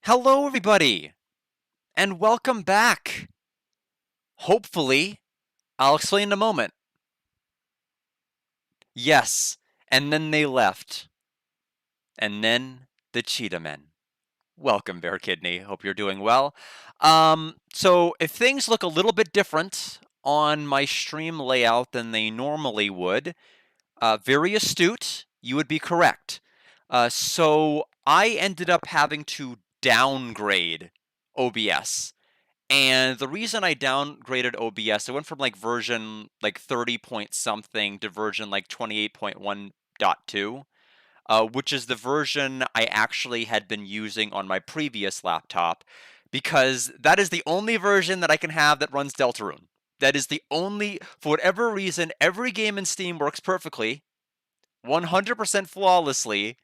Hello, everybody, and welcome back. Hopefully, I'll explain in a moment. Yes, and then they left, and then the Cheetah Men. Welcome, Bear Kidney. Hope you're doing well. So if things look a little bit different on my stream layout than they normally would, very astute. You would be correct. So I ended up having to downgrade OBS. And the reason I downgraded OBS, I went from like version like 30 point something to version like 28.1.2, which is the version I actually had been using on my previous laptop, because that is the only version that I can have that runs Deltarune. That is the only, for whatever reason, every game in Steam works perfectly, 100% flawlessly,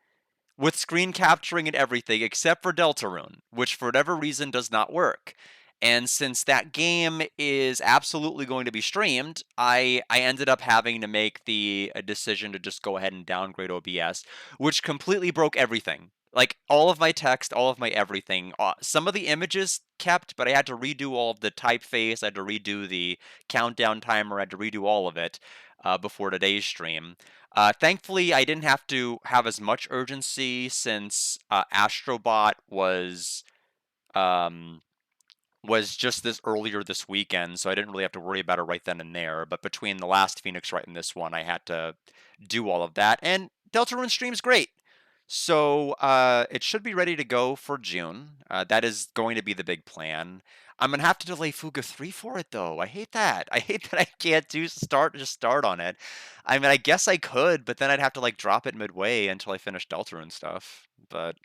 with screen capturing and everything except for Deltarune, which for whatever reason does not work. And since that game is absolutely going to be streamed, I ended up having to make the decision to just go ahead and downgrade OBS, which completely broke everything. Like all of my text, all of my everything. Some of the images kept, but I had to redo all of the typeface. I had to redo the countdown timer. I had to redo all of it before today's stream. Thankfully, I didn't have to have as much urgency since Astrobot um, was just this earlier this weekend, so I didn't really have to worry about it right then and there. But between the last Phoenix Wright and this one, I had to do all of that. And Deltarune stream's great. So it should be ready to go for June. That is going to be the big plan. I'm gonna have to delay Fuga 3 for it though. I hate that. I hate that I can't just start on it. I mean, I guess I could, but then I'd have to like drop it midway until I finish Deltarune stuff. But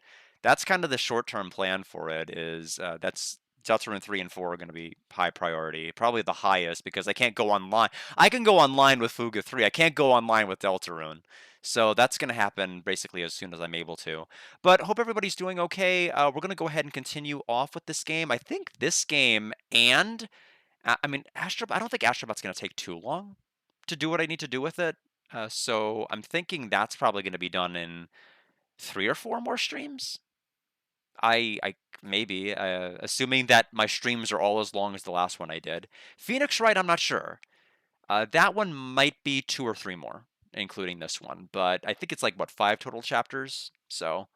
that's kind of the short-term plan for it. Is that's Deltarune 3 and 4 are going to be high priority, probably the highest, because I can't go online. I can go online with Fuga 3. I can't go online with Deltarune. So that's going to happen basically as soon as I'm able to. But hope everybody's doing okay. We're going to go ahead and continue off with this game. I think this game and, I mean, I don't think Astrobot's going to take too long to do what I need to do with it. So I'm thinking that's probably going to be done in 3 or 4 more streams. I maybe, assuming that my streams are all as long as the last one I did. Phoenix Wright, I'm not sure. That one might be 2 or 3 more, including this one, but I think it's like what, 5 total chapters. So,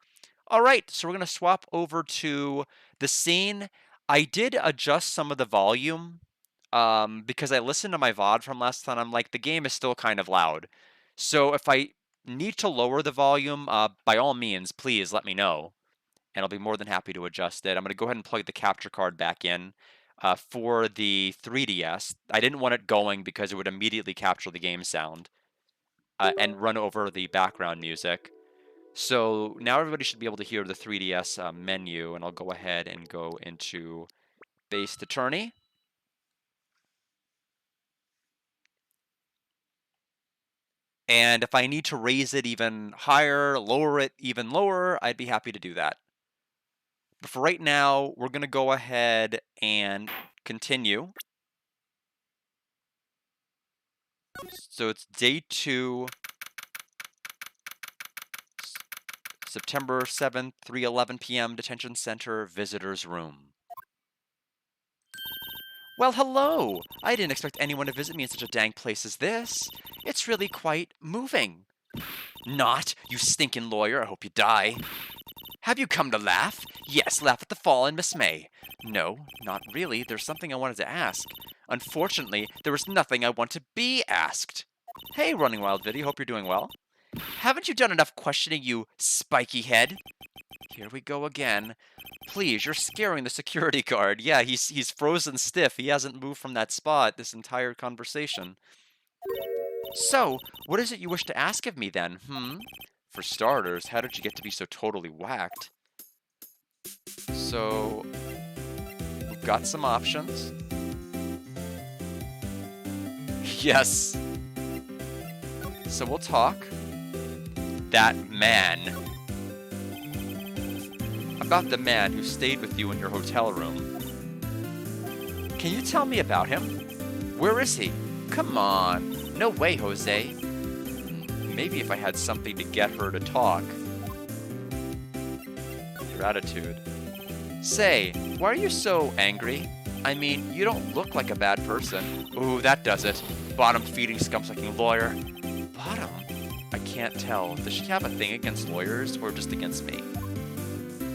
all right, so we're gonna swap over to the scene. I did adjust some of the volume, because I listened to my VOD from last time. I'm like, the game is still kind of loud. So if I need to lower the volume, by all means, please let me know and I'll be more than happy to adjust it. I'm going to go ahead and plug the capture card back in for the 3DS. I didn't want it going because it would immediately capture the game sound and run over the background music. So now everybody should be able to hear the 3DS menu, and I'll go ahead and go into Based Attorney. And if I need to raise it even higher, lower it even lower, I'd be happy to do that. But for right now, we're going to go ahead and continue. So it's day 2, September 7th, 3:11 p.m. Detention Center Visitors Room. Well, hello! I didn't expect anyone to visit me in such a dang place as this. It's really quite moving. Not, you stinking lawyer, I hope you die. Have you come to laugh? Yes, laugh at the fallen Miss May. No, not really. There's something I wanted to ask. Unfortunately, there was nothing I want to be asked. Hey, Running Wild Viddy, hope you're doing well. Haven't you done enough questioning, you spiky head? Here we go again. Please, you're scaring the security guard. Yeah, he's frozen stiff. He hasn't moved from that spot this entire conversation. So, what is it you wish to ask of me then, For starters, how did you get to be so totally whacked? So, we've got some options. Yes. So we'll talk. That man. About the man who stayed with you in your hotel room. Can you tell me about him? Where is he? Come on. No way, Jose. Maybe if I had something to get her to talk. Your attitude. Say, why are you so angry? I mean, you don't look like a bad person. Ooh, that does it. Bottom feeding scum-sucking lawyer. Bottom? I can't tell. Does she have a thing against lawyers or just against me?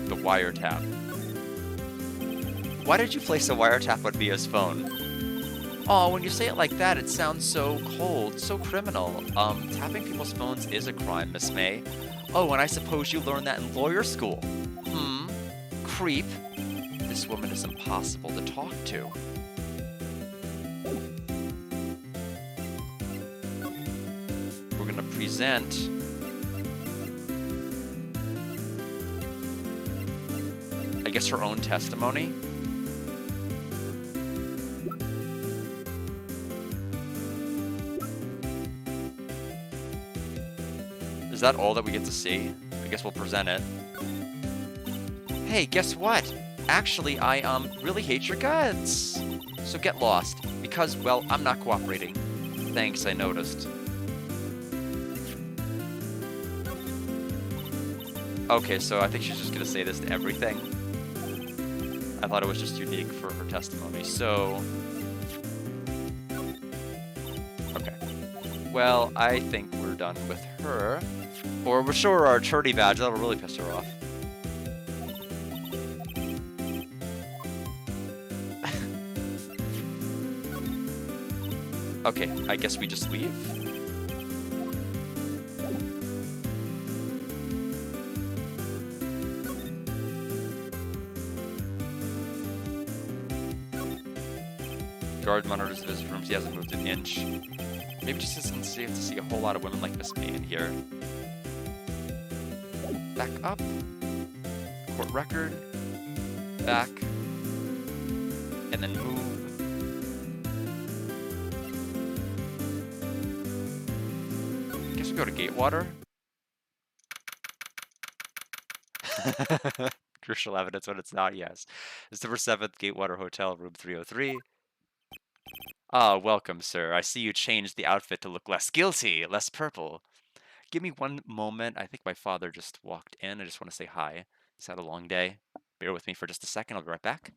The wiretap. Why did you place a wiretap on Mia's phone? Oh, when you say it like that, it sounds so cold, so criminal. Tapping people's phones is a crime, Miss May. Oh, and I suppose you learned that in lawyer school. Hmm? Creep. This woman is impossible to talk to. We're gonna present I guess her own testimony. Is that all that we get to see? I guess we'll present it. Hey, guess what? Actually, I really hate your guts. So get lost, because, well, I'm not cooperating. Thanks, I noticed. Okay, so I think she's just gonna say this to everything. I thought it was just unique for her testimony, so... Okay. Well, I think we're done with her. Or we'll show her our attorney badge, that'll really piss her off. Okay, I guess we just leave. Guard monitors the visitor rooms. He hasn't moved an inch. Maybe just doesn't see to see a whole lot of women like Miss May in here. Back up. Court record. Back. And then move. Guess we go to Gatewater. Crucial evidence when it's not, yes. December 7th, Gatewater Hotel, room 303. Ah, welcome, sir. I see you changed the outfit to look less guilty, less purple. Give me one moment. I think my father just walked in. I just want to say hi. He's had a long day. Bear with me for just a second. I'll be right back.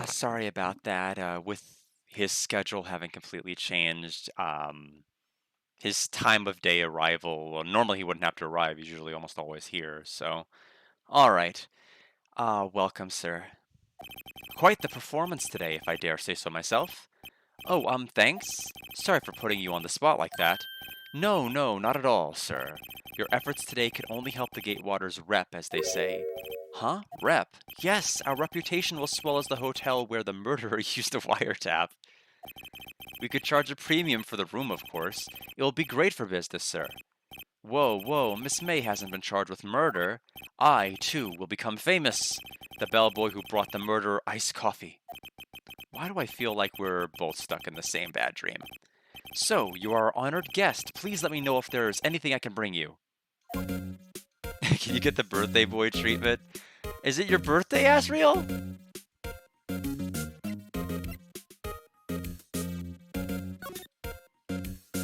Sorry about that. With his schedule having completely changed, his time of day arrival, well, normally he wouldn't have to arrive. He's usually almost always here. So, all right. Welcome, sir. Quite the performance today, if I dare say so myself. Oh, thanks. Sorry for putting you on the spot like that. No, no, not at all, sir. Your efforts today could only help the Gatewaters rep, as they say. Huh? Rep? Yes, our reputation will swell as the hotel where the murderer used a wiretap. We could charge a premium for the room, of course. It will be great for business, sir. Whoa, whoa, Miss May hasn't been charged with murder. I, too, will become famous. The bellboy who brought the murderer iced coffee. Why do I feel like we're both stuck in the same bad dream? So, you are our honored guest. Please let me know if there's anything I can bring you. Can you get the birthday boy treatment? Is it your birthday, Asriel?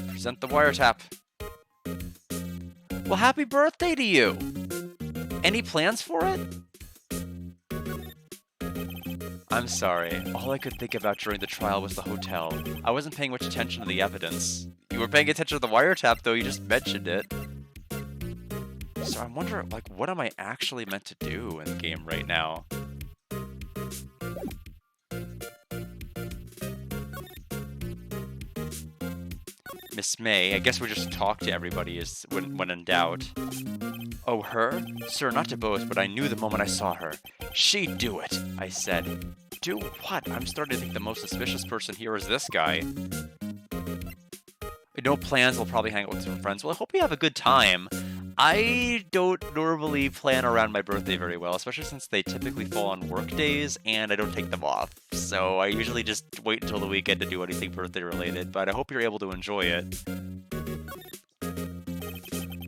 Present the wiretap. Well, happy birthday to you! Any plans for it? I'm sorry. All I could think about during the trial was the hotel. I wasn't paying much attention to the evidence. You were paying attention to the wiretap, though. You just mentioned it. So I'm wondering, like, what am I actually meant to do in the game right now? Miss May, I guess we just talk to everybody is when in doubt. Oh, her? Sir, not to boast, but I knew the moment I saw her. She'd do it, I said. Do what? I'm starting to think the most suspicious person here is this guy. No plans, we'll probably hang out with some friends. Well, I hope you have a good time. I don't normally plan around my birthday very well, especially since they typically fall on work days and I don't take them off. So I usually just wait until the weekend to do anything birthday related, but I hope you're able to enjoy it.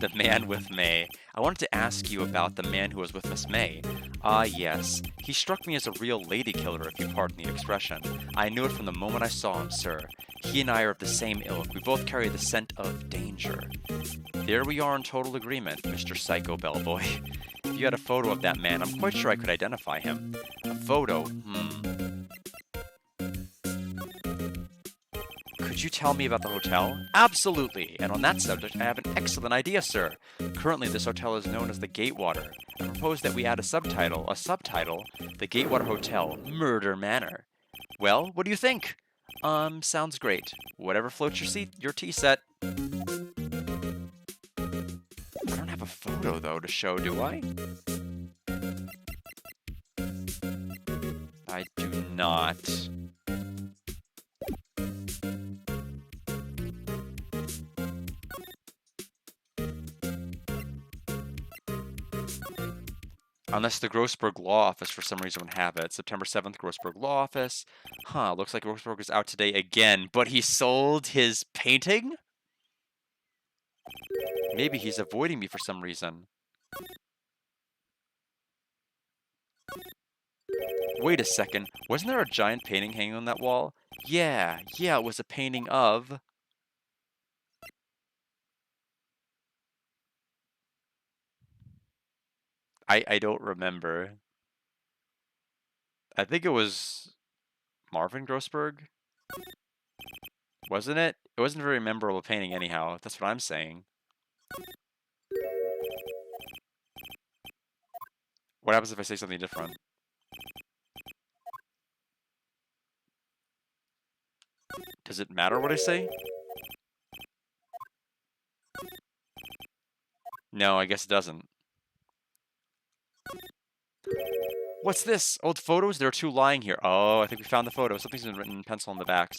The man with May. I wanted to ask you about the man who was with Miss May. Ah, yes. He struck me as a real lady killer, if you pardon the expression. I knew it from the moment I saw him, sir. He and I are of the same ilk. We both carry the scent of danger. There we are in total agreement, Mr. Psycho Bellboy. If you had a photo of that man, I'm quite sure I could identify him. A photo? Could you tell me about the hotel? Absolutely! And on that subject, I have an excellent idea, sir. Currently, this hotel is known as the Gatewater. I propose that we add a subtitle, The Gatewater Hotel, Murder Manor. Well, what do you think? Sounds great. Whatever floats your tea set. I don't have a photo, though, to show, do I? I do not. Unless the Grossberg Law Office for some reason would have it. September 7th, Grossberg Law Office. Huh, looks like Grossberg is out today again, but he sold his painting? Maybe he's avoiding me for some reason. Wait a second, wasn't there a giant painting hanging on that wall? Yeah, it was a painting of... I don't remember. I think it was Marvin Grossberg? Wasn't it? It wasn't a very memorable painting anyhow, that's what I'm saying. What happens if I say something different? Does it matter what I say? No, I guess it doesn't. What's this? Old photos? There are two lying here. Oh, I think we found the photo. Something's been written in pencil on the backs.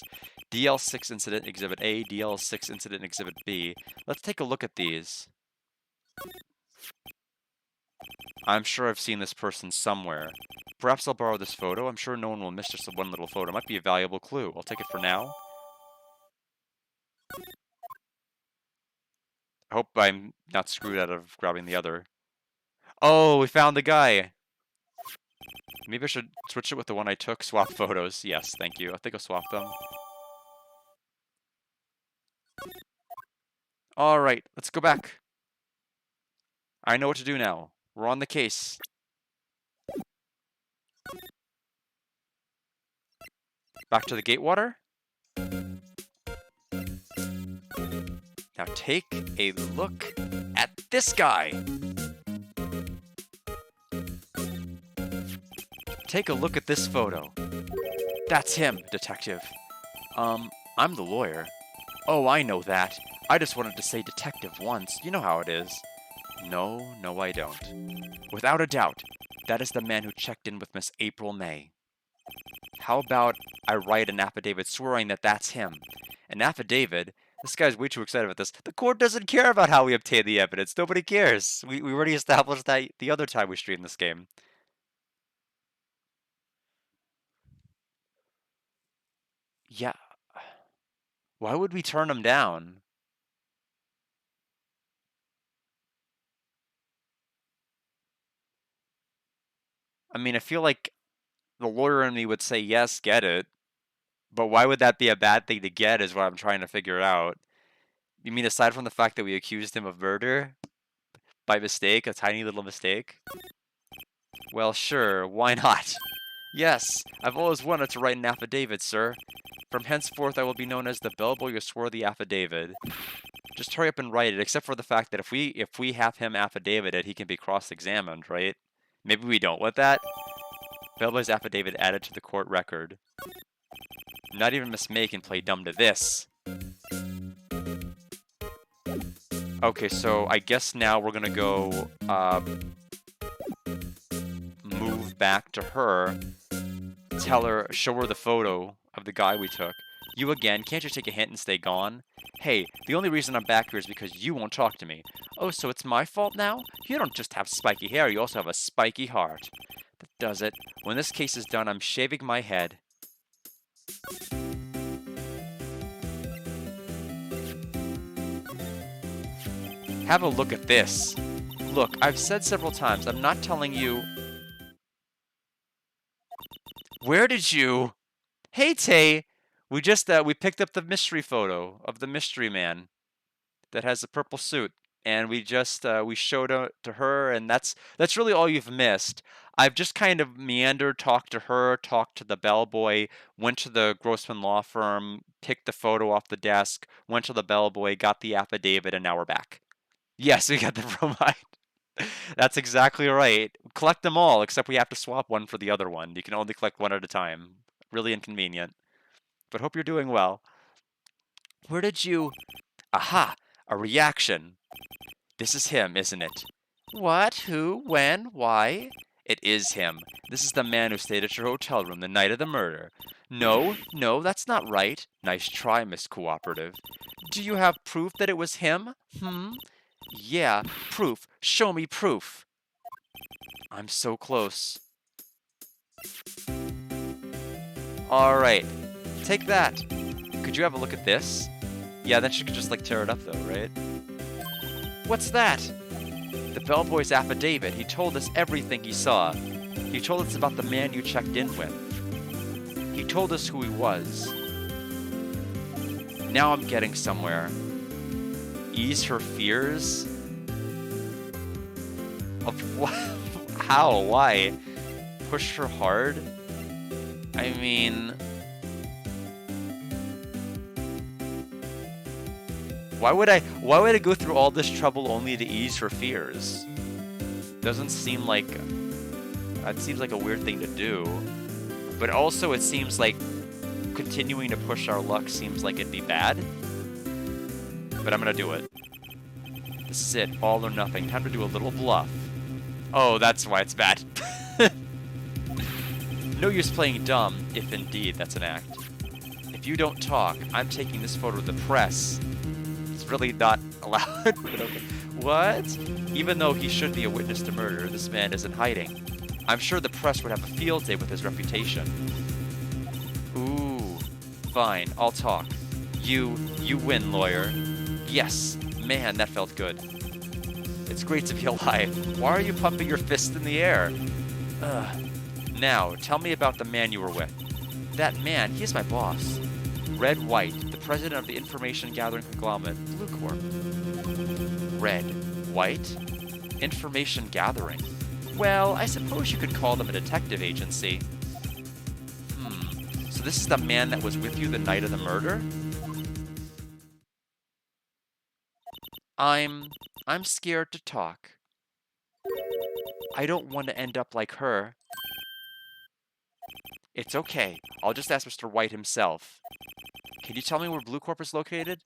DL6 Incident Exhibit A, DL6 Incident Exhibit B. Let's take a look at these. I'm sure I've seen this person somewhere. Perhaps I'll borrow this photo. I'm sure no one will miss just one little photo. It might be a valuable clue. I'll take it for now. I hope I'm not screwed out of grabbing the other. Oh, we found the guy. Maybe I should switch it with the one I took. Swap photos. Yes, thank you. I think I'll swap them. Alright, let's go back. I know what to do now. We're on the case. Back to the Gatewater. Now take a look at this guy. Take a look at this photo. That's him, detective. I'm the lawyer. Oh, I know that. I just wanted to say detective once. You know how it is. No, I don't. Without a doubt, that is the man who checked in with Miss April May. How about I write an affidavit swearing that that's him? An affidavit? This guy's way too excited about this. The court doesn't care about how we obtain the evidence. Nobody cares. We already established that the other time we streamed this game. Yeah. Why would we turn him down? I mean, I feel like the lawyer in me would say, yes, get it. But why would that be a bad thing to get is what I'm trying to figure out. You mean aside from the fact that we accused him of murder? By mistake? A tiny little mistake? Well, sure, why not? Yes, I've always wanted to write an affidavit, sir. From henceforth I will be known as the bellboy who swore the affidavit. Just hurry up and write it, except for the fact that if we have him affidavit he can be cross-examined, right? Maybe we don't want that? Bellboy's affidavit added to the court record. Not even Miss May can play dumb to this. Okay, so I guess now we're gonna go, move back to her, tell her, show her the photo of the guy we took. You again, can't you take a hint and stay gone? Hey, the only reason I'm back here is because you won't talk to me. Oh, so it's my fault now? You don't just have spiky hair, you also have a spiky heart. That does it. When this case is done, I'm shaving my head. Have a look at this. Look, I've said several times, I'm not telling you... Where did you... Hey, Tay! We just, we picked up the mystery photo of the mystery man that has the purple suit. And we just, we showed it to her, and that's really all you've missed. I've just kind of meandered, talked to her, talked to the bellboy, went to the Grossman law firm, picked the photo off the desk, went to the bellboy, got the affidavit, and now we're back. Yes, we got the bromide. That's exactly right. Collect them all, except we have to swap one for the other one. You can only collect one at a time. Really inconvenient. But hope you're doing well. Where did you... Aha! A reaction. This is him, isn't it? What? Who? When? Why? It is him. This is the man who stayed at your hotel room the night of the murder. No, that's not right. Nice try, Miss Cooperative. Do you have proof that it was him? Yeah, proof. Show me proof. I'm so close. Alright. Take that. Could you have a look at this? Yeah, then she could just, like, tear it up, though, right? What's that? The bellboy's affidavit. He told us everything he saw. He told us about the man you checked in with. He told us who he was. Now I'm getting somewhere. Ease her fears? Of what? How? Why? Push her hard? I mean... Why would I go through all this trouble only to ease her fears? Doesn't seem like... That seems like a weird thing to do. But also it seems like continuing to push our luck seems like it'd be bad. But I'm gonna do it. This is it. All or nothing. Time to do a little bluff. Oh, that's why it's bad. No use playing dumb, if indeed that's an act. If you don't talk, I'm taking this photo to the press. It's really not allowed. What? Even though he should be a witness to murder, this man isn't hiding. I'm sure the press would have a field day with his reputation. Ooh. Fine, I'll talk. You win, lawyer. Yes. Man, that felt good. It's great to be alive. Why are you pumping your fist in the air? Now, tell me about the man you were with. That man, he's my boss. Wright, the president of the information gathering conglomerate, Blue Corp. Wright? Information gathering? Well, I suppose you could call them a detective agency. So this is the man that was with you the night of the murder? I'm scared to talk. I don't want to end up like her. It's okay. I'll just ask Mr. White himself. Can you tell me where Blue Corp is located?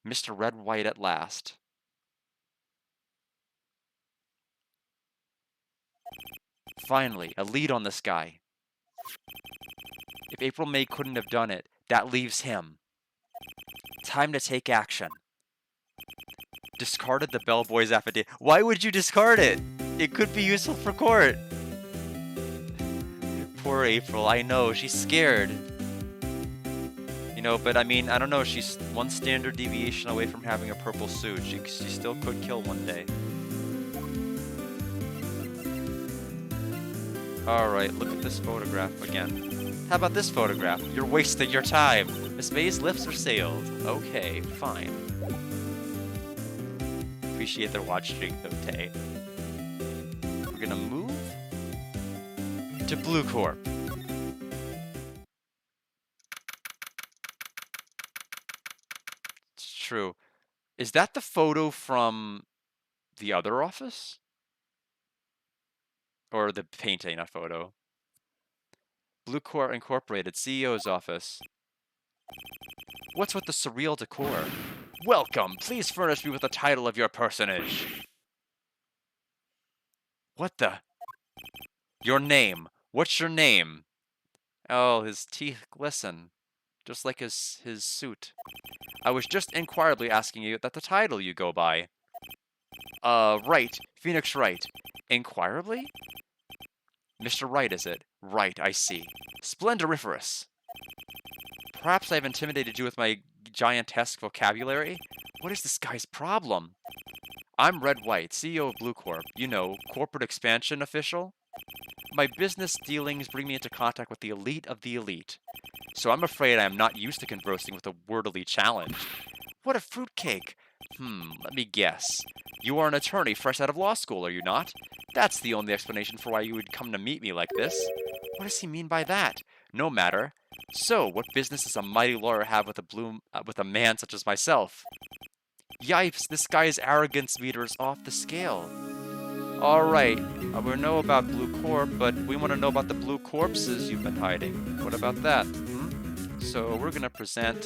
Mr. Red White at last. Finally, a lead on this guy. If April May couldn't have done it, that leaves him. Time to take action. Discarded the bellboy's affidavit. Why would you discard it? It could be useful for court. Poor April, I know, she's scared. You know, but I mean, I don't know, she's one standard deviation away from having a purple suit. She still could kill one day. Alright, look at this photograph again. How about this photograph? You're wasting your time. Miss May's lips are sealed. Okay, fine. Appreciate their watch streak though, Tay. We're gonna move to Blue Corp. It's true. Is that the photo from the other office? Or the painting, not photo. Blue Corp Incorporated, CEO's office. What's with the surreal decor? Welcome! Please furnish me with the title of your personage. What the? Your name. What's your name? Oh, his teeth glisten. Just like his suit. I was just inquiringly asking you that the title you go by. Wright. Phoenix Wright. Inquiringly? Mr. Wright, is it? Right, I see. Splendoriferous. Perhaps I've intimidated you with my giantesque vocabulary? What is this guy's problem? I'm Red White, CEO of Blue Corp. You know, corporate expansion official. My business dealings bring me into contact with the elite of the elite. So I'm afraid I am not used to conversing with a wordily challenge. What a fruitcake! Let me guess. You are an attorney fresh out of law school, are you not? That's the only explanation for why you would come to meet me like this. What does he mean by that? No matter. So, what business does a mighty lawyer have with a man such as myself? Yipes, this guy's arrogance meter is off the scale. Alright, we know about Blue Corp, but we want to know about the blue corpses you've been hiding. What about that? So, we're gonna present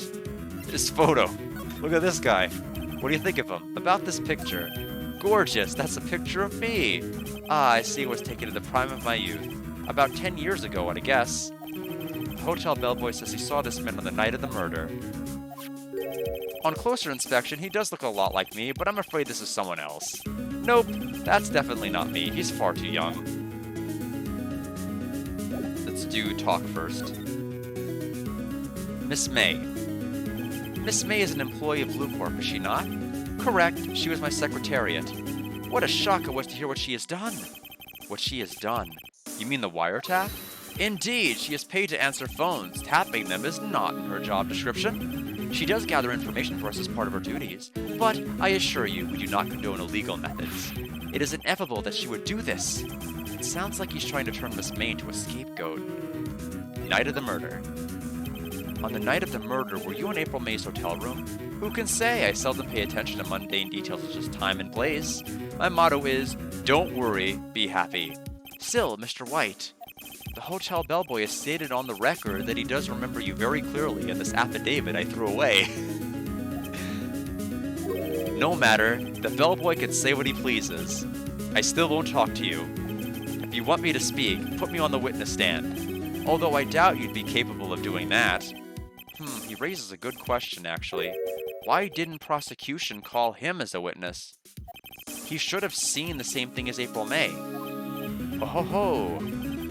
this photo. Look at this guy. What do you think of him? About this picture. Gorgeous, that's a picture of me. Ah, I see it was taken in the prime of my youth. About 10 years ago, I'd guess. The hotel bellboy says he saw this man on the night of the murder. On closer inspection, he does look a lot like me, but I'm afraid this is someone else. Nope, that's definitely not me. He's far too young. Let's do talk first. Miss May. Miss May is an employee of Blue Corp, is she not? Correct, she was my secretariat. What a shock it was to hear what she has done. What she has done? You mean the wiretap? Indeed, she is paid to answer phones. Tapping them is not in her job description. She does gather information for us as part of her duties, but I assure you, we do not condone illegal methods. It is inevitable that she would do this. It sounds like he's trying to turn Miss May into a scapegoat. Night of the murder. On the night of the murder, were you in April May's hotel room? Who can say? I seldom pay attention to mundane details such as time and place. My motto is, don't worry, be happy. Still, Mr. White, the hotel bellboy has stated on the record that he does remember you very clearly in this affidavit I threw away. No matter, the bellboy can say what he pleases. I still won't talk to you. If you want me to speak, put me on the witness stand. Although I doubt you'd be capable of doing that. He raises a good question, actually. Why didn't prosecution call him as a witness? He should have seen the same thing as April May. Oh ho ho!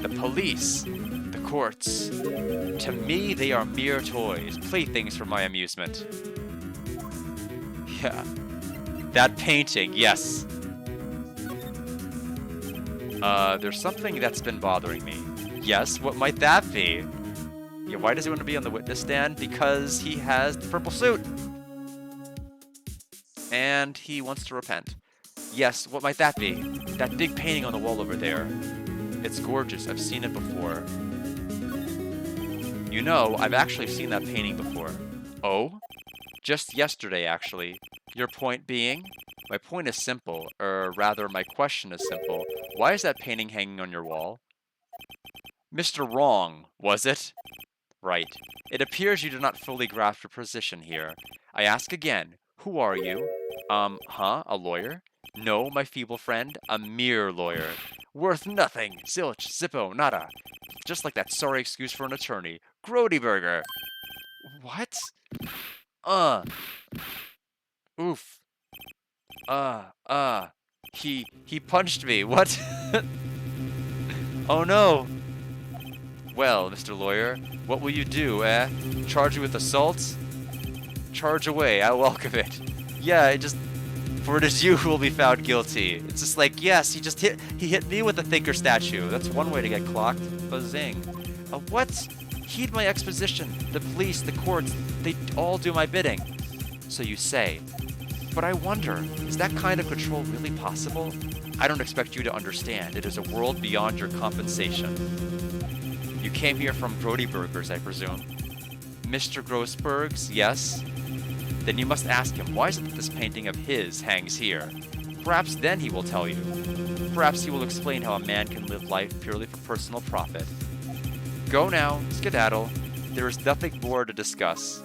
The police, the courts. To me, they are mere toys, playthings for my amusement. Yeah. That painting, yes. There's something that's been bothering me. Yes, what might that be? Yeah, why does he want to be on the witness stand? Because he has the purple suit. And he wants to repent. Yes, what might that be? That big painting on the wall over there. It's gorgeous. I've seen it before. You know, I've actually seen that painting before. Oh? Just yesterday, actually. Your point being? My point is simple, or rather, my question is simple. Why is that painting hanging on your wall? Mr. Wrong, was it? Right. It appears you do not fully grasp your position here. I ask again, who are you? A lawyer? No, my feeble friend, a mere lawyer. Worth nothing, zilch, zippo, nada. Just like that sorry excuse for an attorney. Grody burger. What? Uh. Oof. He punched me. What? Oh no. Well, Mr. Lawyer, what will you do, eh? Charge you with assault? Charge away, I welcome it. Yeah, for it is you who will be found guilty. It's just like, yes, he hit me with a thinker statue. That's one way to get clocked. Buzzing. What? Heed my exposition. The police, the courts, they all do my bidding. So you say. But I wonder, is that kind of control really possible? I don't expect you to understand. It is a world beyond your compensation. You came here from Grody Burgers, I presume. Mr. Grossberg's, yes? Then you must ask him, why is it that this painting of his hangs here? Perhaps then he will tell you. Perhaps he will explain how a man can live life purely for personal profit. Go now, skedaddle. There is nothing more to discuss.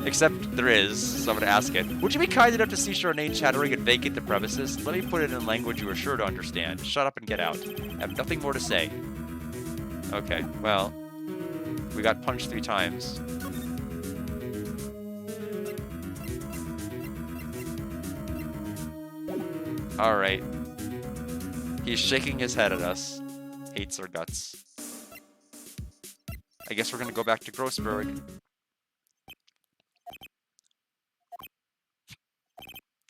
Except there is, so I'm going to ask it. Would you be kind enough to cease your inane chattering and vacate the premises? Let me put it in language you are sure to understand. Shut up and get out. I have nothing more to say. Okay, well, we got punched 3 times. Alright. He's shaking his head at us. Hates our guts. I guess we're gonna go back to Grossberg.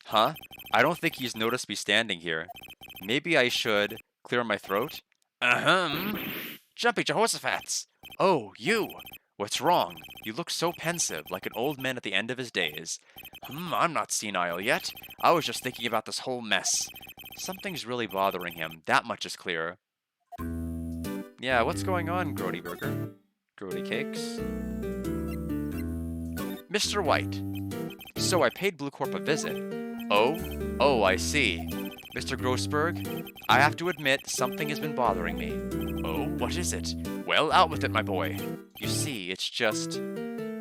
Huh? I don't think he's noticed me standing here. Maybe I should clear my throat? Jumpy Jehoshaphat's! Oh, you! What's wrong? You look so pensive, like an old man at the end of his days. I'm not senile yet. I was just thinking about this whole mess. Something's really bothering him, that much is clear. Yeah, what's going on, Grody Burger? Grody Cakes? Mr. White. So I paid Blue Corp a visit. Oh, I see. Mr. Grossberg, I have to admit, something has been bothering me. Oh, what is it? Well, out with it, my boy. You see, it's just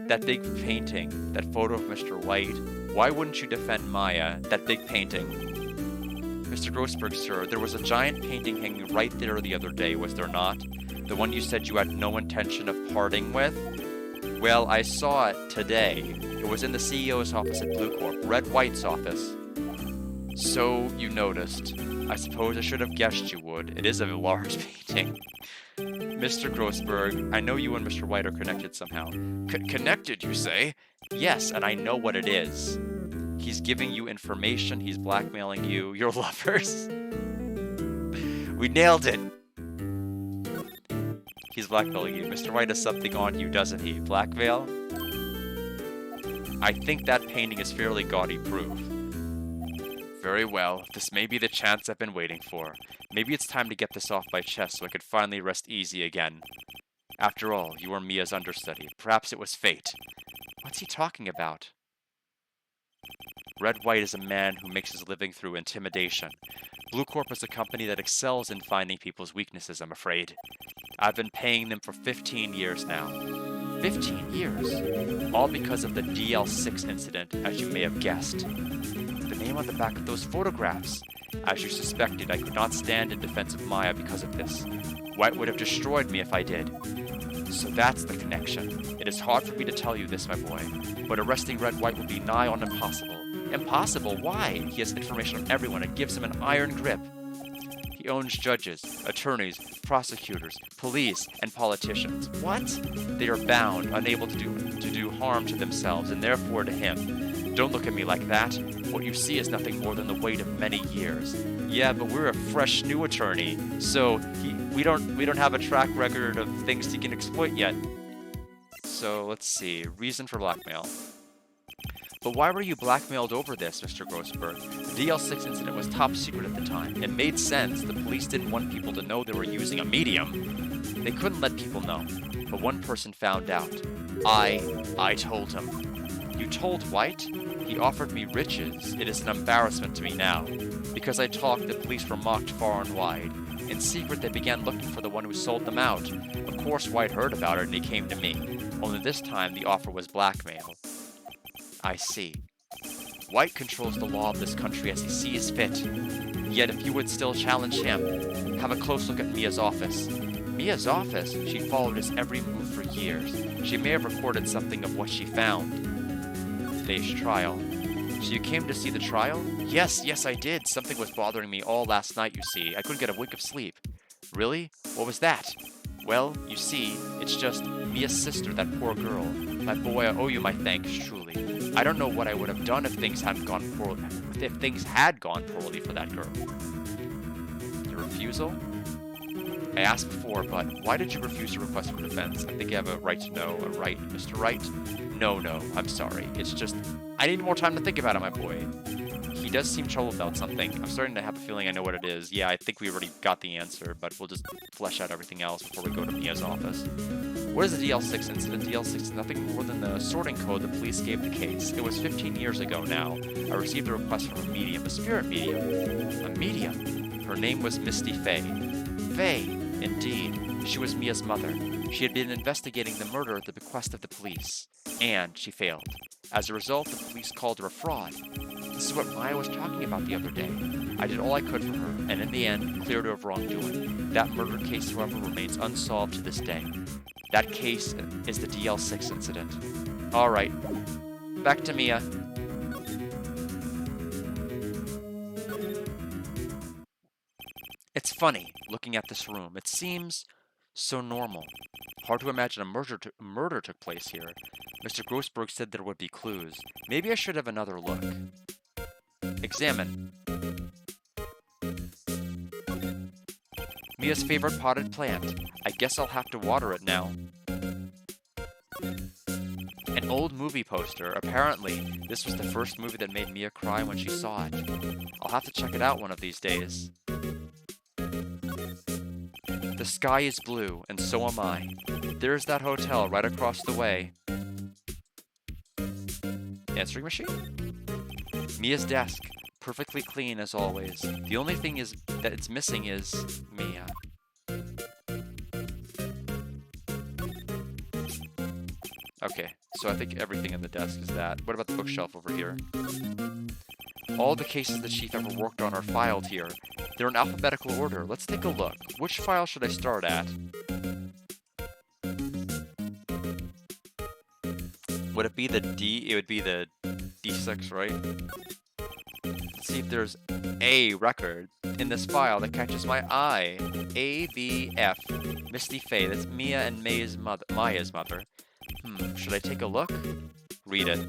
that big painting, that photo of Mr. White. Why wouldn't you defend Maya, that big painting? Mr. Grossberg, sir, there was a giant painting hanging right there the other day, was there not? The one you said you had no intention of parting with? Well, I saw it today. It was in the CEO's office at Blue Corp, Red White's office. So, you noticed. I suppose I should have guessed you would. It is a large painting. Mr. Grossberg, I know you and Mr. White are connected somehow. Connected, you say? Yes, and I know what it is. He's giving you information, he's blackmailing you, your lovers. We nailed it! He's blackmailing you. Mr. White has something on you, doesn't he? Blackmail? I think that painting is fairly gaudy proof. Very well, this may be the chance I've been waiting for. Maybe it's time to get this off my chest so I could finally rest easy again. After all, you were Mia's understudy. Perhaps it was fate. What's he talking about? Red White is a man who makes his living through intimidation. Blue Corp is a company that excels in finding people's weaknesses, I'm afraid. I've been paying them for 15 years now. 15 years? All because of the DL6 incident, as you may have guessed. The name on the back of those photographs. As you suspected, I could not stand in defense of Maya because of this. White would have destroyed me if I did. So that's the connection. It is hard for me to tell you this, my boy, but arresting Red White would be nigh on impossible. Impossible? Why? He has information on everyone and gives him an iron grip. He owns judges, attorneys, prosecutors, police, and politicians. What? They are bound, unable to do harm to themselves, and therefore to him. Don't look at me like that. What you see is nothing more than the weight of many years. Yeah, but we're a fresh new attorney, so we don't have a track record of things he can exploit yet. So let's see. Reason for blackmail. But why were you blackmailed over this, Mr. Grossberg? The DL6 incident was top secret at the time. It made sense. The police didn't want people to know they were using a medium. They couldn't let people know. But one person found out. I told him. You told White? He offered me riches. It is an embarrassment to me now. Because I talked, the police were mocked far and wide. In secret, they began looking for the one who sold them out. Of course, White heard about it and he came to me. Only this time, the offer was blackmail. I see. White controls the law of this country as he sees fit. Yet if you would still challenge him, have a close look at Mia's office. Mia's office? She followed his every move for years. She may have recorded something of what she found. Today's trial. So you came to see the trial? Yes, I did. Something was bothering me all last night, you see. I couldn't get a wink of sleep. Really? What was that? Well, you see, it's just Mia's sister, that poor girl. My boy, I owe you my thanks, truly. I don't know what I would have done if things hadn't gone poorly. If things had gone poorly for that girl. Your refusal? I asked before, but why did you refuse to request for defense? I think you have a right to know. A right, Mr. Wright? No, I'm sorry. It's just, I need more time to think about it, my boy. He does seem troubled about something. I'm starting to have a feeling I know what it is. Yeah, I think we already got the answer, but we'll just flesh out everything else before we go to Mia's office. What is the DL6 incident? DL6 is nothing more than the sorting code the police gave the case. It was 15 years ago now. I received a request from a medium, a spirit medium. A medium? Her name was Misty Fay. Fay, indeed. She was Mia's mother. She had been investigating the murder at the bequest of the police. And she failed. As a result, the police called her a fraud. This is what Maya was talking about the other day. I did all I could for her, and in the end, cleared her of wrongdoing. That murder case, however, remains unsolved to this day. That case is the DL6 incident. Alright, back to Mia. It's funny, looking at this room. It seems so normal. Hard to imagine a murder took place here. Mr. Grossberg said there would be clues. Maybe I should have another look. Examine. Mia's favorite potted plant. I guess I'll have to water it now. An old movie poster. Apparently, this was the first movie that made Mia cry when she saw it. I'll have to check it out one of these days. The sky is blue, and so am I. There's that hotel right across the way. Answering machine? Mia's desk. Perfectly clean as always. The only thing is that it's missing is Mia. Okay, so I think everything in the desk is that. What about the bookshelf over here? All the cases the chief ever worked on are filed here. They're in alphabetical order. Let's take a look. Which file should I start at? Would it be the D? It would be the D6, right? Let's see if there's a record in this file that catches my eye. AVF. Misty Fay. That's Mia and Maya's mother. Should I take a look? Read it.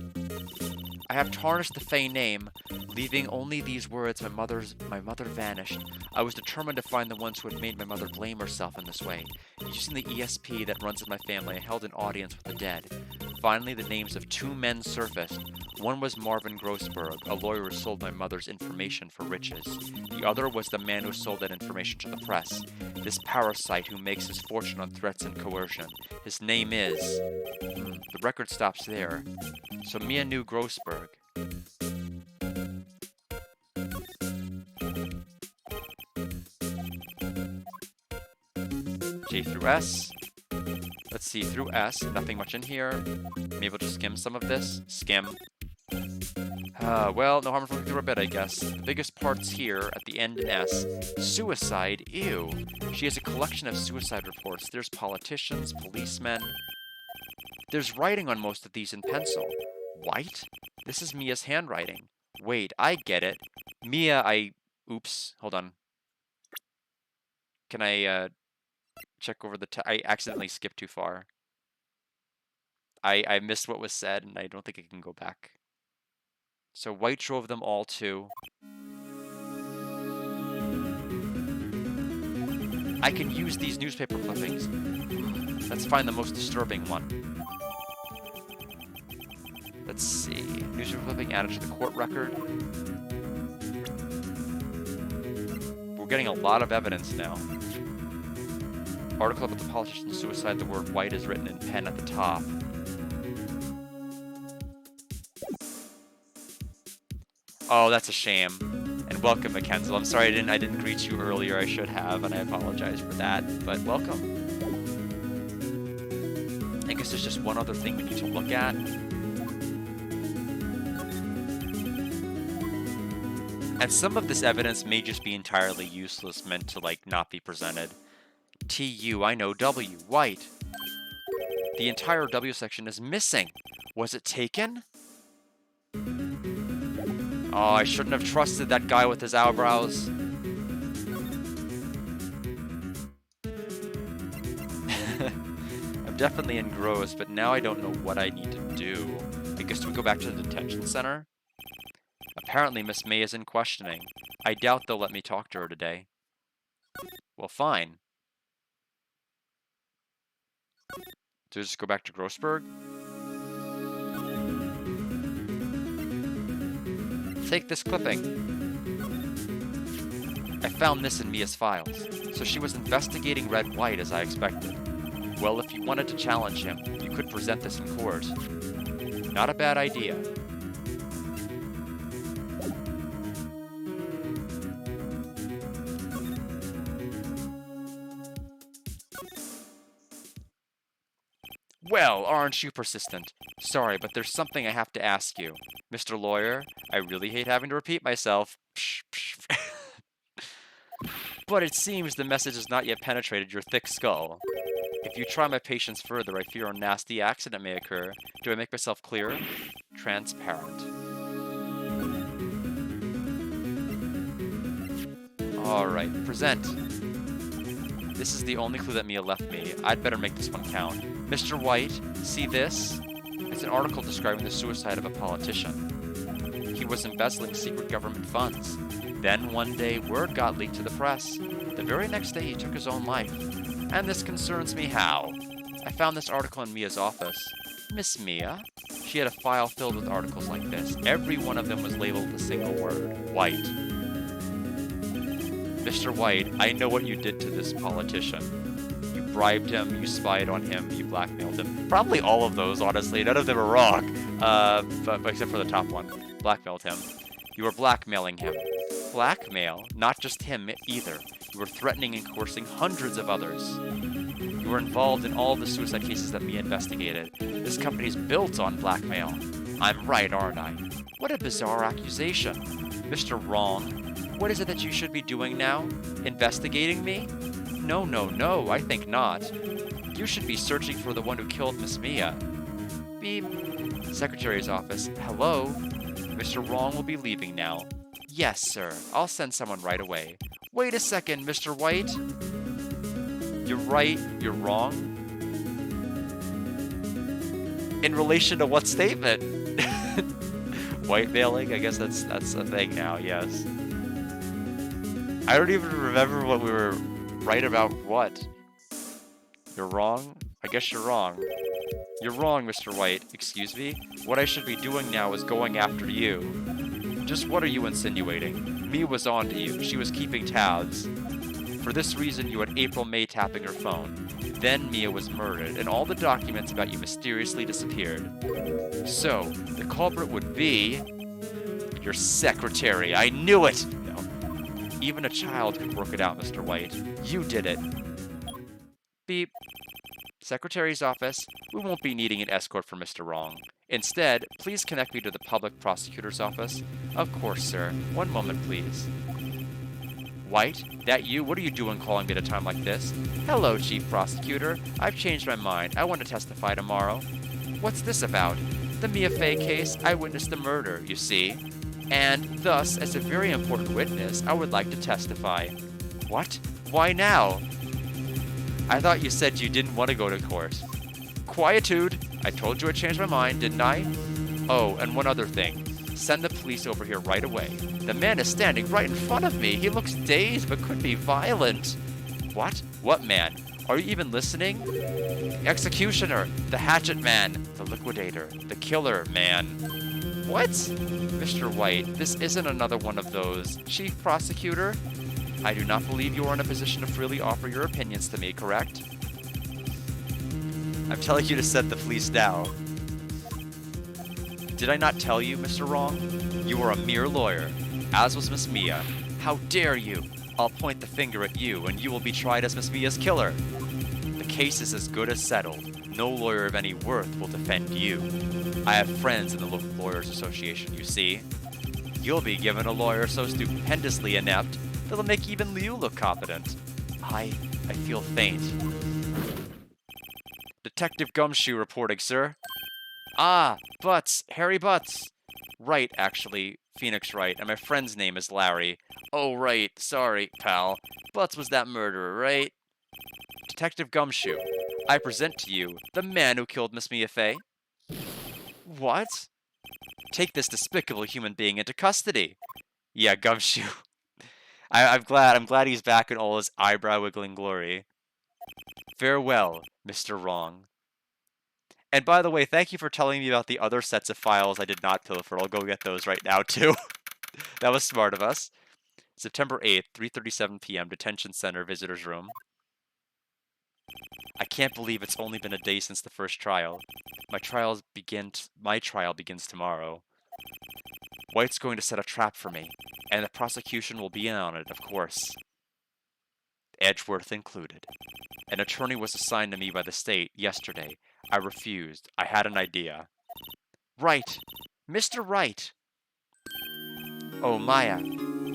I have tarnished the Fay name, leaving only these words, my mother vanished. I was determined to find the ones who had made my mother blame herself in this way. Using the ESP that runs in my family, I held an audience with the dead. Finally, the names of two men surfaced. One was Marvin Grossberg, a lawyer who sold my mother's information for riches. The other was the man who sold that information to the press. This parasite who makes his fortune on threats and coercion. His name is... The record stops there. So Mia knew Grossberg. J through S. Let's see, through S, nothing much in here. Maybe we'll just skim some of this. Skim. Well, no harm from through a bit, I guess. The biggest part's here at the end in S. Suicide, ew. She has a collection of suicide reports. There's politicians, policemen. There's writing on most of these in pencil. White? This is Mia's handwriting. Wait, I get it. Oops, hold on. Can I, check over the I accidentally skipped too far. I missed what was said, and I don't think I can go back. So White drove them all to... I can use these newspaper clippings. Let's find the most disturbing one. Let's see. Newspaper clipping added to the court record. We're getting a lot of evidence now. Article about the politician's suicide. The word White is written in pen at the top. Oh, that's a shame. And welcome, Mackenzie. I'm sorry I didn't greet you earlier. I should have, and I apologize for that. But welcome. I guess there's just one other thing we need to look at. And some of this evidence may just be entirely useless, meant to, like, not be presented. T-U, I know, W, White. The entire W section is missing. Was it taken? Oh, I shouldn't have trusted that guy with his eyebrows. I'm definitely engrossed, but now I don't know what I need to do. I guess we go back to the detention center? Apparently, Miss May is in questioning. I doubt they'll let me talk to her today. Well, fine. So just go back to Grossberg? Take this clipping. I found this in Mia's files. So she was investigating Red White as I expected. Well, if you wanted to challenge him, you could present this in court. Not a bad idea. Well, aren't you persistent? Sorry, but there's something I have to ask you. Mr. Lawyer, I really hate having to repeat myself. But it seems the message has not yet penetrated your thick skull. If you try my patience further, I fear a nasty accident may occur. Do I make myself clear? Transparent. Alright, present. This is the only clue that Mia left me. I'd better make this one count. Mr. White, see this? It's an article describing the suicide of a politician. He was embezzling secret government funds. Then one day, word got leaked to the press. The very next day, he took his own life. And this concerns me how? I found this article in Mia's office. Miss Mia? She had a file filled with articles like this. Every one of them was labeled with a single word. White. Mr. White, I know what you did to this politician. You bribed him, you spied on him, you blackmailed him. Probably all of those, honestly. None of them are wrong. But except for the top one. Blackmailed him. You were blackmailing him. Blackmail? Not just him either. You were threatening and coercing hundreds of others. You were involved in all the suicide cases that Mia investigated. This company is built on blackmail. I'm right, aren't I? What a bizarre accusation. Mr. Wrong. What is it that you should be doing now? Investigating me? No, no, no, I think not. You should be searching for the one who killed Miss Mia. Beep. Secretary's office. Hello? Mr. Wrong will be leaving now. Yes, sir. I'll send someone right away. Wait a second, Mr. White. You're right, you're wrong. In relation to what statement? Whitemailing? I guess that's a thing now, yes. I don't even remember what we were right about what. You're wrong? I guess you're wrong. You're wrong, Mr. White. Excuse me? What I should be doing now is going after you. Just what are you insinuating? Mia was on to you. She was keeping tabs. For this reason, you had April May tapping her phone. Then Mia was murdered, and all the documents about you mysteriously disappeared. So, the culprit would be... your secretary. I knew it! No. Even a child could work it out, Mr. White. You did it. Beep. Secretary's office. We won't be needing an escort for Mr. Wrong. Instead, please connect me to the public prosecutor's office. Of course, sir. One moment, please. White? That you? What are you doing calling me at a time like this? Hello, Chief Prosecutor. I've changed my mind. I want to testify tomorrow. What's this about? The Mia Fey case. I witnessed the murder, you see. And thus, as a very important witness, I would like to testify. What? Why now? I thought you said you didn't want to go to court. Quietude! I told you I changed my mind, didn't I? Oh, and one other thing. Send the police over here right away. The man is standing right in front of me. He looks dazed, but could be violent. What? What man? Are you even listening? The executioner, the hatchet man, the liquidator, the killer man. What? Mr. White, this isn't another one of those. Chief Prosecutor? I do not believe you are in a position to freely offer your opinions to me, correct? I'm telling you to set the police down. Did I not tell you, Mr. Wrong? You are a mere lawyer, as was Miss Mia. How dare you? I'll point the finger at you, and you will be tried as Miss Mia's killer. The case is as good as settled. No lawyer of any worth will defend you. I have friends in the local lawyers association, you see. You'll be given a lawyer so stupendously inept that it'll make even you look competent. I feel faint. Detective Gumshoe reporting, sir. Ah, Butts, Harry Butts. Wright, actually, Phoenix Wright, and my friend's name is Larry. Oh, right, sorry, pal. Butts was that murderer, right? Detective Gumshoe, I present to you the man who killed Miss Mia Fey. What? Take this despicable human being into custody. Yeah, Gumshoe. I'm glad he's back in all his eyebrow-wiggling glory. Farewell, Mr. Wrong. And by the way, thank you for telling me about the other sets of files I did not pilfer. I'll go get those right now, too. That was smart of us. September 8th, 3:37 p.m., Detention Center, Visitor's Room. I can't believe it's only been a day since the first trial. My trial begins tomorrow. White's going to set a trap for me, and the prosecution will be in on it, of course. Edgeworth included. An attorney was assigned to me by the state yesterday. I refused. I had an idea. Wright! Mr. Wright! Oh, Maya.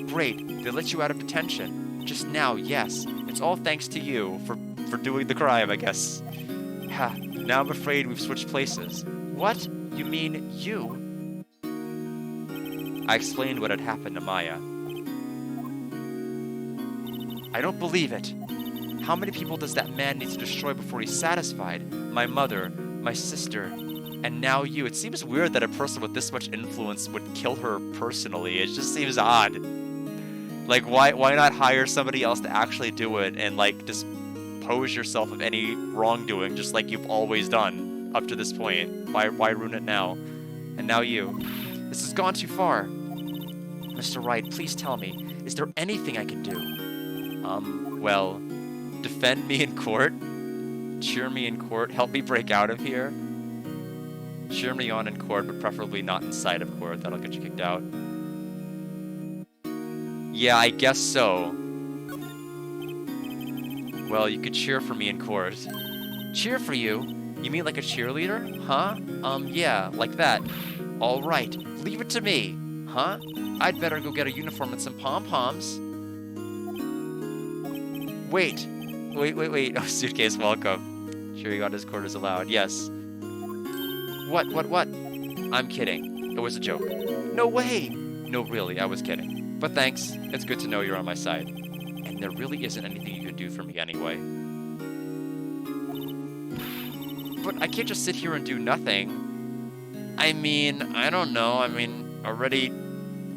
Great, they let you out of detention. Just now, yes. It's all thanks to you for doing the crime, I guess. Ha, now I'm afraid we've switched places. What? You mean you? I explained what had happened to Maya. I don't believe it. How many people does that man need to destroy before he's satisfied? My mother, my sister, and now you. It seems weird that a person with this much influence would kill her personally. It just seems odd. Like, why not hire somebody else to actually do it and, like, dispose yourself of any wrongdoing, just like you've always done up to this point? Why ruin it now? And now you. This has gone too far. Mr. Wright, please tell me, is there anything I can do? Well, defend me in court? Cheer me in court? Help me break out of here? Cheer me on in court, but preferably not inside of court. That'll get you kicked out. Yeah, I guess so. Well, you could cheer for me in court. Cheer for you? You mean like a cheerleader? Huh? Yeah, like that. All right, leave it to me. Huh? I'd better go get a uniform and some pom-poms. Wait. Oh, suitcase, welcome. Sure you got his quarters allowed. Yes. What? I'm kidding. It was a joke. No way! No, really, I was kidding. But thanks. It's good to know you're on my side. And there really isn't anything you can do for me anyway. But I can't just sit here and do nothing. I mean, I don't know. Already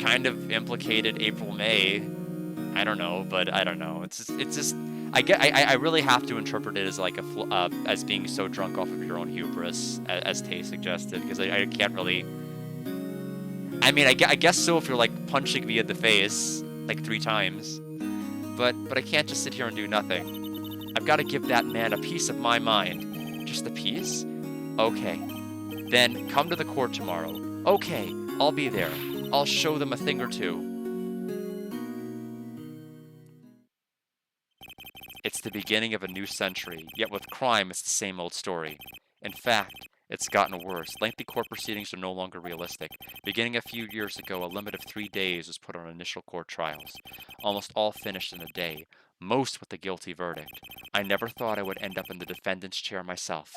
kind of implicated April, May. I don't know, but I don't know. It's just. I really have to interpret it as like as being so drunk off of your own hubris, as Tay suggested, because I can't really. I guess so if you're like punching me in the face like 3 times, but I can't just sit here and do nothing. I've got to give that man a piece of my mind. Just a piece? Okay. Then come to the court tomorrow. Okay, I'll be there. I'll show them a thing or two. It's the beginning of a new century, yet with crime it's the same old story. In fact, it's gotten worse. Lengthy court proceedings are no longer realistic. Beginning a few years ago, a limit of 3 days was put on initial court trials. Almost all finished in a day, most with a guilty verdict. I never thought I would end up in the defendant's chair myself.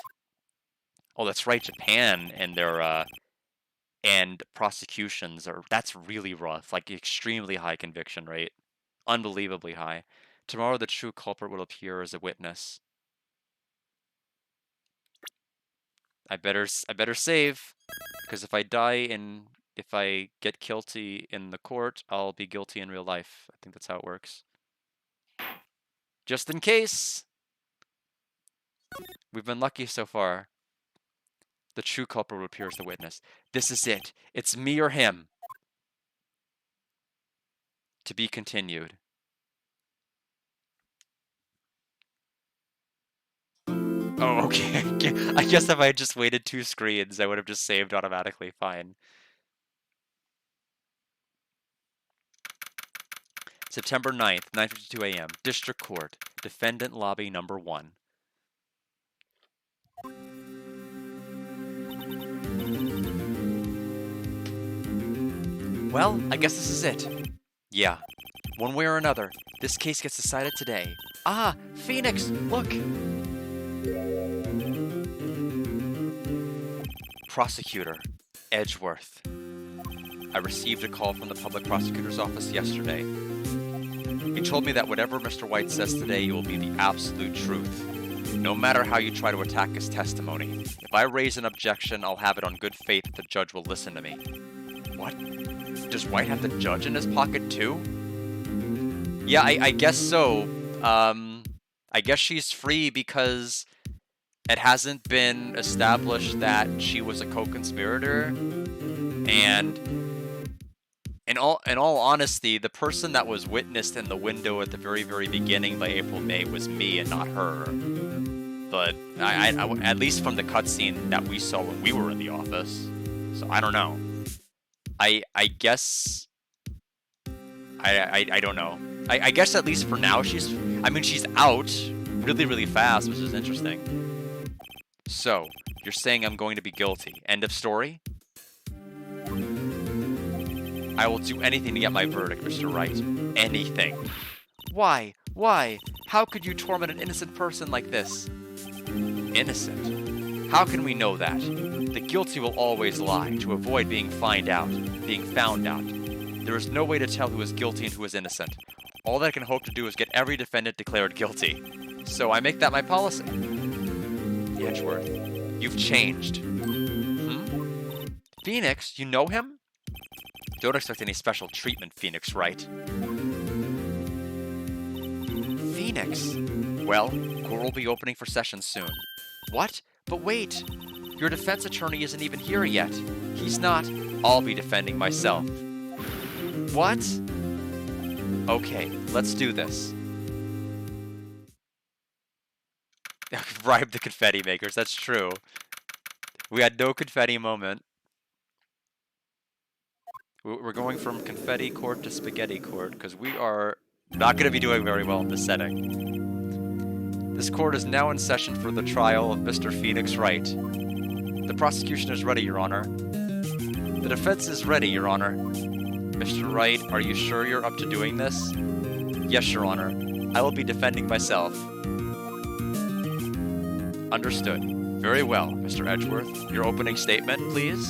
Oh, that's right, Japan and their and prosecutions that's really rough, like extremely high conviction rate. Unbelievably high. Tomorrow the true culprit will appear as a witness. I better save, because if I get guilty in the court, I'll be guilty in real life. I think that's how it works. Just in case. We've been lucky so far. The true culprit appears the witness. This is it. It's me or him. To be continued. Oh, okay. I guess if I had just waited 2 screens, I would have just saved automatically. Fine. September 9th, 9:52 a.m. District Court. Defendant Lobby Number 1. Well, I guess this is it. Yeah. One way or another, this case gets decided today. Ah, Phoenix, look! Prosecutor, Edgeworth. I received a call from the public prosecutor's office yesterday. He told me that whatever Mr. White says today will be the absolute truth, no matter how you try to attack his testimony. If I raise an objection, I'll have it on good faith that the judge will listen to me. What? Does White have the judge in his pocket too? Yeah, I guess so. I guess she's free because it hasn't been established that she was a co-conspirator, and in all honesty, the person that was witnessed in the window at the very beginning by April May was me and not her. But I at least from the cutscene that we saw when we were in the office. So I don't know. I guess I don't know. I guess at least for now she's out really fast, which is interesting. So, you're saying I'm going to be guilty. End of story? I will do anything to get my verdict, Mr. Wright. Anything. Why? Why? How could you torment an innocent person like this? Innocent? How can we know that? The guilty will always lie to avoid being found out. There is no way to tell who is guilty and who is innocent. All that I can hope to do is get every defendant declared guilty. So I make that my policy. Edgeworth, you've changed. Phoenix, you know him? Don't expect any special treatment, Phoenix, Wright? Phoenix? Well, court will be opening for session soon. What? But wait! Your defense attorney isn't even here yet. He's not. I'll be defending myself. What? Okay, let's do this. Bribe the confetti makers, that's true. We had no confetti moment. We're going from confetti court to spaghetti court, because we are not going to be doing very well in this setting. This court is now in session for the trial of Mr. Phoenix Wright. The prosecution is ready, Your Honor. The defense is ready, Your Honor. Mr. Wright, are you sure you're up to doing this? Yes, Your Honor. I will be defending myself. Understood. Very well, Mr. Edgeworth. Your opening statement, please?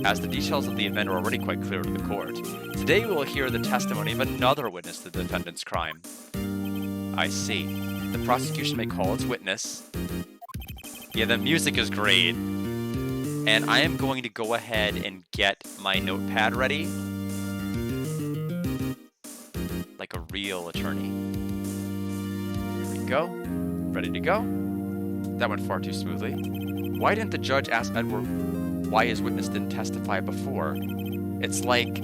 As the details of the event are already quite clear to the court, today we will hear the testimony of another witness to the defendant's crime. I see. The prosecution may call its witness. Yeah, the music is great. And I am going to go ahead and get my notepad ready. Like a real attorney. Here we go. Ready to go. That went far too smoothly. Why didn't the judge ask Edward why his witness didn't testify before? It's like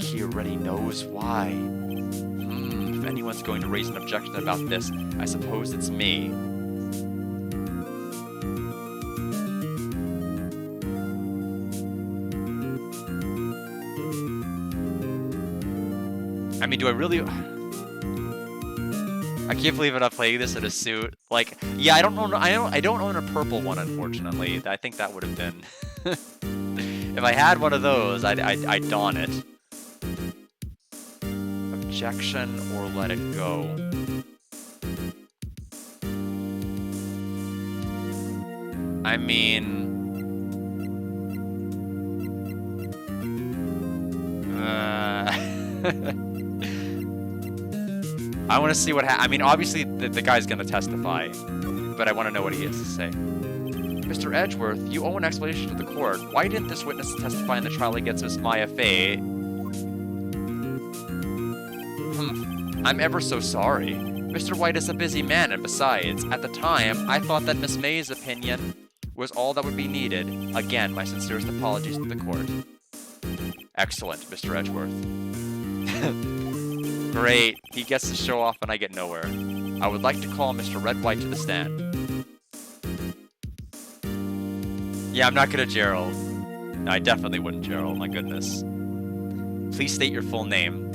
he already knows why. If anyone's going to raise an objection about this, I suppose it's me. I mean, do I really... I can't believe I'm not playing this in a suit. Like, yeah, I don't own a purple one, unfortunately. I think that would have been... If I had one of those, I'd don it. Objection or let it go. I mean... I want to see what I mean, obviously, the guy's going to testify, but I want to know what he has to say. Mr. Edgeworth, you owe an explanation to the court. Why didn't this witness testify in the trial against Miss Maya Fey? I'm ever so sorry. Mr. White is a busy man, and besides, at the time, I thought that Miss May's opinion was all that would be needed. Again, my sincerest apologies to the court. Excellent, Mr. Edgeworth. Great, he gets to show off and I get nowhere. I would like to call Mr. Red White to the stand. Yeah, I'm not gonna Gerald. No, I definitely wouldn't Gerald, my goodness. Please state your full name.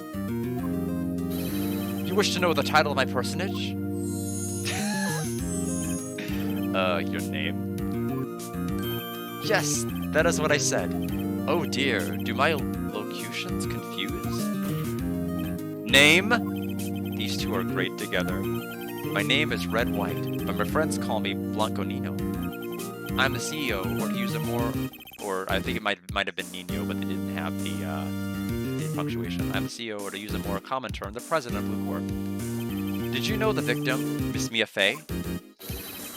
You wish to know the title of my personage? Your name? Yes, that is what I said. Oh dear, do my locutions confuse? Name? These two are great together. My name is Red White, but my friends call me Blanco Nino. I'm the CEO, or to use a more, or I think it might have been Nino, but they didn't have the punctuation. I'm the CEO, or to use a more common term, the president of Blue Corp. Did you know the victim, Miss Mia Fey?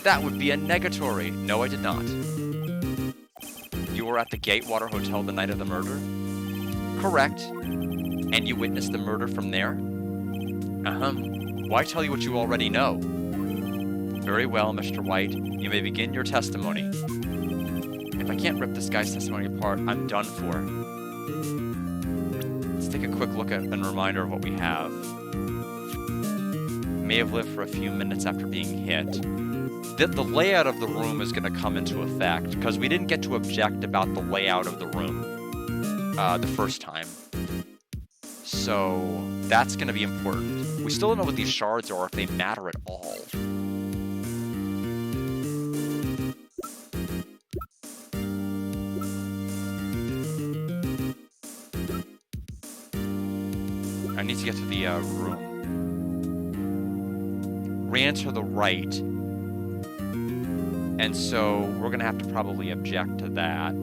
That would be a negatory. No, I did not. You were at the Gatewater Hotel the night of the murder? Correct. And you witnessed the murder from there? Why tell you what you already know? Very well, Mr. White. You may begin your testimony. If I can't rip this guy's testimony apart, I'm done for. Let's take a quick look at and reminder of what we have. May have lived for a few minutes after being hit. The layout of the room is going to come into effect, because we didn't get to object about the layout of the room the first time. So that's going to be important. We still don't know what these shards are, if they matter at all. I need to get to the room. Ran to the right. And so we're going to have to probably object to that.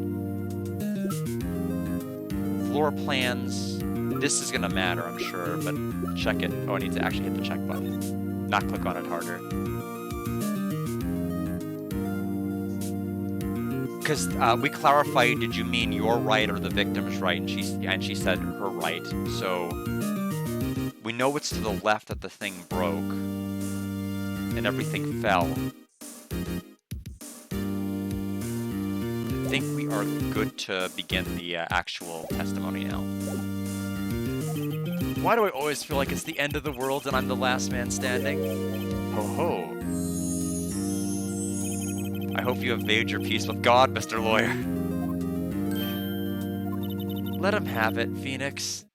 Floor plans. This is going to matter, I'm sure, but check it. Oh, I need to actually hit the check button. Not click on it harder. Because we clarified, did you mean your right or the victim's right? And she said her right. So we know it's to the left that the thing broke. And everything fell. I think we are good to begin the actual testimony now. Why do I always feel like it's the end of the world and I'm the last man standing? Ho ho. I hope you have made your peace with God, Mr. Lawyer. Let him have it, Phoenix.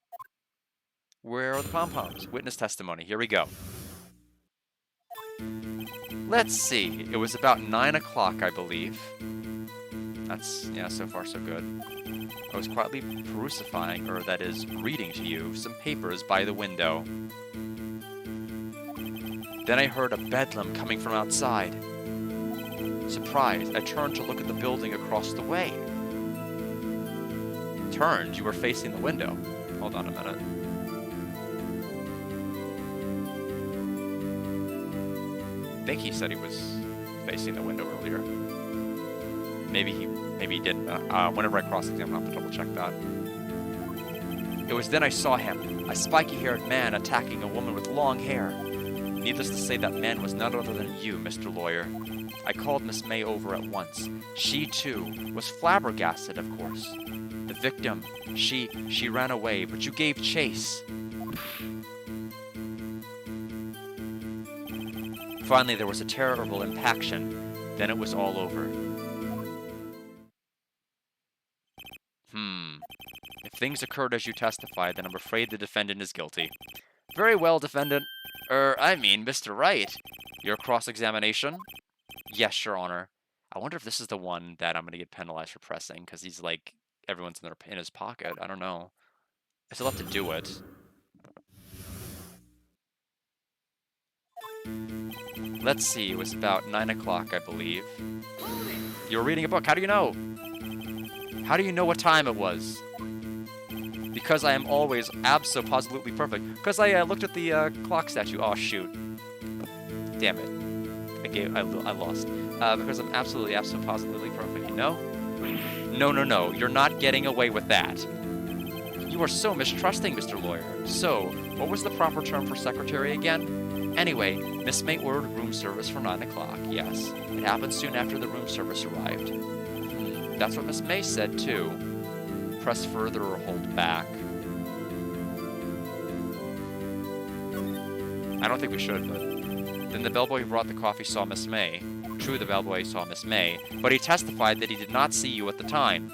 Where are the pom-poms? Witness testimony. Here we go. Let's see. It was about 9 o'clock, I believe. That's, yeah, so far so good. I was quietly perusifying, or that is, reading to you, some papers by the window. Then I heard a bedlam coming from outside. Surprised, I turned to look at the building across the way. Turned, you were facing the window. Hold on a minute. I think he said he was facing the window earlier. Maybe he didn't. Whenever I cross-examine, I'll have to double-check that. It was then I saw him, a spiky-haired man attacking a woman with long hair. Needless to say, that man was none other than you, Mr. Lawyer. I called Miss May over at once. She, too, was flabbergasted, of course. The victim, she ran away, but you gave chase. Finally, there was a terrible impaction. Then it was all over. If things occurred as you testified, then I'm afraid the defendant is guilty. Very well, defendant. Mr. Wright. Your cross-examination? Yes, Your Honor. I wonder if this is the one that I'm going to get penalized for pressing, because he's like, everyone's in his pocket. I don't know. I still have to do it. Let's see, it was about 9 o'clock, I believe. You were reading a book. How do you know? How do you know what time it was? Because I am always abso-positively perfect. Because I looked at the clock statue. Oh, shoot. Damn it. I lost. Because I'm absolutely abso-positively perfect, you know? No. You're not getting away with that. You are so mistrusting, Mr. Lawyer. So, what was the proper term for secretary again? Anyway, Miss May ordered room service for 9 o'clock. Yes, it happened soon after the room service arrived. That's what Miss May said, too. Press further or hold back. I don't think we should, but... Then the bellboy who brought the coffee saw Miss May. True, the bellboy saw Miss May, but he testified that he did not see you at the time.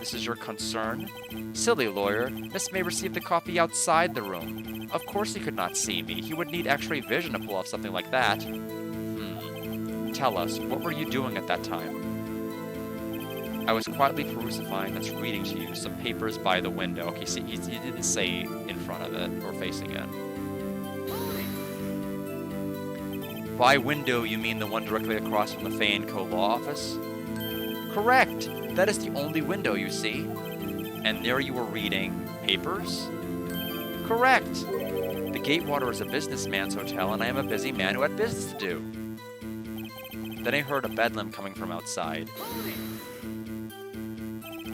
This is your concern? Silly lawyer, Miss May received the coffee outside the room. Of course he could not see me. He would need x-ray vision to pull off something like that. Tell us, what were you doing at that time? I was quietly perusing and reading to you some papers by the window. Okay, see, he didn't say in front of it or facing it. By window, you mean the one directly across from the Fay & Co. law office? Correct! That is the only window, you see. And there you were reading papers? Correct! The Gatewater is a businessman's hotel, and I am a busy man who had business to do. Then I heard a bedlam coming from outside.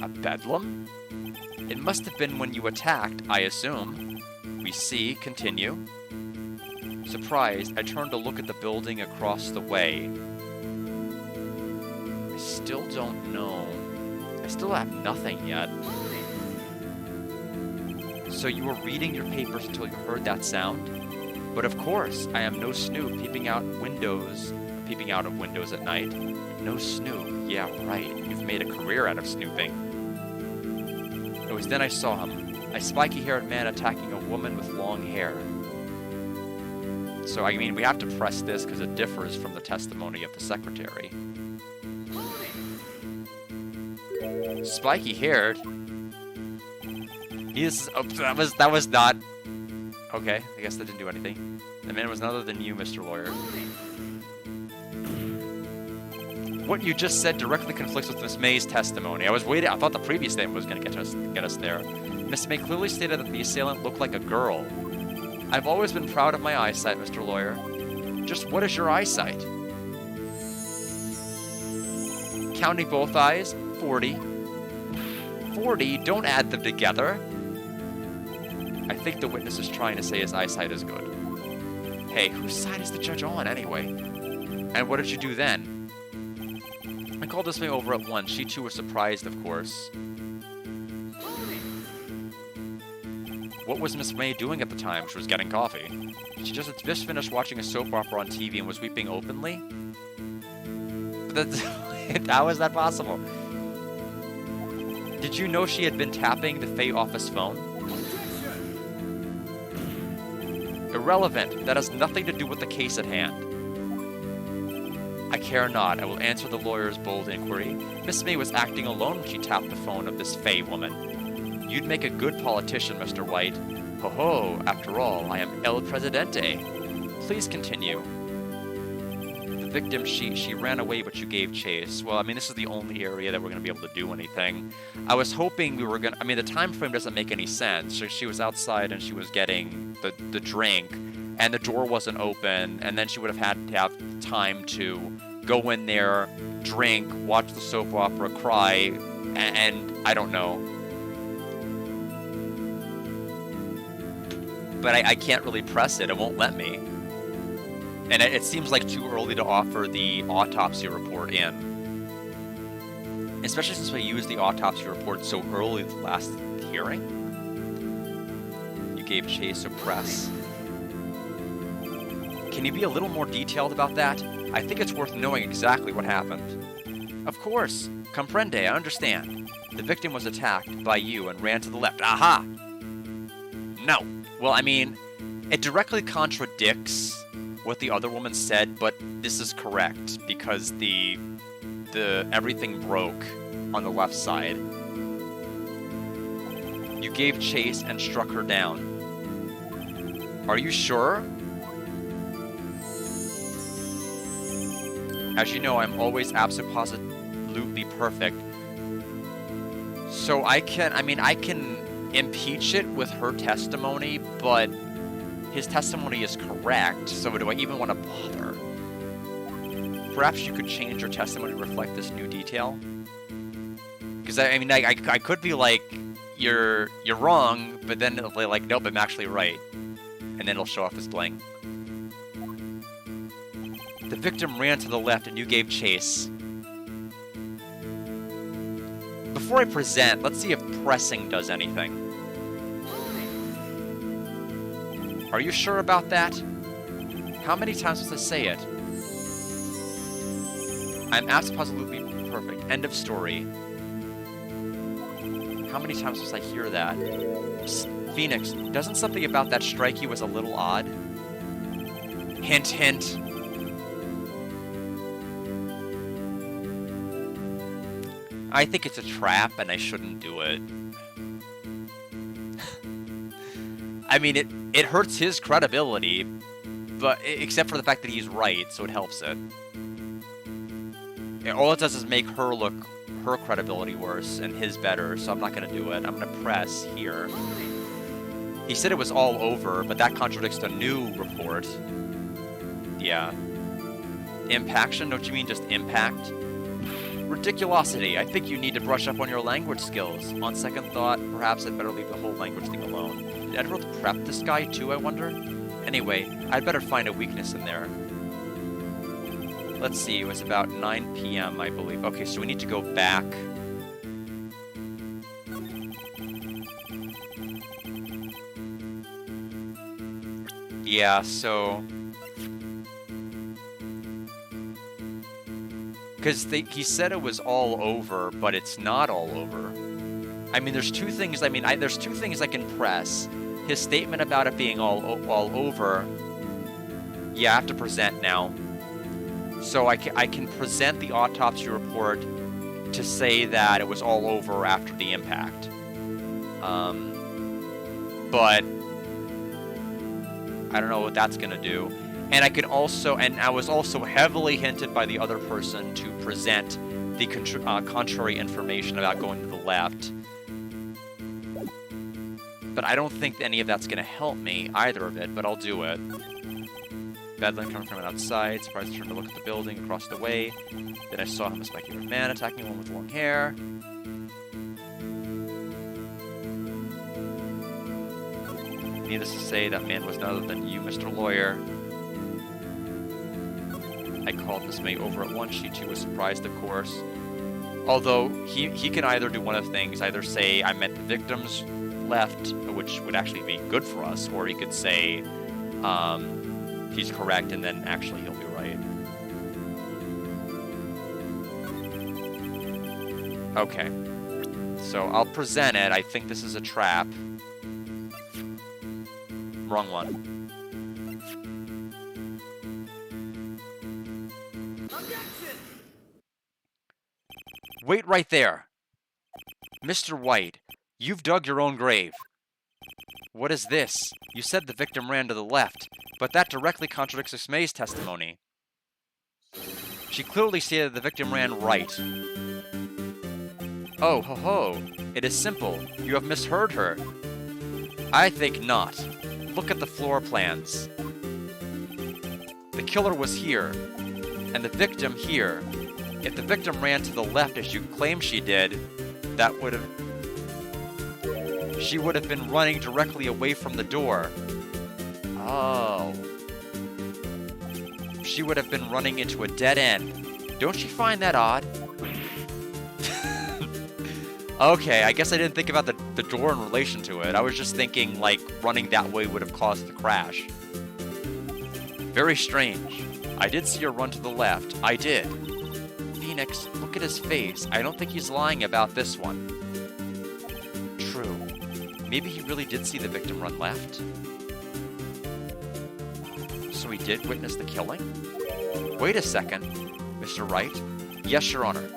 A bedlam? It must have been when you attacked, I assume. We see. Continue. Surprised, I turned to look at the building across the way. I still don't know. I still have nothing yet. So you were reading your papers until you heard that sound? But of course, I am no snoop peeping out of windows at night. No snoop. Yeah, right. You've made a career out of snooping. It was then I saw him. A spiky-haired man attacking a woman with long hair. So, I mean, we have to press this because it differs from the testimony of the secretary. Spiky-haired? That was not... Okay, I guess that didn't do anything. The man was none other than you, Mr. Lawyer. What you just said directly conflicts with Miss May's testimony. I thought the previous statement was going to get us there. Miss May clearly stated that the assailant looked like a girl. I've always been proud of my eyesight, Mr. Lawyer. Just what is your eyesight? Counting both eyes, 40. 40? Don't add them together. I think the witness is trying to say his eyesight is good. Hey, whose side is the judge on, anyway? And what did you do then? I called Miss May over at once. She too was surprised, of course. What was Miss May doing at the time? She was getting coffee. She just finished watching a soap opera on TV and was weeping openly? How is that possible? Did you know she had been tapping the Fay office phone? Irrelevant. That has nothing to do with the case at hand. I care not. I will answer the lawyer's bold inquiry. Miss May was acting alone when she tapped the phone of this Fay woman. You'd make a good politician, Mr. White. Ho-ho, after all, I am El Presidente. Please continue. The victim, she ran away, but you gave chase. Well, I mean, this is the only area that we're going to be able to do anything. I was hoping we were going to... I mean, the time frame doesn't make any sense. So she was outside and she was getting the drink, and the door wasn't open, and then she would have had to have time to go in there, drink, watch the soap opera, cry, and I don't know. But I can't really press it. It won't let me. And it seems like too early to offer the autopsy report in. Especially since we used the autopsy report so early in the last hearing. You gave chase or press. Can you be a little more detailed about that? I think it's worth knowing exactly what happened. Of course. Comprende, I understand. The victim was attacked by you and ran to the left. Aha! No. Well, I mean, it directly contradicts what the other woman said, but this is correct because the everything broke on the left side. You gave chase and struck her down. Are you sure? As you know, I'm always absolutely perfect. So I can impeach it with her testimony, but his testimony is correct, so do I even want to bother? Perhaps you could change your testimony to reflect this new detail? Because, I mean, I could be like, you're wrong, but then it'll be like, nope, I'm actually right. And then it'll show off as blank. The victim ran to the left and you gave chase. Before I present, let's see if pressing does anything. Are you sure about that? How many times must I say it? I'm absolutely perfect. End of story. How many times must I hear that? Phoenix, doesn't something about that strike you as a little odd? Hint, hint. I think it's a trap and I shouldn't do it. I mean, it hurts his credibility, but except for the fact that he's right, so it helps it. And all it does is make her credibility worse and his better, so I'm not going to do it. I'm going to press here. He said it was all over, but that contradicts the new report. Yeah. Impaction? Don't you mean just impact? Ridiculosity. I think you need to brush up on your language skills. On second thought, perhaps I'd better leave the whole language thing alone. Did Edward prep this guy too, I wonder? Anyway, I'd better find a weakness in there. Let's see, it was about 9 p.m., I believe. Okay, so we need to go back. Yeah, so... Because he said it was all over, but it's not all over. I mean, there's two things, there's two things I can press. His statement about it being all over, yeah, I have to present now. So I can present the autopsy report to say that it was all over after the impact. But I don't know what that's going to do. And I can also, and I was also heavily hinted by the other person to present the contrary information about going to the left. But I don't think any of that's going to help me, either of it, but I'll do it. Bedlam coming from outside, surprised I turned to look at the building across the way. Then I saw him, a speculative man, attacking one with long hair. Needless to say, that man was none other than you, Mr. Lawyer. I called Miss May over at once. She too was surprised, of course. Although, he can either do one of things, either say, I meant the victims left, which would actually be good for us, or he could say, he's correct, and then actually he'll be right. Okay. So I'll present it. I think this is a trap. Wrong one. Wait right there. Mr. White, you've dug your own grave. What is this? You said the victim ran to the left, but that directly contradicts Miss May's testimony. She clearly stated the victim ran right. Oh, ho ho. It is simple. You have misheard her. I think not. Look at the floor plans. The killer was here, and the victim here. If the victim ran to the left as you claim she did, she would have been running directly away from the door. Oh. She would have been running into a dead end. Don't you find that odd? Okay, I guess I didn't think about the door in relation to it. I was just thinking, like, running that way would have caused the crash. Very strange. I did see her run to the left. I did. Phoenix, look at his face. I don't think he's lying about this one. True. Maybe he really did see the victim run left. So he did witness the killing? Wait a second. Mr. Wright? Yes, Your Honor.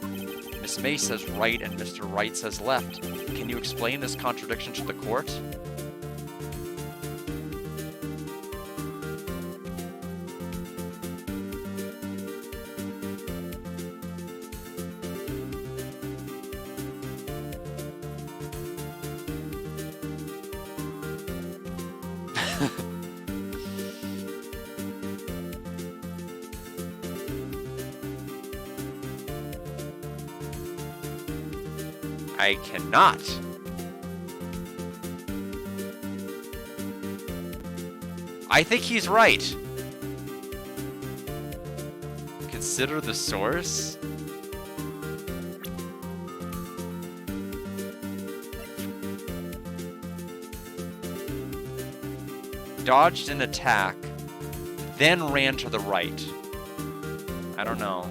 Miss May says right and Mr. Wright says left. Can you explain this contradiction to the court? I cannot. I think he's right. consider the source? Dodged an attack, then ran to the right. I don't know.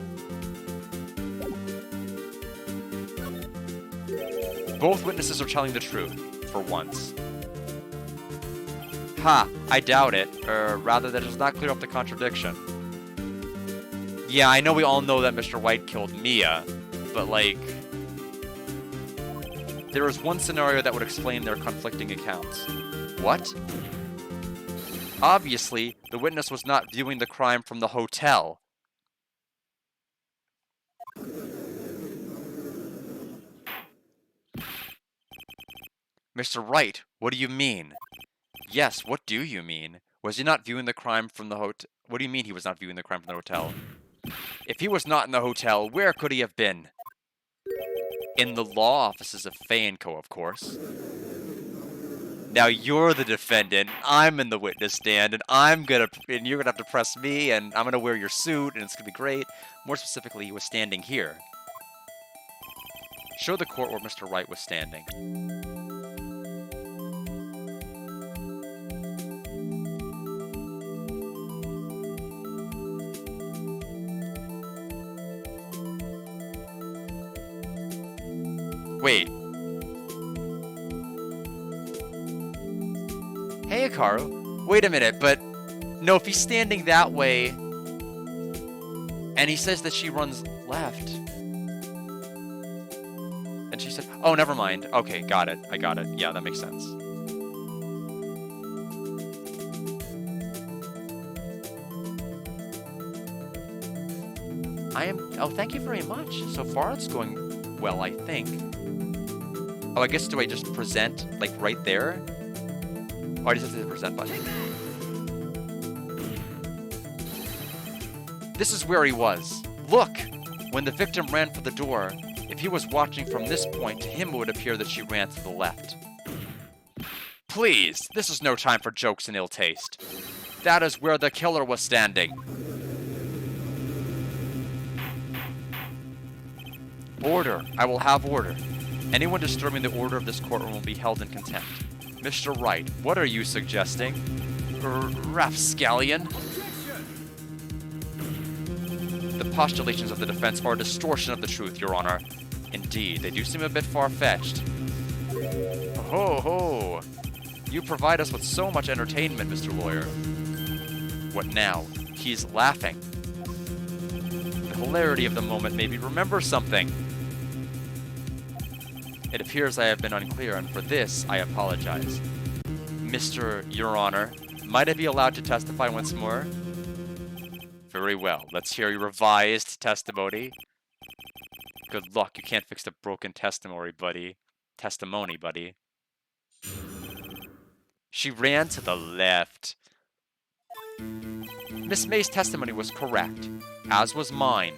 Both witnesses are telling the truth, for once. Ha! I doubt it. Or rather, that does not clear up the contradiction. Yeah, I know we all know that Mr. White killed Mia, but like... there is one scenario that would explain their conflicting accounts. What? Obviously, the witness was not viewing the crime from the hotel. Mr. Wright, what do you mean? Yes, what do you mean? Was he not viewing the crime from the hotel? What do you mean he was not viewing the crime from the hotel? If he was not in the hotel, where could he have been? In the law offices of Fay & Co., of course. Now you're the defendant, I'm in the witness stand, and you're gonna have to press me, and I'm gonna wear your suit, and it's gonna be great. More specifically, he was standing here. Show the court where Mr. Wright was standing. Wait. Hey, Hikaru. Wait a minute, but... no, if he's standing that way... and he says that she runs left... and she said... oh, never mind. Okay, got it. I got it. Yeah, that makes sense. oh, thank you very much. So far it's going well, I think. Oh, I guess do I just present, like, right there? Oh, I just have to hit the present button. This is where he was. Look! When the victim ran for the door, if he was watching from this point, to him it would appear that she ran to the left. Please, this is no time for jokes and ill taste. That is where the killer was standing. Order. I will have order. Anyone disturbing the order of this courtroom will be held in contempt. Mr. Wright, what are you suggesting? Rapscallion? The postulations of the defense are a distortion of the truth, Your Honor. Indeed, they do seem a bit far-fetched. Ho ho! You provide us with so much entertainment, Mr. Lawyer. What now? He's laughing. The hilarity of the moment made me remember something. It appears I have been unclear, and for this, I apologize. Mr. Your Honor, might I be allowed to testify once more? Very well. Let's hear your revised testimony. Good luck. You can't fix the broken testimony, buddy. She ran to the left. Miss May's testimony was correct, as was mine.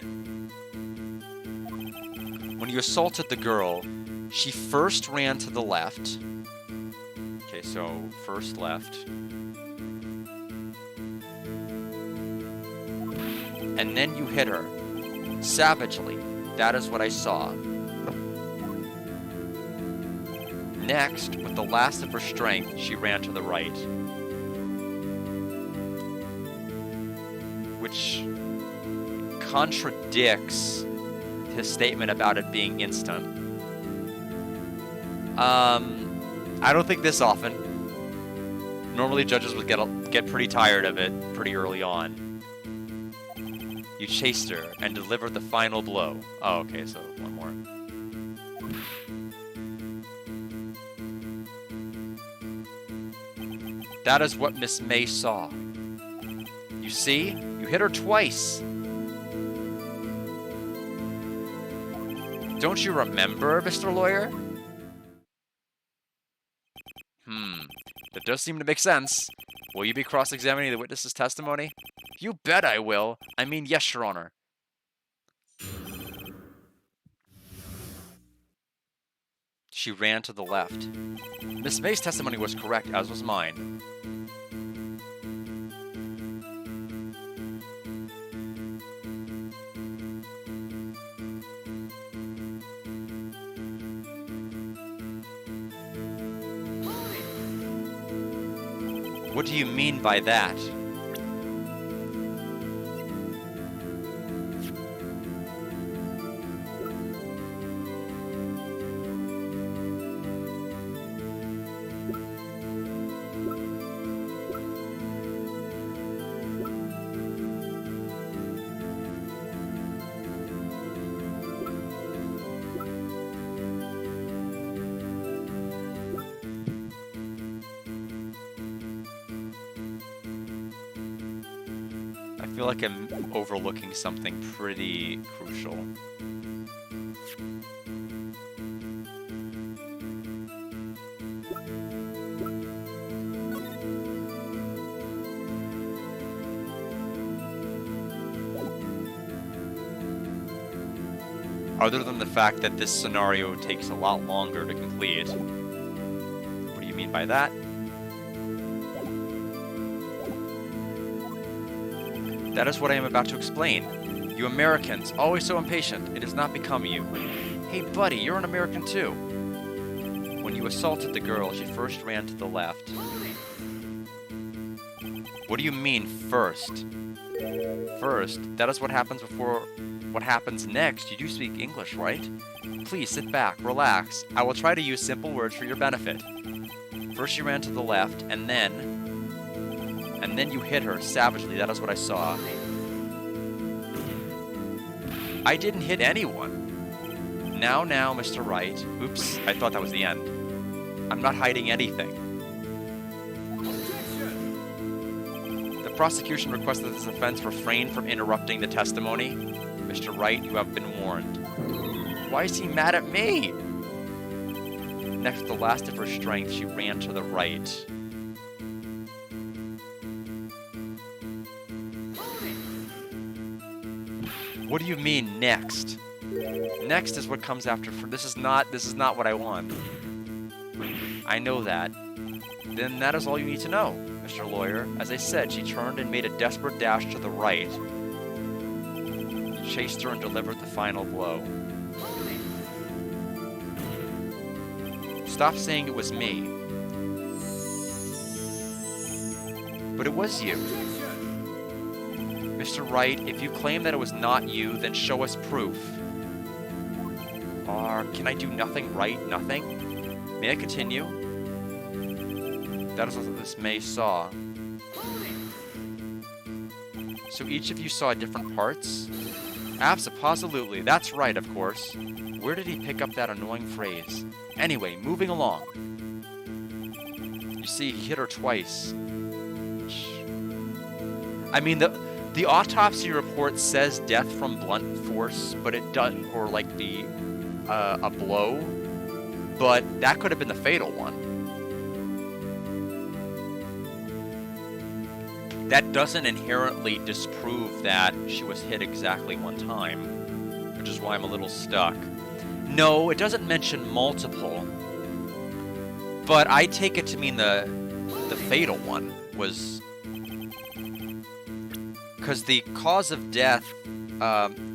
When you assaulted the girl, she first ran to the left. Okay, so first left. And then you hit her. Savagely. That is what I saw. Next, with the last of her strength, she ran to the right. Which contradicts his statement about it being instant. I don't think this often. Normally judges would get pretty tired of it pretty early on. You chased her and delivered the final blow. Oh, okay, so one more. That is what Miss May saw. You see? You hit her twice. Don't you remember, Mr. Lawyer? That does seem to make sense. Will you be cross-examining the witness's testimony? You bet I will. I mean, yes, Your Honor. She ran to the left. Miss May's testimony was correct, as was mine. What do you mean by that? I feel like I'm overlooking something pretty crucial. Other than the fact that this scenario takes a lot longer to complete. What do you mean by that? That is what I am about to explain. You Americans, always so impatient. It does not become you. Hey, buddy, you're an American too. When you assaulted the girl, she first ran to the left. What do you mean, first? First, that is what happens before what happens next. You do speak English, right? Please sit back, relax. I will try to use simple words for your benefit. First you ran to the left, and then you hit her savagely. That is what I saw. I didn't hit anyone. Now, Mr. Wright. Oops, I thought that was the end. I'm not hiding anything. The prosecution requests that this offense refrain from interrupting the testimony. Mr. Wright, you have been warned. Why is he mad at me? Next, the last of her strength, she ran to the right. What do you mean, next? Next is what comes after. This is not what I want. I know that. Then that is all you need to know, Mr. Lawyer. As I said, she turned and made a desperate dash to the right. He chased her and delivered the final blow. Stop saying it was me. But it was you. Mr. Wright, if you claim that it was not you, then show us proof. Or can I do nothing right? Nothing? May I continue? That is what this May saw. So each of you saw different parts? Absolutely. That's right, of course. Where did he pick up that annoying phrase? Anyway, moving along. You see, he hit her twice. I mean, the autopsy report says death from blunt force, but it doesn't, or like a blow, but that could have been the fatal one. That doesn't inherently disprove that she was hit exactly one time, which is why I'm a little stuck. No, it doesn't mention multiple, but I take it to mean the fatal one was, because the cause of death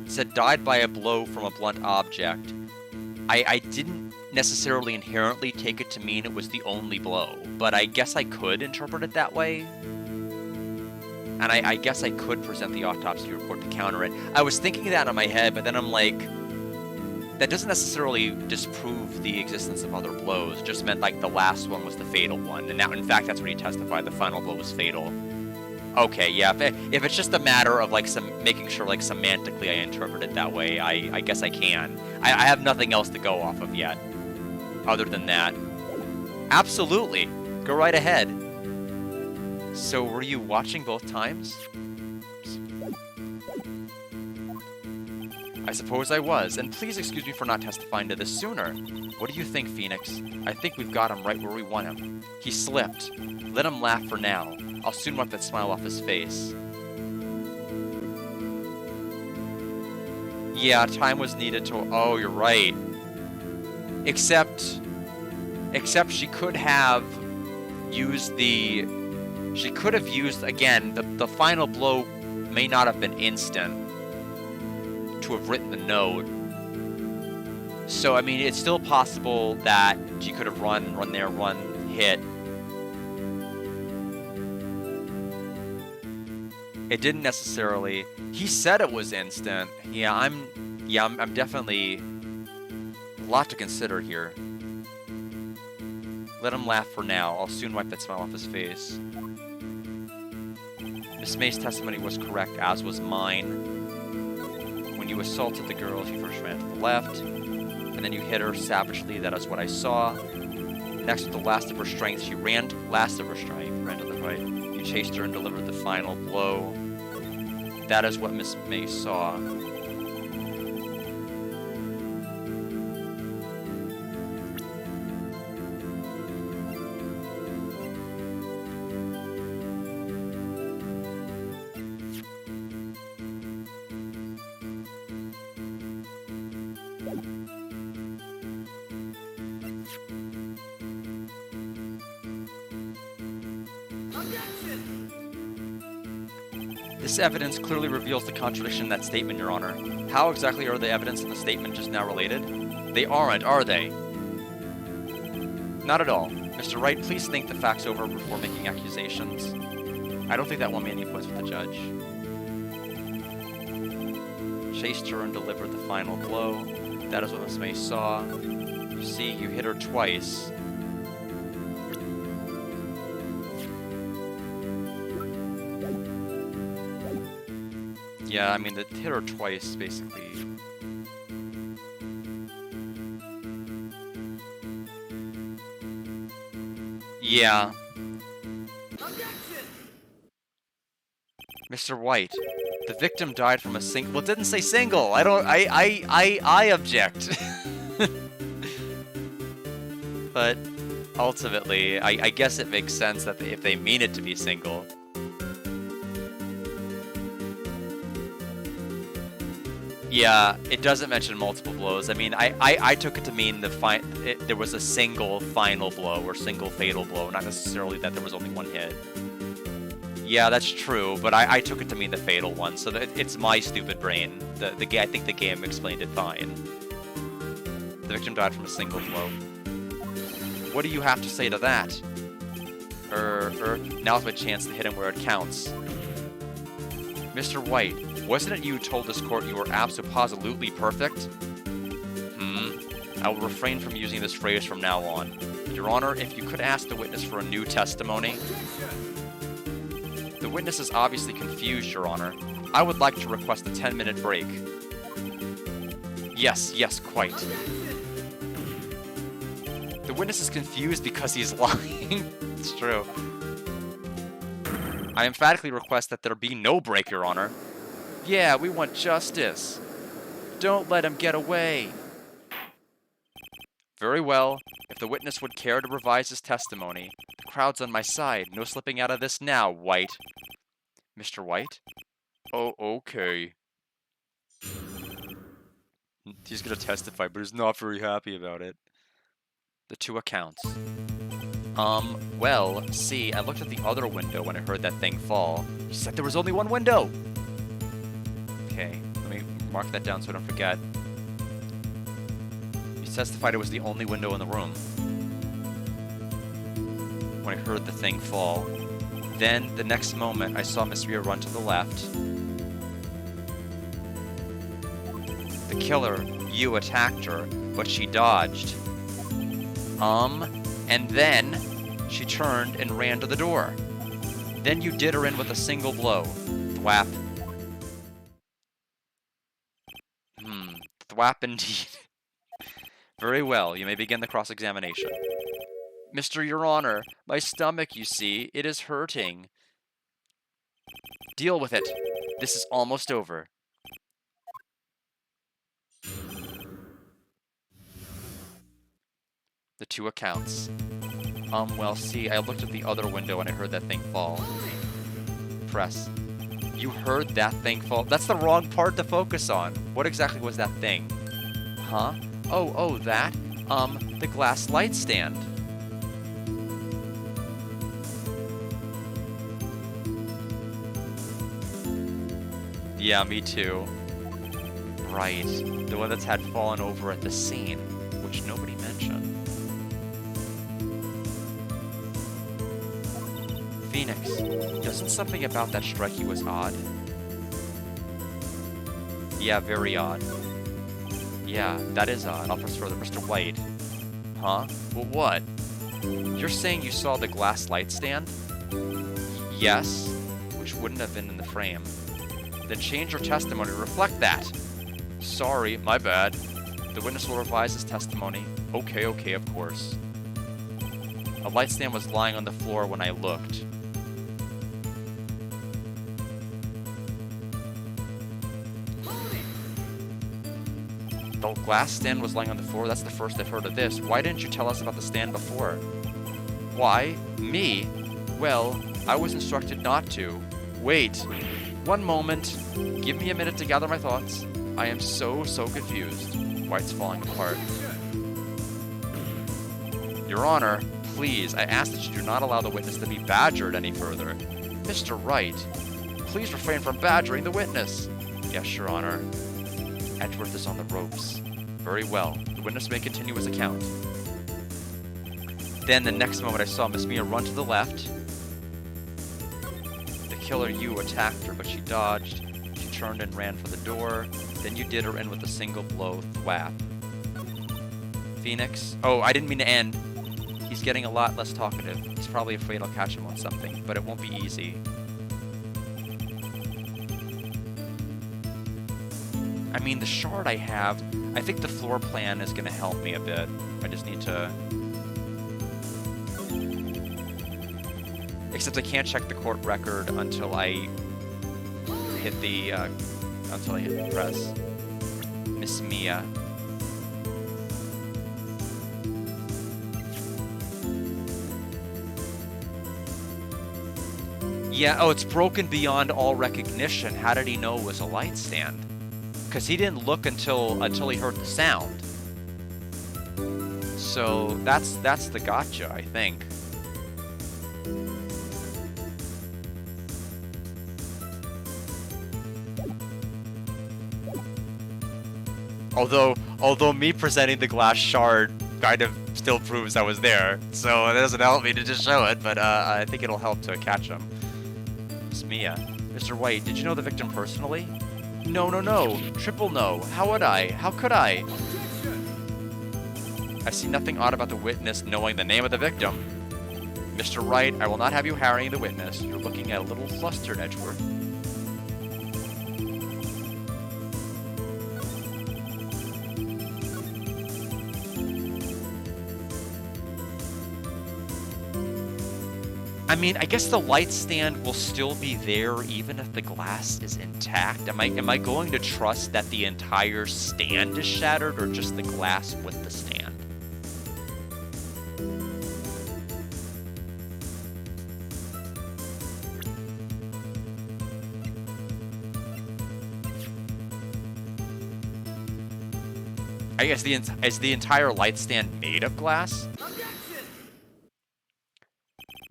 said died by a blow from a blunt object. I didn't necessarily inherently take it to mean it was the only blow, but I guess I could interpret it that way. And I guess I could present the autopsy report to counter it. I was thinking that in my head, but then I'm like, that doesn't necessarily disprove the existence of other blows. Just meant like the last one was the fatal one. And now, in fact, that's what he testified. The final blow was fatal. Okay, yeah. If it's just a matter of like making sure like semantically I interpret it that way, I guess I can. I have nothing else to go off of yet, other than that. Absolutely. Go right ahead. So were you watching both times? I suppose I was, and please excuse me for not testifying to this sooner. What do you think, Phoenix? I think we've got him right where we want him. He slipped. Let him laugh for now. I'll soon wipe that smile off his face. Yeah, time was needed to... Oh, you're right. Except she could have used the... She could have used, again, the final blow may not have been instant to have written the note. So, I mean, it's still possible that she could have run there, hit. It didn't necessarily. He said it was instant. Yeah, I'm definitely a lot to consider here. Let him laugh for now. I'll soon wipe that smile off his face. Miss May's testimony was correct, as was mine. When you assaulted the girl, she first ran to the left, and then you hit her savagely. That is what I saw. Next, with the last of her strength, she ran to the right. You chased her and delivered the final blow. That is what Miss May saw. This evidence clearly reveals the contradiction in that statement, Your Honor. How exactly are the evidence and the statement just now related? They aren't, are they? Not at all. Mr. Wright, please think the facts over before making accusations. I don't think that won me any points with the judge. Chased her and delivered the final blow. That is what Miss May saw. You see, you hit her twice. Yeah, I mean, the hit her twice, basically. Yeah. Mr. White, the victim died from a well, it didn't say single. I object. But ultimately, I guess it makes sense that if they mean it to be single. Yeah, it doesn't mention multiple blows. I mean, I took it to mean there was a single final blow or single fatal blow, not necessarily that there was only one hit. Yeah, that's true, but I took it to mean the fatal one, so it's my stupid brain. I think the game explained it fine. The victim died from a single blow. What do you have to say to that? Now's my chance to hit him where it counts. Mr. White, wasn't it you who told this court you were abso-positively perfect? I will refrain from using this phrase from now on. Your Honor, if you could ask the witness for a new testimony. The witness is obviously confused, Your Honor. I would like to request a 10-minute break. Yes, quite. The witness is confused because he's lying. It's true. I emphatically request that there be no break, Your Honor. Yeah, we want justice. Don't let him get away. Very well. If the witness would care to revise his testimony, the crowd's on my side. No slipping out of this now, White. Mr. White? Oh, okay. He's gonna testify, but he's not very happy about it. The two accounts. Well, see, I looked at the other window when I heard that thing fall. You said there was only one window! Okay, let me mark that down so I don't forget. You testified it was the only window in the room when I heard the thing fall. Then, the next moment, I saw Miss Rhea run to the left. The killer, you attacked her, but she dodged. And then she turned and ran to the door. Then you did her in with a single blow. Thwap. Thwap indeed. Very well, you may begin the cross-examination. Mr. Your Honor, my stomach, you see, it is hurting. Deal with it. This is almost over. The two accounts. Well, see, I looked at the other window and I heard that thing fall. Press. You heard that thing fall? That's the wrong part to focus on. What exactly was that thing? Huh? Oh, that? The glass light stand. Yeah, me too. Right. The one that's had fallen over at the scene, which nobody mentioned. Phoenix, doesn't something about that strike you as odd? Yeah, very odd. Yeah, that is odd. I'll press further. Mr. White. Huh? Well, what? You're saying you saw the glass light stand? Yes, which wouldn't have been in the frame. Then change your testimony to reflect that. Sorry, my bad. The witness will revise his testimony. Okay, of course. A light stand was lying on the floor when I looked. The glass stand was lying on the floor? That's the first I've heard of this. Why didn't you tell us about the stand before? Why? Me? Well, I was instructed not to. Wait. One moment. Give me a minute to gather my thoughts. I am so confused. White's falling apart. Your Honor, please, I ask that you do not allow the witness to be badgered any further. Mr. Wright, please refrain from badgering the witness. Yes, Your Honor. Edgeworth is on the ropes. Very well. The witness may continue his account. Then, the next moment, I saw Miss Mia run to the left. The killer, you, attacked her, but she dodged. She turned and ran for the door. Then you did her in with a single blow thwap. Phoenix. Oh, I didn't mean to end. He's getting a lot less talkative. He's probably afraid I'll catch him on something, but it won't be easy. I mean, the shard I have, I think the floor plan is going to help me a bit. I just need to... Except I can't check the court record until I hit the, press. Miss Mia. Yeah, oh, it's broken beyond all recognition. How did he know it was a light stand? Because he didn't look until he heard the sound. So that's the gotcha, I think. Although me presenting the glass shard kind of still proves I was there, so it doesn't help me to just show it, but I think it'll help to catch him. Miss Mia. Mr. White, did you know the victim personally? No. Triple no. How would I? How could I? I see nothing odd about the witness knowing the name of the victim. Mr. Wright, I will not have you harrying the witness. You're looking at a little flustered, Edgeworth. I mean, I guess the light stand will still be there even if the glass is intact. Am I going to trust that the entire stand is shattered or just the glass with the stand? I guess is the entire light stand made of glass?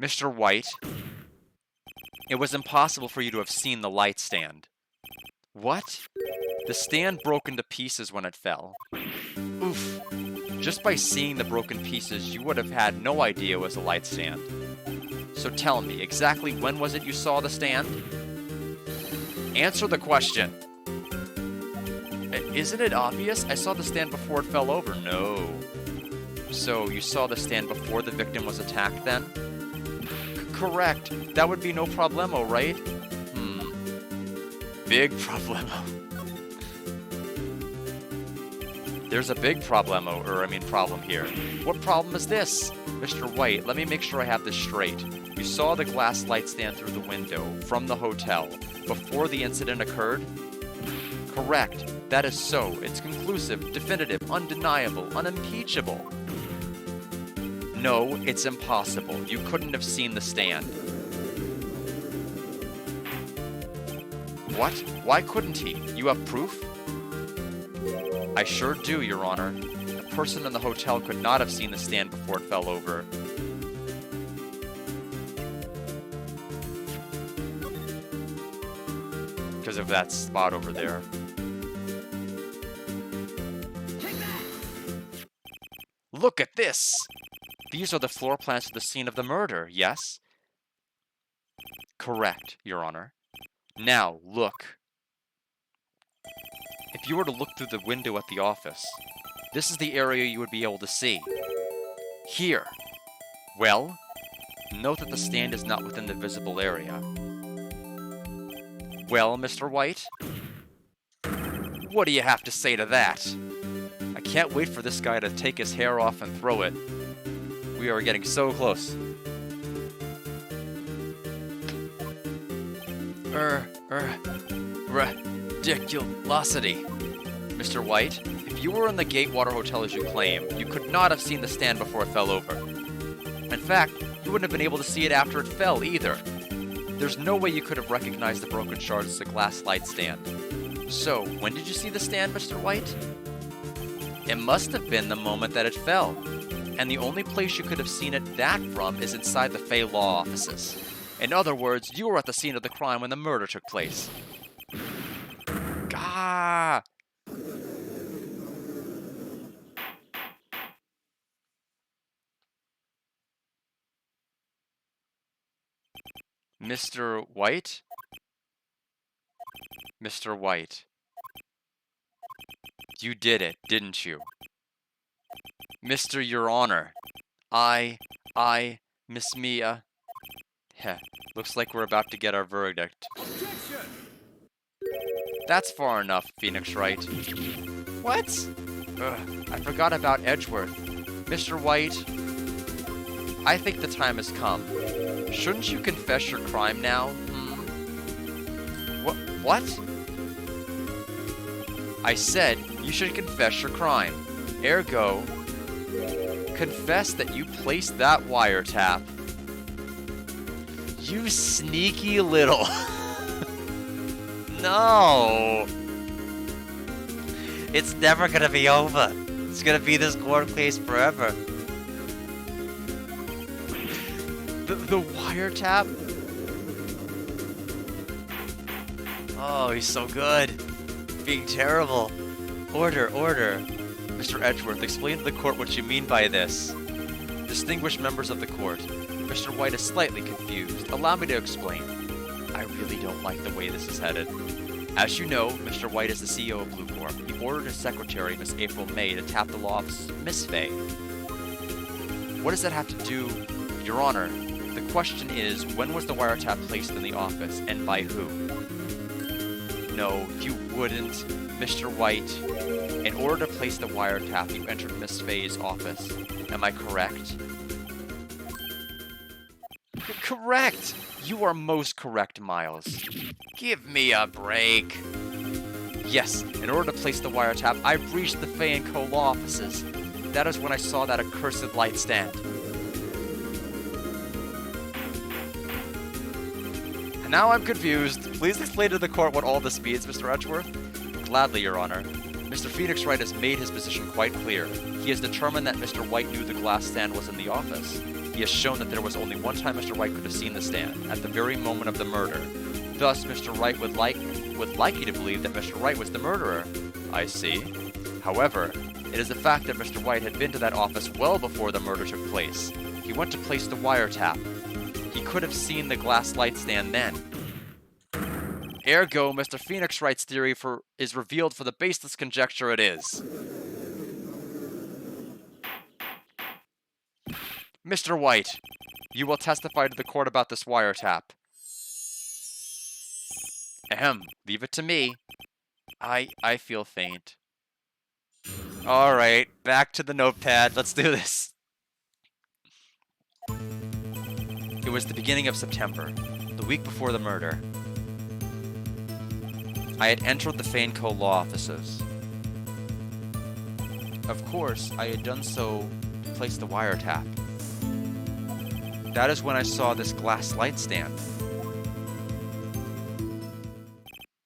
Mr. White, it was impossible for you to have seen the light stand. What? The stand broke into pieces when it fell. Oof. Just by seeing the broken pieces, you would have had no idea it was a light stand. So tell me, exactly when was it you saw the stand? Answer the question. Isn't it obvious? I saw the stand before it fell over. No. So you saw the stand before the victim was attacked then? Correct. That would be no problemo, right? Big problemo. There's a big problem here. What problem is this? Mr. White, let me make sure I have this straight. You saw the glass light stand through the window from the hotel before the incident occurred? Correct. That is so. It's conclusive, definitive, undeniable, unimpeachable. No, it's impossible. You couldn't have seen the stand. What? Why couldn't he? You have proof? I sure do, Your Honor. The person in the hotel could not have seen the stand before it fell over. Because of that spot over there. Look at this! These are the floor plans of the scene of the murder, yes? Correct, Your Honor. Now, look. If you were to look through the window at the office, this is the area you would be able to see. Here. Well, note that the stand is not within the visible area. Well, Mr. White? What do you have to say to that? I can't wait for this guy to take his hair off and throw it. We are getting so close. Ridiculosity. Mr. White, if you were in the Gatewater Hotel as you claim, you could not have seen the stand before it fell over. In fact, you wouldn't have been able to see it after it fell either. There's no way you could have recognized the broken shards as a glass light stand. So, when did you see the stand, Mr. White? It must have been the moment that it fell. And the only place you could have seen it that from is inside the Fey Law offices. In other words, you were at the scene of the crime when the murder took place. Gah! Mr. White? Mr. White. You did it, didn't you? Mr. Your Honor. Miss Mia. Heh, looks like we're about to get our verdict. Objection! That's far enough, Phoenix Wright. What? Ugh, I forgot about Edgeworth. Mr. White, I think the time has come. Shouldn't you confess your crime now? What? I said you should confess your crime. Ergo, confess that you placed that wiretap. You sneaky little... No! It's never gonna be over. It's gonna be this court case forever. The wiretap? Oh, he's so good. Being terrible. Order. Mr. Edgeworth, explain to the court what you mean by this. Distinguished members of the court, Mr. White is slightly confused. Allow me to explain. I really don't like the way this is headed. As you know, Mr. White is the CEO of Blue Corp. He ordered his secretary, Miss April May, to tap the law office of Miss Fay. What does that have to do, Your Honor? The question is, when was the wiretap placed in the office, and by who? No, you wouldn't, Mr. White. In order to place the wiretap, you entered Miss Fay's office. Am I correct? Correct! You are most correct, Miles. Give me a break. Yes, in order to place the wiretap, I breached the Fay & Co. law offices. That is when I saw that accursed light stand. And now I'm confused. Please explain to the court what all this means, Mr. Edgeworth. Gladly, Your Honor. Mr. Phoenix Wright has made his position quite clear. He has determined that Mr. White knew the glass stand was in the office. He has shown that there was only one time Mr. White could have seen the stand, at the very moment of the murder. Thus, Mr. Wright would like you to believe that Mr. Wright was the murderer. I see. However, it is a fact that Mr. White had been to that office well before the murder took place. He went to place the wiretap. He could have seen the glass light stand then. Ergo, Mr. Phoenix Wright's theory is revealed for the baseless conjecture it is. Mr. White, you will testify to the court about this wiretap. Ahem, leave it to me. I feel faint. Alright, back to the notepad. Let's do this. It was the beginning of September, the week before the murder. I had entered the Fay & Co. law offices. Of course, I had done so to place the wiretap. That is when I saw this glass light stand.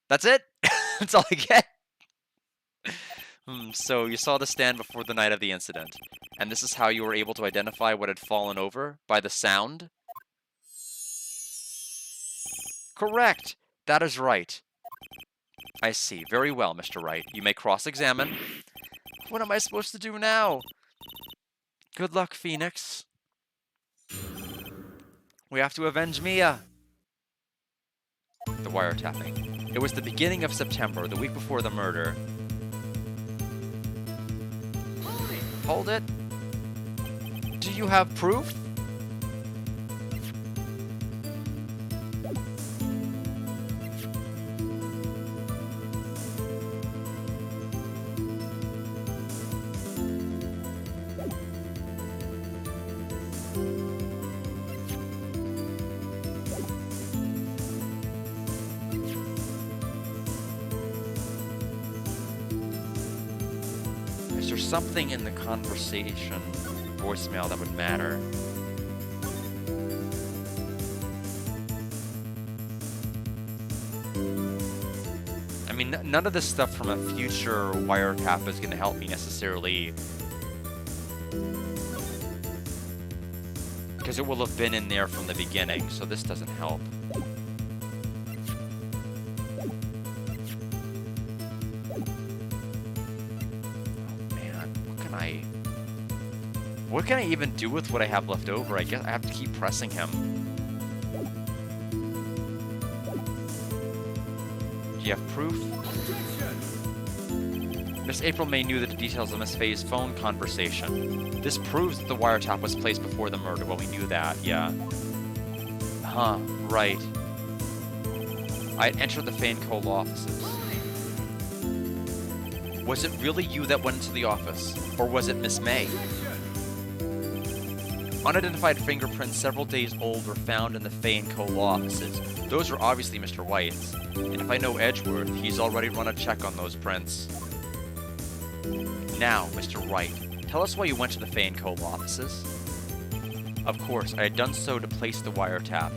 That's it? That's all I get? So you saw the stand before the night of the incident, and this is how you were able to identify what had fallen over? By the sound? Correct! That is right. I see. Very well, Mr. Wright. You may cross-examine. What am I supposed to do now? Good luck, Phoenix. We have to avenge Mia. The wiretapping. It was the beginning of September, the week before the murder. Hold it. Do you have proof? Is there something in the conversation voicemail that would matter? I mean, none of this stuff from a future wiretap is going to help me necessarily, because it will have been in there from the beginning, so this doesn't help. What can I even do with what I have left over? I guess I have to keep pressing him. Do you have proof? Miss April May knew the details of Miss Faye's phone conversation. This proves that the wiretap was placed before the murder. Well, we knew that, yeah. Huh, right. I had entered the Faye & Cole offices. Was it really you that went into the office? Or was it Miss May? Unidentified fingerprints several days old were found in the Faye & Cole offices. Those are obviously Mr. White's. And if I know Edgeworth, he's already run a check on those prints. Now, Mr. Wright, tell us why you went to the Faye & Cole offices. Of course, I had done so to place the wiretap.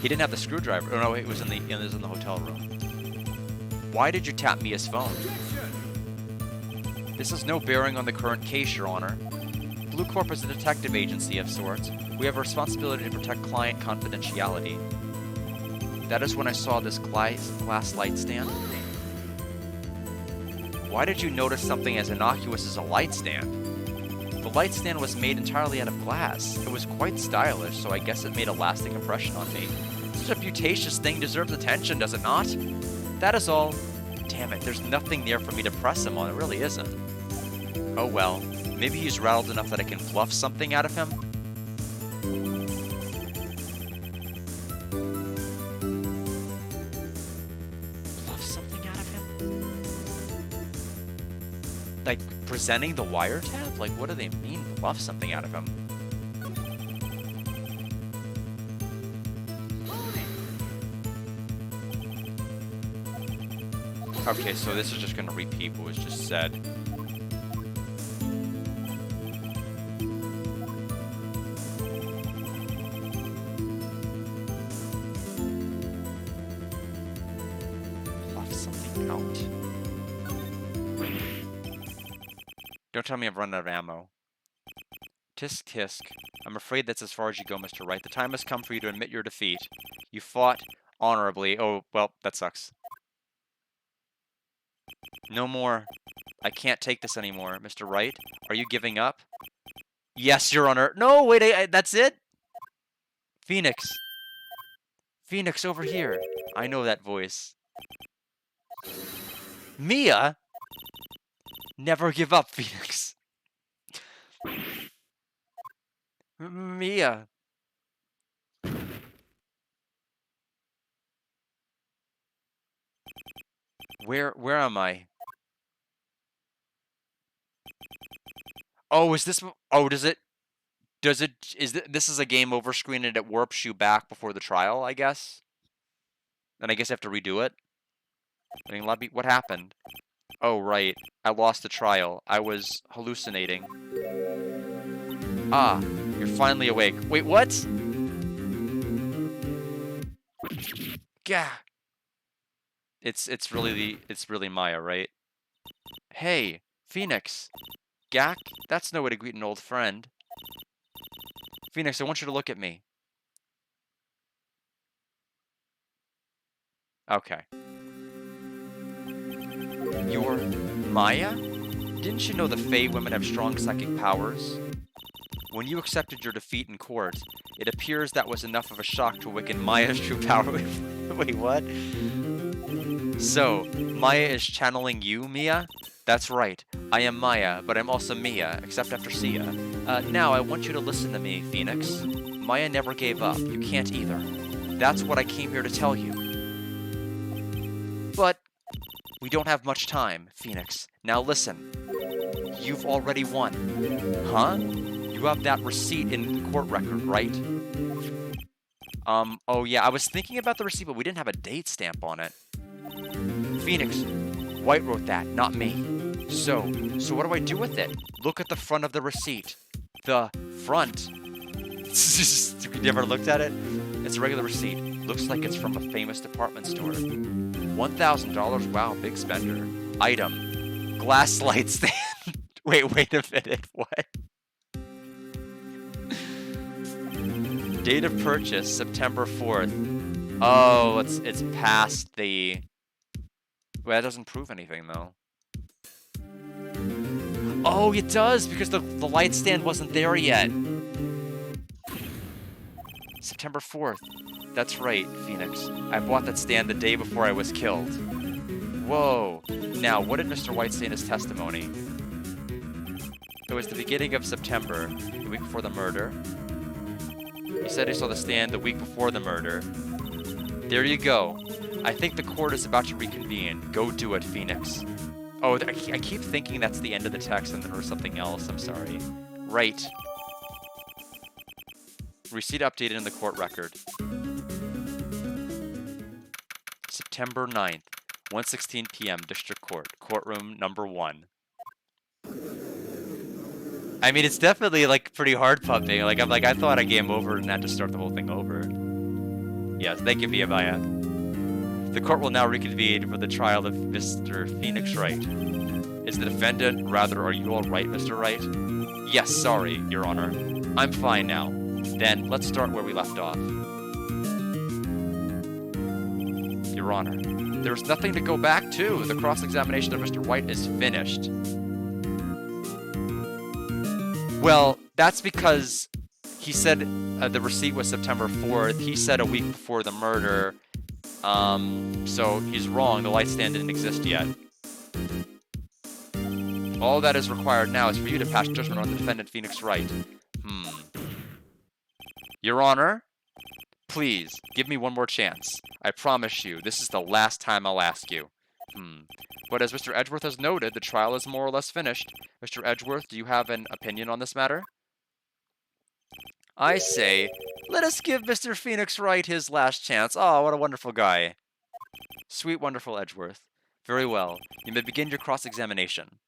He didn't have the screwdriver. Oh no, it was in the hotel room. Why did you tap Mia's phone? This has no bearing on the current case, Your Honor. Blue Corp is a detective agency of sorts. We have a responsibility to protect client confidentiality. That is when I saw this glass light stand. Why did you notice something as innocuous as a light stand? The light stand was made entirely out of glass. It was quite stylish, so I guess it made a lasting impression on me. Such a beauticious thing deserves attention, does it not? That is all. Damn it, there's nothing there for me to press him on. It really isn't. Oh well. Maybe he's rattled enough that I can bluff something out of him? Bluff something out of him? Like, presenting the wiretap? Like, what do they mean, bluff something out of him? Okay, so this is just going to repeat what was just said. Don't tell me I've run out of ammo. Tisk tisk. I'm afraid that's as far as you go, Mr. Wright. The time has come for you to admit your defeat. You fought honorably. Oh, well, that sucks. No more. I can't take this anymore. Mr. Wright, are you giving up? Yes, Your Honor. No, wait, that's it? Phoenix. Phoenix, over here. I know that voice. Mia? Never give up, Phoenix. Mia. Where am I? Oh, is this... Oh, this is a game over screen and it warps you back before the trial, I guess? And I guess I have to redo it? I mean, what happened? Oh, right. I lost the trial. I was hallucinating. Ah, you're finally awake. Wait, what? Gah. It's really Maya, right? Hey, Phoenix. Gak? That's no way to greet an old friend. Phoenix, I want you to look at me. Okay. You're Maya? Didn't you know the Fae women have strong psychic powers? When you accepted your defeat in court, it appears that was enough of a shock to awaken Maya's true power. Wait, what? So, Maya is channeling you, Mia? That's right. I am Maya, but I'm also Mia, except after Sia. Now, I want you to listen to me, Phoenix. Maya never gave up. You can't either. That's what I came here to tell you. But we don't have much time, Phoenix. Now listen. You've already won. Huh? You have that receipt in the court record, right? Oh yeah, I was thinking about the receipt, but we didn't have a date stamp on it. Phoenix, Wright wrote that, not me. So what do I do with it? Look at the front of the receipt. The front. You ever looked at it? It's a regular receipt. Looks like it's from a famous department store. $1,000, wow, big spender. Item, glass light stand. Wait a minute, what? Date of purchase, September 4th. Oh, it's past the... Well, that doesn't prove anything, though. Oh, it does, because the light stand wasn't there yet. September 4th. That's right, Phoenix. I bought that stand the day before I was killed. Whoa. Now, what did Mr. White say in his testimony? It was the beginning of September, the week before the murder. He said he saw the stand the week before the murder. There you go. I think the court is about to reconvene. Go do it, Phoenix. Oh, I keep thinking that's the end of the text and there's something else. I'm sorry. Right. Receipt updated in the court record. September 9th, 1:16 p.m. District Court, courtroom number 1. I mean, it's definitely like pretty hard pumping. Like I thought I game over and had to start the whole thing over. Yes, thank you, Maya. The court will now reconvene for the trial of Mr. Phoenix Wright. Is the defendant, rather, are you all right, Mr. Wright? Yes, sorry, Your Honor. I'm fine now. Then, let's start where we left off. Your Honor, there's nothing to go back to. The cross-examination of Mr. White is finished. Well, that's because he said the receipt was September 4th. He said a week before the murder. So he's wrong. The light stand didn't exist yet. All that is required now is for you to pass judgment on the defendant, Phoenix Wright. Your Honor, please, give me one more chance. I promise you, this is the last time I'll ask you. But as Mr. Edgeworth has noted, the trial is more or less finished. Mr. Edgeworth, do you have an opinion on this matter? I say, let us give Mr. Phoenix Wright his last chance. Oh, what a wonderful guy. Sweet, wonderful Edgeworth. Very well. You may begin your cross-examination.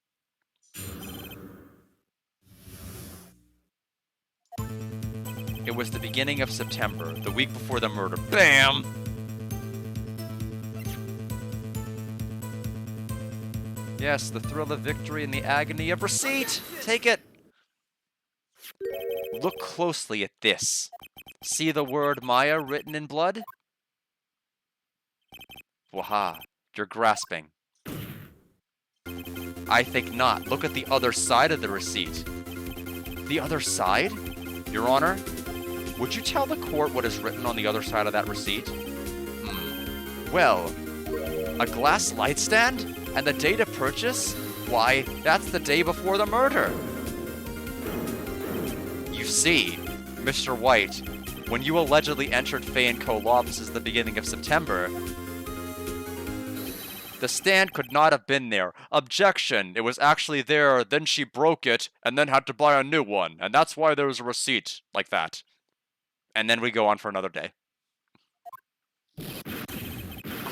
It was the beginning of September, the week before the murder. BAM! Yes, the thrill of victory and the agony of receipt! Take it! Look closely at this. See the word Maya written in blood? Waha, you're grasping. I think not. Look at the other side of the receipt. The other side? Your Honor, would you tell the court what is written on the other side of that receipt? Well, a glass light stand? And the date of purchase? Why, that's the day before the murder. You see, Mr. White, when you allegedly entered Fay & Co. law offices at the beginning of September, the stand could not have been there. Objection, it was actually there, then she broke it, and then had to buy a new one, and that's why there was a receipt like that. And then we go on for another day.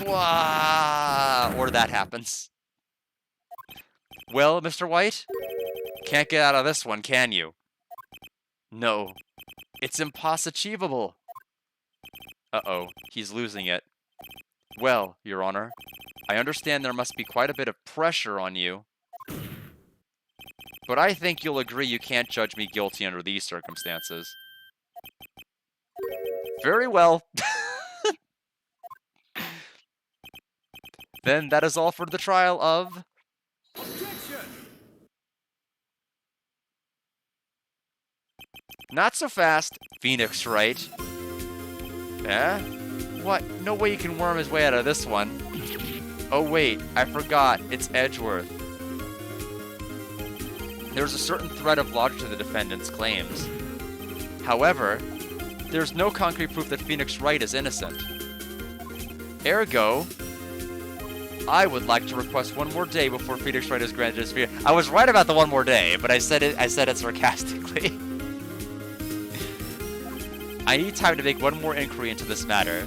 Or that happens. Well, Mr. White? Can't get out of this one, can you? No. It's impossible. Uh-oh, he's losing it. Well, Your Honor, I understand there must be quite a bit of pressure on you. But I think you'll agree you can't judge me guilty under these circumstances. Very well. Then that is all for the trial of... Not so fast, Phoenix Wright. Eh? What? No way you can worm his way out of this one. Oh wait, I forgot. It's Edgeworth. There's a certain thread of logic to the defendant's claims. However, there's no concrete proof that Phoenix Wright is innocent. Ergo, I would like to request one more day before Phoenix Wright is granted his fear. I was right about the one more day, but I said it sarcastically. I need time to make one more inquiry into this matter.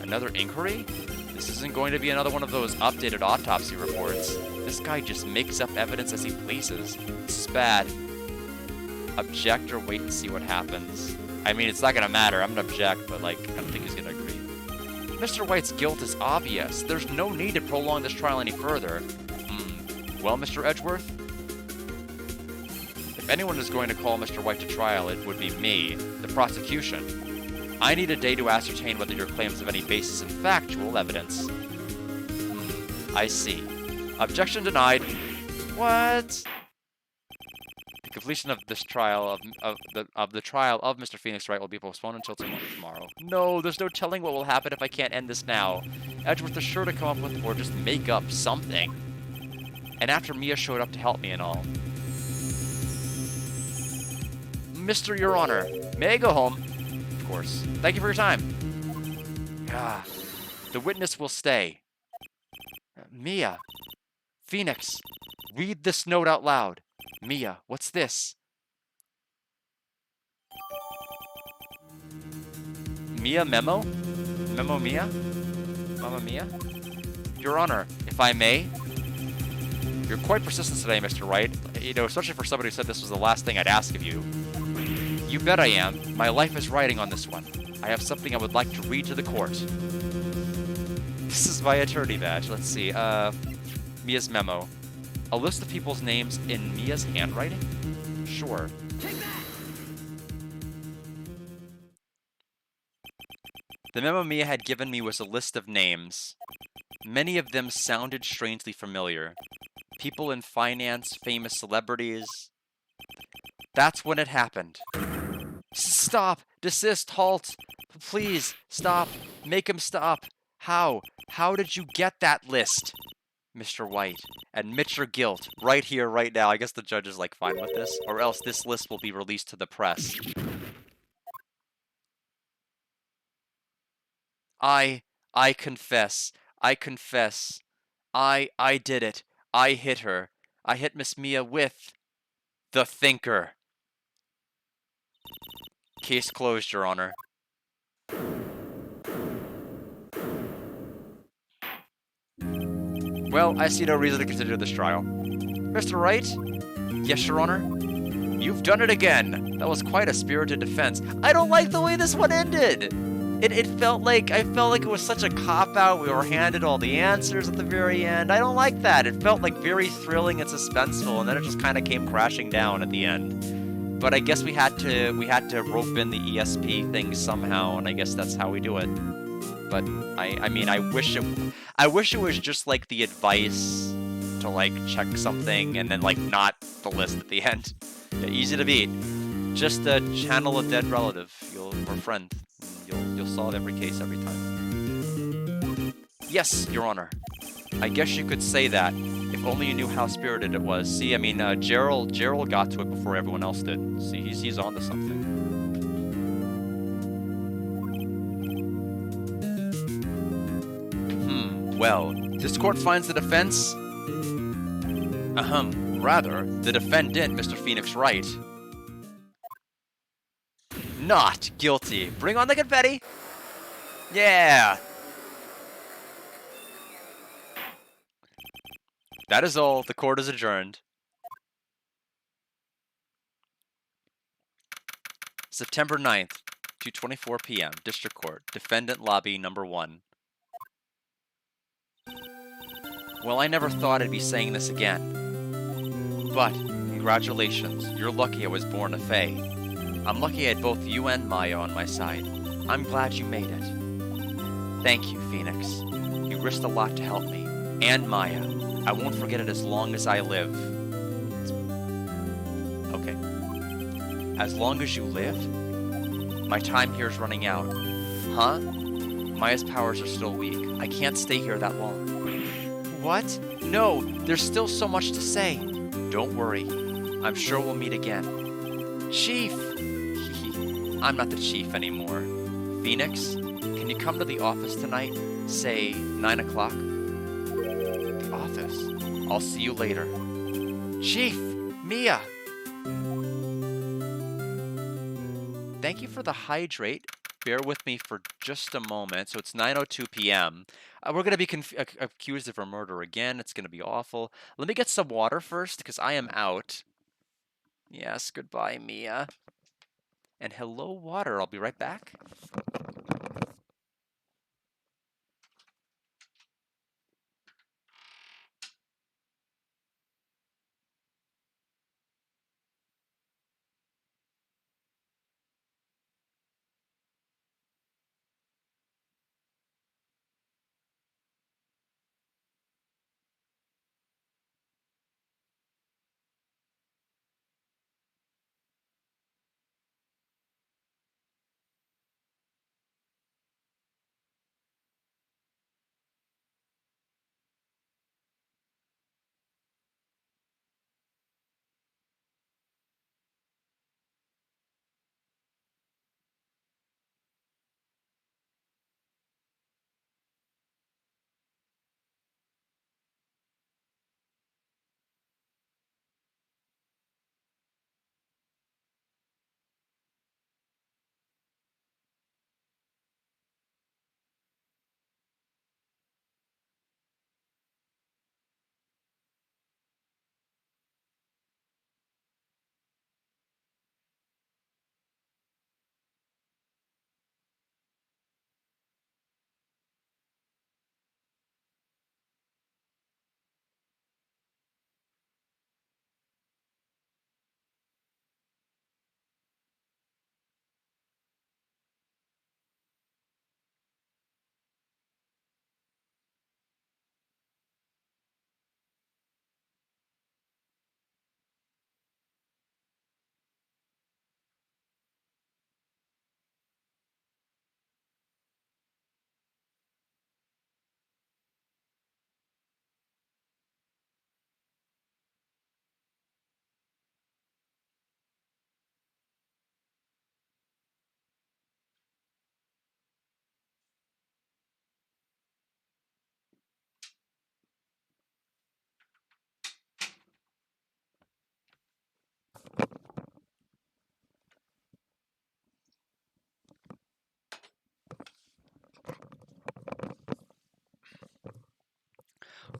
Another inquiry? This isn't going to be another one of those updated autopsy reports. This guy just makes up evidence as he pleases. This is bad. Object or wait and see what happens. I mean, it's not gonna matter. I'm gonna object, but like, I don't think he's gonna agree. Mr. White's guilt is obvious. There's no need to prolong this trial any further. Well, Mr. Edgeworth? If anyone is going to call Mr. White to trial, it would be me, the prosecution. I need a day to ascertain whether your claims have any basis in factual evidence. I see. Objection denied. What? The completion of this trial of the trial of Mr. Phoenix Wright will be postponed until tomorrow. No, there's no telling what will happen if I can't end this now. Edgeworth is sure to come up with or just make up something. And after Mia showed up to help me and all. Mr. Your Honor, may I go home? Of course. Thank you for your time. Ah, the witness will stay. Mia. Phoenix. Read this note out loud. Mia, what's this? Mia memo? Memo Mia? Mama Mia? Your Honor, if I may? You're quite persistent today, Mr. Wright. You know, especially for somebody who said this was the last thing I'd ask of you. You bet I am. My life is riding on this one. I have something I would like to read to the court. This is my attorney badge. Let's see. Mia's memo. A list of people's names in Mia's handwriting? Sure. The memo Mia had given me was a list of names. Many of them sounded strangely familiar. People in finance, famous celebrities. That's when it happened. Stop! Desist! Halt! Please, stop! Make him stop! How? How did you get that list? Mr. White, admit your guilt, right here, right now. I guess the judge is, like, fine with this. Or else this list will be released to the press. I confess. I confess. I did it. I hit her. I hit Miss Mia with the thinker. Case closed, Your Honor. Well, I see no reason to continue this trial. Mr. Wright? Yes, Your Honor? You've done it again. That was quite a spirited defense. I don't like the way this one ended. It felt like, I felt like it was such a cop-out. We were handed all the answers at the very end. I don't like that. It felt like very thrilling and suspenseful, and then it just kind of came crashing down at the end. But I guess we had to rope in the ESP thing somehow, and I guess that's how we do it. But I mean, I wish it was just like the advice to like check something and then like not the list at the end. Yeah, easy to beat. Just channel a dead relative, or friend. You'll solve every case every time. Yes, Your Honor. I guess you could say that. If only you knew how spirited it was. See, I mean, Gerald got to it before everyone else did. See, he's on to something. Well, this court finds the defense... rather, the defendant, Mr. Phoenix Wright. Not guilty. Bring on the confetti! Yeah! That is all. The court is adjourned. September 9th, 2:24 p.m. District Court. Defendant Lobby Number 1. Well, I never thought I'd be saying this again. But, congratulations. You're lucky I was born a Fae. I'm lucky I had both you and Maya on my side. I'm glad you made it. Thank you, Phoenix. You risked a lot to help me. And Maya. I won't forget it as long as I live. Okay. As long as you live? My time here is running out. Huh? Maya's powers are still weak. I can't stay here that long. What? No, there's still so much to say. Don't worry. I'm sure we'll meet again. Chief! I'm not the chief anymore. Phoenix, can you come to the office tonight? Say 9 o'clock? The office? I'll see you later. Chief! Mia! Thank you for the hydrate. Bear with me for just a moment. So it's 9:02 p.m. We're going to be accused of a murder again. It's going to be awful. Let me get some water first, because I am out. Yes, goodbye, Mia. And hello, water. I'll be right back.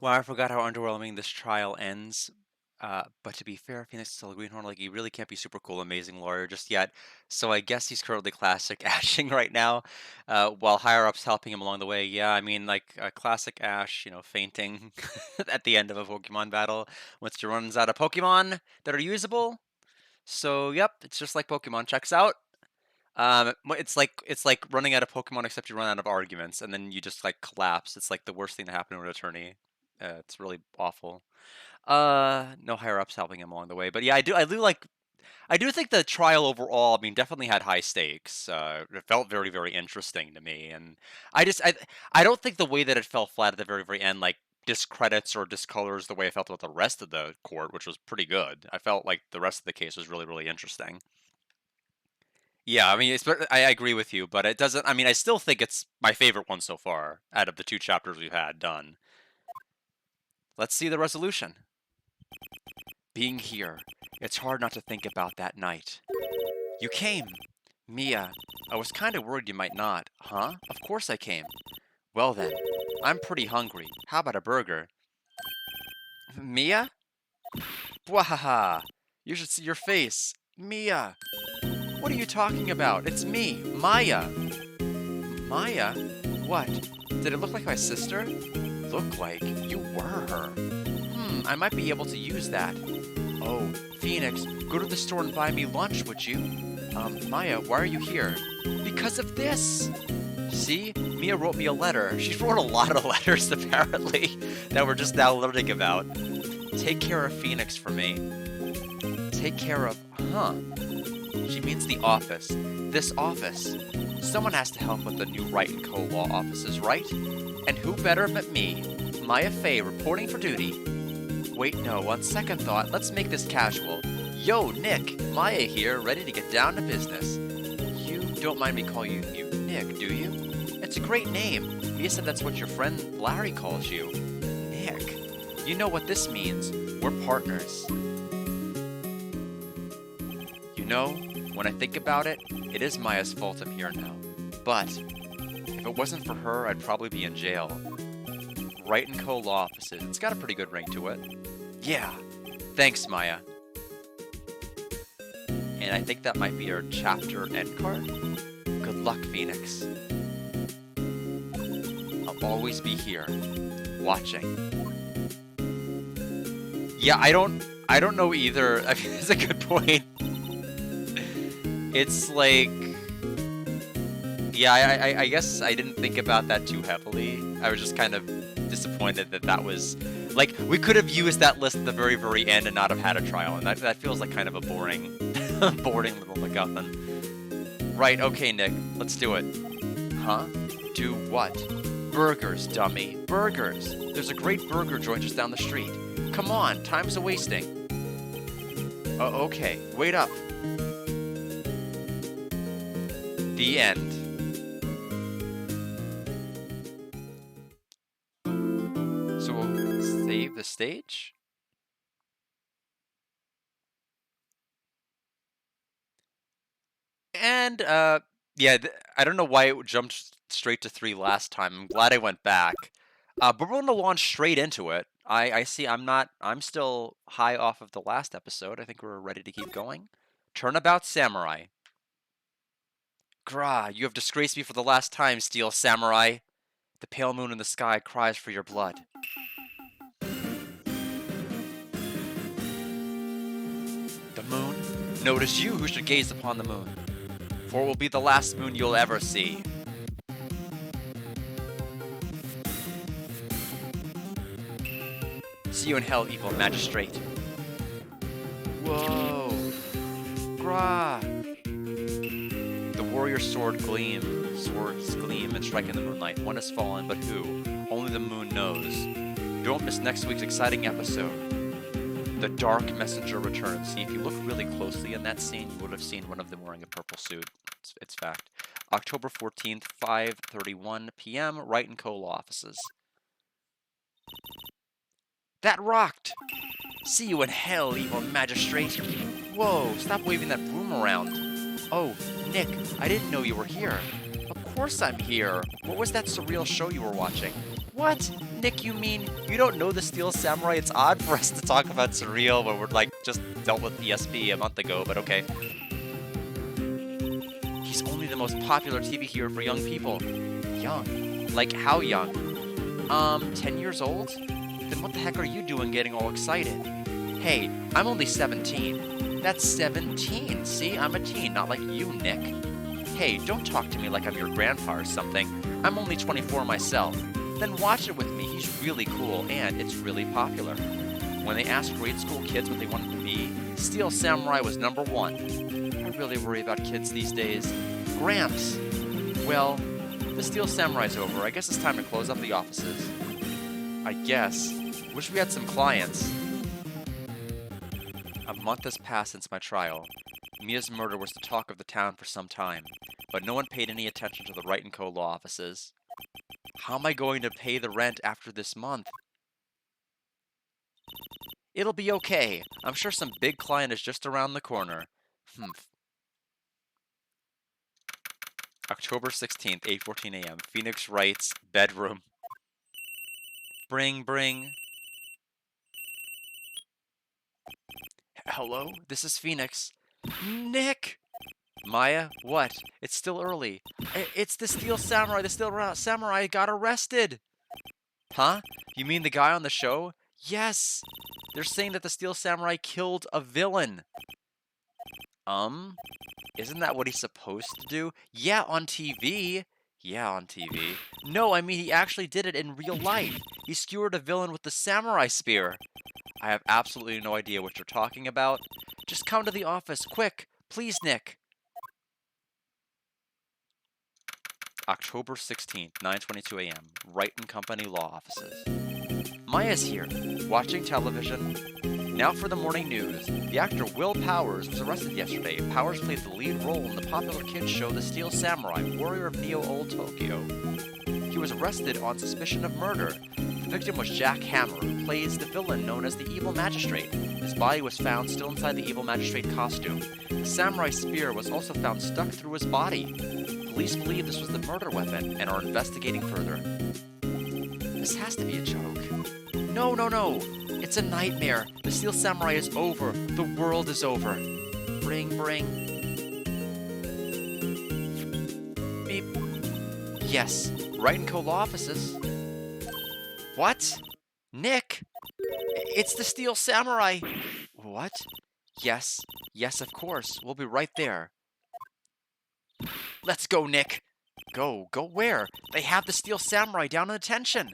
Well, I forgot how underwhelming this trial ends. But to be fair, Phoenix is still a greenhorn. Like, he really can't be super cool, amazing lawyer just yet. So I guess he's currently classic ashing right now, while higher ups helping him along the way. Yeah, I mean, like classic Ash, fainting at the end of a Pokemon battle once he runs out of Pokemon that are usable. So yep, it's just like Pokemon. Checks out. It's like running out of Pokemon, except you run out of arguments, and then you just like collapse. It's like the worst thing to happen to an attorney. It's really awful. No higher ups helping him along the way, but yeah, I do think the trial overall, I mean, definitely had high stakes. It felt very, very interesting to me, and I don't think the way that it fell flat at the very, very end, like, discredits or discolors the way I felt about the rest of the court, which was pretty good. I felt like the rest of the case was really, really interesting. Yeah, I mean, I agree with you, but it doesn't. I mean, I still think it's my favorite one so far out of the two chapters we've had done. Let's see the resolution. Being here, it's hard not to think about that night. You came! Mia, I was kinda worried you might not. Huh? Of course I came. Well then, I'm pretty hungry. How about a burger? Mia? Bwahaha! You should see your face. Mia! What are you talking about? It's me, Maya! Maya? What? Did it look like my sister? Look like you were her. I might be able to use that. Oh, Phoenix, go to the store and buy me lunch, would you? Maya, why are you here? Because of this! See? Mia wrote me a letter. She wrote a lot of letters, apparently, that we're just now learning about. Take care of Phoenix for me. Take care of... Huh. means the office. This office. Someone has to help with the new Wright & Co. law offices, right? And who better but me, Maya Fey, reporting for duty. Wait, no, on second thought, let's make this casual. Yo, Nick, Maya here, ready to get down to business. You don't mind me calling you Nick, do you? It's a great name. Mia said that's what your friend Larry calls you. Nick. You know what this means. We're partners. You know, when I think about it, it is Maya's fault I'm here now. But if it wasn't for her, I'd probably be in jail. Wright & Co. law offices. It's got a pretty good ring to it. Yeah. Thanks, Maya. And I think that might be our chapter end card. Good luck, Phoenix. I'll always be here, watching. Yeah, I don't know either. I mean, that's a good point. It's like, yeah, I guess I didn't think about that too heavily. I was just kind of disappointed that was, like, we could have used that list at the very, very end and not have had a trial, and that feels like kind of a boring, boring little MacGuffin. Right, okay, Nick, let's do it. Huh? Do what? Burgers, dummy. Burgers. There's a great burger joint just down the street. Come on, time's a-wasting. Okay, wait up. The end. So we'll save the stage? And, yeah, I don't know why it jumped straight to 3 last time. I'm glad I went back. But we're going to launch straight into it. I see I'm still high off of the last episode. I think we're ready to keep going. Turnabout Samurai. Gra, you have disgraced me for the last time, Steel Samurai. The pale moon in the sky cries for your blood. The moon? No, it is you who should gaze upon the moon, for it will be the last moon you'll ever see. See you in hell, evil magistrate. Whoa. Gra. The warrior's swords gleam and strike in the moonlight. One has fallen, but who? Only the moon knows. Don't miss next week's exciting episode. The Dark Messenger returns. See, if you look really closely in that scene, you would have seen one of them wearing a purple suit. It's fact. October 14th, 5:31 p.m., Wright & Co. law offices. That rocked! See you in hell, evil magistrate! Whoa, stop waving that broom around. Oh, Nick, I didn't know you were here. Of course I'm here. What was that surreal show you were watching? What? Nick, you mean you don't know the Steel Samurai? It's odd for us to talk about surreal when we're like just dealt with ESP a month ago, but okay. He's only the most popular TV hero for young people. Young? Like how young? 10 years old? Then what the heck are you doing getting all excited? Hey, I'm only 17. That's 17. See, I'm a teen, not like you, Nick. Hey, don't talk to me like I'm your grandpa or something. I'm only 24 myself. Then watch it with me. He's really cool, and it's really popular. When they asked grade school kids what they wanted to be, Steel Samurai was number 1. I really worry about kids these days. Gramps! Well, the Steel Samurai's over. I guess it's time to close up the offices. I guess. Wish we had some clients. A month has passed since my trial. Mia's murder was the talk of the town for some time, but no one paid any attention to the Wright & Co. law offices. How am I going to pay the rent after this month? It'll be okay. I'm sure some big client is just around the corner. October 16th, 8:14 a.m. Phoenix Wright's bedroom. Bring. Hello? This is Phoenix. Nick! Maya, what? It's still early. It's the Steel Samurai. The Steel Samurai got arrested. Huh? You mean the guy on the show? Yes. They're saying that the Steel Samurai killed a villain. Isn't that what he's supposed to do? Yeah, on TV. Yeah, on TV. No, I mean he actually did it in real life. He skewered a villain with the samurai spear. I have absolutely no idea what you're talking about. Just come to the office, quick. Please, Nick. October 16th, 9:22 a.m., Wright and Company law offices. Maya's here, watching television. Now for the morning news. The actor Will Powers was arrested yesterday. Powers played the lead role in the popular kids show The Steel Samurai, Warrior of Neo-Old Tokyo. He was arrested on suspicion of murder. The victim was Jack Hammer, who plays the villain known as the Evil Magistrate. His body was found still inside the Evil Magistrate costume. The samurai spear was also found stuck through his body. Police believe this was the murder weapon and are investigating further. This has to be a joke. No. It's a nightmare. The Steel Samurai is over. The world is over. Bring. Beep. Yes, Wright & Co. law offices. What? Nick? It's the Steel Samurai. What? Yes, of course. We'll be right there. Let's go, Nick. Go where? They have the Steel Samurai down in detention.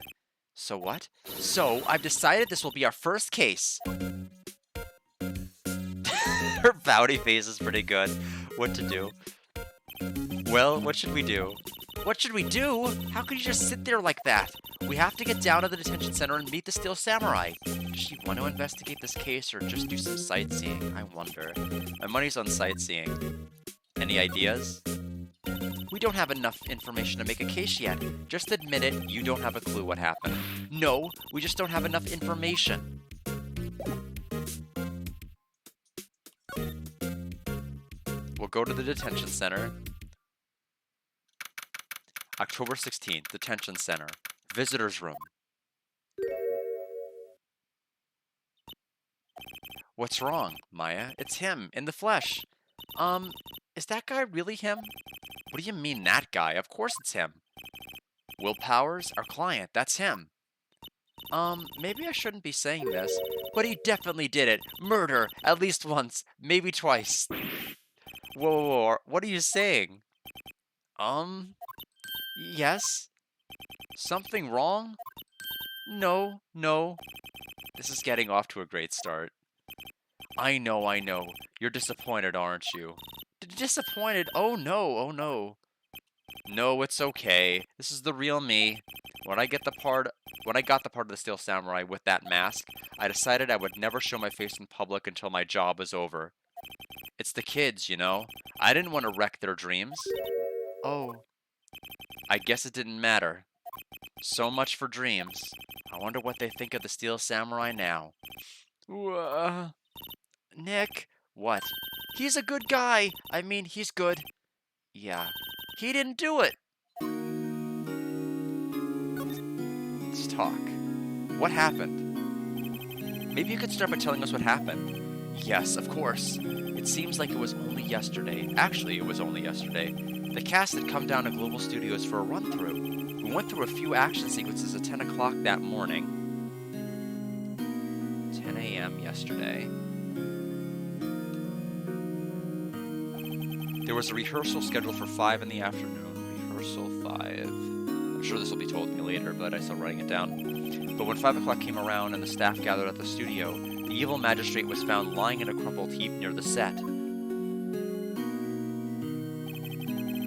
So what? So, I've decided this will be our first case. Her pouty face is pretty good. What to do? Well, what should we do? What should we do? How could you just sit there like that? We have to get down to the detention center and meet the Steel Samurai. Does she want to investigate this case or just do some sightseeing? I wonder. My money's on sightseeing. Any ideas? We don't have enough information to make a case yet. Just admit it, you don't have a clue what happened. No, we just don't have enough information. We'll go to the detention center. October 16th, detention center. Visitor's room. What's wrong, Maya? It's him, in the flesh. Is that guy really him? What do you mean, that guy? Of course it's him. Will Powers, our client, that's him. Maybe I shouldn't be saying this, but he definitely did it. Murder, at least once, maybe twice. Whoa, what are you saying? Yes? Something wrong? No. This is getting off to a great start. I know. You're disappointed, aren't you? Disappointed? Oh no. No, it's okay. This is the real me. When I got the part of the Steel Samurai with that mask, I decided I would never show my face in public until my job was over. It's the kids, you know? I didn't want to wreck their dreams. Oh. I guess it didn't matter. So much for dreams. I wonder what they think of the Steel Samurai now. Nick. What? He's a good guy. I mean, he's good. Yeah. He didn't do it. Let's talk. What happened? Maybe you could start by telling us what happened. Yes, of course. It seems like it was only yesterday. Actually, it was only yesterday. The cast had come down to Global Studios for a run-through. We went through a few action sequences at 10 o'clock that morning. 10 a.m. yesterday. There was a rehearsal scheduled for 5 in the afternoon. Rehearsal 5. I'm sure this will be told to me later, but I'm still writing it down. But when 5 o'clock came around and the staff gathered at the studio, the evil magistrate was found lying in a crumpled heap near the set.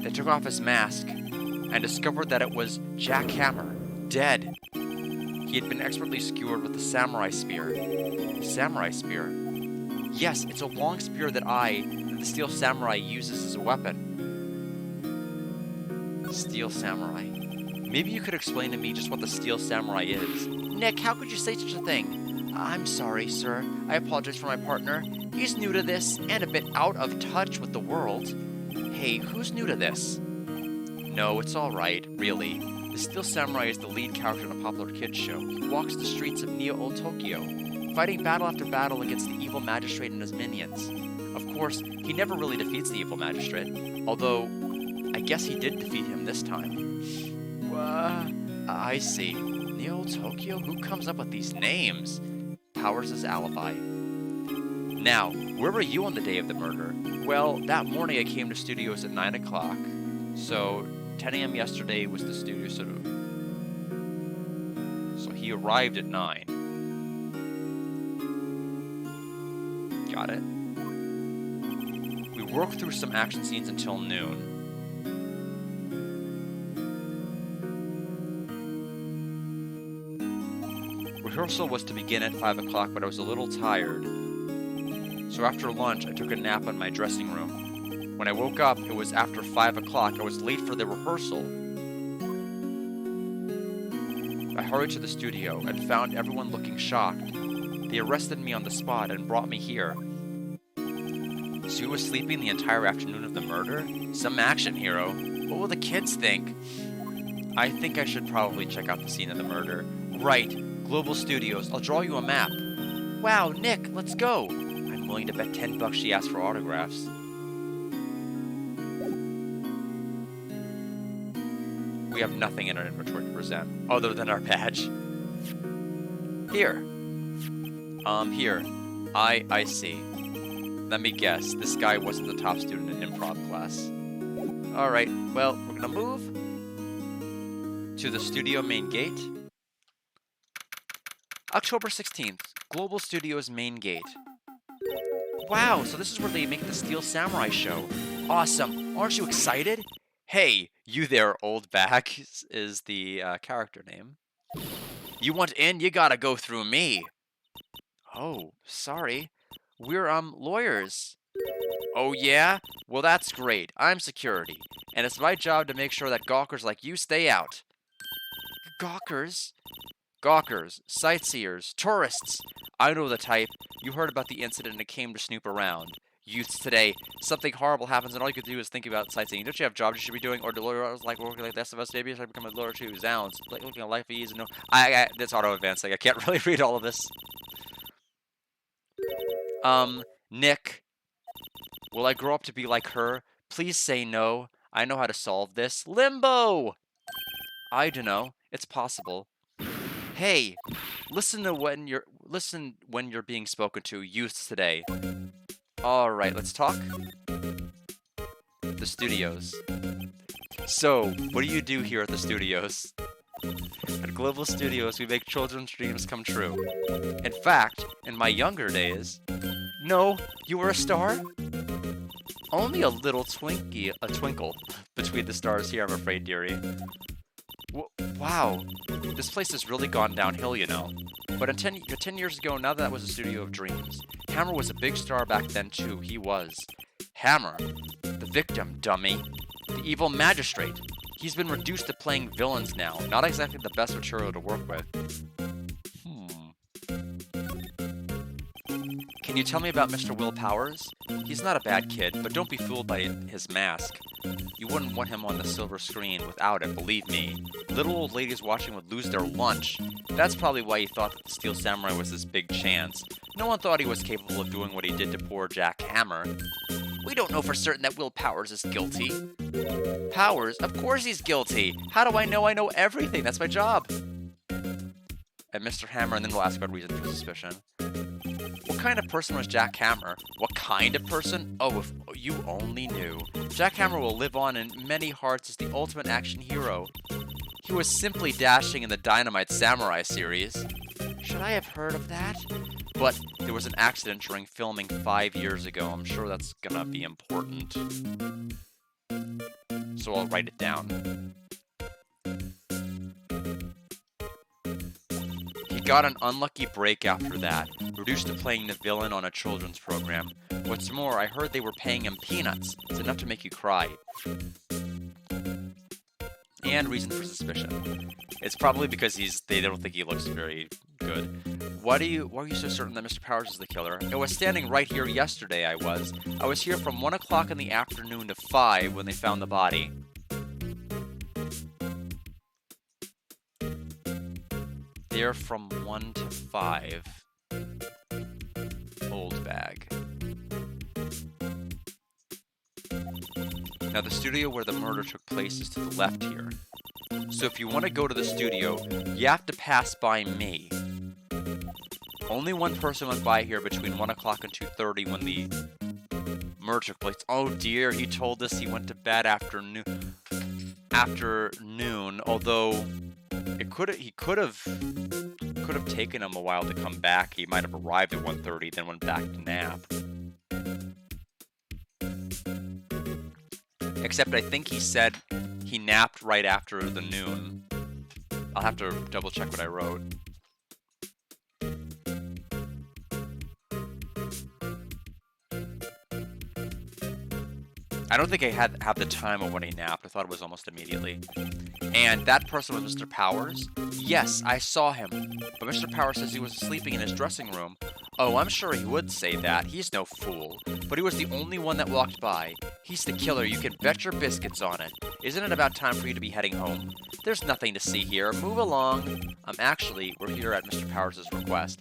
They took off his mask and discovered that it was Jack Hammer, dead. He had been expertly skewered with the samurai spear. Samurai spear? Yes, it's a long spear that the Steel Samurai uses as a weapon. Steel Samurai. Maybe you could explain to me just what the Steel Samurai is. Nick, how could you say such a thing? I'm sorry, sir. I apologize for my partner. He's new to this and a bit out of touch with the world. Hey, who's new to this? No, it's alright, really. The Steel Samurai is the lead character in a popular kids show. He walks the streets of Neo-Old Tokyo, fighting battle after battle against the evil magistrate and his minions. Of course, he never really defeats the evil magistrate, although I guess he did defeat him this time. I see. Neo-Old Tokyo? Who comes up with these names? Powers' alibi. Now, where were you on the day of the murder? Well, that morning I came to studios at 9 o'clock, so 10 a.m. yesterday was the studio, so he arrived at 9. Got it. We worked through some action scenes until noon. Rehearsal was to begin at 5 o'clock, but I was a little tired. So after lunch, I took a nap in my dressing room. When I woke up, it was after 5 o'clock. I was late for the rehearsal. I hurried to the studio and found everyone looking shocked. They arrested me on the spot and brought me here. So you were sleeping the entire afternoon of the murder? Some action, hero. What will the kids think? I think I should probably check out the scene of the murder. Right, Global Studios. I'll draw you a map. Wow, Nick, let's go. I'm willing to bet $10 she asked for autographs. We have nothing in our inventory to present, other than our badge. Here. Here. I see. Let me guess, this guy wasn't the top student in improv class. Alright, well, we're gonna move to the studio main gate. October 16th, Global Studios main gate. Wow, so this is where they make the Steel Samurai show. Awesome, aren't you excited? Hey, you there, old back, is the character name. You want in, you gotta go through me. Oh, sorry. We're, lawyers. Oh, yeah? Well, that's great. I'm security. And it's my job to make sure that gawkers like you stay out. Gawkers? Gawkers, sightseers, tourists. I know the type. You heard about the incident and came to snoop around. Youths today, something horrible happens and all you can do is think about sightseeing. Don't you have jobs you should be doing? Or do lawyers like working like the rest of us? Maybe I should become a lawyer too. Zounds. Like looking at life ease. No, that's auto-advancing. I can't really read all of this. Nick, will I grow up to be like her? Please say no. I know how to solve this. Limbo! I don't know. It's possible. Hey, listen when you're being spoken to, youths today. All right, let's talk. The studios. So, what do you do here at the studios? At Global Studios, we make children's dreams come true. In fact, in my younger days... No, you were a star? Only a little twinkle between the stars here, I'm afraid, dearie. Wow, this place has really gone downhill, you know. But 10 years ago, now that was a studio of dreams. Hammer was a big star back then, too. He was. Hammer, the victim, dummy. The evil magistrate. He's been reduced to playing villains now. Not exactly the best material to work with. Can you tell me about Mr. Will Powers? He's not a bad kid, but don't be fooled by his mask. You wouldn't want him on the silver screen without it, believe me. Little old ladies watching would lose their lunch. That's probably why he thought that the Steel Samurai was his big chance. No one thought he was capable of doing what he did to poor Jack Hammer. We don't know for certain that Will Powers is guilty. Powers? Of course he's guilty! How do I know? I know everything! That's my job! And Mr. Hammer, and then we'll ask about reason for suspicion. What kind of person was Jack Hammer? What kind of person? Oh, if you only knew. Jack Hammer will live on in many hearts as the ultimate action hero. He was simply dashing in the Dynamite Samurai series. Should I have heard of that? But there was an accident during filming 5 years ago. I'm sure that's gonna be important. So I'll write it down. He got an unlucky break after that, reduced to playing the villain on a children's program. What's more, I heard they were paying him peanuts. It's enough to make you cry. And reason for suspicion. It's probably because they don't think he looks very good. Why are you so certain that Mr. Powers is the killer? I was standing right here yesterday, I was. I was here from 1 o'clock in the afternoon to 5 when they found the body. There from 1 to 5. Old bag. Now the studio where the murder took place is to the left here. So if you want to go to the studio, you have to pass by me. Only one person went by here between 1 o'clock and 2:30 when the murder took place. Oh dear, he told us he went to bed after noon, although he could have taken him a while to come back. He might have arrived at 1:30, then went back to nap. Except I think he said he napped right after the noon. I'll have to double check what I wrote. I don't think I have the time of when he napped. I thought it was almost immediately. And that person was Mr. Powers? Yes, I saw him. But Mr. Powers says he was sleeping in his dressing room. Oh, I'm sure he would say that. He's no fool. But he was the only one that walked by. He's the killer. You can bet your biscuits on it. Isn't it about time for you to be heading home? There's nothing to see here. Move along. Actually, we're here at Mr. Powers' request.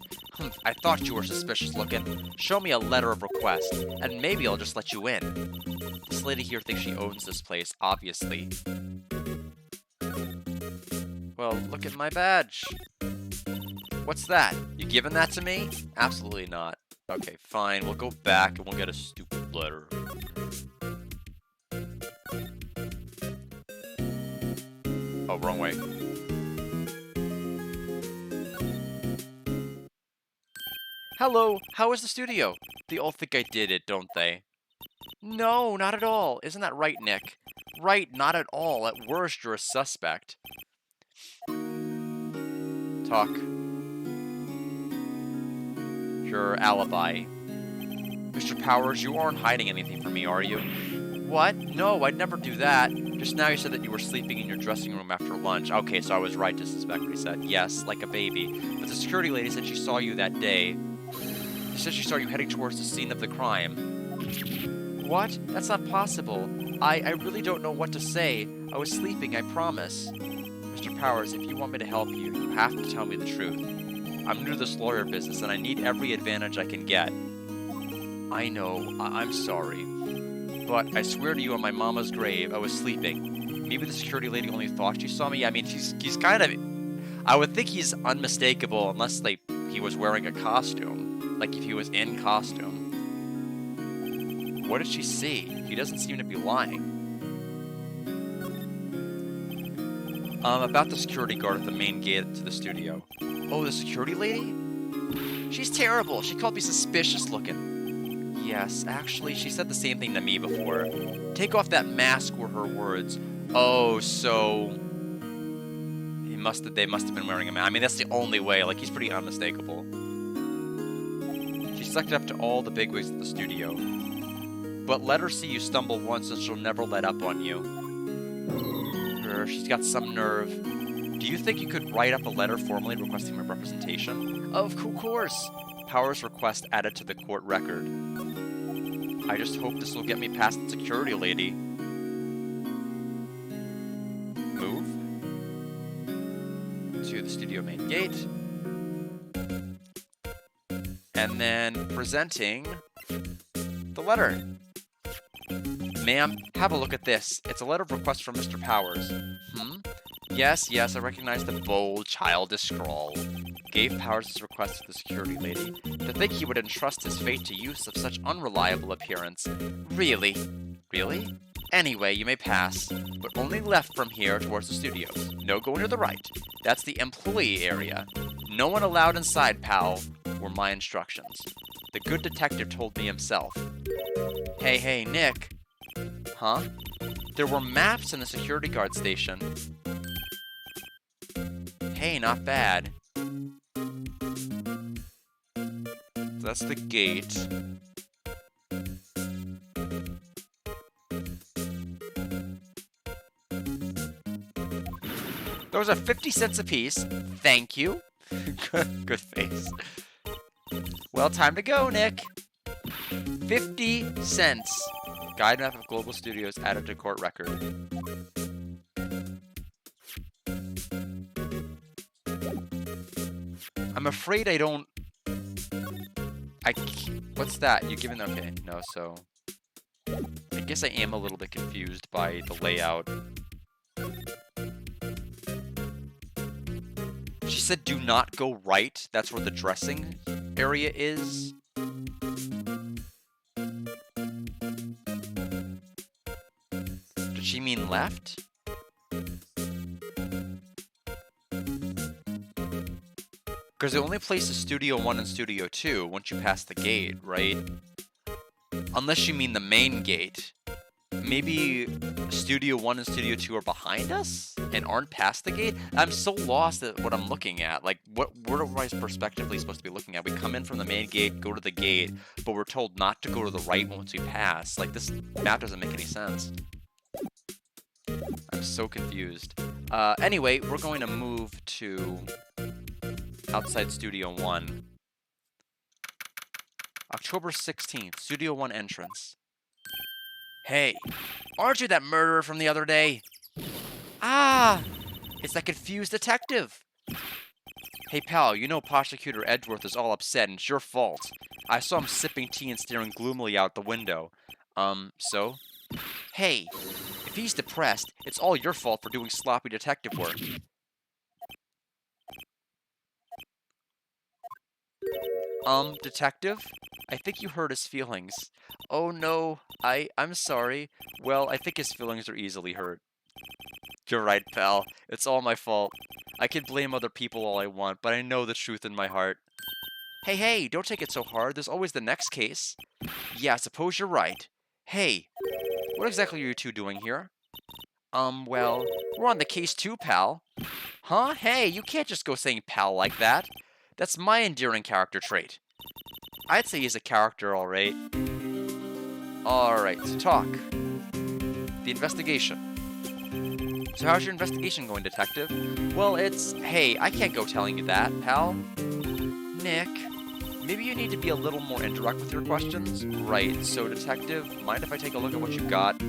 I thought you were suspicious looking. Show me a letter of request, and maybe I'll just let you in. This lady here thinks she owns this place, obviously. Well, look at my badge. What's that? You giving that to me? Absolutely not. Okay, fine. We'll go back and we'll get a stupid letter. Oh, wrong way. Hello, how is the studio? They all think I did it, don't they? No, not at all. Isn't that right, Nick? Right, not at all. At worst, you're a suspect. Talk. Your alibi. Mr. Powers, you aren't hiding anything from me, are you? What? No, I'd never do that. Just now you said that you were sleeping in your dressing room after lunch. Okay, so I was right to suspect what he said. Yes, like a baby. But the security lady said she saw you that day. She said she saw you heading towards the scene of the crime. What? That's not possible. I really don't know what to say. I was sleeping, I promise. Mr. Powers, if you want me to help you, you have to tell me the truth. I'm new to this lawyer business, and I need every advantage I can get. I know, I'm sorry. But I swear to you on my mama's grave, I was sleeping. Maybe the security lady only thought she saw me. I mean, he's kind of... I would think he's unmistakable unless, like, he was wearing a costume. Like, if he was in costume. What did she see? He doesn't seem to be lying. About the security guard at the main gate to the studio. Oh, the security lady? She's terrible. She called me suspicious looking. Yes, actually, she said the same thing to me before. Take off that mask were her words. Oh, so... they must have been wearing a mask. I mean, that's the only way. Like, he's pretty unmistakable. She sucked up to all the bigwigs at the studio. But let her see you stumble once and she'll never let up on you. She's got some nerve. Do you think you could write up a letter formally requesting my representation? Of course. Powers request added to the court record. I just hope this will get me past the security lady. Move. To the studio main gate. And then presenting the letter. Ma'am, have a look at this. It's a letter of request from Mr. Powers. Yes, I recognize the bold, childish scrawl. Gave Powers his request to the security lady. To think he would entrust his fate to use of such unreliable appearance. Really? Really? Anyway, you may pass, but only left from here towards the studios. No going to the right. That's the employee area. No one allowed inside, pal, were my instructions. The good detective told me himself. Hey, Nick. Huh? There were maps in the security guard station. Hey, not bad. That's the gate. Those are 50 cents apiece. Thank you. Good face. Well, time to go, Nick. 50 cents. Guide map of Global Studios added to court record. I'm afraid I don't... What's that? You giving... Okay, no, so... I guess I am a little bit confused by the layout. She said do not go right. That's where the dressing area is. Did she mean left? Because it only places Studio 1 and Studio 2 once you pass the gate, right? Unless you mean the main gate. Maybe Studio 1 and Studio 2 are behind us? and aren't past the gate? I'm so lost at what I'm looking at. Like, what am I perspectively supposed to be looking at? We come in from the main gate, go to the gate, but we're told not to go to the right once we pass. Like, this map doesn't make any sense. I'm so confused. Anyway, we're going to move to outside Studio 1. October 16th, Studio 1 entrance. Hey, aren't you that murderer from the other day? Ah, it's that confused detective. Hey, pal, you know Prosecutor Edgeworth is all upset, and it's your fault. I saw him sipping tea and staring gloomily out the window. So? Hey, if he's depressed, it's all your fault for doing sloppy detective work. Detective? I think you hurt his feelings. Oh no, I'm sorry. Well, I think his feelings are easily hurt. You're right, pal. It's all my fault. I can blame other people all I want, but I know the truth in my heart. Hey, don't take it so hard. There's always the next case. Yeah, I suppose you're right. Hey, what exactly are you two doing here? Well, we're on the case too, pal. Huh? Hey, you can't just go saying pal like that. That's my endearing character trait. I'd say he's a character, alright. Alright, talk. The investigation. So how's your investigation going, detective? Well, hey, I can't go telling you that, pal. Nick, maybe you need to be a little more indirect with your questions? Right, so detective, mind if I take a look at what you got?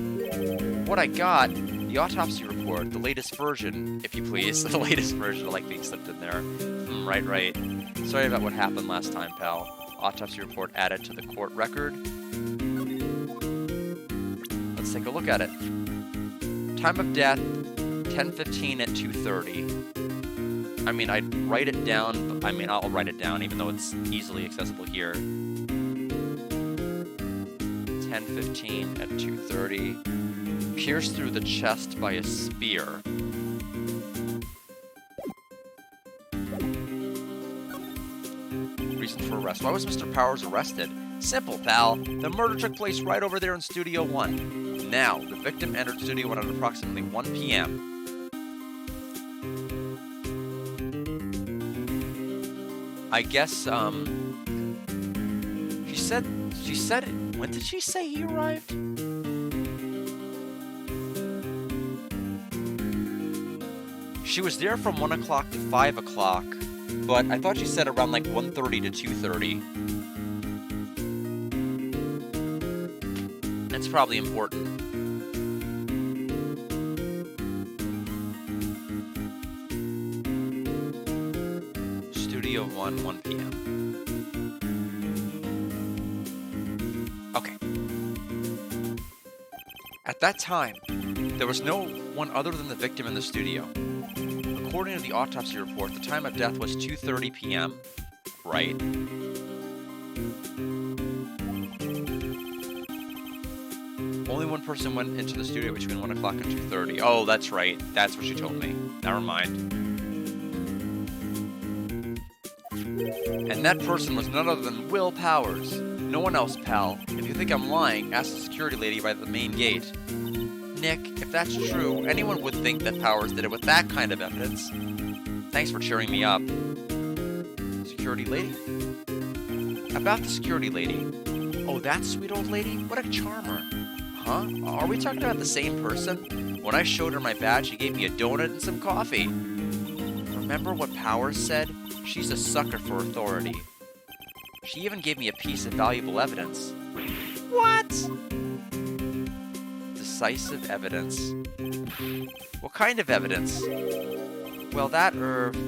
What I got? The autopsy report, the latest version, if you please. The latest version, I like being slipped in there. Right. Sorry about what happened last time, pal. Autopsy report added to the court record. Let's take a look at it. Time of death, 10:15 at 2:30. I mean, I'd write it down, but I'll write it down even though it's easily accessible here. 10:15 at 2:30. Pierced through the chest by a spear. Reason for arrest. Why was Mr. Powers arrested? Simple, pal. The murder took place right over there in Studio 1. Now, the victim entered Studio 1 at approximately 1 p.m. I guess, she said it. When did she say he arrived? She was there from 1 o'clock to 5 o'clock, but I thought she said around like 1:30 to 2:30. That's probably important. Studio 1, 1 p.m. Okay. At that time, there was no one other than the victim in the studio. According to the autopsy report, the time of death was 2:30 p.m., right? Only one person went into the studio between 1 o'clock and 2:30. Oh, that's right. That's what she told me. Never mind. And that person was none other than Will Powers. No one else, pal. If you think I'm lying, ask the security lady by the main gate. Nick, if that's true, anyone would think that Powers did it with that kind of evidence. Thanks for cheering me up. Security lady? About the security lady. Oh, that sweet old lady? What a charmer. Huh? Are we talking about the same person? When I showed her my badge, she gave me a donut and some coffee. Remember what Powers said? She's a sucker for authority. She even gave me a piece of valuable evidence. What? Decisive evidence. What kind of evidence? Well, that,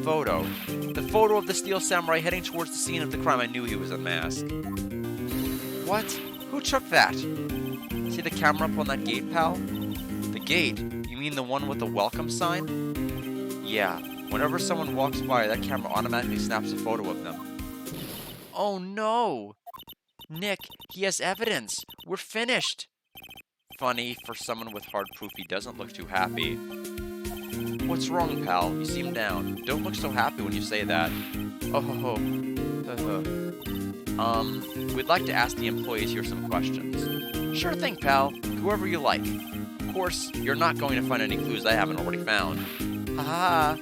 photo. The photo of the Steel Samurai heading towards the scene of the crime. I knew he was unmasked. What? Who took that? See the camera up on that gate, pal? The gate? You mean the one with the welcome sign? Yeah. Whenever someone walks by, that camera automatically snaps a photo of them. Oh no! Nick, he has evidence. We're finished. Funny, for someone with hard proof, he doesn't look too happy. What's wrong, pal? You seem down. Don't look so happy when you say that. Oh ho ho. We'd like to ask the employees here some questions. Sure thing, pal. Whoever you like. Of course, you're not going to find any clues I haven't already found. Ha ha ha.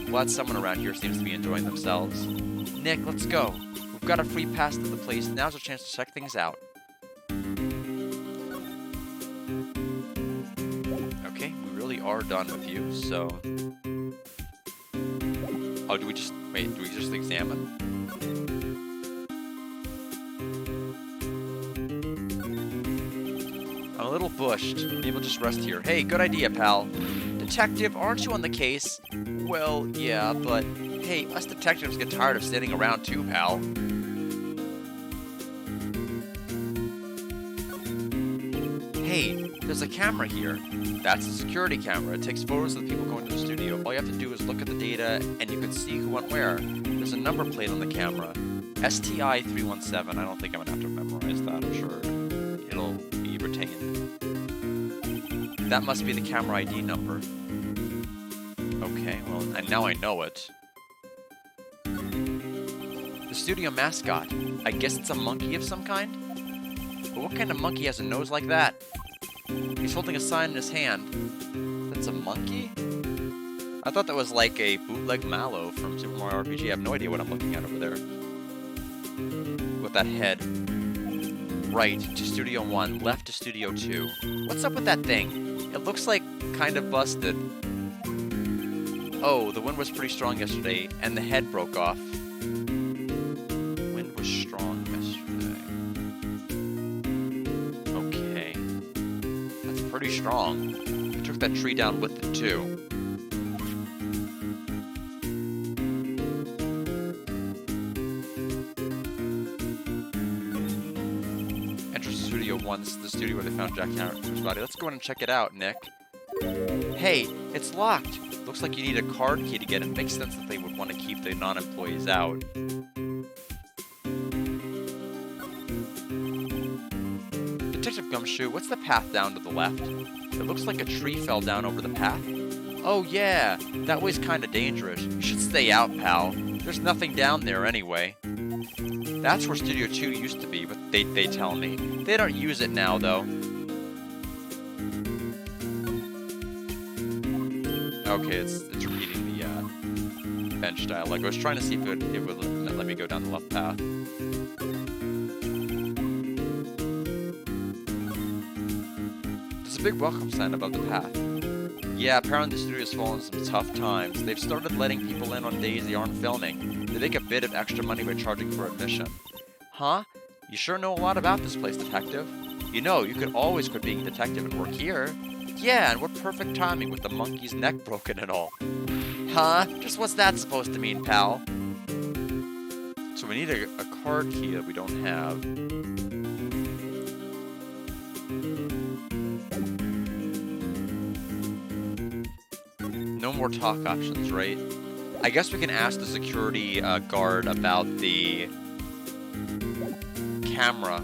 Glad someone around here seems to be enjoying themselves. Nick, let's go. We've got a free pass to the place. Now's our chance to check things out. Okay, we really are done with you, so... Oh, do we just examine? I'm a little bushed. Maybe we'll just rest here. Hey, good idea, pal. Detective, aren't you on the case? Well, yeah, but... Hey, us detectives get tired of standing around too, pal. Hey, there's a camera here. That's a security camera. It takes photos of the people going to the studio. All you have to do is look at the data, and you can see who went where. There's a number plate on the camera. STI 317. I don't think I'm gonna have to memorize that. I'm sure it'll be retained. That must be the camera ID number. Okay, well, and now I know it. The studio mascot. I guess it's a monkey of some kind? But what kind of monkey has a nose like that? He's holding a sign in his hand. That's a monkey? I thought that was like a bootleg Mallow from Super Mario RPG. I have no idea what I'm looking at over there. With that head. Right to Studio 1, left to Studio 2. What's up with that thing? It looks like kind of busted. Oh, the wind was pretty strong yesterday, and the head broke off. Wind was strong yesterday. Okay. That's pretty strong. It took that tree down with it, too. Entrance to Studio 1. This is the studio where they found Jack Harris's body. Let's go in and check it out, Nick. Hey, it's locked. Looks like you need a card key to get in. Makes sense that they would want to keep the non-employees out. Detective Gumshoe, what's the path down to the left? It looks like a tree fell down over the path. Oh yeah, that way's kinda dangerous. You should stay out, pal. There's nothing down there anyway. That's where Studio 2 used to be, but they tell me. They don't use it now, though. Okay, it's repeating the bench dialogue. I was trying to see if it would let me go down the left path. There's a big welcome sign above the path. Yeah, apparently the studio's fallen some tough times. They've started letting people in on days they aren't filming. They make a bit of extra money by charging for admission. Huh? You sure know a lot about this place, detective. You know, you could always quit being a detective and work here. Yeah, and what perfect timing with the monkey's neck broken and all. Huh? Just what's that supposed to mean, pal? So we need a card key that we don't have. No more talk options, right? I guess we can ask the security guard about the camera.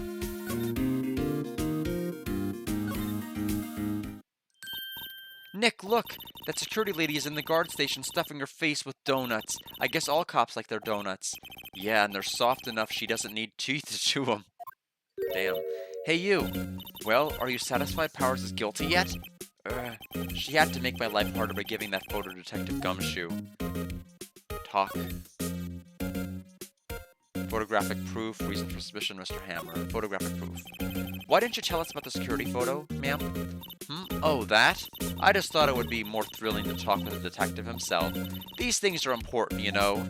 Nick, look! That security lady is in the guard station stuffing her face with donuts. I guess all cops like their donuts. Yeah, and they're soft enough she doesn't need teeth to chew them. Damn. Hey, you! Well, are you satisfied Powers is guilty yet? She had to make my life harder by giving that photo to Detective Gumshoe. Talk. Photographic proof, reason for suspicion, Mr. Hammer. Photographic proof. Why didn't you tell us about the security photo, ma'am? Oh, that? I just thought it would be more thrilling to talk with the detective himself. These things are important, you know.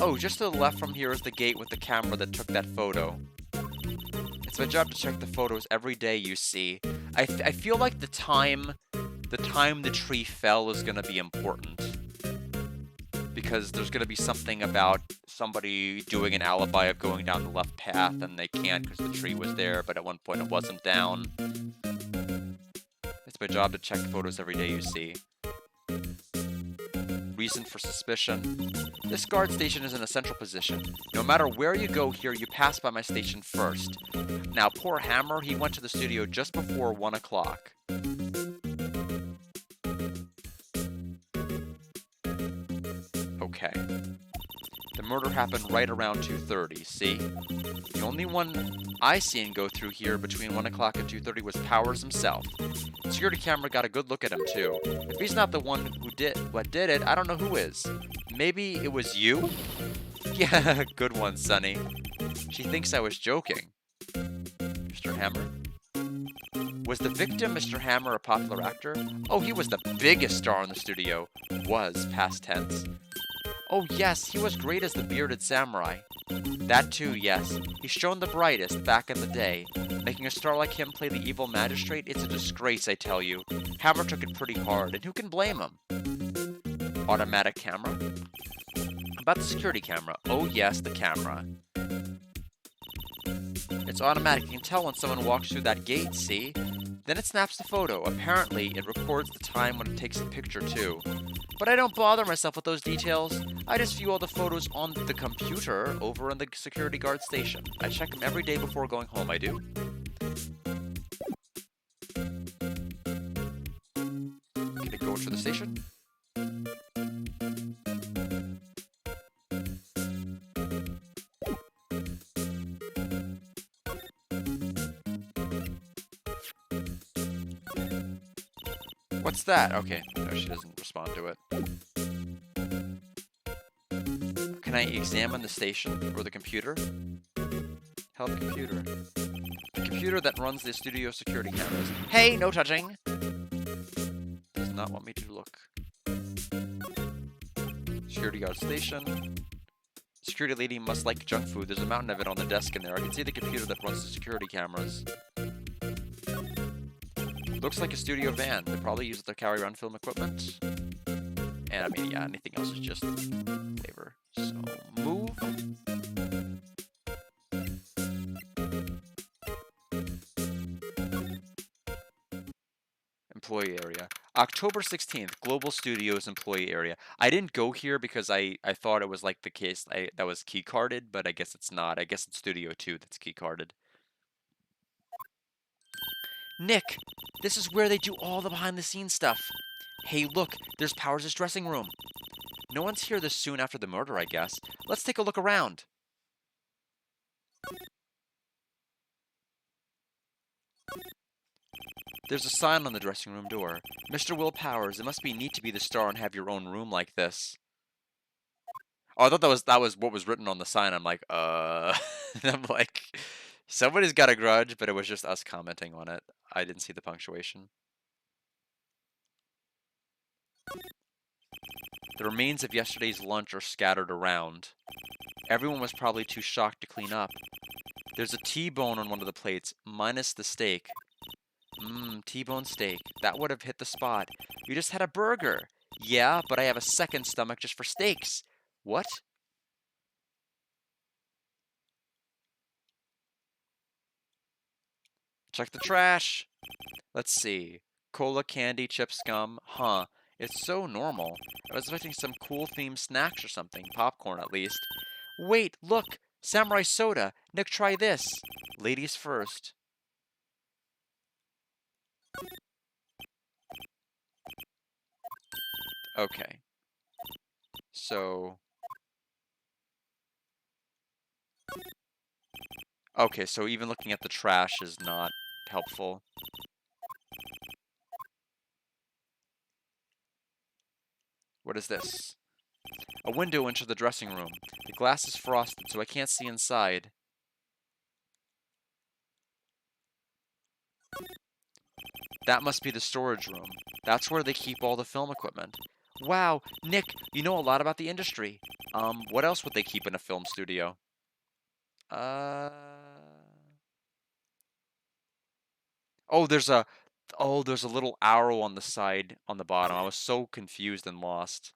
Oh, just to the left from here is the gate with the camera that took that photo. It's my job to check the photos every day, you see. I feel like the time the tree fell is going to be important. Because there's going to be something about somebody doing an alibi of going down the left path and they can't because the tree was there, but at one point it wasn't down. It's my job to check photos every day, you see. Reason for suspicion. This guard station is in a central position. No matter where you go here, you pass by my station first. Now, poor Hammer, he went to the studio just before 1 o'clock. Okay. The murder happened right around 2:30, see? The only one I seen go through here between 1 o'clock and 2:30 was Powers himself. The security camera got a good look at him, too. If he's not the one who did it, I don't know who is. Maybe it was you? Yeah, good one, Sonny. She thinks I was joking. Mr. Hammer? Was the victim, Mr. Hammer, a popular actor? Oh, he was the biggest star in the studio. Was, past tense. Oh, yes, he was great as the bearded samurai. That too, yes. He's shown the brightest back in the day. Making a star like him play the evil magistrate, it's a disgrace, I tell you. Hammer took it pretty hard, and who can blame him? Automatic camera? About the security camera. Oh, yes, the camera. It's automatic. You can tell when someone walks through that gate, see? Then it snaps the photo. Apparently, it records the time when it takes the picture, too. But I don't bother myself with those details. I just view all the photos on the computer over in the security guard station. I check them every day before going home, I do. Can it go to the station? What's that? Okay, no, she doesn't respond to it. Can I examine the station or the computer? Help computer. The computer that runs the studio security cameras. Hey, no touching! Does not want me to look. Security guard station. Security lady must like junk food. There's a mountain of it on the desk in there. I can see the computer that runs the security cameras. Looks like a studio van. They probably use it to carry around film equipment. And I mean, yeah, anything else is just flavor. So, move. Employee area. October 16th, Global Studios employee area. I didn't go here because I thought it was like the case that was key carded, but I guess it's not. I guess it's Studio 2 that's key carded. Nick, this is where they do all the behind-the-scenes stuff. Hey, look, there's Powers' dressing room. No one's here this soon after the murder, I guess. Let's take a look around. There's a sign on the dressing room door. Mr. Will Powers, it must be neat to be the star and have your own room like this. Oh, I thought that was what was written on the sign. I'm like, I'm like, somebody's got a grudge, but it was just us commenting on it. I didn't see the punctuation. The remains of yesterday's lunch are scattered around. Everyone was probably too shocked to clean up. There's a T-bone on one of the plates, minus the steak. T-bone steak. That would have hit the spot. You just had a burger. Yeah, but I have a second stomach just for steaks. What? Check the trash. Let's see. Cola, candy, chips, gum. Huh. It's so normal. I was expecting some cool themed snacks or something. Popcorn, at least. Wait, look! Samurai soda! Nick, try this! Ladies first. Okay. So... Okay, so even looking at the trash is not helpful. What is this? A window into the dressing room. The glass is frosted, so I can't see inside. That must be the storage room. That's where they keep all the film equipment. Wow, Nick, you know a lot about the industry. What else would they keep in a film studio? Oh, there's a little arrow on the side, on the bottom. I was so confused and lost.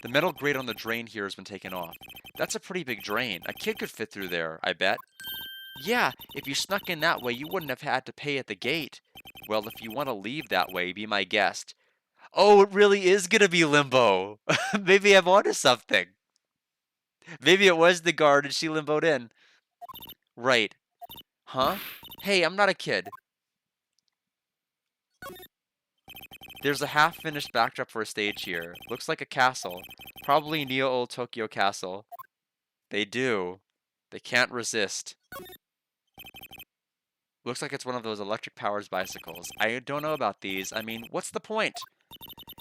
The metal grate on the drain here has been taken off. That's a pretty big drain. A kid could fit through there, I bet. Yeah, if you snuck in that way, you wouldn't have had to pay at the gate. Well, if you want to leave that way, be my guest. Oh, it really is gonna be Limbo. Maybe I'm onto something. Maybe it was the guard and she limboed in. Right. Huh? Hey, I'm not a kid. There's a half-finished backdrop for a stage here. Looks like a castle. Probably Neo Old Tokyo Castle. They do. They can't resist. Looks like it's one of those electric powers bicycles. I don't know about these. I mean, what's the point?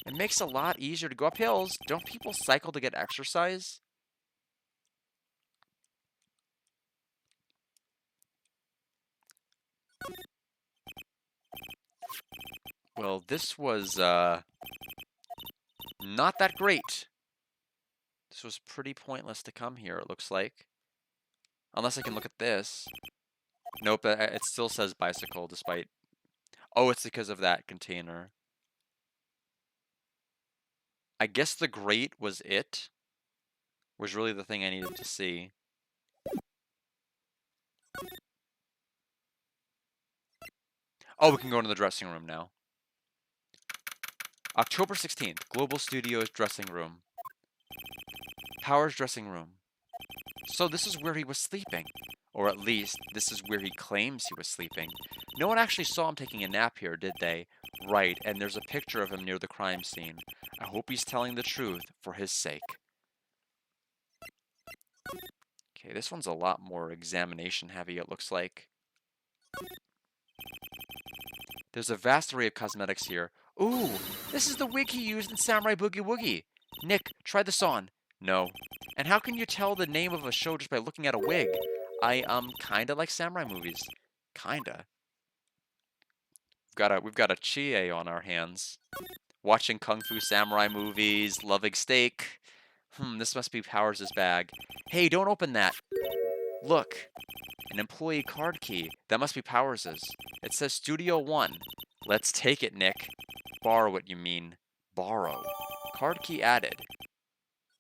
It makes it a lot easier to go up hills. Don't people cycle to get exercise? Well, this was, not that great. This was pretty pointless to come here, it looks like. Unless I can look at this. Nope, it still says bicycle despite... Oh, it's because of that container. I guess the grate was it. Was really the thing I needed to see. Oh, we can go into the dressing room now. October 16th, Global Studios dressing room. Power's dressing room. So this is where he was sleeping. Or at least, this is where he claims he was sleeping. No one actually saw him taking a nap here, did they? Right, and there's a picture of him near the crime scene. I hope he's telling the truth for his sake. Okay, this one's a lot more examination heavy, it looks like. There's a vast array of cosmetics here. Ooh, this is the wig he used in Samurai Boogie Woogie. Nick, try this on. No. And how can you tell the name of a show just by looking at a wig? I, kinda like samurai movies. Kinda. We've got a Chie on our hands. Watching Kung Fu Samurai movies, loving steak. This must be Powers' bag. Hey, don't open that. Look. An employee card key. That must be Powers's. It says Studio 1. Let's take it, Nick. Borrow it, you mean. Borrow. Card key added.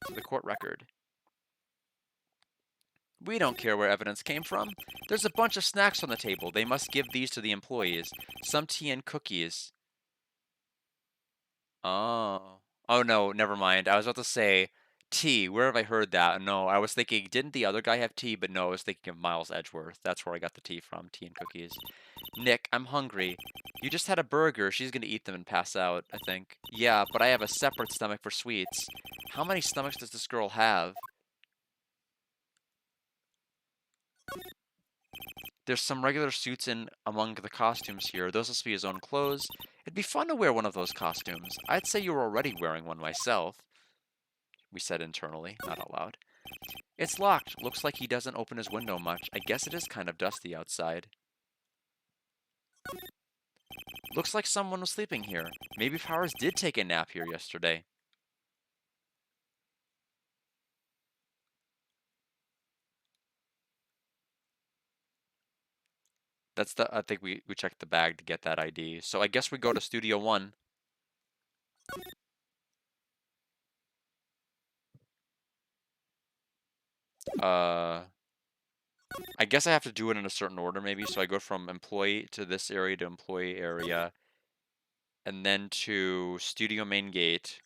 To the court record. We don't care where evidence came from. There's a bunch of snacks on the table. They must give these to the employees. Some tea and cookies. Oh. Oh, no, never mind. I was about to say, tea. Where have I heard that? No, I was thinking, didn't the other guy have tea? But no, I was thinking of Miles Edgeworth. That's where I got the tea from, tea and cookies. Nick, I'm hungry. You just had a burger. She's going to eat them and pass out, I think. Yeah, but I have a separate stomach for sweets. How many stomachs does this girl have? There's some regular suits in among the costumes here. Those must be his own clothes. It'd be fun to wear one of those costumes. I'd say you were already wearing one myself. We said internally, not out loud. It's locked. Looks like he doesn't open his window much. I guess it is kind of dusty outside. Looks like someone was sleeping here. Maybe Powers did take a nap here yesterday. I think we checked the bag to get that ID. So I guess we go to Studio 1. I guess I have to do it in a certain order maybe. So I go from employee to this area to employee area. And then to Studio Main Gate.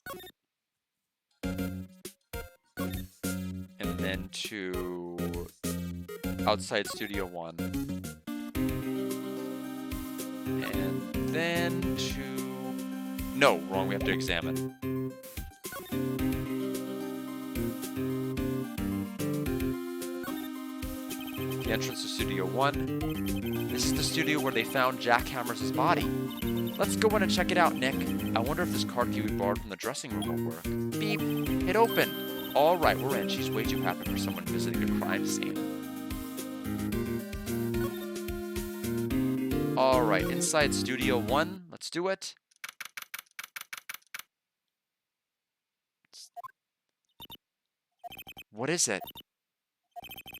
And then to outside Studio 1. And then to... No, wrong, we have to examine. The entrance to Studio 1. This is the studio where they found Jack Hammers' body. Let's go in and check it out, Nick. I wonder if this card key we borrowed from the dressing room will work. Beep. It opened. All right, we're in. She's way too happy for someone visiting a crime scene. All right, inside Studio 1. Let's do it. What is it?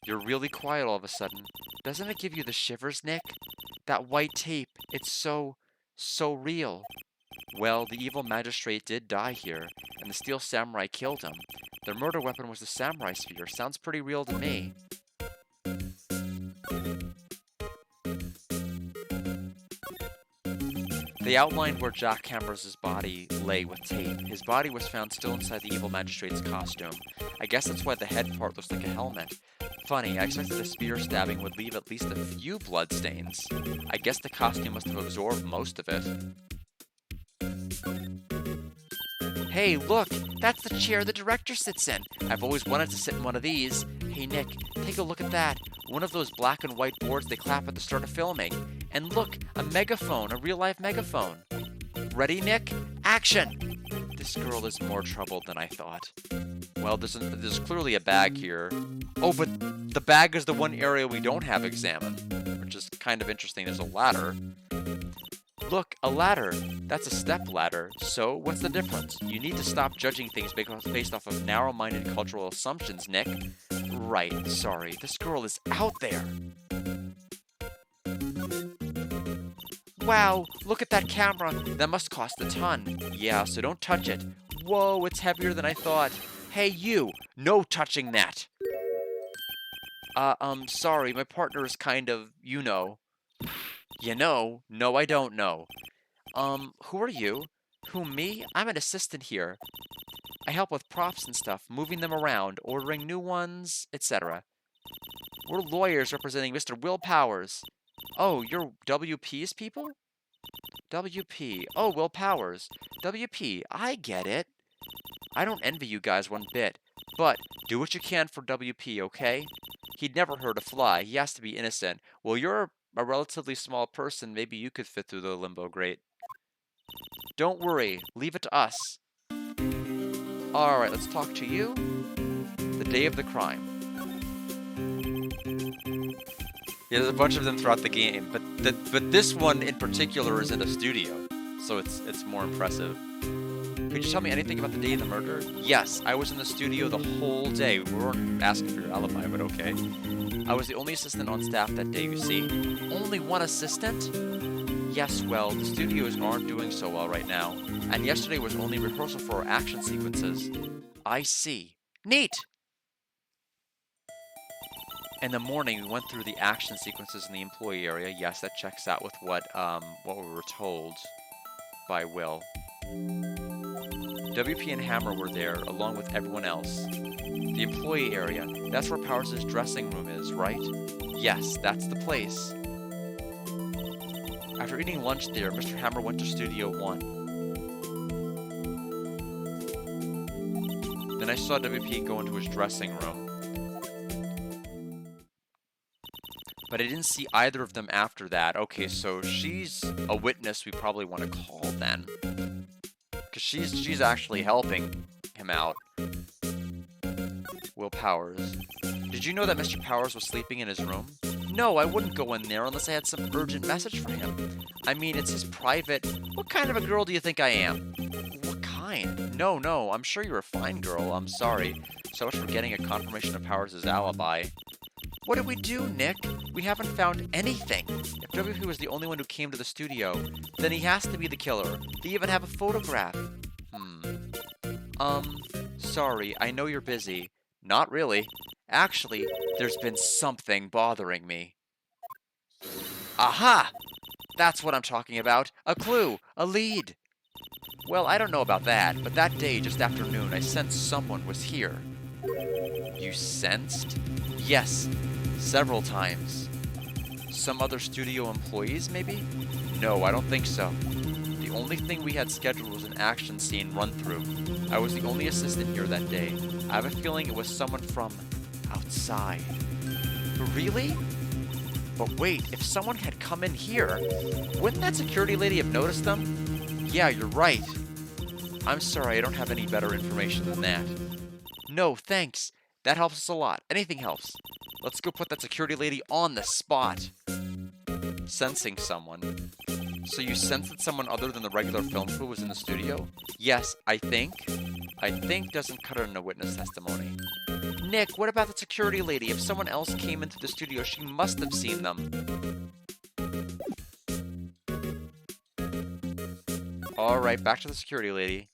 You're really quiet all of a sudden. Doesn't it give you the shivers, Nick? That white tape, it's so real. Well, the evil magistrate did die here, and the steel samurai killed him. Their murder weapon was the samurai spear. Sounds pretty real to me. They outlined where Jack Hammers' body lay with tape. His body was found still inside the evil magistrate's costume. I guess that's why the head part looks like a helmet. Funny, I expected the spear stabbing would leave at least a few bloodstains. I guess the costume must have absorbed most of it. Hey, look! That's the chair the director sits in. I've always wanted to sit in one of these. Hey, Nick, take a look at that. One of those black and white boards they clap at the start of filming. And look, a megaphone, a real-life megaphone. Ready, Nick? Action! This girl is more trouble than I thought. Well, there's clearly a bag here. Oh, but the bag is the one area we don't have examined, which is kind of interesting. There's a ladder. Look, a ladder. That's a step ladder. So, what's the difference? You need to stop judging things based off of narrow-minded cultural assumptions, Nick. Right, sorry. This girl is out there. Wow, look at that camera. That must cost a ton. Yeah, so don't touch it. Whoa, it's heavier than I thought. Hey, you! No touching that! Sorry, my partner is kind of, you know. You know? No, I don't know. Who are you? Who, me? I'm an assistant here. I help with props and stuff, moving them around, ordering new ones, etc. We're lawyers representing Mr. Will Powers. Oh, you're WP's people? WP. Oh, Will Powers. WP. I get it. I don't envy you guys one bit. But do what you can for WP, okay? He'd never hurt a fly. He has to be innocent. Well, you're a relatively small person. Maybe you could fit through the limbo grate. Don't worry. Leave it to us. Alright, let's talk to you. The day of the crime. Yeah, there's a bunch of them throughout the game, but this one in particular is in a studio, so it's more impressive. Could you tell me anything about the day of the murder? Yes, I was in the studio the whole day. We weren't asking for your alibi, but okay. I was the only assistant on staff that day, you see. Only one assistant? Yes, well, the studios aren't doing so well right now, and yesterday was only rehearsal for our action sequences. I see. Neat! In the morning, we went through the action sequences in the employee area. Yes, that checks out with what we were told by Will. WP and Hammer were there, along with everyone else. The employee area, that's where Powers' dressing room is, right? Yes, that's the place. After eating lunch there, Mr. Hammer went to Studio 1. Then I saw WP go into his dressing room. But I didn't see either of them after that. Okay, so she's a witness we probably want to call then. Because she's actually helping him out. Will Powers. Did you know that Mr. Powers was sleeping in his room? No, I wouldn't go in there unless I had some urgent message for him. I mean, it's his private... What kind of a girl do you think I am? What kind? No, I'm sure you're a fine girl. I'm sorry. So much for getting a confirmation of Powers' alibi. What did we do, Nick? We haven't found anything. If WP was the only one who came to the studio, then he has to be the killer. They even have a photograph. Sorry, I know you're busy. Not really. Actually, there's been something bothering me. Aha! That's what I'm talking about. A clue. A lead. Well, I don't know about that, but that day, just after noon, I sensed someone was here. You sensed? Yes. Several times. Some other studio employees, maybe? No, I don't think so. The only thing we had scheduled was an action scene run-through. I was the only assistant here that day. I have a feeling it was someone from outside. Really? But wait, if someone had come in here, wouldn't that security lady have noticed them? Yeah, you're right. I'm sorry, I don't have any better information than that. No, thanks. That helps us a lot. Anything helps. Let's go put that security lady on the spot. Sensing someone. So you sensed that someone other than the regular film crew was in the studio? Yes, I think. I think doesn't cut it in a witness testimony. Nick, what about the security lady? If someone else came into the studio, she must have seen them. Alright, back to the security lady.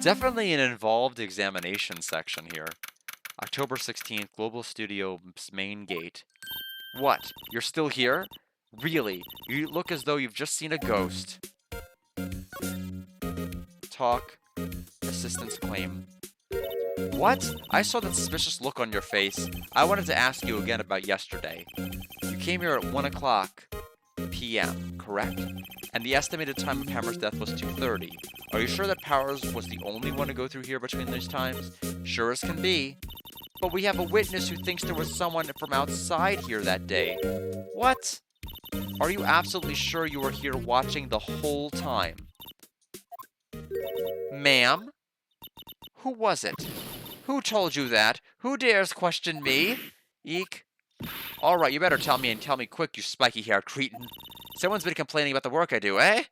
Definitely an involved examination section here. October 16th, Global Studio's main gate. What? You're still here? Really? You look as though you've just seen a ghost. Talk. Assistant's claim. What? I saw that suspicious look on your face. I wanted to ask you again about yesterday. came here at 1 o'clock p.m., correct? And the estimated time of Hammer's death was 2:30. Are you sure that Powers was the only one to go through here between those times? Sure as can be. But we have a witness who thinks there was someone from outside here that day. What? Are you absolutely sure you were here watching the whole time? Ma'am? Who was it? Who told you that? Who dares question me? Eek. Alright, you better tell me, and tell me quick, you spiky-haired cretin. Someone's been complaining about the work I do, eh?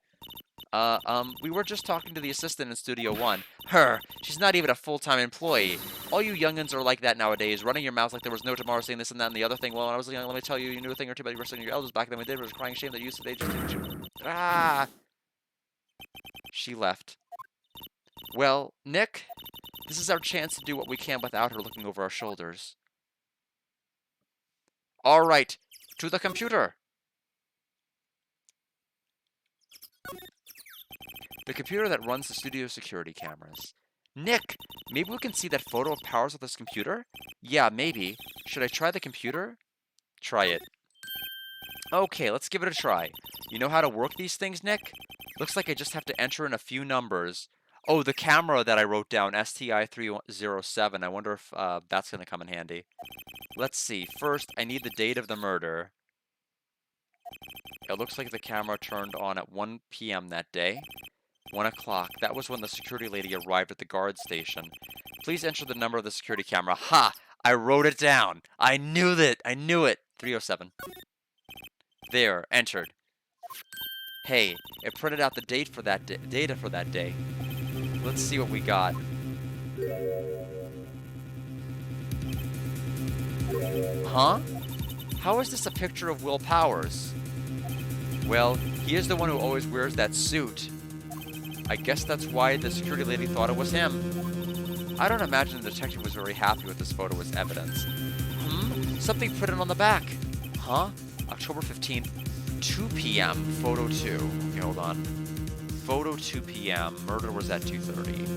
We were just talking to the assistant in Studio 1. Her. She's not even a full-time employee. All you youngins are like that nowadays, running your mouths like there was no tomorrow, saying this and that and the other thing. Well, when I was young, let me tell you, you knew a thing or two about your your elders back then. We did. It was crying shame that you used to they just... Ah! She left. Well, Nick, this is our chance to do what we can without her looking over our shoulders. Alright, to the computer! The computer that runs the studio security cameras. Nick, maybe we can see that photo of Powers with this computer? Yeah, maybe. Should I try the computer? Try it. Okay, let's give it a try. You know how to work these things, Nick? Looks like I just have to enter in a few numbers. Oh, the camera that I wrote down, STI-307. I wonder if that's going to come in handy. Let's see. First, I need the date of the murder. It looks like the camera turned on at 1 p.m. that day. 1 o'clock. That was when the security lady arrived at the guard station. Please enter the number of the security camera. Ha! I wrote it down. I knew that. I knew it. 307. There. Entered. Hey, it printed out the date for that data for that day. Let's see what we got. Huh? How is this a picture of Will Powers? Well, he is the one who always wears that suit. I guess that's why the security lady thought it was him. I don't imagine the detective was very happy with this photo as evidence. Something printed on the back. Huh? October 15th, 2 p.m., photo 2. Okay, hold on. Photo 2 p.m., murder was at 2:30.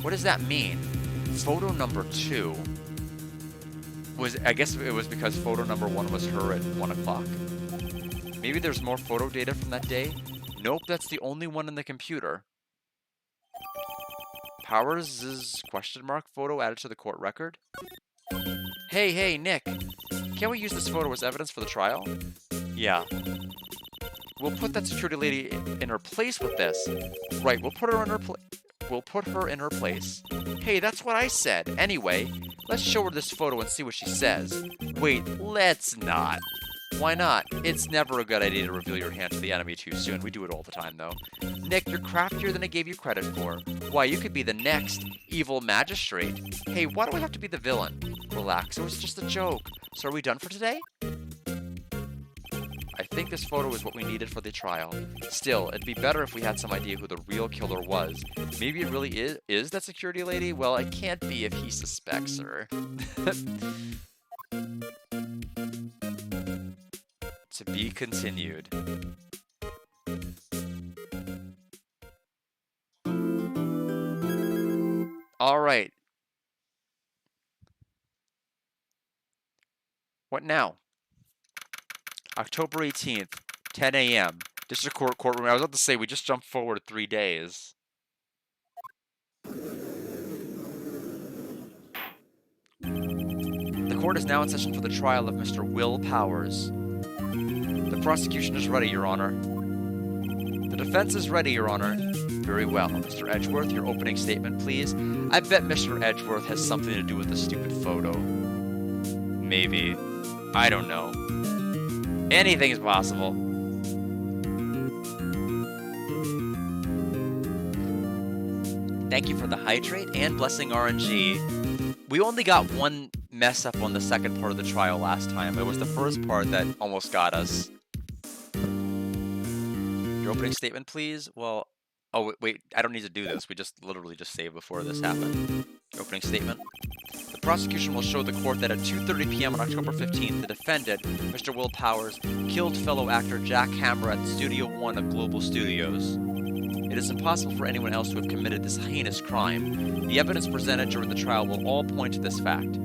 What does that mean? Photo number 2 was, I guess it was because photo number 1 was her at 1 o'clock. Maybe there's more photo data from that day? Nope, that's the only one in the computer. Powers' question mark photo added to the court record? Hey, Nick. Can't we use this photo as evidence for the trial? Yeah. We'll put that security lady in her place with this. Right, we'll put her in her place. We'll put her in her place. Hey, that's what I said. Anyway, let's show her this photo and see what she says. Wait, let's not. Why not? It's never a good idea to reveal your hand to the enemy too soon. We do it all the time, though. Nick, you're craftier than I gave you credit for. Why, you could be the next evil magistrate. Hey, why do I have to be the villain? Relax, it was just a joke. So are we done for today? I think this photo is what we needed for the trial. Still, it'd be better if we had some idea who the real killer was. Maybe it really is that security lady? Well, it can't be if he suspects her. To be continued. All right. What now? October 18th, 10 a.m. District Court courtroom. I was about to say we just jumped forward 3 days. The court is now in session for the trial of Mr. Will Powers. The prosecution is ready, Your Honor. The defense is ready, Your Honor. Very well. Mr. Edgeworth, your opening statement, please. I bet Mr. Edgeworth has something to do with the stupid photo. Maybe. I don't know. Anything is possible. Thank you for the hydrate and blessing RNG. We only got one mess up on the second part of the trial last time. It was the first part that almost got us. Your opening statement, please? Well, oh, wait, I don't need to do this. We just literally just saved before this happened. Opening statement. The prosecution will show the court that at 2:30 p.m. on October 15th, the defendant, Mr. Will Powers, killed fellow actor Jack Hammer at Studio 1 of Global Studios. It is impossible for anyone else to have committed this heinous crime. The evidence presented during the trial will all point to this fact.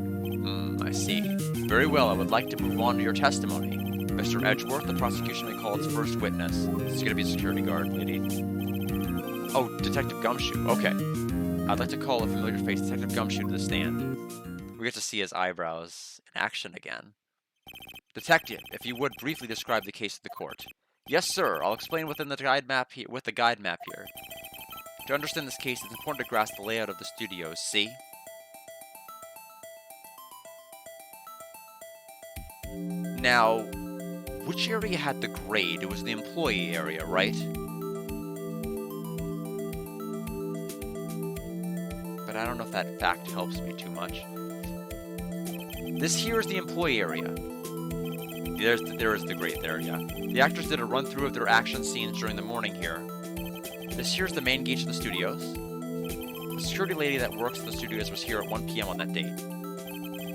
I see. Very well, I would like to move on to your testimony. Mr. Edgeworth, the prosecution may call its first witness. This is going to be a security guard, lady. Oh, Detective Gumshoe. Okay. I'd like to call a familiar face, Detective Gumshoe, to the stand. We get to see his eyebrows in action again. Detective, if you would briefly describe the case to the court. Yes, sir. I'll explain within the guide map here. To understand this case, it's important to grasp the layout of the studios. See? Now, which area had the grade? It was the employee area, right? But I don't know if that fact helps me too much. This here is the employee area. There is the grade there, yeah. The actors did a run-through of their action scenes during the morning here. This here's the main gate to the studios. The security lady that works at the studios was here at 1 p.m. on that date.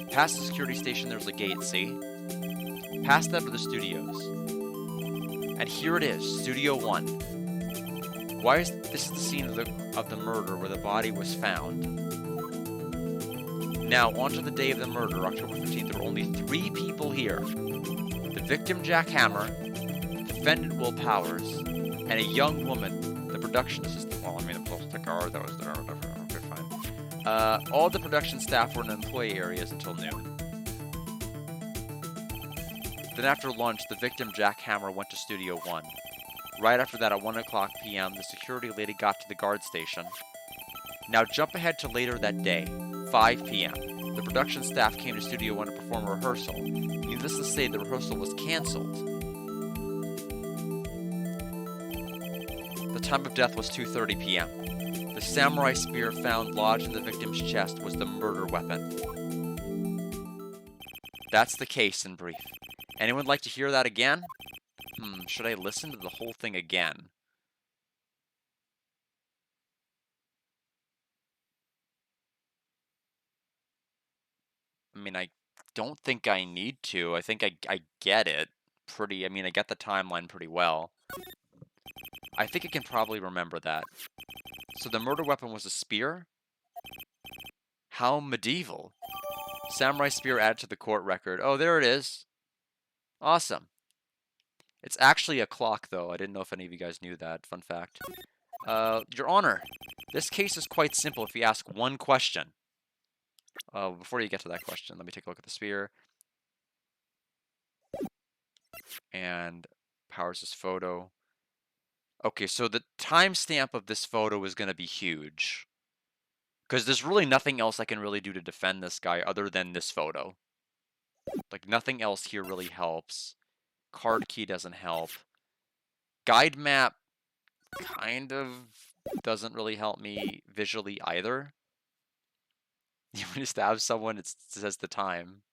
Past the security station, there's a gate, see? Past that are the studios. And here it is, Studio 1. This is the scene of the murder where the body was found. Now, on to the day of the murder, October 15th. There were only 3 people here. The victim, Jack Hammer, defendant, Will Powers, and a young woman, the production assistant. Well, I mean, the guard that was there. Okay, fine. All the production staff were in employee areas until noon. Then after lunch, the victim, Jack Hammer, went to Studio 1. Right after that, at 1 o'clock p.m., the security lady got to the guard station. Now jump ahead to later that day, 5 p.m. The production staff came to Studio 1 to perform a rehearsal. Needless to say, the rehearsal was cancelled. The time of death was 2:30 p.m. The samurai spear found lodged in the victim's chest was the murder weapon. That's the case in brief. Anyone like to hear that again? Should I listen to the whole thing again? I mean, I don't think I need to. I think I get it pretty. I mean, I get the timeline pretty well. I think I can probably remember that. So the murder weapon was a spear? How medieval. Samurai spear added to the court record. Oh, there it is. Awesome. It's actually a clock, though. I didn't know if any of you guys knew that. Fun fact. Your Honor, this case is quite simple if you ask one question. Before you get to that question, let me take a look at the spear. And Powers' photo. Okay, so the timestamp of this photo is going to be huge. Because there's really nothing else I can really do to defend this guy other than this photo. Like, nothing else here really helps. Card key doesn't help. Guide map kind of doesn't really help me visually either. When you stab someone, it says the time.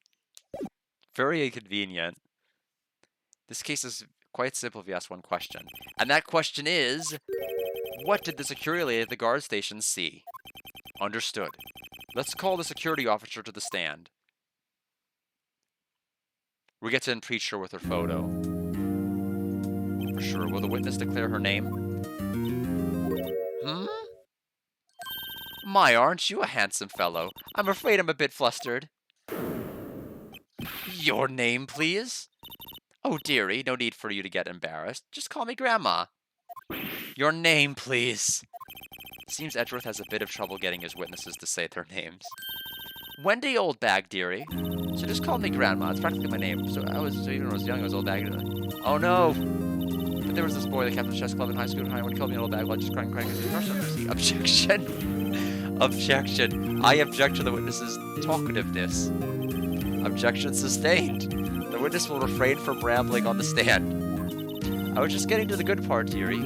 Very inconvenient. This case is quite simple if you ask one question. And that question is, what did the security lady at the guard station see? Understood. Let's call the security officer to the stand. We get to impeach her with her photo. For sure. Will the witness declare her name? My, aren't you a handsome fellow? I'm afraid I'm a bit flustered. Your name, please? Oh, dearie, no need for you to get embarrassed. Just call me Grandma. Your name, please. Seems Edgeworth has a bit of trouble getting his witnesses to say their names. Wendy Oldbag, dearie. So just call me Grandma. It's practically my name. So even when I was young, I was Oldbag. Oh no! But there was this boy that kept a chess club in high school and when he called me an Oldbag while just crying because he was mercy. Objection! Objection. I object to the witness's talkativeness. Objection sustained. The witness will refrain from rambling on the stand. I was just getting to the good part, dearie.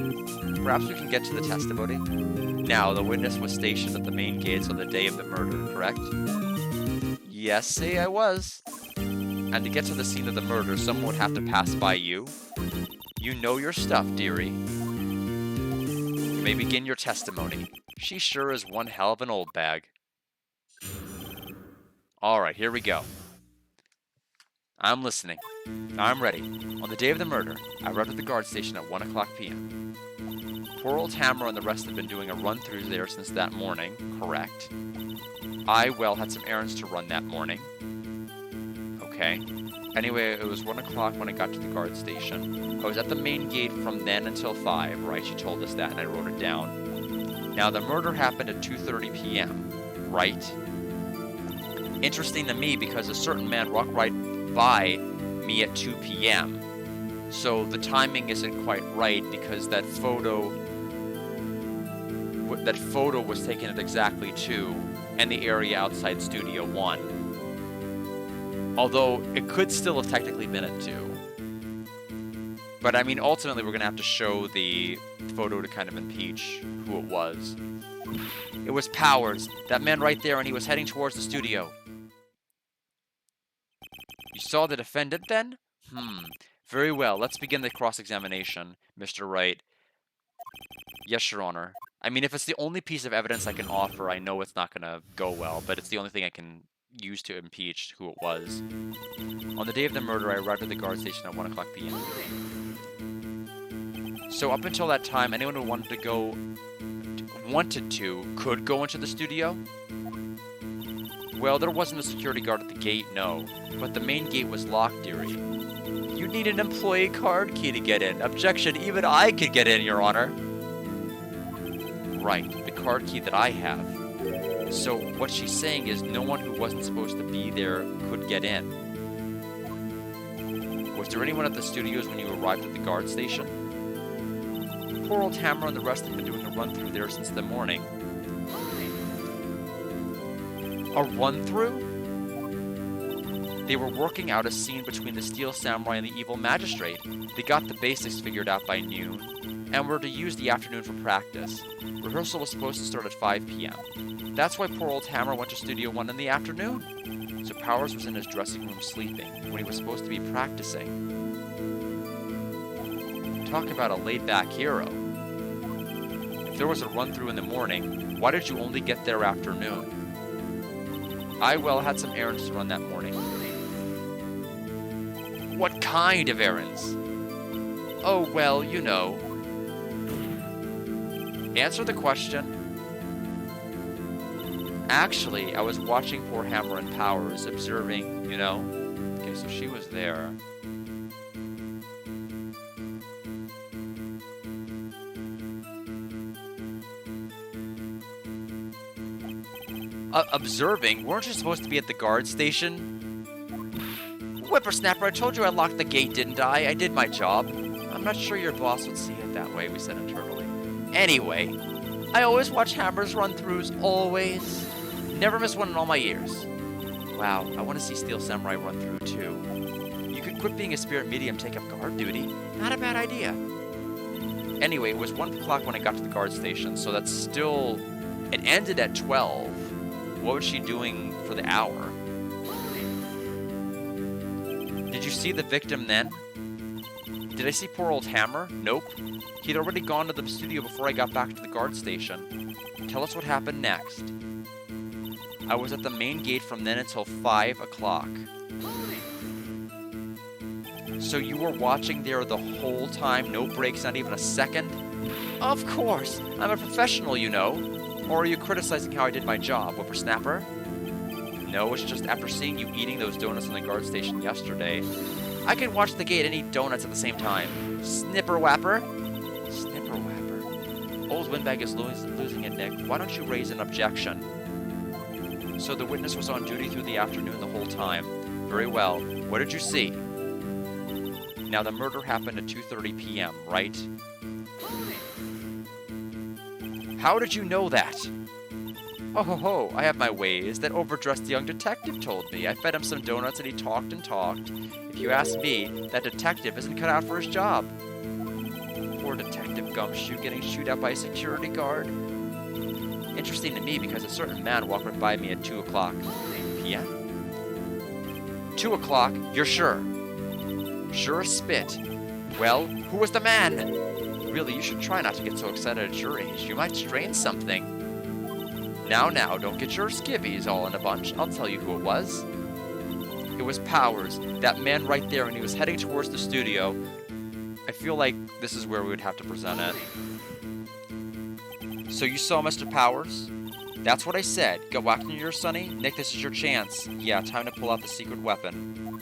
Perhaps we can get to the testimony. Now, the witness was stationed at the main gates on the day of the murder, correct? Yes, say I was. And to get to the scene of the murder, someone would have to pass by you. You know your stuff, dearie. You may begin your testimony. She sure is one hell of an old bag. Alright, here we go. I'm listening. I'm ready. On the day of the murder, I arrived at the guard station at 1 o'clock p.m. Poor old Hammer and the rest have been doing a run-through there since that morning. Correct. I, well, had some errands to run that morning. Okay. Anyway, it was 1 o'clock when I got to the guard station. I was at the main gate from then until 5, right? She told us that, and I wrote it down. Now, the murder happened at 2:30 p.m., right? Interesting to me because a certain man walked right by me at 2 p.m. So the timing isn't quite right because that photo was taken at exactly 2 and the area outside Studio 1. Although it could still have technically been at 2. But I mean, ultimately we're going to have to show the photo to kind of impeach who it was. It was Powers, that man right there, and he was heading towards the studio. You saw the defendant then? Very well, let's begin the cross-examination, Mr. Wright. Yes, Your Honor. I mean, if it's the only piece of evidence I can offer, I know it's not going to go well, but it's the only thing I can use to impeach who it was. On the day of the murder, I arrived at the guard station at 1 o'clock p.m. So up until that time, anyone who wanted to could go into the studio? Well, there wasn't a security guard at the gate, no. But the main gate was locked, dearie. You need an employee card key to get in. Objection, even I could get in, Your Honor. Right, the card key that I have. So what she's saying is no one who wasn't supposed to be there could get in. Was there anyone at the studios when you arrived at the guard station? Poor old Hammer and the rest have been doing a run-through there since the morning. A run-through? They were working out a scene between the Steel Samurai and the Evil Magistrate. They got the basics figured out by noon, and were to use the afternoon for practice. Rehearsal was supposed to start at 5 p.m. That's why poor old Hammer went to Studio 1 in the afternoon. So Powers was in his dressing room sleeping, when he was supposed to be practicing. Talk about a laid-back hero. If there was a run-through in the morning, why did you only get there afternoon? I, well, had some errands to run that morning. What kind of errands? Oh, well, you know. Answer the question. Actually, I was watching poor Hammer and Powers, observing, you know. Okay, so she was there. Observing? Weren't you supposed to be at the guard station? Whippersnapper, I told you I locked the gate, didn't I? I did my job. I'm not sure your boss would see it that way, we said internally. Anyway, I always watch Hammer's run-throughs, always. Never miss one in all my years. Wow, I want to see Steel Samurai run through too. You could quit being a spirit medium, take up guard duty. Not a bad idea. Anyway, it was 1 o'clock when I got to the guard station, so that's still... It ended at 12. What was she doing for the hour? Did you see the victim then? Did I see poor old Hammer? Nope. He'd already gone to the studio before I got back to the guard station. Tell us what happened next. I was at the main gate from then until 5 o'clock. So you were watching there the whole time? No breaks, not even a second? Of course! I'm a professional, you know. Or are you criticizing how I did my job, whippersnapper? No, it's just after seeing you eating those donuts in the guard station yesterday. I can watch the gate and eat donuts at the same time. Snipper-wapper? Snipper-wapper. Old Windbag is losing it, Nick. Why don't you raise an objection? So the witness was on duty through the afternoon the whole time. Very well. What did you see? Now, the murder happened at 2:30 p.m., right? How did you know that? Oh ho ho, I have my ways. That overdressed young detective told me. I fed him some donuts and he talked and talked. If you ask me, that detective isn't cut out for his job. Poor Detective Gumshoe getting shooed at by a security guard. Interesting to me because a certain man walked right by me at 2 o'clock p.m. 2 o'clock? You're sure? Sure as spit. Well, who was the man? Really, you should try not to get so excited at your age. You might strain something. Now, don't get your skivvies all in a bunch. I'll tell you who it was. It was Powers, that man right there, and he was heading towards the studio. I feel like this is where we would have to present it. So you saw Mr. Powers? That's what I said. Go walk in here, Sonny. Nick, this is your chance. Yeah, time to pull out the secret weapon.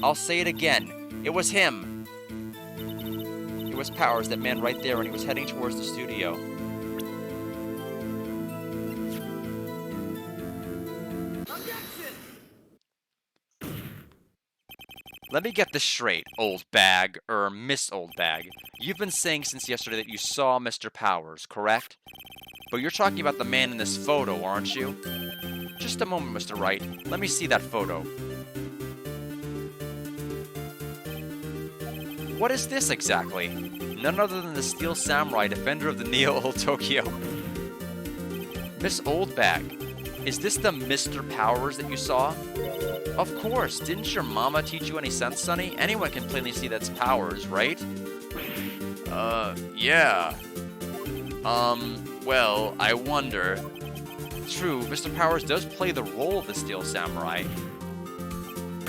I'll say it again. It was him. It was Powers, that man right there, and he was heading towards the studio. Let me get this straight, old bag, Miss Old Bag. You've been saying since yesterday that you saw Mr. Powers, correct? But you're talking about the man in this photo, aren't you? Just a moment, Mr. Wright. Let me see that photo. What is this exactly? None other than the Steel Samurai, defender of the Neo Tokyo. Miss Old Bag, is this the Mr. Powers that you saw? Of course, didn't your mama teach you any sense, Sonny? Anyone can plainly see that's Powers, right? Yeah. Well, I wonder. True, Mr. Powers does play the role of the Steel Samurai.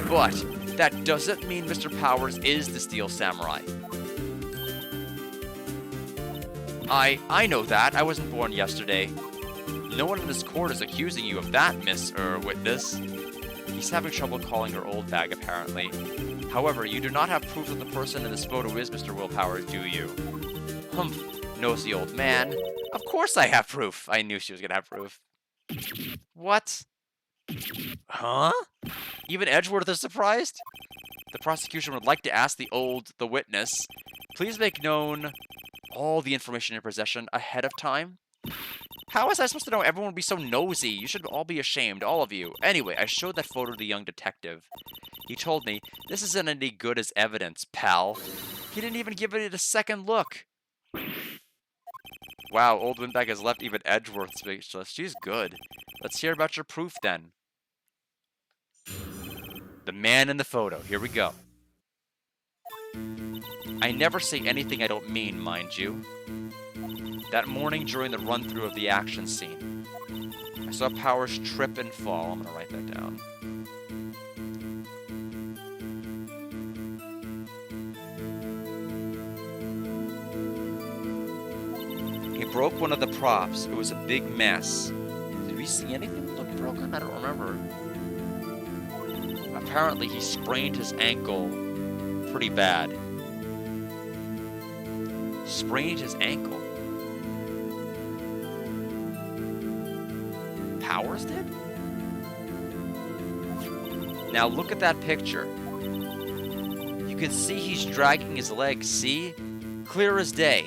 But that doesn't mean Mr. Powers is the Steel Samurai. I know that. I wasn't born yesterday. No one in this court is accusing you of that, Miss, Witness. He's having trouble calling her old bag, apparently. However, you do not have proof that the person in this photo is Mr. Will Powers, do you? Humph, nosy old man. Of course I have proof. I knew she was gonna have proof. What? Huh? Even Edgeworth is surprised? The prosecution would like to ask the witness, please make known all the information in your possession ahead of time. How was I supposed to know? Everyone would be so nosy. You should all be ashamed, all of you. Anyway, I showed that photo to the young detective. He told me, this isn't any good as evidence, pal. He didn't even give it a second look. Wow, old Windbag has left even Edgeworth speechless. She's good. Let's hear about your proof, then. The man in the photo. Here we go. I never say anything I don't mean, mind you. That morning during the run-through of the action scene, I saw Powers trip and fall. I'm gonna write that down. He broke one of the props. It was a big mess. Did we see anything that looked broken? I don't remember. Apparently, he sprained his ankle pretty bad. Sprained his ankle? Powers did? Now look at that picture. You can see he's dragging his legs, see? Clear as day.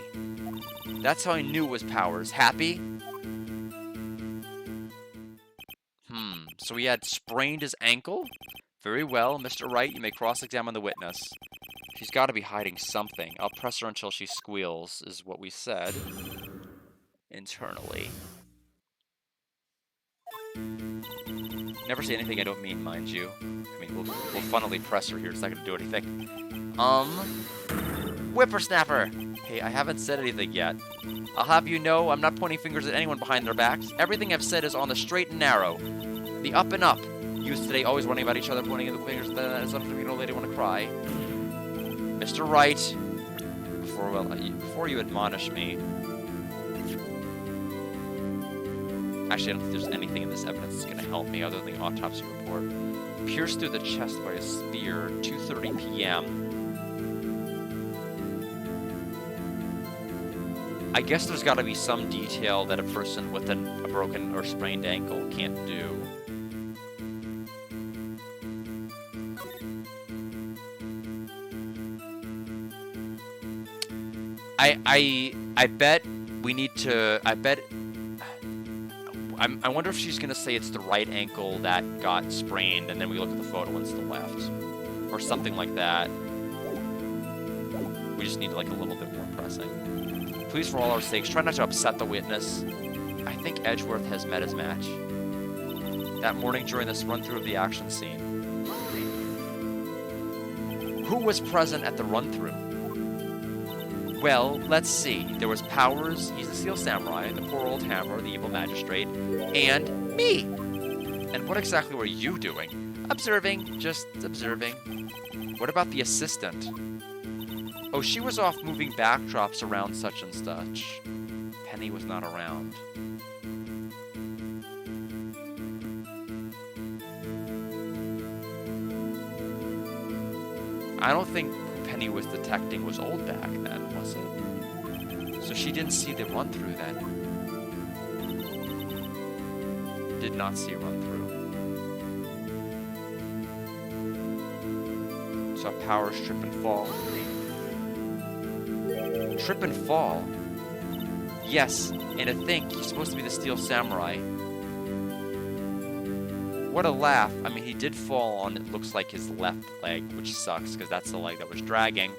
That's how I knew it was Powers. Happy? So he had sprained his ankle? Very well, Mr. Wright, you may cross-examine the witness. She's got to be hiding something. I'll press her until she squeals, is what we said. Internally. Never say anything I don't mean, mind you. I mean, we'll funnily press her here. It's not going to do anything. Whippersnapper! Hey, I haven't said anything yet. I'll have you know I'm not pointing fingers at anyone behind their backs. Everything I've said is on the straight and narrow. The up and up. Youth today always running about each other, pointing at the fingers at the something old lady want to cry. Mr. Wright, before you admonish me, actually, I don't think there's anything in this evidence that's going to help me other than the autopsy report. Pierced through the chest by a spear, 2:30 p.m. I guess there's got to be some detail that a person with a broken or sprained ankle can't do. I bet we need to. I wonder if she's gonna say it's the right ankle that got sprained, and then we look at the photo and it's the left, or something like that. We just need like a little bit more pressing. Please, for all our sakes, try not to upset the witness. I think Edgeworth has met his match. That morning during this run-through of the action scene. Who was present at the run-through? Well, let's see. There was Powers, he's the Steel Samurai, the poor old Hammer, the evil magistrate, and me. And what exactly were you doing? Observing, just observing. What about the assistant? Oh, she was off moving backdrops around such and such. Penny Penny was not around. I don't think who Penny was detecting was old back then, was it? So she didn't see the run-through then. Did not see a run-through. Saw Powers trip and fall. Trip and fall? Yes, and to think he's supposed to be the Steel Samurai. What a laugh. I mean, he did fall on, it looks like, his left leg, which sucks, because that's the leg that was dragging.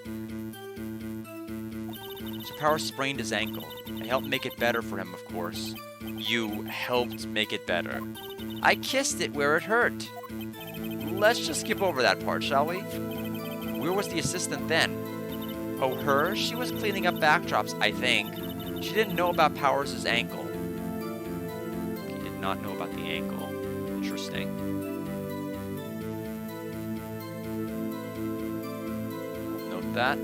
So Powers sprained his ankle. I helped make it better for him, of course. You helped make it better. I kissed it where it hurt. Let's just skip over that part, shall we? Where was the assistant then? Oh, her? She was cleaning up backdrops, I think. She didn't know about Powers' ankle. He did not know about the ankle. Interesting. Note that.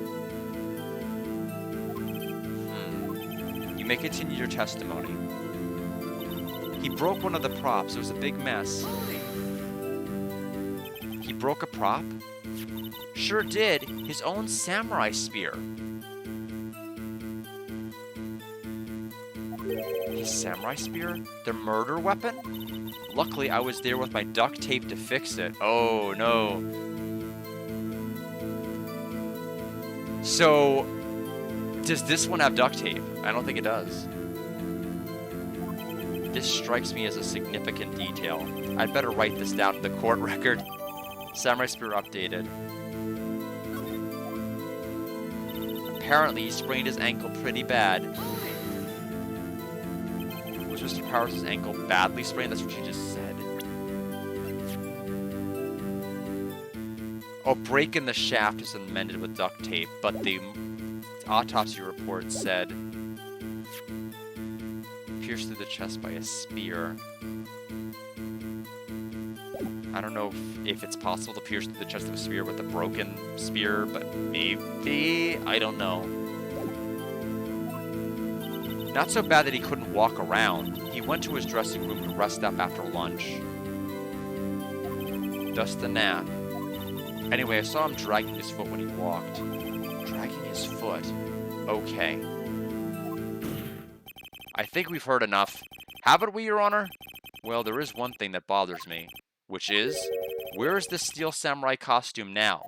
You may continue your testimony. He broke one of the props. It was a big mess. He broke a prop? Sure did. His own samurai spear. His samurai spear? The murder weapon? Luckily, I was there with my duct tape to fix it. Oh, no. So, does this one have duct tape? I don't think it does. This strikes me as a significant detail. I'd better write this down in the court record. Samurai spear updated. Apparently, he sprained his ankle pretty bad. Was Mr. Powers' ankle badly sprained? That's what she just said. Oh, break in the shaft is amended with duct tape, but the autopsy report said pierced through the chest by a spear. I don't know if it's possible to pierce through the chest of a spear with a broken spear, but maybe? I don't know. Not so bad that he couldn't walk around. He went to his dressing room to rest up after lunch. Just a nap. Anyway, I saw him dragging his foot when he walked. Dragging his foot? Okay. I think we've heard enough. Haven't we, Your Honor? Well, there is one thing that bothers me. Which is, where is this Steel Samurai costume now?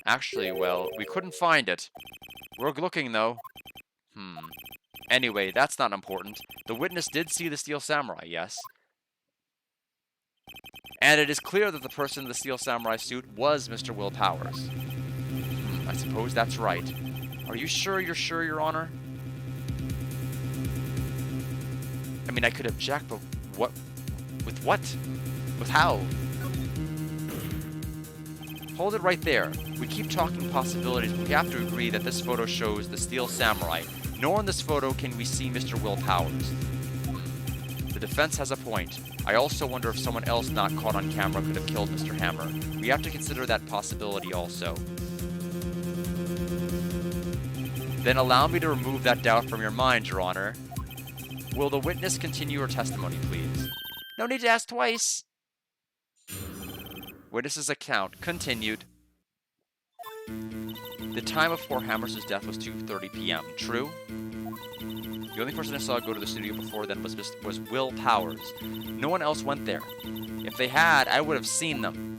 Actually, well, we couldn't find it. We're looking, though. Anyway, that's not important. The witness did see the Steel Samurai, yes? And it is clear that the person in the Steel Samurai suit was Mr. Will Powers. I suppose that's right. Are you sure, Your Honor? I mean, I could object, but what? With what? With how? Hold it right there. We keep talking possibilities, but we have to agree that this photo shows the Steel Samurai. Nor in this photo can we see Mr. Will Powers. The defense has a point. I also wonder if someone else not caught on camera could have killed Mr. Hammer. We have to consider that possibility also. Then allow me to remove that doubt from your mind, Your Honor. Will the witness continue her testimony, please? No need to ask twice. Witness's account continued. The time before Hammers' death was 2:30 p.m. True? The only person I saw go to the studio before then was Will Powers. No one else went there. If they had, I would have seen them.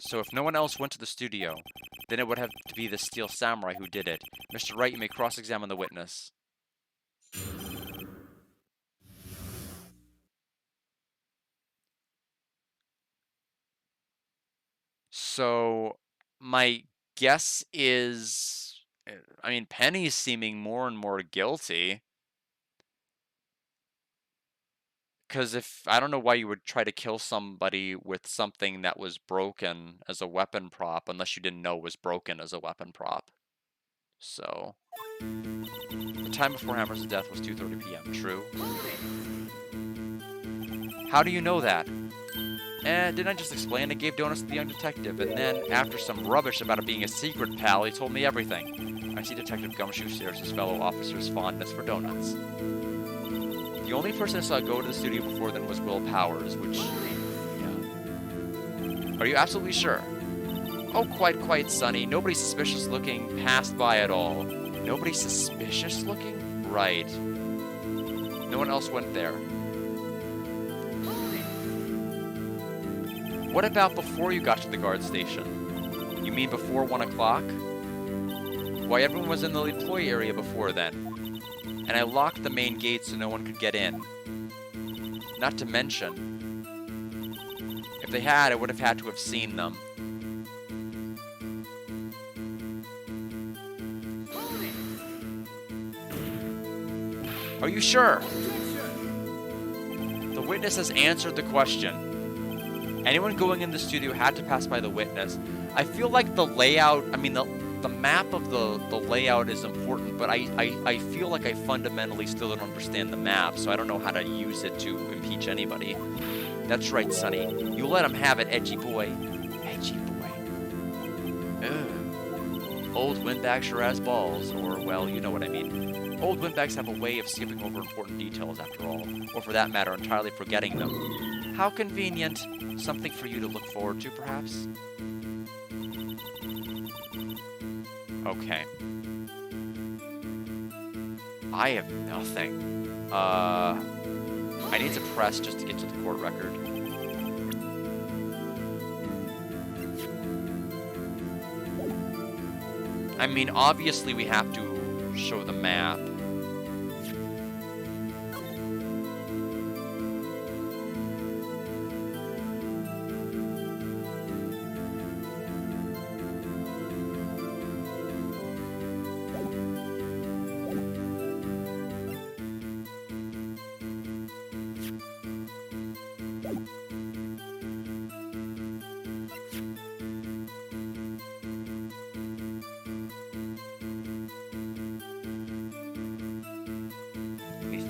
So if no one else went to the studio, then it would have to be the Steel Samurai who did it. Mr. Wright, you may cross-examine the witness. So, my guess is, I mean, Penny's seeming more and more guilty. Because I don't know why you would try to kill somebody with something that was broken as a weapon prop, unless you didn't know it was broken as a weapon prop. So, the time before Hammer's death was 2:30 p.m., true? How do you know that? Didn't I just explain? I gave donuts to the young detective, and then, after some rubbish about it being a secret, pal, he told me everything. I see Detective Gumshoe shares his fellow officer's fondness for donuts. The only person I saw go to the studio before then was Will Powers, which... yeah. Are you absolutely sure? Oh, quite, Sonny. Nobody suspicious looking passed by at all. Nobody suspicious looking? Right. No one else went there. What about before you got to the guard station? You mean before 1 o'clock? Why, everyone was in the employee area before then. And I locked the main gate so no one could get in. Not to mention, if they had, I would have had to have seen them. Are you sure? The witness has answered the question. Anyone going in the studio had to pass by the witness. I feel like the layout, I mean, the map of the layout is important, but I feel like I fundamentally still don't understand the map, so I don't know how to use it to impeach anybody. That's right, Sonny. You let him have it, edgy boy. Edgy boy. Ugh. Old windbags sure has balls, or, well, you know what I mean. Old windbags have a way of skipping over important details, after all, or for that matter, entirely forgetting them. How convenient. Something for you to look forward to, perhaps? Okay. I have nothing. I need to press just to get to the court record. I mean, obviously we have to show the map.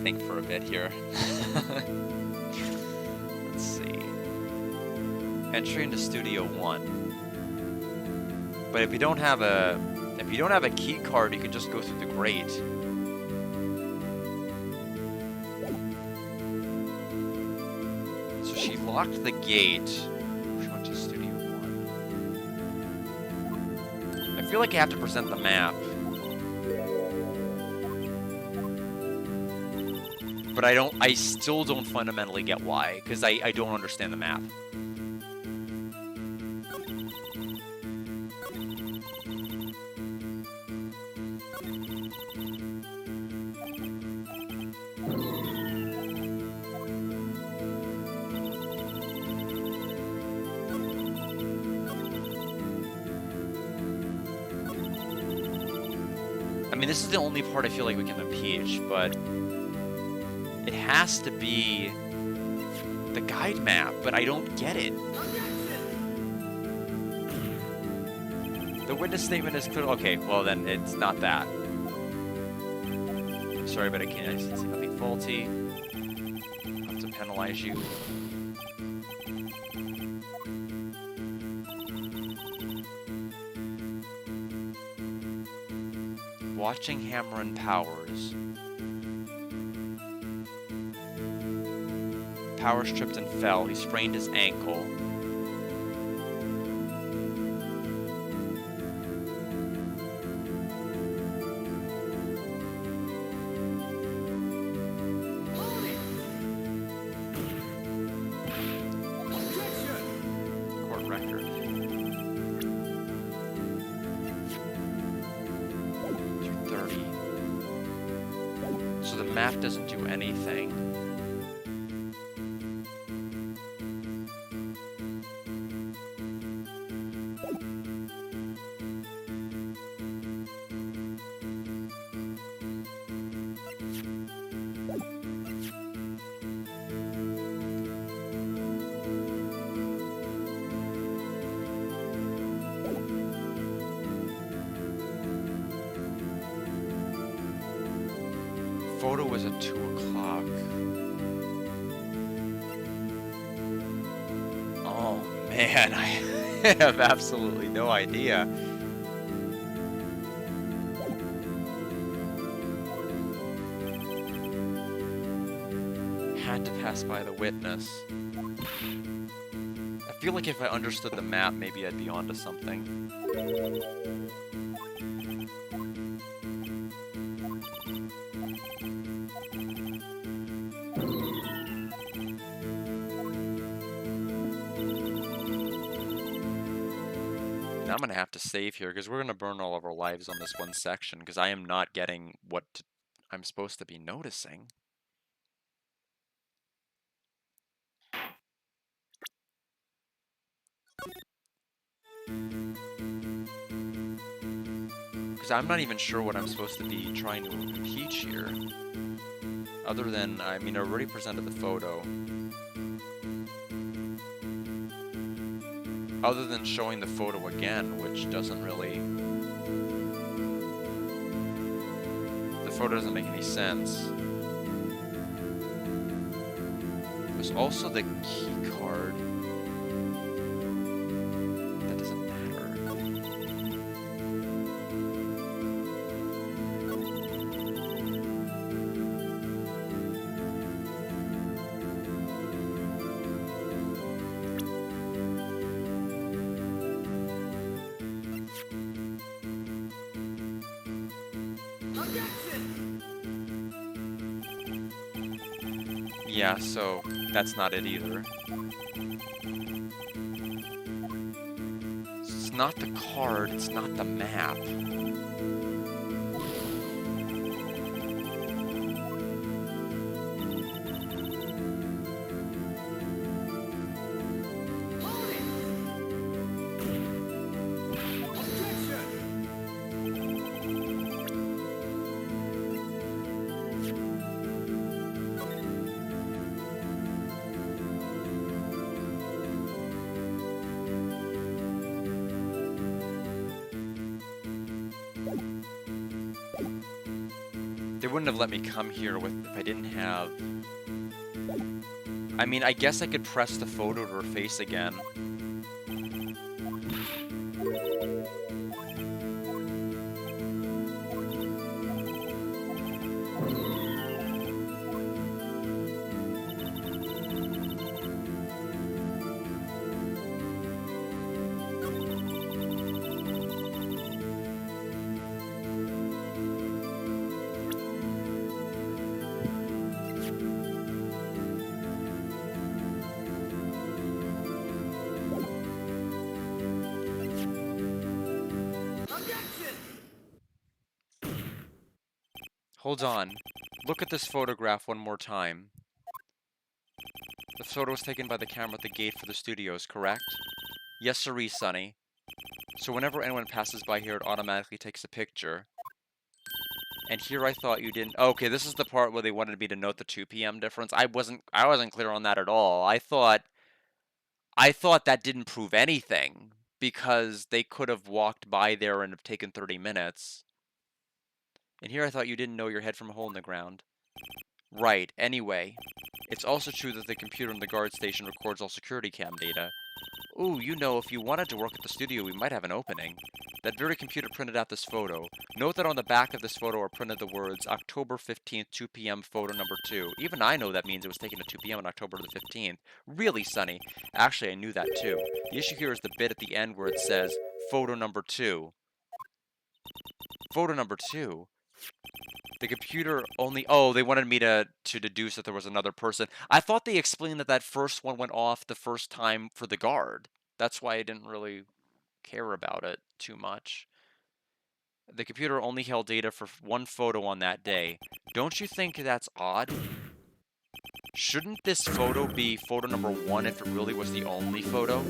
Think for a bit here. Let's see. Entry into Studio 1. But if you don't have a key card, you can just go through the grate. So she locked the gate. She went to Studio 1. I feel like I have to present the map. But I still don't fundamentally get why, because I don't understand the map. I mean, this is the only part I feel like we can impeach, but... it has to be the guide map, but I don't get it. The witness statement is clear. Okay, well then it's not that. Sorry, but I see nothing faulty. I'll have to penalize you. Watching Hammer and Powers. Powers tripped and fell. He sprained his ankle. Court record. 230. So the map doesn't do anything. Photo was at 2 o'clock. man, I have absolutely no idea. Had to pass by the witness. I feel like if I understood the map, maybe I'd be onto something. Now I'm gonna have to save here because we're gonna burn all of our lives on this one section because I am not getting what I'm supposed to be noticing. Because I'm not even sure what I'm supposed to be trying to impeach here. Other than, I mean, I already presented the photo. Other than showing the photo again, which doesn't really... The photo doesn't make any sense. There's also the key card. That doesn't matter. Yeah, so that's not it either. It's not the card, it's not the map. They wouldn't have let me come here with if I didn't have... I mean, I guess I could press the photo to her face again. Hold on. Look at this photograph one more time. The photo was taken by the camera at the gate for the studios, correct? Yes, sirree, Sonny. So whenever anyone passes by here, it automatically takes a picture. And here I thought you didn't... Okay, this is the part where they wanted me to note the 2 p.m. difference. I wasn't clear on that at all. I thought that didn't prove anything because they could have walked by there and have taken 30 minutes. And here I thought you didn't know your head from a hole in the ground. Right, anyway. It's also true that the computer in the guard station records all security cam data. Ooh, you know, if you wanted to work at the studio, we might have an opening. That very computer printed out this photo. Note that on the back of this photo are printed the words, October 15th, 2 p.m. photo number 2. Even I know that means it was taken at 2 p.m. on October the 15th. Really, Sonny? Actually, I knew that too. The issue here is the bit at the end where it says, photo number 2. Photo number 2? The computer only... Oh, they wanted me to deduce that there was another person. I thought they explained that first one went off the first time for the guard. That's why I didn't really care about it too much. The computer only held data for one photo on that day. Don't you think that's odd? Shouldn't this photo be photo number 1 if it really was the only photo?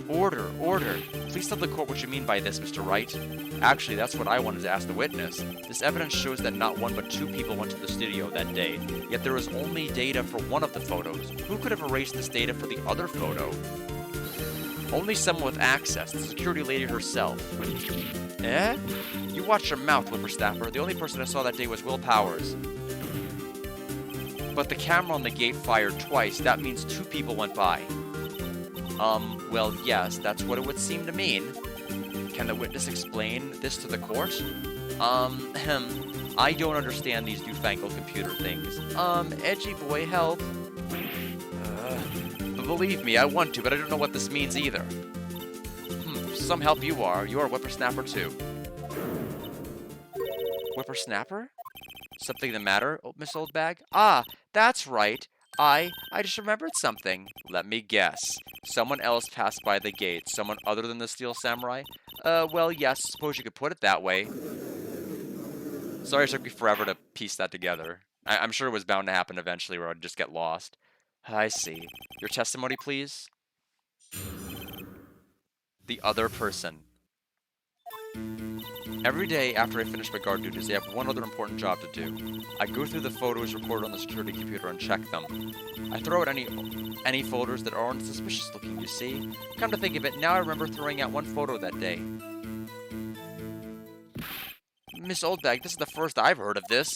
Order, order. Please tell the court what you mean by this, Mr. Wright. Actually, that's what I wanted to ask the witness. This evidence shows that not 1 but 2 people went to the studio that day, yet there is only data for one of the photos. Who could have erased this data for the other photo? Only someone with access, the security lady herself. Eh? You watch your mouth, whippersnapper. The only person I saw that day was Will Powers. But the camera on the gate fired twice. That means 2 people went by. Well, yes, that's what it would seem to mean. Can the witness explain this to the court? I don't understand these newfangled computer things. Edgy boy, help. But believe me, I want to, but I don't know what this means either. Some help you are. You're a whippersnapper too. Whippersnapper? Something the matter, Miss Oldbag? Ah, that's right. I just remembered something. Let me guess. Someone else passed by the gate. Someone other than the Steel Samurai? Well, yes, suppose you could put it that way. Sorry it took me forever to piece that together. I'm sure it was bound to happen eventually where I'd just get lost. I see. Your testimony, please? The other person. Every day after I finish my guard duties, I have one other important job to do. I go through the photos recorded on the security computer and check them. I throw out any folders that aren't suspicious looking, you see. Come to think of it, now I remember throwing out one photo that day. Miss Oldbag, this is the first I've heard of this.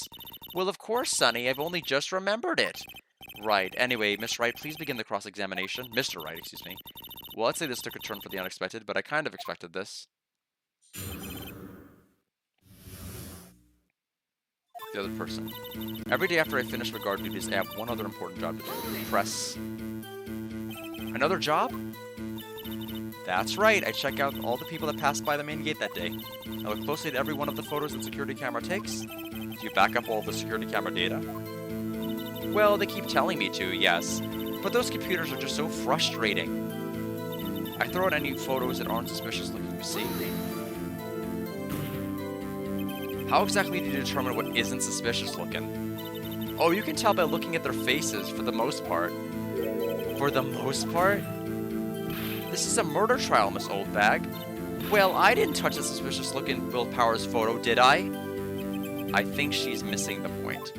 Well, of course, Sonny, I've only just remembered it. Right. Anyway, Miss Wright, please begin the cross-examination. Mr. Wright, excuse me. Well, I'd say this took a turn for the unexpected, but I kind of expected this. The other person. Every day after I finish my guard duties, I have one other important job to do. Press. Another job? That's right, I check out all the people that passed by the main gate that day. I look closely at every one of the photos the security camera takes. Do you back up all the security camera data? Well, they keep telling me to, yes. But those computers are just so frustrating. I throw out any photos that aren't suspicious looking, you see. How exactly do you determine what isn't suspicious looking? Oh, you can tell by looking at their faces, for the most part. For the most part? This is a murder trial, Miss Oldbag. Well, I didn't touch a suspicious-looking Will Powers photo, did I? I think she's missing the point.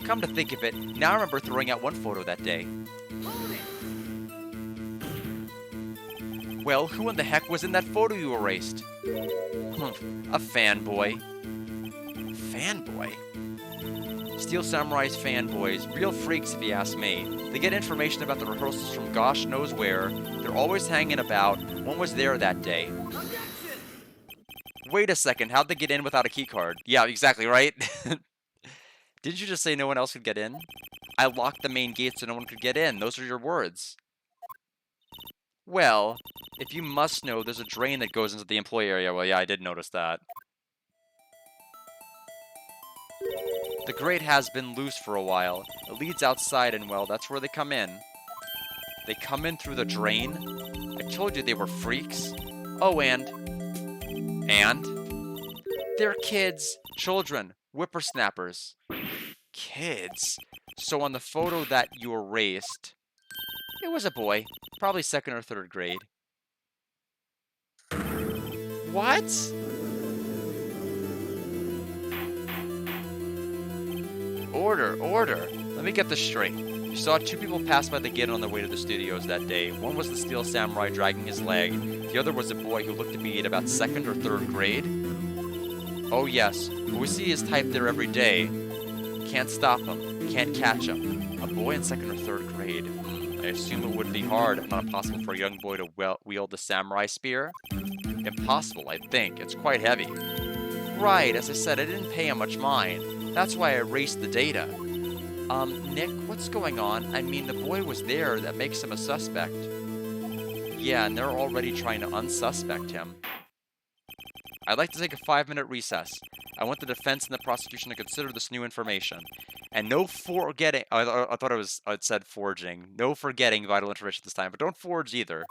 Come to think of it, now I remember throwing out one photo that day. Well, who in the heck was in that photo you erased? A fanboy. Fanboy? Steel Samurai's fanboys, real freaks if you ask me. They get information about the rehearsals from gosh knows where. They're always hanging about. One was there that day. Wait a second, how'd they get in without a keycard? Yeah, exactly, right? Didn't you just say no one else could get in? I locked the main gate so no one could get in. Those are your words. Well, if you must know, there's a drain that goes into the employee area. Well, yeah, I did notice that. The grate has been loose for a while. It leads outside and, well, that's where they come in. They come in through the drain? I told you they were freaks. Oh, and? They're kids. Children. Whippersnappers. Kids? So on the photo that you erased, it was a boy. Probably 2nd or 3rd grade. What? Order. Let me get this straight. You saw 2 people pass by the gate on their way to the studios that day. One was the Steel Samurai dragging his leg. The other was a boy who looked to be at about 2nd or 3rd grade. Oh yes, we see his type there every day. Can't stop him. Can't catch him. A boy in 2nd or 3rd grade. I assume it would be hard, if not impossible, for a young boy to wield the samurai spear. Impossible, I think. It's quite heavy. Right, as I said, I didn't pay him much mind. That's why I erased the data. Nick, what's going on? I mean, the boy was there. That makes him a suspect. Yeah, and they're already trying to unsuspect him. I'd like to take a 5-minute recess. I want the defense and the prosecution to consider this new information. And no forgetting... I thought it said forging. No forgetting vital information this time, but don't forge either.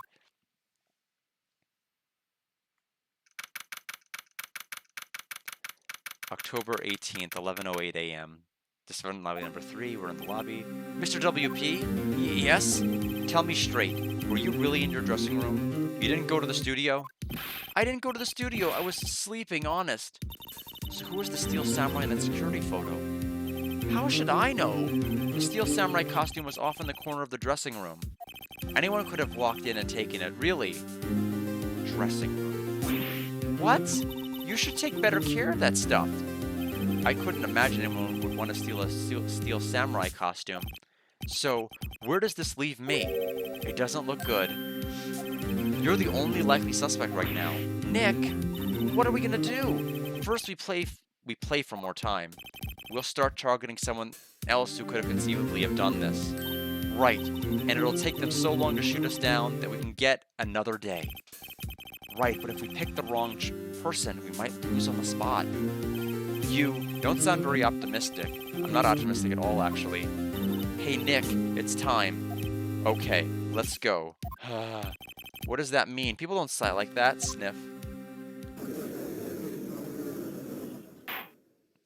October 18th, 11:08 a.m. Discipline lobby number 3. We're in the lobby. Mr. WP? Yes? Tell me straight. Were you really in your dressing room? You didn't go to the studio? I didn't go to the studio. I was sleeping, honest. So who was the Steel Samurai in that security photo? How should I know? The Steel Samurai costume was off in the corner of the dressing room. Anyone could have walked in and taken it, really. Dressing room. What? You should take better care of that stuff. I couldn't imagine anyone would want to steal a steel samurai costume. So, where does this leave me? It doesn't look good. You're the only likely suspect right now. Nick, what are we gonna do? First, we play for more time. We'll start targeting someone else who could have conceivably have done this. Right, and it'll take them so long to shoot us down that we can get another day. Right, but if we pick the wrong person, we might lose on the spot. You don't sound very optimistic. I'm not optimistic at all, actually. Hey, Nick, it's time. Okay, let's go. What does that mean? People don't sigh like that, sniff.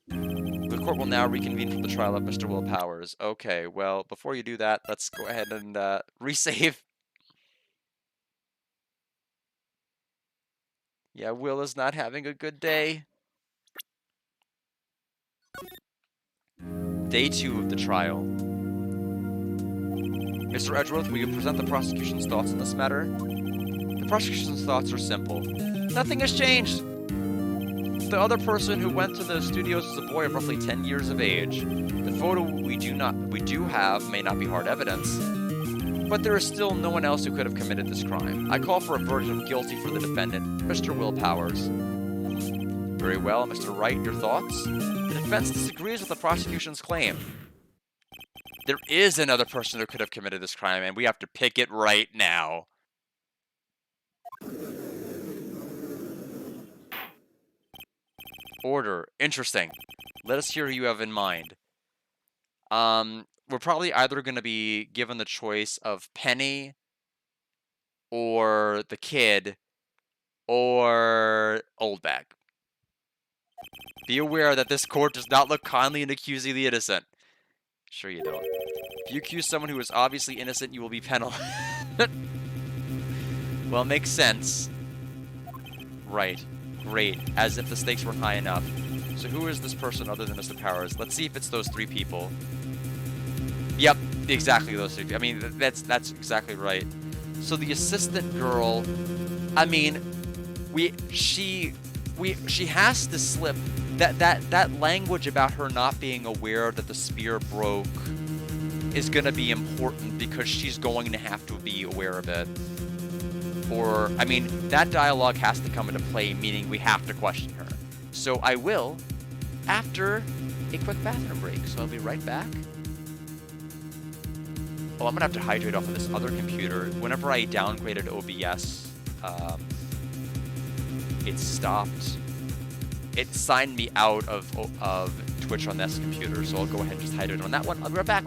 The court will now reconvene for the trial of Mr. Will Powers. Okay, well, before you do that, let's go ahead and resave. Yeah, Will is not having a good day. Day 2 of the trial. Mr. Edgeworth, will you present the prosecution's thoughts on this matter? The prosecution's thoughts are simple. Nothing has changed. The other person who went to the studios was a boy of roughly 10 years of age. The photo we do have may not be hard evidence, but there is still no one else who could have committed this crime. I call for a verdict of guilty for the defendant, Mr. Will Powers. Very well, Mr. Wright, your thoughts? The defense disagrees with the prosecution's claim. There is another person who could have committed this crime, and we have to pick it right now. Order. Interesting. Let us hear who you have in mind. We're probably either going to be given the choice of Penny or the kid or Oldbag. Be aware that this court does not look kindly in accusing the innocent. Sure you don't. If you accuse someone who is obviously innocent, you will be penalized. Well, it makes sense. Right. Great. As if the stakes weren't high enough. So who is this person other than Mr. Powers? Let's see if it's those 3 people. Yep, exactly those 3 people. I mean, that's exactly right. So the assistant girl, I mean, she has to slip. That language about her not being aware that the spear broke is going to be important because she's going to have to be aware of it. Or, I mean, that dialogue has to come into play, meaning we have to question her. So I will, after a quick bathroom break. So I'll be right back. Oh, I'm going to have to hydrate off of this other computer. Whenever I downgraded OBS, it stopped. It signed me out of Twitch on this computer, so I'll go ahead and just hydrate on that one. I'll be right back.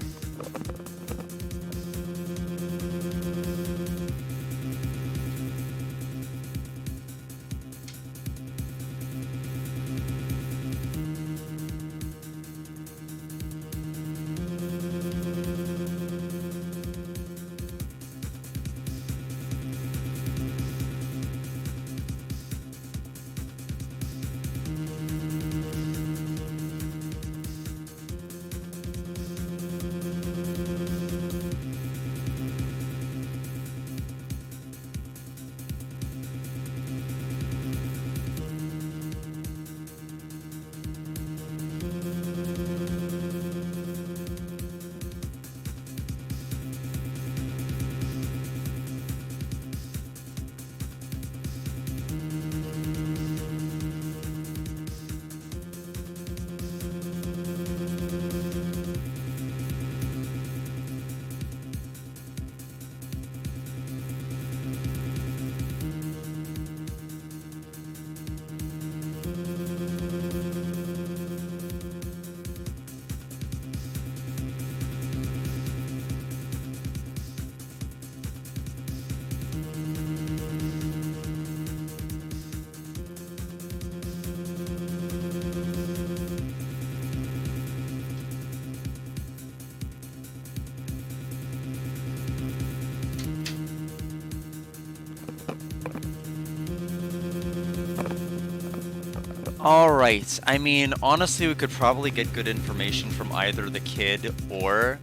Alright, I mean, honestly, we could probably get good information from either the kid or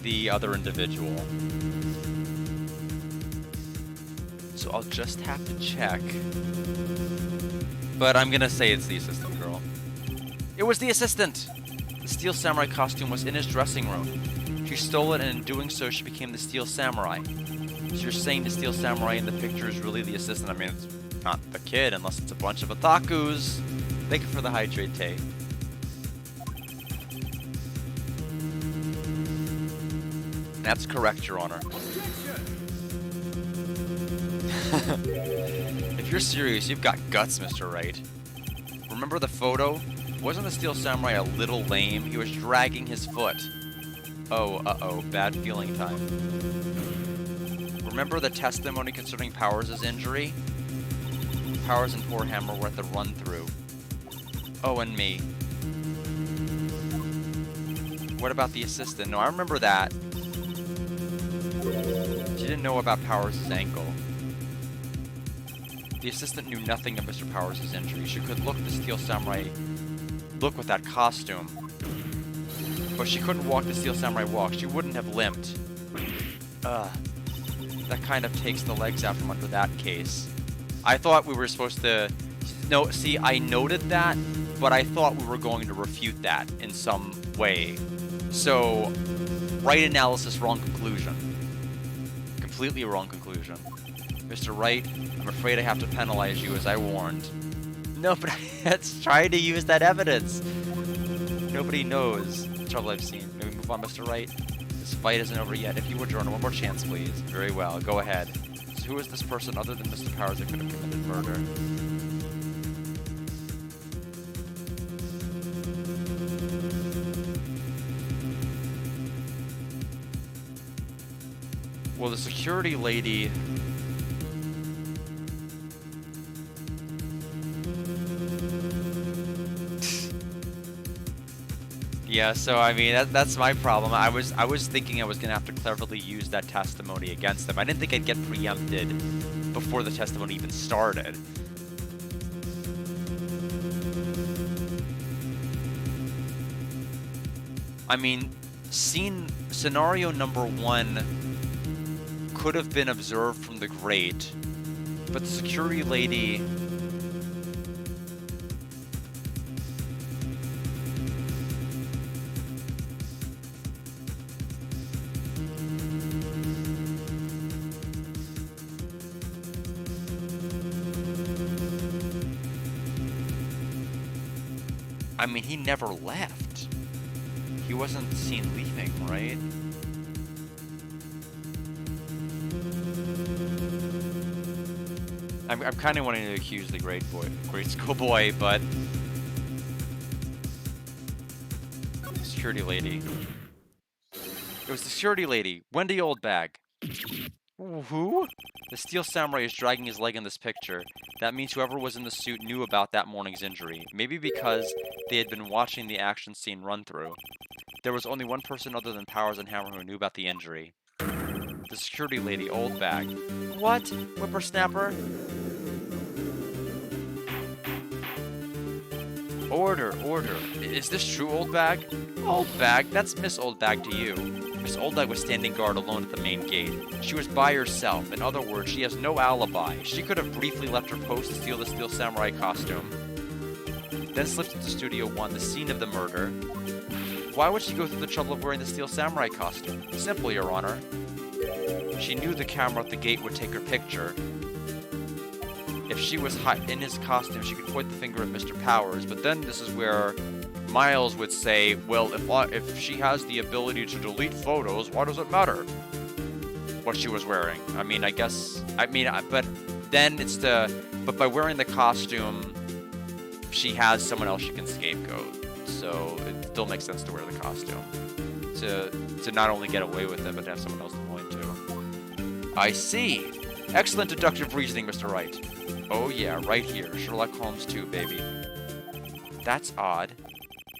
the other individual. So I'll just have to check. But I'm gonna say it's the assistant girl. It was the assistant! The Steel Samurai costume was in his dressing room. She stole it, and in doing so, she became the Steel Samurai. So you're saying the Steel Samurai in the picture is really the assistant? I mean, it's not the kid, unless it's a bunch of otakus. Thank you for the hydrate, Tay. That's correct, Your Honor. If you're serious, you've got guts, Mr. Wright. Remember the photo? Wasn't the Steel Samurai a little lame? He was dragging his foot. Oh, uh-oh, bad feeling time. Remember the testimony concerning Powers' injury? Powers and poor Hammer were at the run-through. Oh, and me. What about the assistant? No, I remember that. She didn't know about Powers' ankle. The assistant knew nothing of Mr. Powers' injury. She could look the Steel Samurai look with that costume. But she couldn't walk the Steel Samurai walk. She wouldn't have limped. Ugh. That kind of takes the legs out from under that case. I thought we were supposed to... No, see, I noted that, but I thought we were going to refute that in some way. So, right analysis, wrong conclusion. Completely wrong conclusion. Mr. Wright, I'm afraid I have to penalize you as I warned. No, but let's try to use that evidence. Nobody knows the trouble I've seen. May we move on, Mr. Wright? This fight isn't over yet. If you would, Your Honor, one more chance, please. Very well, go ahead. So who is this person other than Mr. Powers that could have committed murder? Well, the security lady... Yeah, so I mean that's my problem. I was thinking I was gonna have to cleverly use that testimony against them. I didn't think I'd get preempted before the testimony even started. I mean, scenario number 1 could have been observed from the grate, but the security lady... I mean, he never left. He wasn't seen leaving, right? I'm kind of wanting to accuse the great school boy, but... Security lady. It was the security lady, Wendy Oldbag. Who? The Steel Samurai is dragging his leg in this picture. That means whoever was in the suit knew about that morning's injury. Maybe because they had been watching the action scene run through. There was only one person other than Powers and Hammer who knew about the injury. The security lady, Oldbag. What? Whippersnapper? Order. Is this true, Oldbag? Oldbag? That's Miss Oldbag to you. Miss Oldbag was standing guard alone at the main gate. She was by herself. In other words, she has no alibi. She could have briefly left her post to steal the Steel Samurai costume. Then slipped into Studio 1, the scene of the murder. Why would she go through the trouble of wearing the Steel Samurai costume? Simple, Your Honor. She knew the camera at the gate would take her picture. If she was in his costume, she could point the finger at Mr. Powers, but then this is where Miles would say, well, if she has the ability to delete photos, why does it matter what she was wearing? I mean, but then it's but by wearing the costume, she has someone else she can scapegoat, so it still makes sense to wear the costume, to not only get away with it, but to have someone else to point to. I see. Excellent deductive reasoning, Mr. Wright. Oh yeah, right here. Sherlock Holmes 2, baby. That's odd.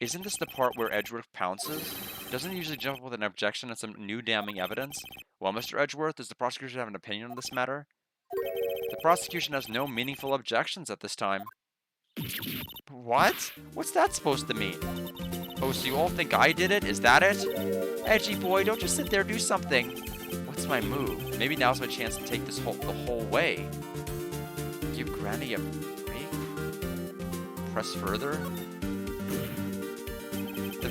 Isn't this the part where Edgeworth pounces? Doesn't he usually jump up with an objection and some new damning evidence? Well, Mr. Edgeworth, does the prosecution have an opinion on this matter? The prosecution has no meaningful objections at this time. What? What's that supposed to mean? Oh, so you all think I did it? Is that it? Edgy boy, don't just sit there, do something. What's my move? Maybe now's my chance to take this the whole way. Give Granny a break? Press further?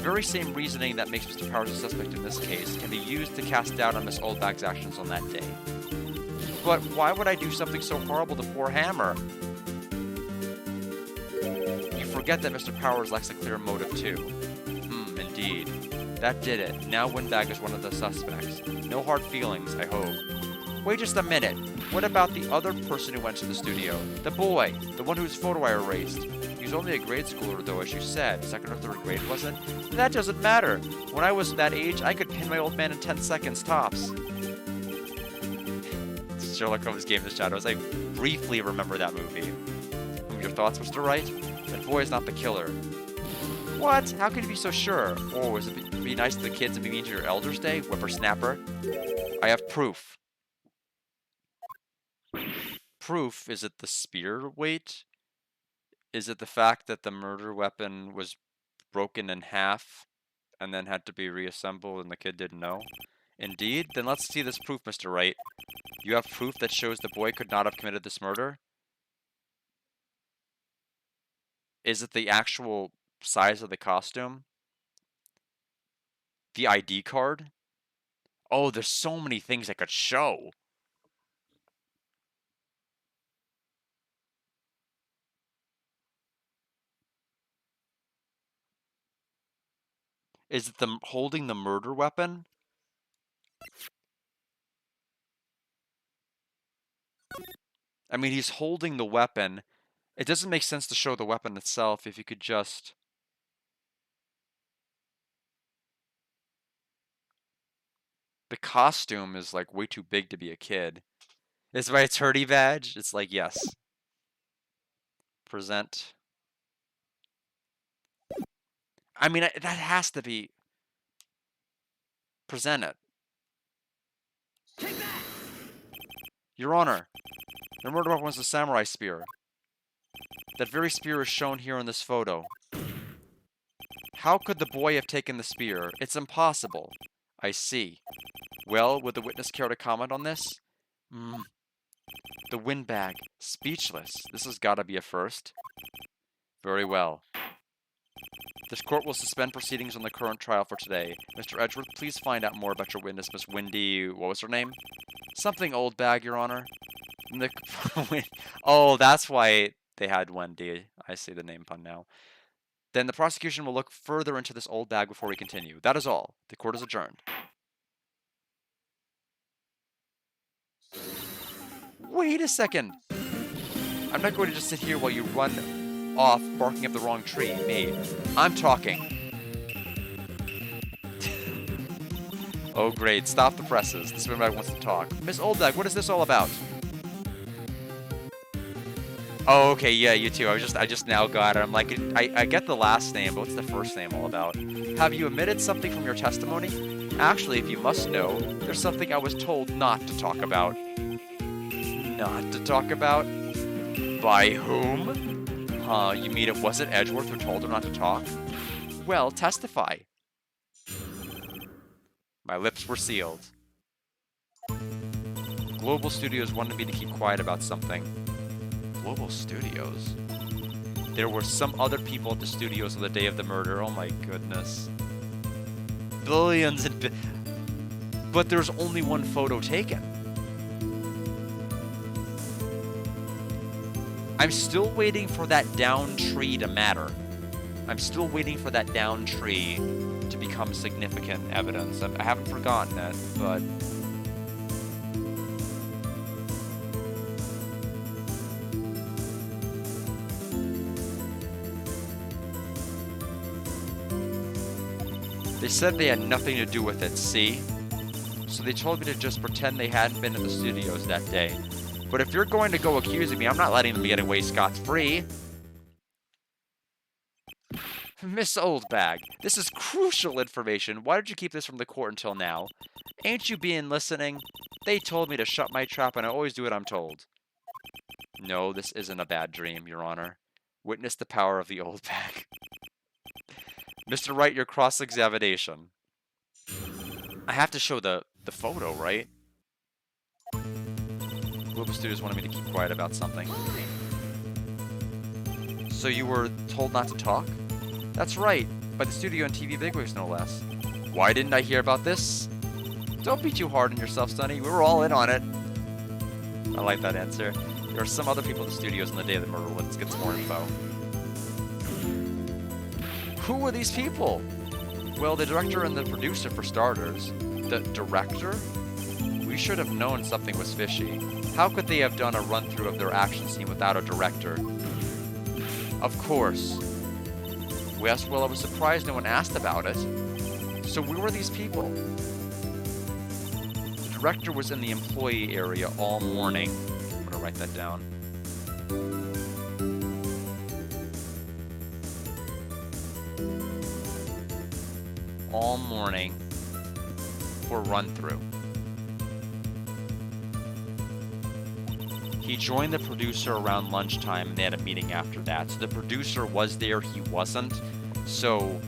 very same reasoning that makes Mr. Powers a suspect in this case can be used to cast doubt on Miss Oldbag's actions on that day. But why would I do something so horrible to poor Hammer? You forget that Mr. Powers lacks a clear motive too. Indeed. That did it. Now Windbag is one of the suspects. No hard feelings, I hope. Wait just a minute. What about the other person who went to the studio? The boy. The one whose photo I erased. He was only a grade schooler though, as you said. 2nd or 3rd grade, wasn't? That doesn't matter. When I was that age, I could pin my old man in 10 seconds tops. Sherlock Holmes Game of the Shadows. I briefly remember that movie. Your thoughts, Mr. Wright? That boy is not the killer. What? How can you be so sure? Oh, is it be nice to the kids and be mean to your Elder's Day? Whippersnapper? I have proof. Proof? Is it the spear weight? Is it the fact that the murder weapon was broken in half and then had to be reassembled and the kid didn't know? Indeed? Then let's see this proof, Mr. Wright. You have proof that shows the boy could not have committed this murder? Is it the actual size of the costume? The ID card? Oh, there's so many things I could show. Is it the holding the murder weapon? I mean, he's holding the weapon. It doesn't make sense to show the weapon itself if you could just... The costume is like way too big to be a kid. Is my attorney badge? It's like, yes. Present. I mean, that has to be... Present it. Your Honor, the murder weapon was a samurai spear. That very spear is shown here in this photo. How could the boy have taken the spear? It's impossible. I see. Well, would the witness care to comment on this? The windbag. Speechless. This has got to be a first. Very well. This court will suspend proceedings on the current trial for today. Mr. Edgeworth, please find out more about your witness, Miss Windy... What was her name? Something Oldbag, Your Honor. Oh, that's why they had Wendy. I see the name pun now. Then the prosecution will look further into this Oldbag before we continue. That is all. The court is adjourned. Wait a second. I'm not going to just sit here while you run off barking up the wrong tree. Me. I'm talking. Oh, great. Stop the presses. This windbag wants to talk. Miss Oldbag, what is this all about? Oh, okay, yeah, you too. I just now got it. I'm like, I get the last name, but what's the first name all about? Have you omitted something from your testimony? Actually, if you must know, there's something I was told not to talk about. Not to talk about? By whom? You mean it wasn't Edgeworth who told her not to talk? Well, testify. My lips were sealed. Global Studios wanted me to keep quiet about something. Global Studios? There were some other people at the studios on the day of the murder. Oh my goodness. Billions and but there's only one photo taken. I'm still waiting for that down tree to matter. I'm still waiting for that down tree to become significant evidence. I haven't forgotten it, but... They said they had nothing to do with it, see? So they told me to just pretend they hadn't been in the studios that day. But if you're going to go accusing me, I'm not letting them get away scot-free. Miss Oldbag, this is crucial information. Why did you keep this from the court until now? Ain't you been listening? They told me to shut my trap, and I always do what I'm told. No, this isn't a bad dream, Your Honor. Witness the power of the Oldbag. Mr. Wright, your cross-examination. I have to show the photo, right? Global Studios wanted me to keep quiet about something. So you were told not to talk? That's right, by the studio and TV bigwigs, no less. Why didn't I hear about this? Don't be too hard on yourself, Sonny. We were all in on it. I like that answer. There are some other people in the studios on the day of the murder. Let's get some more info. Who were these people? Well, the director and the producer, for starters. The director? We should have known something was fishy. How could they have done a run-through of their action scene without a director? Of course. Yes, well, I was surprised no one asked about it. So where were these people? The director was in the employee area all morning. I'm gonna write that down. All morning for run-through. He joined the producer around lunchtime, and they had a meeting after that. So the producer was there, he wasn't. So,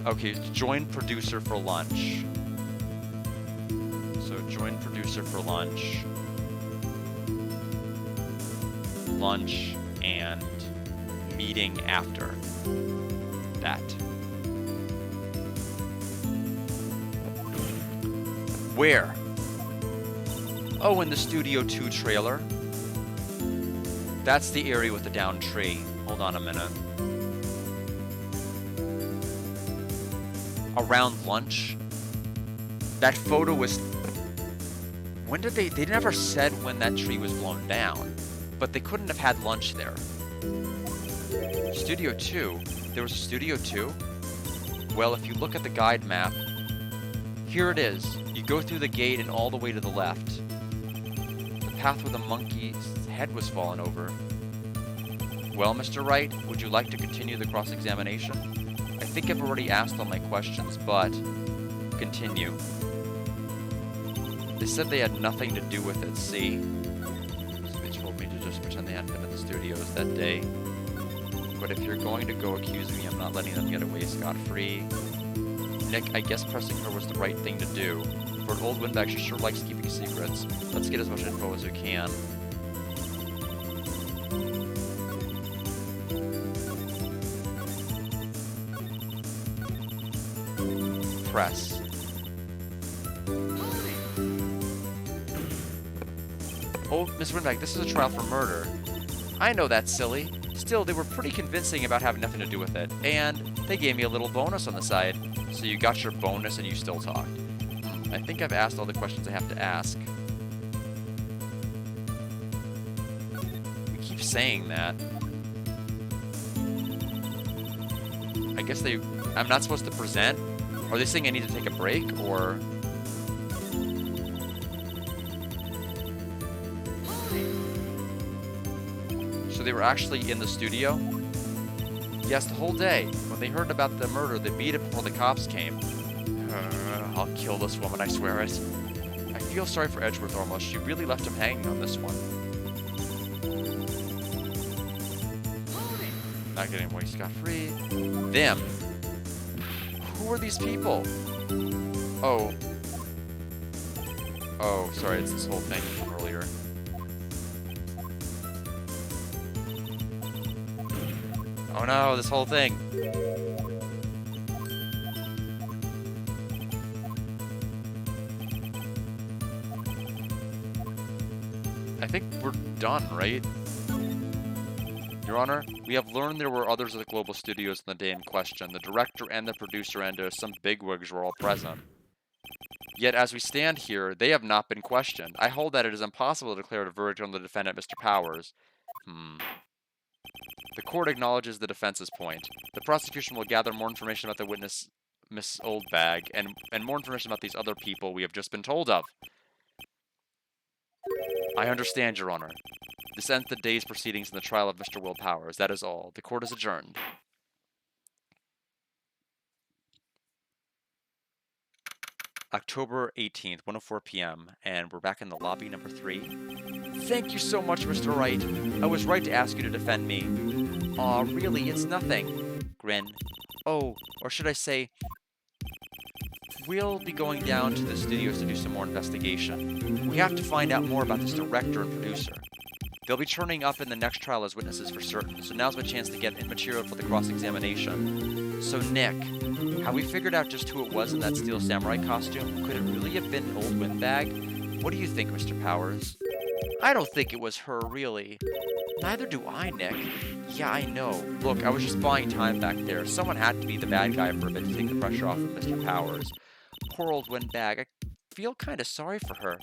okay, join producer for lunch. So join producer for lunch. Lunch and meeting after that. Where? Oh, in the Studio 2 trailer. That's the area with the downed tree. Hold on a minute. Around lunch? That photo was... When did they... They never said when that tree was blown down. But they couldn't have had lunch there. Studio 2? There was a Studio 2? Well, if you look at the guide map, here it is. You go through the gate and all the way to the left. The path where the monkey's head was fallen over. Well, Mr. Wright, would you like to continue the cross-examination? I think I've already asked all my questions, but... Continue. They said they had nothing to do with it, see? So they told me to just pretend they hadn't been at the studios that day. But if you're going to go accuse me, I'm not letting them get away scot-free. Nick, I guess pressing her was the right thing to do. For an old windbag, she sure likes keeping secrets. Let's get as much info as we can. Press. Oh, Miss Windbag, this is a trial for murder. I know that's silly. Still, they were pretty convincing about having nothing to do with it. And they gave me a little bonus on the side. So you got your bonus and you still talked. I think I've asked all the questions I have to ask. We keep saying that. I guess I'm not supposed to present? Are they saying I need to take a break, or... So they were actually in the studio? Yes, the whole day. When they heard about the murder, they beat it before the cops came. I'll kill this woman, I swear it. I feel sorry for Edgeworth almost. She really left him hanging on this one. Not getting away scot-free. Them. Who are these people? Oh. Oh, sorry, it's this whole thing from earlier. Oh no, this whole thing. I think we're done, right? Your Honor, we have learned there were others at the Global Studios on the day in question. The director and the producer and some bigwigs were all present. Yet, as we stand here, they have not been questioned. I hold that it is impossible to declare a verdict on the defendant, Mr. Powers. The court acknowledges the defense's point. The prosecution will gather more information about the witness, Miss Oldbag, and more information about these other people we have just been told of. I understand, Your Honor. This ends the day's proceedings in the trial of Mr. Will Powers. That is all. The court is adjourned. October 18th, 1:04 p.m., and we're back in the lobby number 3. Thank you so much, Mr. Wright. I was right to ask you to defend me. Aw, really, it's nothing. Grin. Oh, or should I say, we'll be going down to the studios to do some more investigation. We have to find out more about this director and producer. They'll be turning up in the next trial as witnesses for certain, so now's my chance to get material for the cross-examination. So, Nick, have we figured out just who it was in that steel samurai costume? Could it really have been an old windbag? What do you think, Mr. Powers? I don't think it was her, really. Neither do I, Nick. Yeah, I know. Look, I was just buying time back there. Someone had to be the bad guy for a bit to take the pressure off of Mr. Powers. Poor old windbag. I feel kind of sorry for her.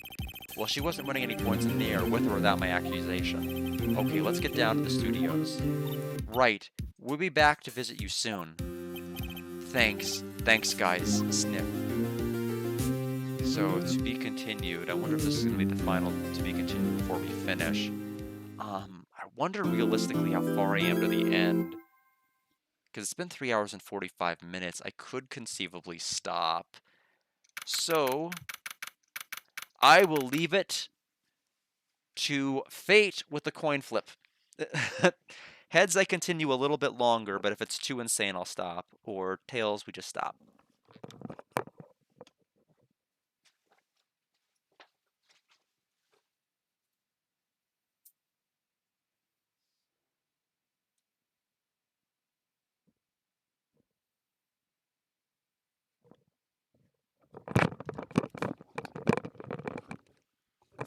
Well, she wasn't winning any points in the air, with or without my accusation. Okay, let's get down to the studios. Right. We'll be back to visit you soon. Thanks. Thanks, guys. Snip. So, to be continued. I wonder if this is going to be the final to be continued before we finish. I wonder realistically how far I am to the end. Because it's been 3 hours and 45 minutes. I could conceivably stop. So, I will leave it to fate with the coin flip. Heads, I continue a little bit longer, but if it's too insane, I'll stop. Or tails, we just stop.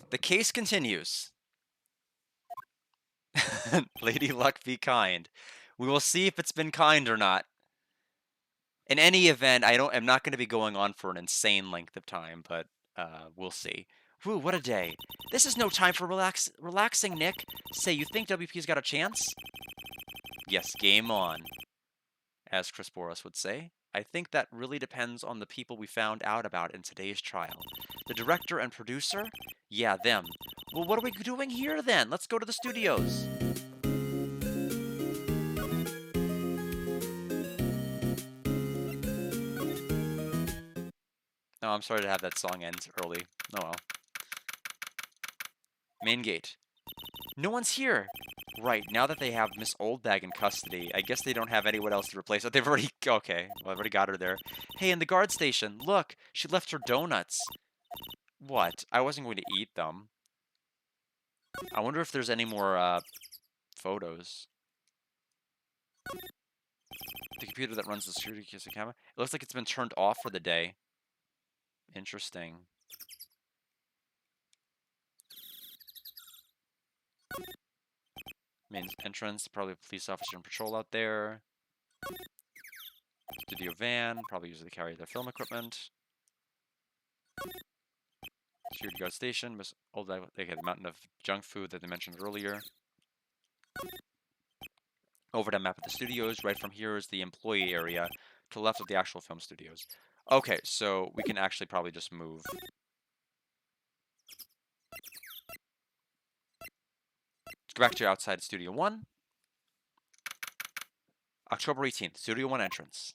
The case continues. Lady Luck be kind. We will see if it's been kind or not. In any event, I'm not going to be going on for an insane length of time, but we'll see. Whew, what a day. This is no time for relaxing, Nick. Say, you think WP's got a chance? Yes, game on, as Chris Boris would say. I think that really depends on the people we found out about in today's trial. The director and producer? Yeah, them. Well, what are we doing here then? Let's go to the studios. Oh, I'm sorry to have that song end early. Oh well. Main gate. No one's here. Right, now that they have Miss Oldbag in custody, I guess they don't have anyone else to replace her. They've already... Okay, well, I've already got her there. Hey, in the guard station, look, she left her donuts. What? I wasn't going to eat them. I wonder if there's any more, photos. The computer that runs the security camera. It looks like it's been turned off for the day. Interesting. Main entrance, probably a police officer in patrol out there. Studio van, probably usually carry their film equipment. Security guard station, Miss Old, they had the mountain of junk food that they mentioned earlier. Overhead map of the studios. Right from here is the employee area to the left of the actual film studios. Okay, so we can actually probably just move. Let's go back to outside Studio 1. October 18th, Studio 1 entrance.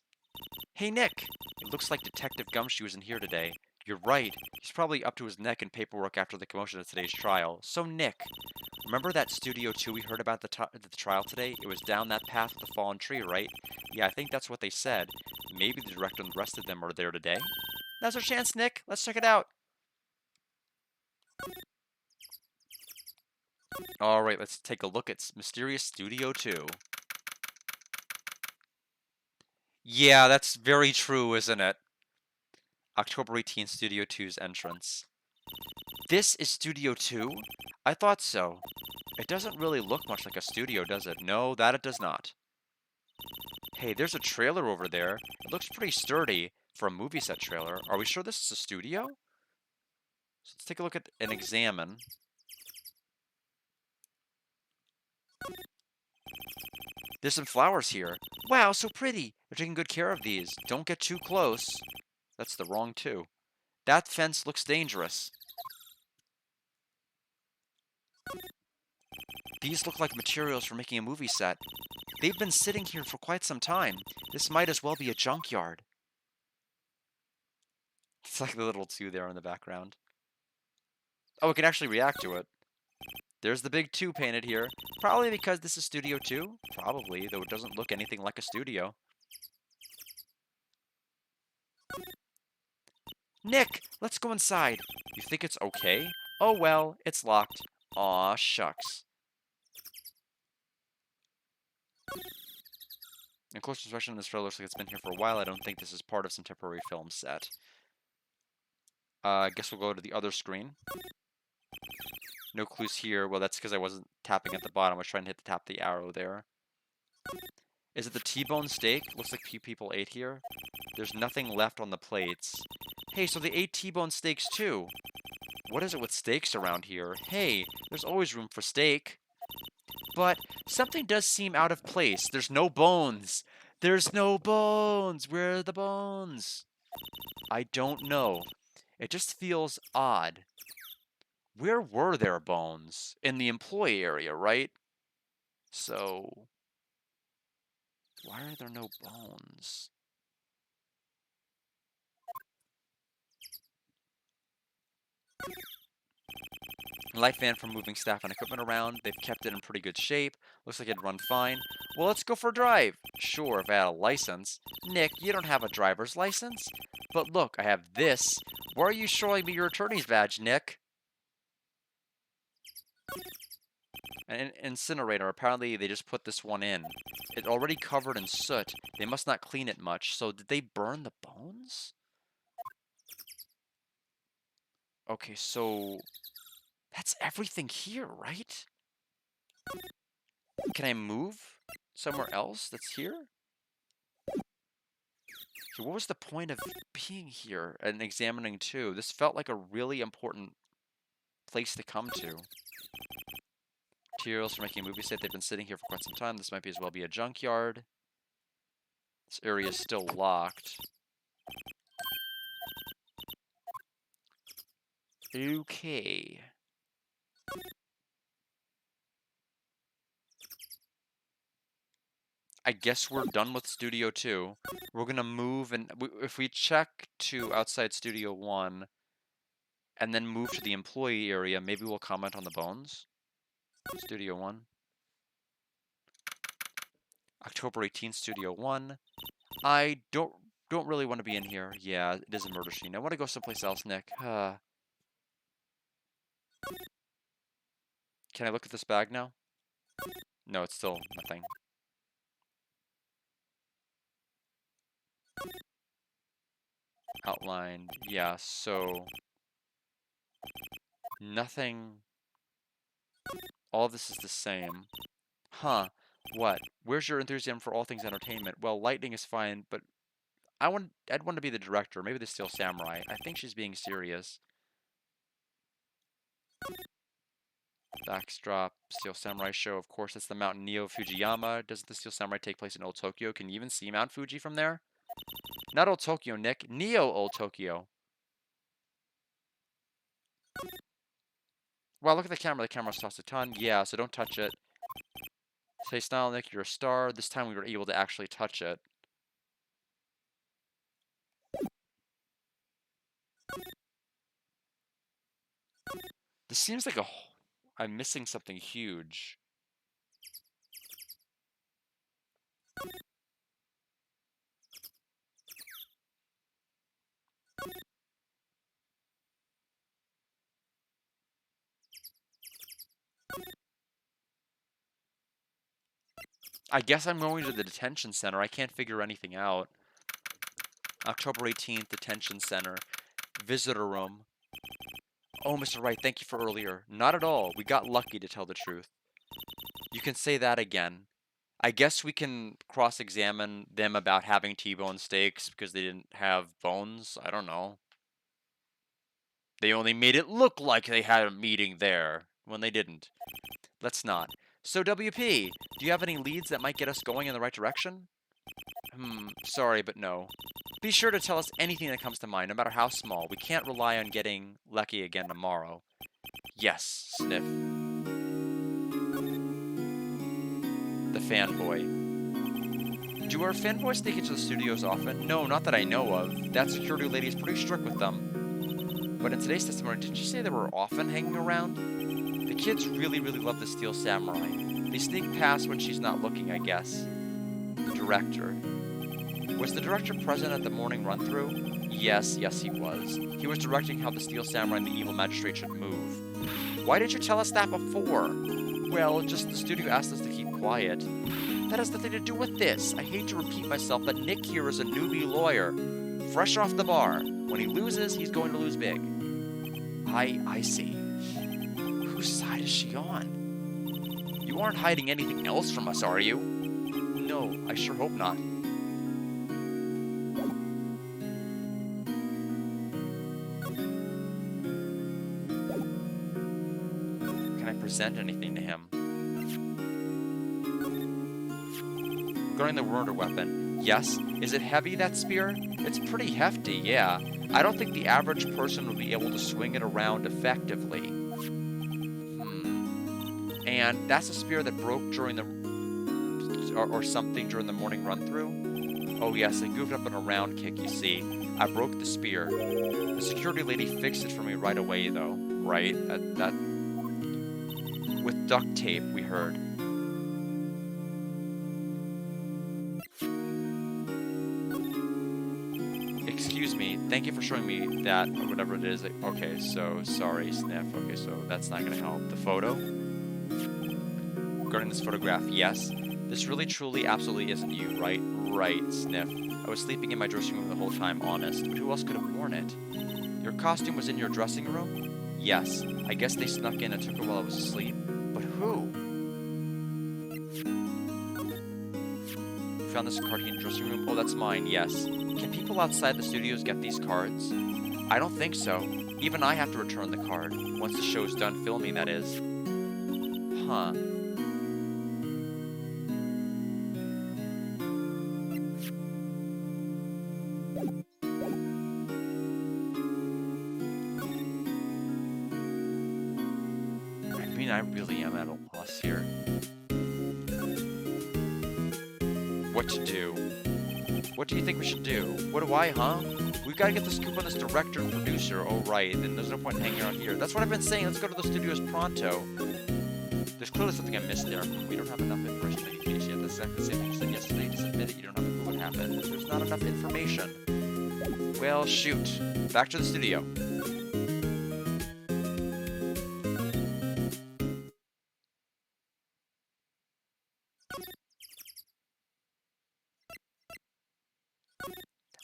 Hey, Nick! It looks like Detective Gumshoe isn't here today. You're right. He's probably up to his neck in paperwork after the commotion of today's trial. So, Nick, remember that Studio 2 we heard about the trial today? It was down that path with the fallen tree, right? Yeah, I think that's what they said. Maybe the director and the rest of them are there today? Now's our chance, Nick. Let's check it out. Alright, let's take a look at Mysterious Studio 2. Yeah, that's very true, isn't it? October 18th, Studio 2's entrance. This is Studio 2? I thought so. It doesn't really look much like a studio, does it? No, that it does not. Hey, there's a trailer over there. It looks pretty sturdy for a movie set trailer. Are we sure this is a studio? So let's take a look at and examine. There's some flowers here. Wow, so pretty. They're taking good care of these. Don't get too close. That's the wrong two. That fence looks dangerous. These look like materials for making a movie set. They've been sitting here for quite some time. This might as well be a junkyard. It's like the little two there in the background. Oh, it can actually react to it. There's the big 2 painted here. Probably because this is Studio 2. Probably, though it doesn't look anything like a studio. Nick, let's go inside. You think it's okay? Oh well, it's locked. Aw, shucks. In close inspection, this trailer looks like it's been here for a while. I don't think this is part of some temporary film set. I guess we'll go to the other screen. No clues here. Well, that's because I wasn't tapping at the bottom. I was trying to tap the arrow there. Is it the T-bone steak? Looks like few people ate here. There's nothing left on the plates. Hey, so they ate T-bone steaks too. What is it with steaks around here? Hey, there's always room for steak. But something does seem out of place. There's no bones. There's no bones. Where are the bones? I don't know. It just feels odd. Where were there bones? In the employee area, right? So, why are there no bones? Light fan from moving staff and equipment around. They've kept it in pretty good shape. Looks like it'd run fine. Well, let's go for a drive. Sure, if I had a license. Nick, you don't have a driver's license? But look, I have this. Why are you showing me your attorney's badge, Nick? An incinerator. Apparently, they just put this one in. It's already covered in soot. They must not clean it much. So, did they burn the bones? Okay, so that's everything here, right? Can I move somewhere else that's here? So what was the point of being here and examining too? This felt like a really important place to come to. Materials for making a movie set. They've been sitting here for quite some time. This might be as well be a junkyard. This area is still locked. Okay. I guess we're done with Studio 2. We're going to move, and if we check to outside Studio 1, and then move to the employee area, maybe we'll comment on the bones. Studio 1. October 18th, Studio 1. I don't really want to be in here. Yeah, it is a murder scene. I want to go someplace else, Nick. Can I look at this bag now? No, it's still nothing. Outline. Yeah, so nothing. All of this is the same. Huh. What? Where's your enthusiasm for all things entertainment? Well, lightning is fine, but I'd want to be the director. Maybe the Steel Samurai. I think she's being serious. Backdrop, Steel Samurai show. Of course, it's the Mount Neo Fujiyama. Doesn't the Steel Samurai take place in Old Tokyo? Can you even see Mount Fuji from there? Not Old Tokyo, Nick. Neo Old Tokyo. Wow, look at the camera. The camera's tossed a ton. Yeah, so don't touch it. Say, Style, Nick, you're a star. This time we were able to actually touch it. This seems like I'm missing something huge. I guess I'm going to the detention center. I can't figure anything out. October 18th, detention center. Visitor room. Oh, Mr. Wright, thank you for earlier. Not at all. We got lucky, to tell the truth. You can say that again. I guess we can cross-examine them about having T-bone steaks because they didn't have bones. I don't know. They only made it look like they had a meeting there when they didn't. Let's not. So, WP, do you have any leads that might get us going in the right direction? Sorry, but no. Be sure to tell us anything that comes to mind, no matter how small. We can't rely on getting lucky again tomorrow. Yes, sniff. The fanboy. Do our fanboys sneak into the studios often? No, not that I know of. That security lady is pretty strict with them. But in today's testimony, didn't you say they were often hanging around? The kids really love the Steel Samurai. They sneak past when she's not looking, I guess. The director. Was the director present at the morning run-through? Yes, he was. He was directing how the Steel Samurai and the evil magistrate should move. Why didn't you tell us that before? Well, just the studio asked us to keep quiet. That has nothing to do with this. I hate to repeat myself, but Nick here is a newbie lawyer. Fresh off the bar. When he loses, he's going to lose big. I see. Whose side is she on? You aren't hiding anything else from us, are you? No, I sure hope not. Can I present anything to him? Regarding the murder weapon, yes. Is it heavy, that spear? It's pretty hefty, yeah. I don't think the average person would be able to swing it around effectively. And that's a spear that broke during the... or something during the morning run-through? Oh yes, I goofed up on a round kick, you see. I broke the spear. The security lady fixed it for me right away, though. Right? That... With duct tape, we heard. Excuse me, thank you for showing me that, or whatever it is. Okay, so, sorry, Sniff. Okay, so that's not gonna help. The photo? Regarding this photograph, yes. This really, truly, absolutely isn't you, right? Right, Sniff. I was sleeping in my dressing room the whole time, honest. But who else could have worn it? Your costume was in your dressing room? Yes. I guess they snuck in and took it while I was asleep. But who? You found this card here in your dressing room? Oh, that's mine, yes. Can people outside the studios get these cards? I don't think so. Even I have to return the card. Once the show's done filming, that is. Huh. I really am at a loss here. What to do? What do you think we should do? What do I, huh? We've got to get the scoop on this director and producer. Oh, right. Then there's no point in hanging out here. That's what I've been saying. Let's go to the studios pronto. There's clearly something I missed there. We don't have enough information to make a case yet. That's exactly the same thing you said yesterday. Just admit it. You don't have a clue what happened. There's not enough information. Well, shoot. Back to the studio.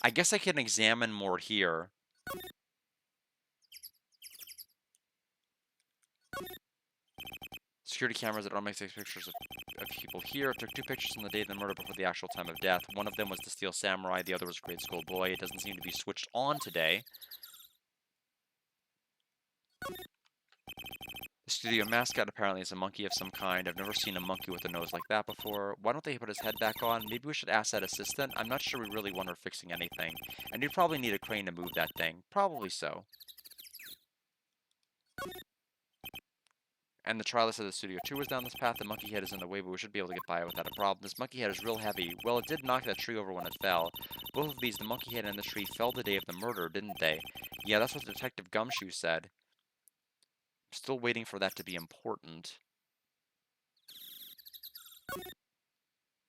I guess I can examine more here. Security cameras that automatically take pictures of people here. Took 2 pictures on the day of the murder before the actual time of death. One of them was the Steel Samurai, the other was a grade school boy. It doesn't seem to be switched on today. The studio mascot apparently is a monkey of some kind. I've never seen a monkey with a nose like that before. Why don't they put his head back on? Maybe we should ask that assistant. I'm not sure we really want her fixing anything. And you'd probably need a crane to move that thing. Probably so. And the trial said the studio 2 was down this path. The monkey head is in the way, but we should be able to get by without a problem. This monkey head is real heavy. Well, it did knock that tree over when it fell. Both of these, the monkey head and the tree, fell the day of the murder, didn't they? Yeah, that's what Detective Gumshoe said. I'm still waiting for that to be important.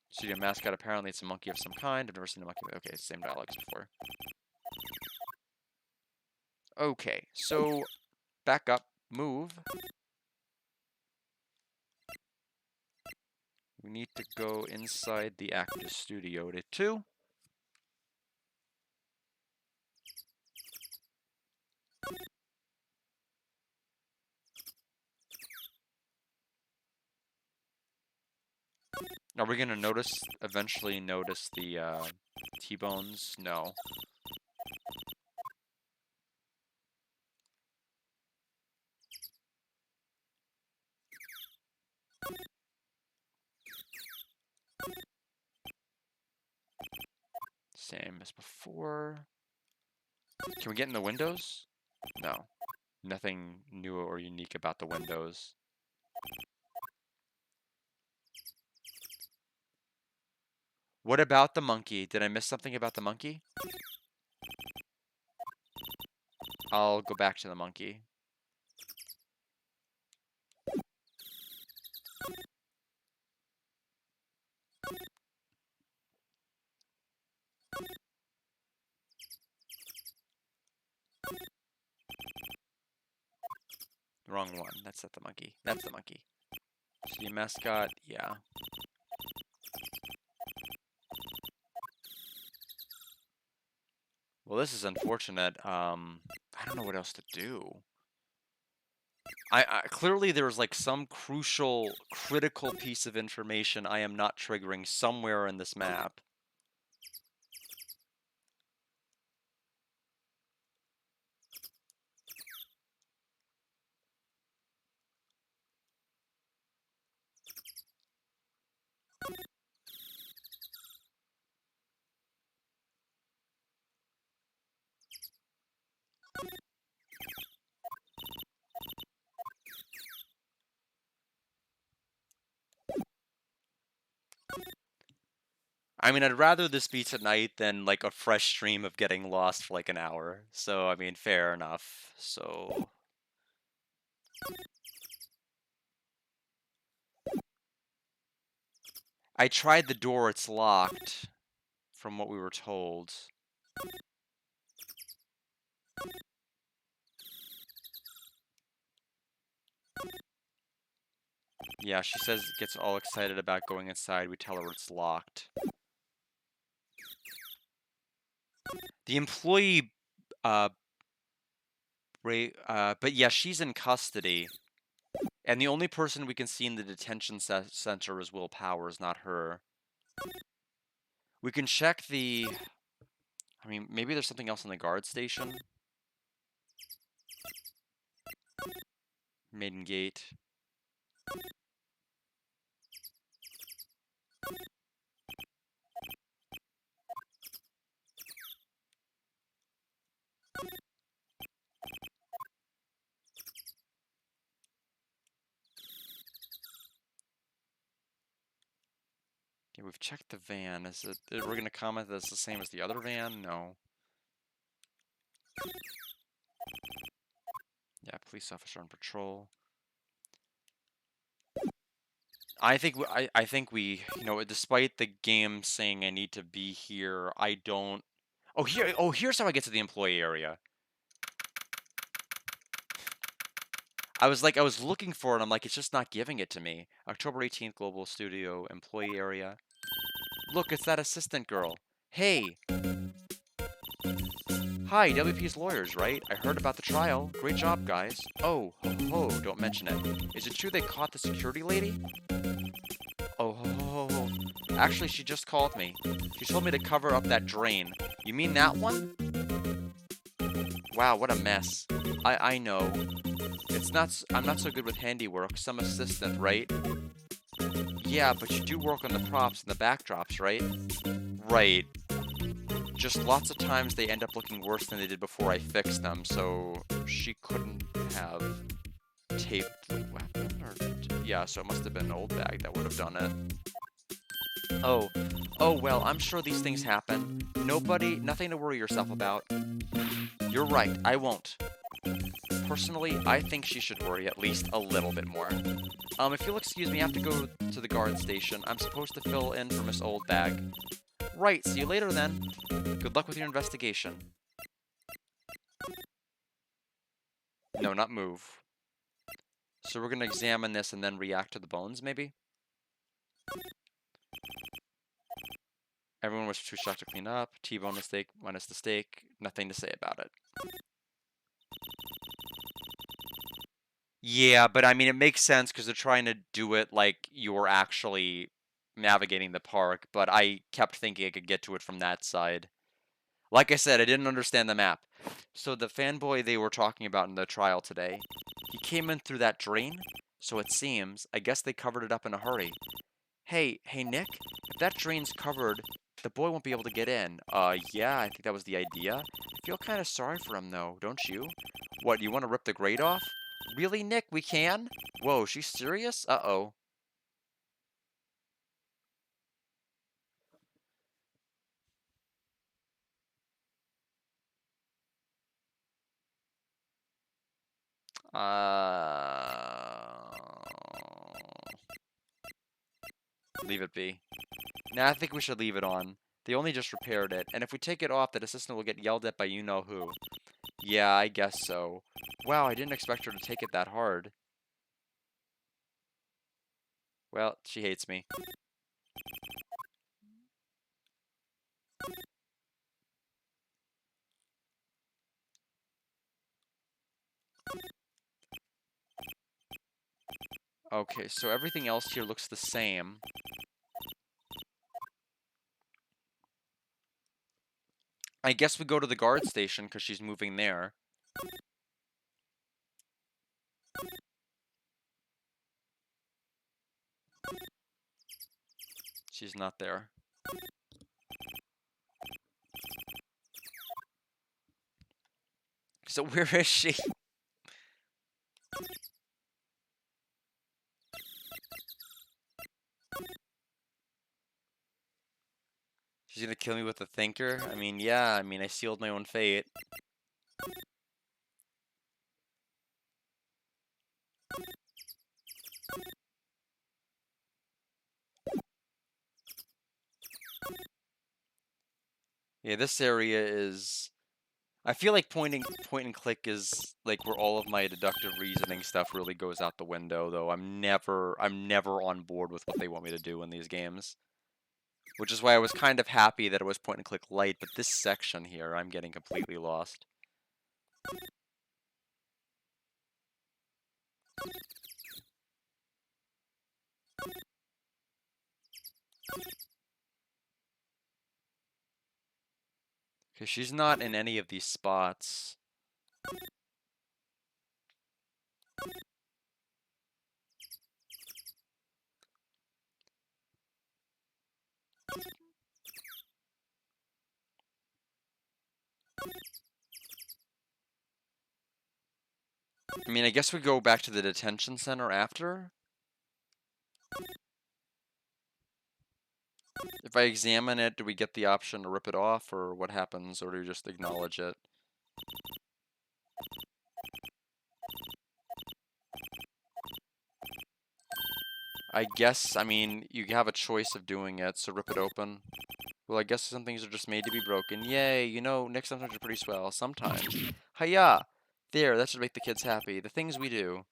Studio mascot, apparently it's a monkey of some kind. I've never seen a monkey. Okay, same dialogue as before. Okay, so back up, move. We need to go inside the actor studio to 2. Are we going to eventually notice the T-bones? No. Same as before. Can we get in the windows? No. Nothing new or unique about the windows. What about the monkey? Did I miss something about the monkey? I'll go back to the monkey. Wrong one. That's not the monkey. That's the monkey. So the mascot, yeah. Well, this is unfortunate. I don't know what else to do. I clearly there's like some crucial, critical piece of information I am not triggering somewhere in this map. I mean, I'd rather this be tonight than like a fresh stream of getting lost for like an hour. So, I mean, fair enough. So, I tried the door, it's locked, from what we were told. Yeah, she says gets all excited about going inside. We tell her it's locked. The employee, uh, but yeah, she's in custody. And the only person we can see in the detention center is Will Powers, not her. We can check the... I mean, maybe there's something else in the guard station? Maiden Gate. Okay, we've checked the van. Is it... We're gonna comment that it's the same as the other van? No. Yeah, police officer on patrol. I think we, you know, despite the game saying I need to be here, I don't... here's how I get to the employee area. I was looking for it, I'm like, it's just not giving it to me. October 18th, Global Studio, employee area. Look, it's that assistant girl. Hey! Hi, WP's lawyers, right? I heard about the trial. Great job, guys. Oh, ho, ho, don't mention it. Is it true they caught the security lady? Oh, ho, ho, ho. Actually, she just called me. She told me to cover up that drain. You mean that one? Wow, what a mess. I know. I'm not so good with handiwork. Some assistant, right? Yeah, but you do work on the props and the backdrops, right? Right. Just lots of times they end up looking worse than they did before I fixed them, so she couldn't have taped the weapon, or... Yeah, so it must have been an old bag that would have done it. Oh well, I'm sure these things happen. Nothing to worry yourself about. You're right, I won't. Personally, I think she should worry at least a little bit more. If you'll excuse me, I have to go to the guard station. I'm supposed to fill in for Miss Old Bag. Right, see you later then. Good luck with your investigation. No, not move. So we're gonna examine this and then react to the bones, maybe? Everyone was too shocked to clean up. T-bone mistake minus the steak. Nothing to say about it. Yeah, but I mean, it makes sense because they're trying to do it like you're actually navigating the park, but I kept thinking I could get to it from that side. Like I said, I didn't understand the map. So the fanboy they were talking about in the trial today, he came in through that drain, so it seems, I guess they covered it up in a hurry. Hey, Nick, if that drain's covered, the boy won't be able to get in. Yeah, I think that was the idea. I feel kind of sorry for him, though, don't you? What, you want to rip the grate off? Really, Nick, we can? Whoa, she's serious? Uh-oh. Leave it be. Nah, I think we should leave it on. They only just repaired it, and if we take it off, that assistant will get yelled at by you-know-who. Yeah, I guess so. Wow, I didn't expect her to take it that hard. Well, she hates me. Okay, so everything else here looks the same. I guess we go to the guard station because she's moving there. She's not there. So where is she? She's gonna kill me with a thinker? I mean, yeah, I sealed my own fate. Yeah, this area is... I feel like point and click is like where all of my deductive reasoning stuff really goes out the window, though I'm never on board with what they want me to do in these games. Which is why I was kind of happy that it was point and click light, but this section here, I'm getting completely lost. Okay, she's not in any of these spots. I mean, I guess we go back to the detention center after? If I examine it, do we get the option to rip it off, or what happens, or do we just acknowledge it? I guess, I mean, you have a choice of doing it, so rip it open. Well, I guess some things are just made to be broken. Yay, you know, Nick, sometimes are pretty swell. Sometimes. Hiya! There, that should make the kids happy. The things we do.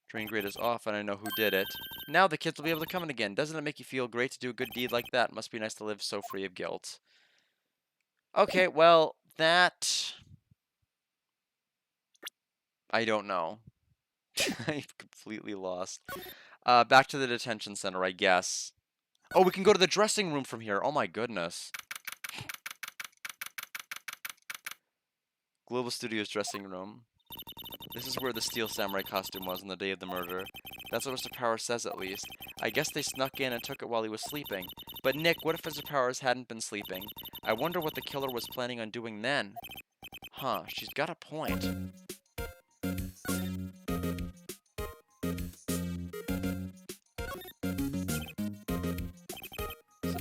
Train grade is off, and I know who did it. Now the kids will be able to come in again. Doesn't it make you feel great to do a good deed like that? Must be nice to live so free of guilt. Okay, well, that... I don't know. I'm completely lost. Back to the detention center, I guess. Oh, we can go to the dressing room from here. Oh my goodness. Global Studios dressing room. This is where the Steel Samurai costume was on the day of the murder. That's what Mr. Powers says, at least. I guess they snuck in and took it while he was sleeping. But Nick, what if Mr. Powers hadn't been sleeping? I wonder what the killer was planning on doing then. Huh, she's got a point. Some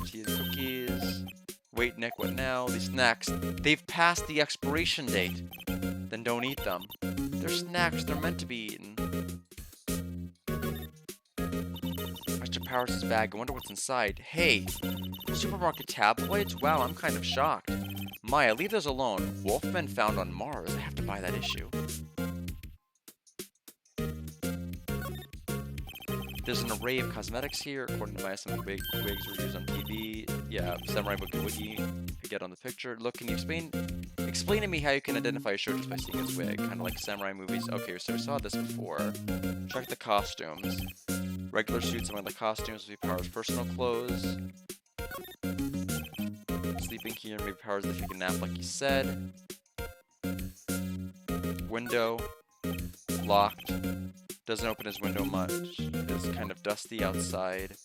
tea and cookies. Wait, Nick, what now? These snacks, they've passed the expiration date. Then don't eat them. They're snacks, they're meant to be eaten. Mr. Powers' bag, I wonder what's inside. Hey, supermarket tabloids? Wow, I'm kind of shocked. Maya, leave those alone. Wolfmen found on Mars. I have to buy that issue. There's an array of cosmetics here, according to Maya. Some wigs were used on TV. Yeah, Samurai Boogie Wiggy. I get on the picture. Look, can you explain to me how you can identify a show just by seeing its wig? Kind of like samurai movies. Okay, so we saw this before. Check the costumes. Regular suits among the costumes will be Power's personal clothes. Sleeping here, maybe Power's to take a nap like he said. Window. Locked. Doesn't open his window much. It's kind of dusty outside.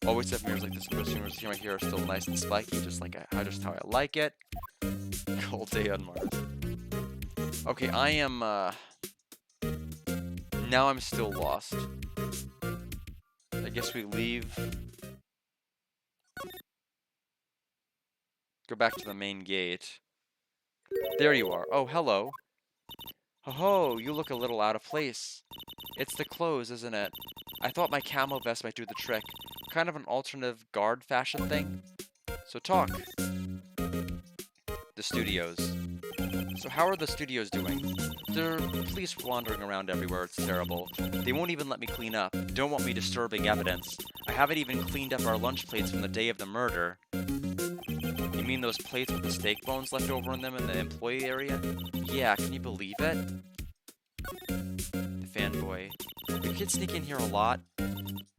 Always have mirrors like this in dressing rooms. Here, my hair are still nice and spiky, just how I like it. Cold day on Mars. Okay, I am. Now I'm still lost. I guess we leave. Go back to the main gate. There you are. Oh, hello. Ho-ho, you look a little out of place. It's the clothes, isn't it? I thought my camo vest might do the trick. Kind of an alternative guard fashion thing. So talk. The studios. So how are the studios doing? There are police wandering around everywhere. It's terrible. They won't even let me clean up. Don't want me disturbing evidence. I haven't even cleaned up our lunch plates from the day of the murder. You mean those plates with the steak bones left over in them in the employee area? Yeah, can you believe it? The fanboy. Do kids sneak in here a lot?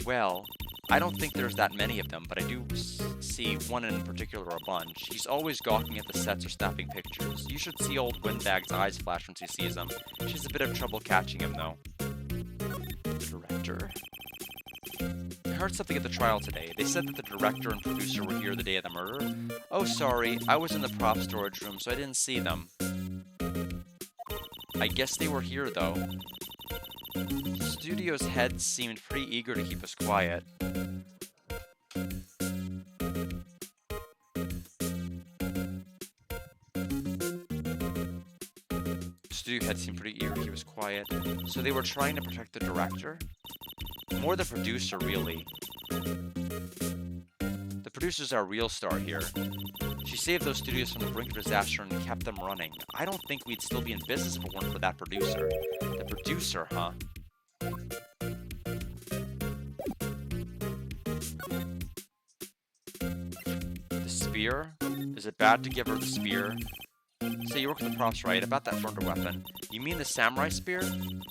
Well, I don't think there's that many of them, but I do see one in particular a bunch. He's always gawking at the sets or snapping pictures. You should see old Windbag's eyes flash once he sees them. She has a bit of trouble catching him, though. The director? I heard something at the trial today. They said that the director and producer were here the day of the murder. Oh, sorry. I was in the prop storage room, so I didn't see them. I guess they were here, though. The studio's head seemed pretty eager to keep us quiet. Studio head seemed pretty eager to keep us quiet. So they were trying to protect the director? More the producer, really. The producer's our real star here. She saved those studios from the brink of disaster and kept them running. I don't think we'd still be in business if it weren't for that producer. The producer, huh? The spear? Is it bad to give her the spear? Say you work with the props, right? About that murder weapon. You mean the samurai spear?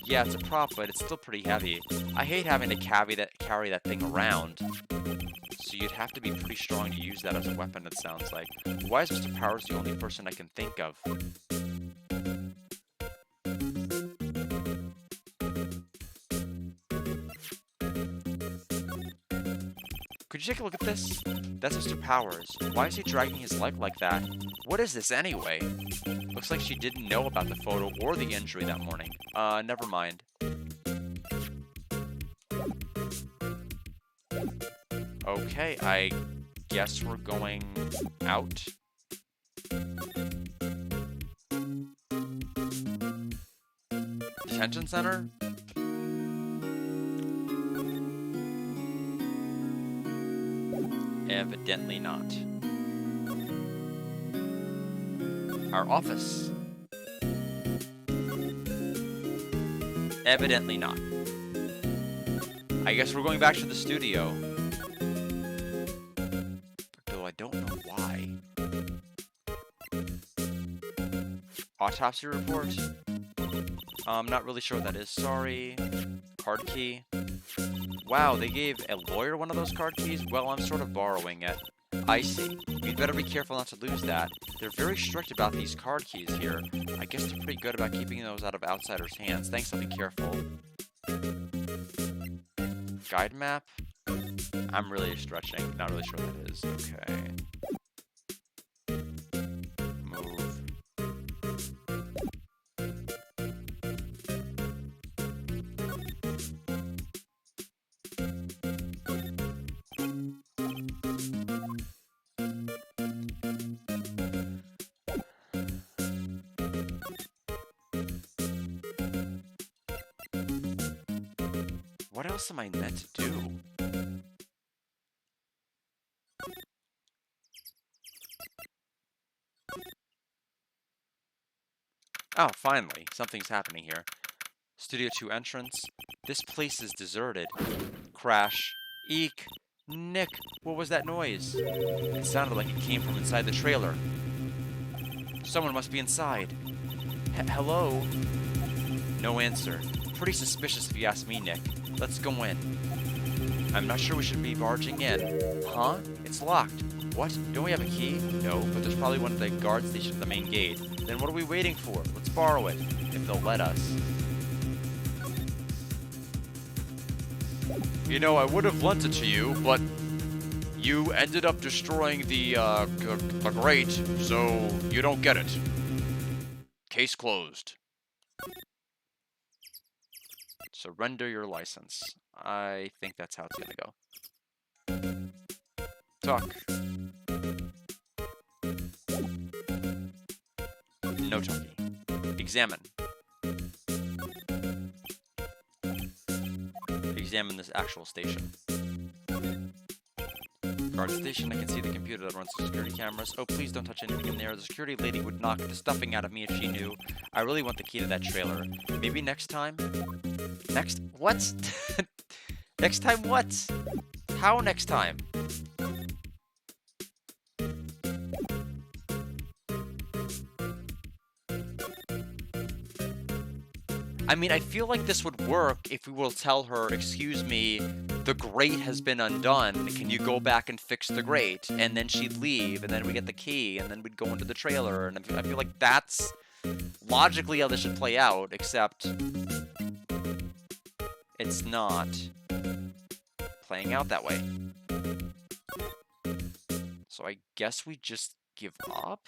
Yeah, it's a prop, but it's still pretty heavy. I hate having to carry that thing around. So you'd have to be pretty strong to use that as a weapon, it sounds like. Why is Mr. Powers the only person I can think of? Could you take a look at this? That's Mr. Powers. Why is he dragging his leg like that? What is this anyway? Looks like she didn't know about the photo or the injury that morning. Never mind. Okay, I guess we're going out. Detention center? Evidently not. Our office? Evidently not. I guess we're going back to the studio. Though I don't know why. Autopsy report? I'm not really sure what that is. Sorry. Card key. Wow, they gave a lawyer one of those card keys? Well, I'm sort of borrowing it. I see. You'd better be careful not to lose that. They're very strict about these card keys here. I guess they're pretty good about keeping those out of outsiders' hands. Thanks, I'll be careful. Guide map? I'm really stretching. Not really sure what that is. Okay. Move. What else am I meant to do? Oh, finally. Something's happening here. Studio 2 entrance. This place is deserted. Crash. Eek. Nick, what was that noise? It sounded like it came from inside the trailer. Someone must be inside. Hello? No answer. Pretty suspicious if you ask me, Nick. Let's go in. I'm not sure we should be barging in. Huh? It's locked. What? Don't we have a key? No, but there's probably one of the guard stations at the main gate. Then what are we waiting for? Let's borrow it, if they'll let us. You know, I would have lent it to you, but you ended up destroying the grate, so you don't get it. Case closed. Surrender your license. I think that's how it's gonna go. Talk. No talking. Examine. Examine this actual station. Guard station, I can see the computer that runs the security cameras. Oh, please don't touch anything in there. The security lady would knock the stuffing out of me if she knew. I really want the key to that trailer. Maybe next time? Next? What? Next time what? How next time? I mean, I feel like this would work if we will tell her, excuse me, the grate has been undone. Can you go back and fix the grate? And then she'd leave, and then we get the key, and then we'd go into the trailer. And I feel like that's logically how this should play out, except it's not playing out that way. So I guess we just give up?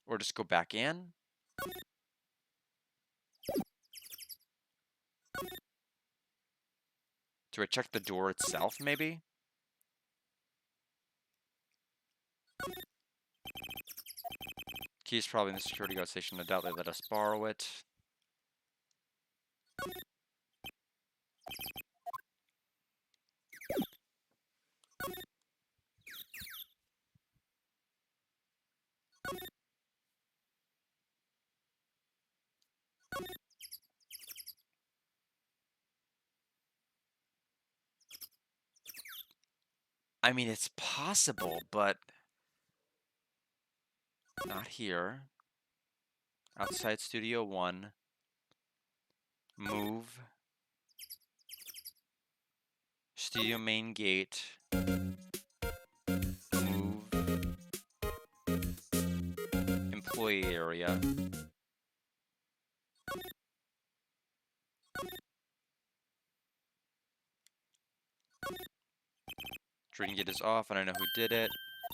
Or just go back in? Do I check the door itself, maybe? Key's probably in the security guard station. I doubt they let us borrow it. I mean, it's possible, but not here. Outside Studio 1. Move. Studio main gate. Move. Employee area. Drinking gate is off, and I know who did it.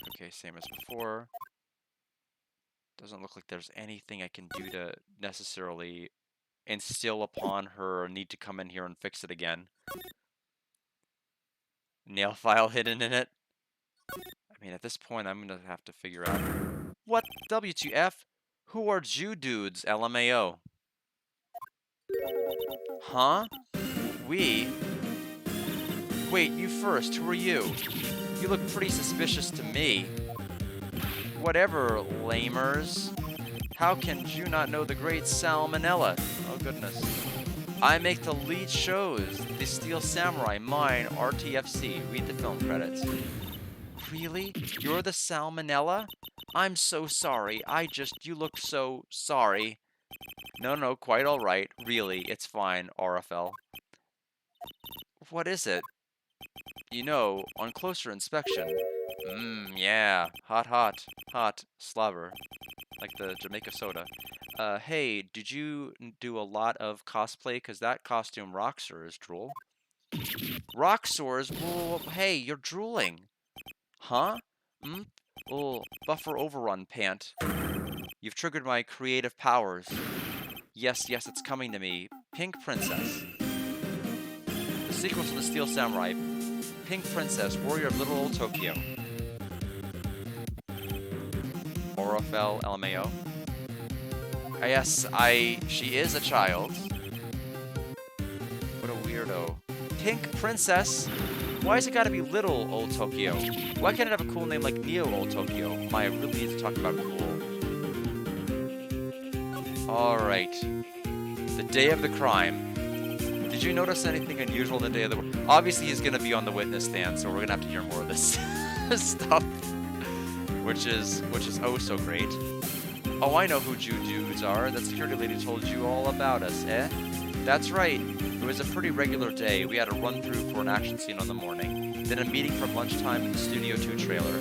Okay, same as before. Doesn't look like there's anything I can do to necessarily instill upon her a need to come in here and fix it again. Nail file hidden in it. I mean, at this point, I'm gonna have to figure out what WTF? Who are Jew dudes? LMAO. Huh? We? Wait, you first. Who are you? You look pretty suspicious to me. Whatever, lamers. How can you not know the great Salmonella? Oh, goodness. I make the lead shows. The Steel Samurai, mine, RTFC. Read the film credits. Really? You're the Salmonella? I'm so sorry. You look so sorry. No, quite alright. Really, it's fine, RFL. What is it? You know, on closer inspection. Yeah. Hot. Slobber. Like the Jamaica soda. Hey, did you do a lot of cosplay? Because that costume Roxor is drool. Roxor's? Well, hey, you're drooling. Huh? Oh, buffer overrun, pant. You've triggered my creative powers. Yes, it's coming to me. Pink Princess. The sequel to the Steel Samurai. Pink Princess, Warrior of Little Old Tokyo. Orofel LMAO. Yes, she is a child. What a weirdo. Pink Princess? Why has it gotta be Little Old Tokyo? Why can't it have a cool name like Neo Old Tokyo? Maya really needs to talk about cool. Alright. The day of the crime. Did you notice anything unusual on the day of the... Obviously he's gonna be on the witness stand, so we're gonna have to hear more of this stuff. Which is oh so great. Oh, I know who Jew dudes are. That security lady told you all about us, eh? That's right. It was a pretty regular day. We had a run-through for an action scene on the morning, then a meeting from lunchtime in the Studio 2 trailer.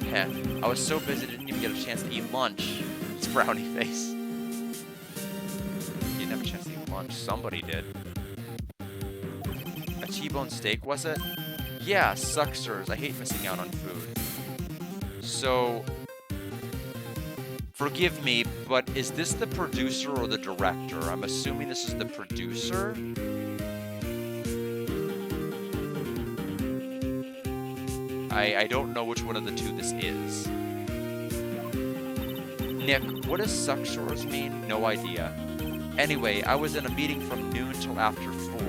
Heh, I was so busy I didn't even get a chance to eat lunch. It's brownie face. You didn't have a chance to eat lunch. Somebody did. A T-bone steak, was it? Yeah, sucksters. I hate missing out on food. So... Forgive me, but is this the producer or the director? I'm assuming this is the producer? I don't know which one of the two this is. Nick, what does suckstores mean? No idea. Anyway, I was in a meeting from noon till after 4.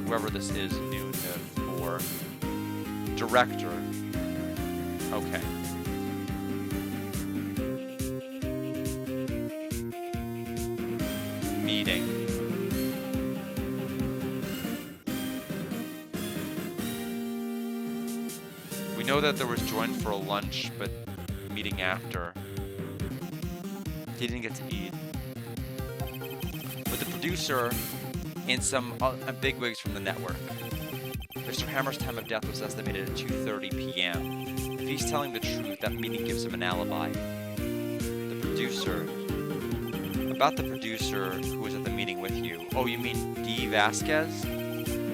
Whoever this is, noon to 4. Director. Okay. Meeting. We know that there was joined for a lunch, but meeting after. He didn't get to eat. With the producer and some bigwigs from the network. Mr. Hammer's time of death was estimated at 2:30 p.m. If he's telling the truth, that meaning gives him an alibi. The producer. About the producer who was at the meeting with you. Oh, you mean Dee Vasquez?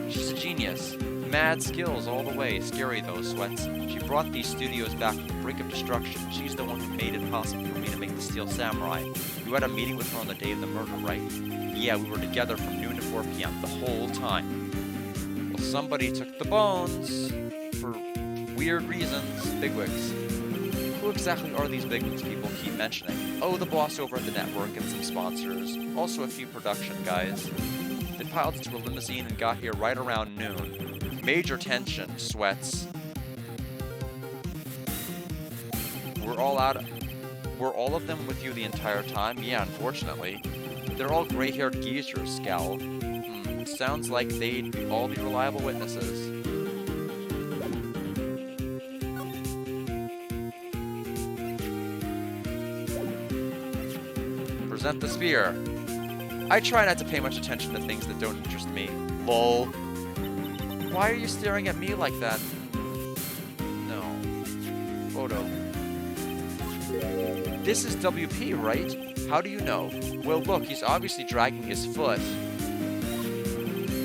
She's a genius. Mad skills all the way. Scary though, Sweats. She brought these studios back to the brink of destruction. She's the one who made it possible for me to make the Steel Samurai. You had a meeting with her on the day of the murder, right? Yeah, we were together from noon to 4 p.m. the whole time. Well, somebody took the bones for weird reasons. Bigwigs. Who exactly are these bigwigs people keep mentioning? Oh, the boss over at the network and some sponsors. Also a few production guys. They piled into a limousine and got here right around noon. Major tension, Sweats. Were all of them with you the entire time? Yeah, unfortunately. They're all gray-haired geezers, Scowl. Sounds like they'd all be reliable witnesses. Present the spear. I try not to pay much attention to things that don't interest me. Lol. Why are you staring at me like that? No. Photo. This is WP, right? How do you know? Well, look, he's obviously dragging his foot.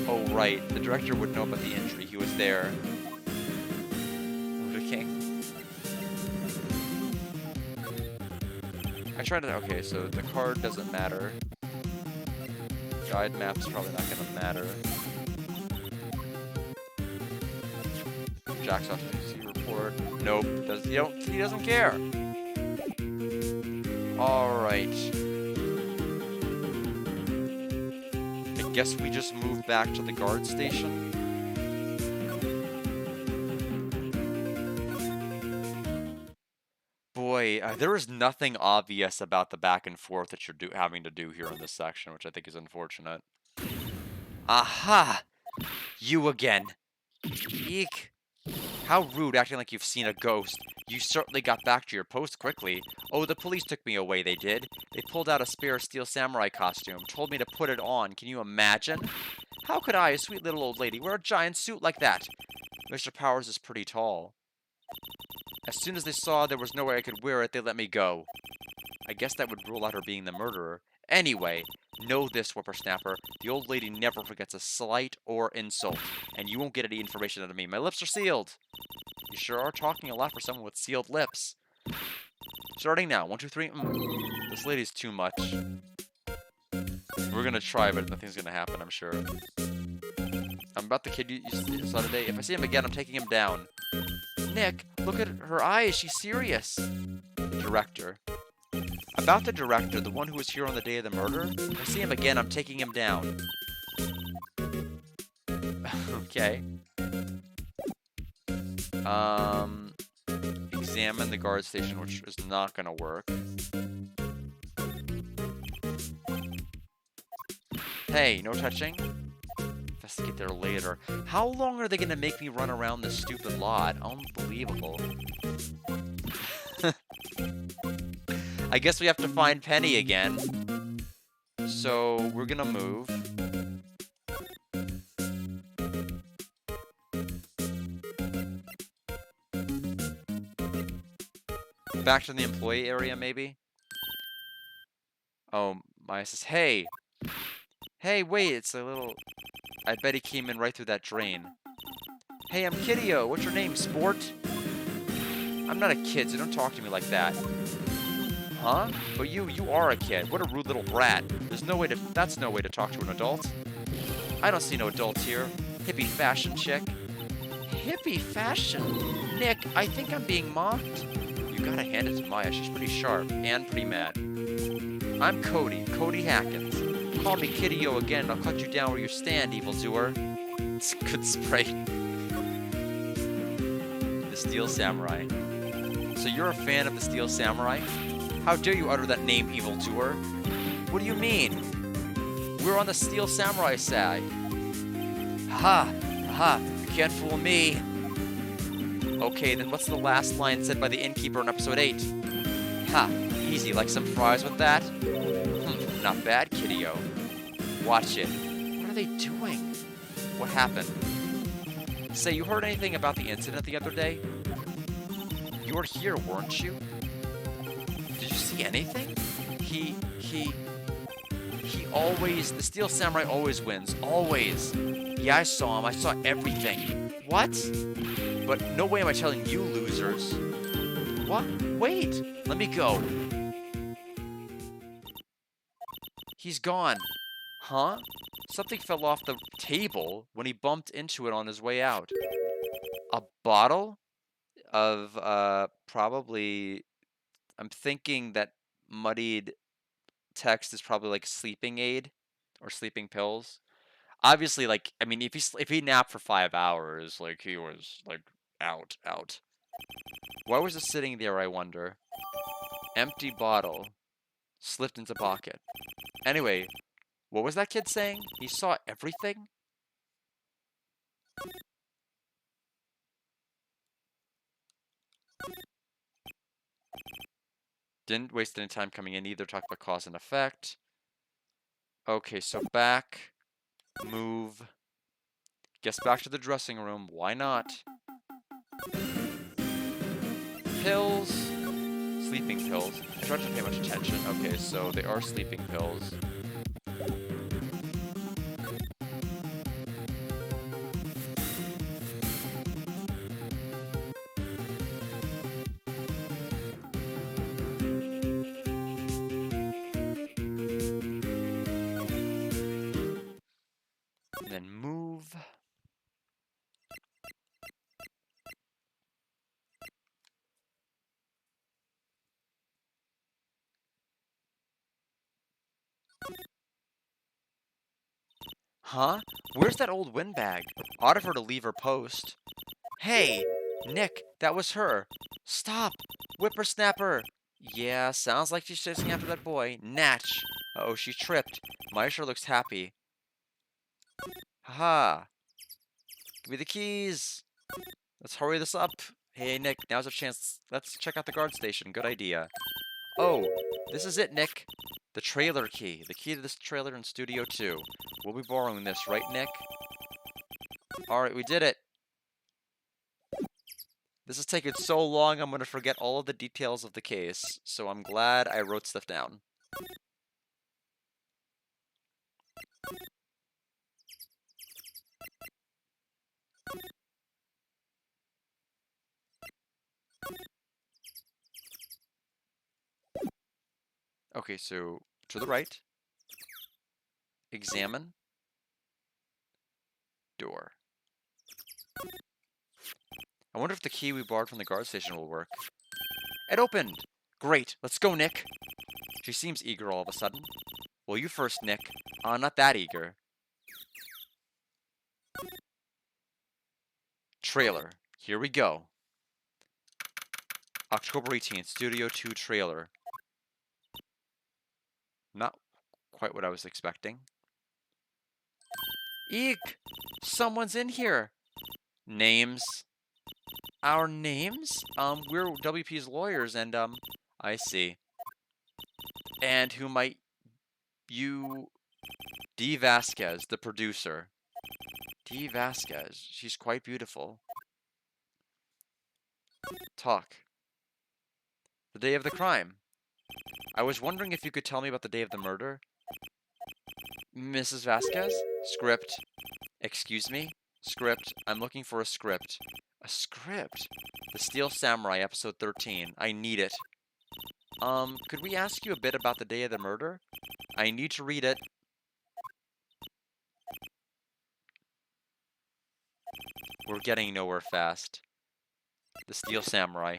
Oh, right. The director would know about the injury. He was there. Luther King. I tried to... Okay, so the card doesn't matter. Guide map's probably not going to matter. Jack's autopsy report. Nope. He doesn't care. Alright. I guess we just move back to the guard station. Boy, there is nothing obvious about the back and forth that you're having to do here in this section, which I think is unfortunate. Aha! You again. Eek. How rude, acting like you've seen a ghost. You certainly got back to your post quickly. Oh, the police took me away, they did. They pulled out a spare Steel Samurai costume, told me to put it on. Can you imagine? How could I, a sweet little old lady, wear a giant suit like that? Mr. Powers is pretty tall. As soon as they saw there was no way I could wear it, they let me go. I guess that would rule out her being the murderer. Anyway, know this, whippersnapper. The old lady never forgets a slight or insult, and you won't get any information out of me. My lips are sealed. You sure are talking a lot for someone with sealed lips. Starting now. 1, 2, 3. This lady's too much. We're gonna try, but nothing's gonna happen, I'm sure. I'm about the kid you saw today. If I see him again, I'm taking him down. Nick, look at her eyes. She's serious. Director. About the director, the one who was here on the day of the murder. If I see him again, I'm taking him down. Okay. Examine the guard station, which is not gonna work. Hey, no touching? Investigate there later. How long are they gonna make me run around this stupid lot? Unbelievable. I guess we have to find Penny again. So, we're gonna move. Back to the employee area, maybe? Oh, Maya says, hey! Hey, wait, it's a little... I bet he came in right through that drain. Hey, I'm Kiddio. What's your name, sport? I'm not a kid, so don't talk to me like that. Huh? But you are a kid. What a rude little brat. That's no way to talk to an adult. I don't see no adults here. Hippie fashion chick. Hippie fashion? Nick, I think I'm being mocked. You gotta hand it to Maya. She's pretty sharp and pretty mad. I'm Cody Hackins. Call me Kiddio again and I'll cut you down where you stand, evildoer. It's a good spray. The Steel Samurai. So you're a fan of the Steel Samurai? How dare you utter that name, evildoer? What do you mean? We're on the Steel Samurai side. Ha! Ha! You can't fool me. Okay, then what's the last line said by the innkeeper in episode 8? Ha! Easy, like some fries with that? Not bad, kiddio. Watch it. What are they doing? What happened? Say, you heard anything about the incident the other day? You were here, weren't you? Did you see anything? He always, the Steel Samurai always wins. Always. Yeah, I saw him. I saw everything. What? But no way am I telling you, losers. What? Wait. Let me go. He's gone. Huh? Something fell off the table when he bumped into it on his way out. A bottle of, probably, I'm thinking that muddied text is probably like sleeping aid or sleeping pills. Obviously, like, I mean, if he napped for 5 hours, like, he was, like, out. Why was it sitting there, I wonder? Empty bottle. Slipped into pocket. Anyway, what was that kid saying? He saw everything? Didn't waste any time coming in either. Talk about cause and effect. Okay, so back. Move. Guess back to the dressing room. Why not? Pills. Sleeping pills. I tried to pay much attention. Okay, so they are sleeping pills. And then move. Huh? Where's that old windbag? Odd of her to leave her post. Hey! Nick, that was her. Stop! Whippersnapper! Yeah, sounds like she's chasing after that boy. Natch! Uh-oh, she tripped. Maya sure looks happy. Haha! Give me the keys! Let's hurry this up. Hey, Nick, now's our chance. Let's check out the guard station. Good idea. Oh, this is it, Nick. The trailer key. The key to this trailer in Studio 2. We'll be borrowing this, right, Nick? Alright, we did it. This is taking so long, I'm going to forget all of the details of the case. So I'm glad I wrote stuff down. Okay, so to the right. Examine. Door. I wonder if the key we borrowed from the guard station will work. It opened! Great, let's go, Nick! She seems eager all of a sudden. Well, you first, Nick. Not that eager. Trailer. Here we go. October 18th, Studio 2 trailer. Not quite what I was expecting. Eek! Someone's in here! Names. Our names? We're WP's lawyers, and, I see. And who might you... Dee Vasquez, the producer. Dee Vasquez. She's quite beautiful. Talk. The day of the crime. I was wondering if you could tell me about the day of the murder. Mrs. Vasquez? Script. Excuse me? Script. I'm looking for a script. A script? The Steel Samurai, episode 13. I need it. Could we ask you a bit about the day of the murder? I need to read it. We're getting nowhere fast. The Steel Samurai.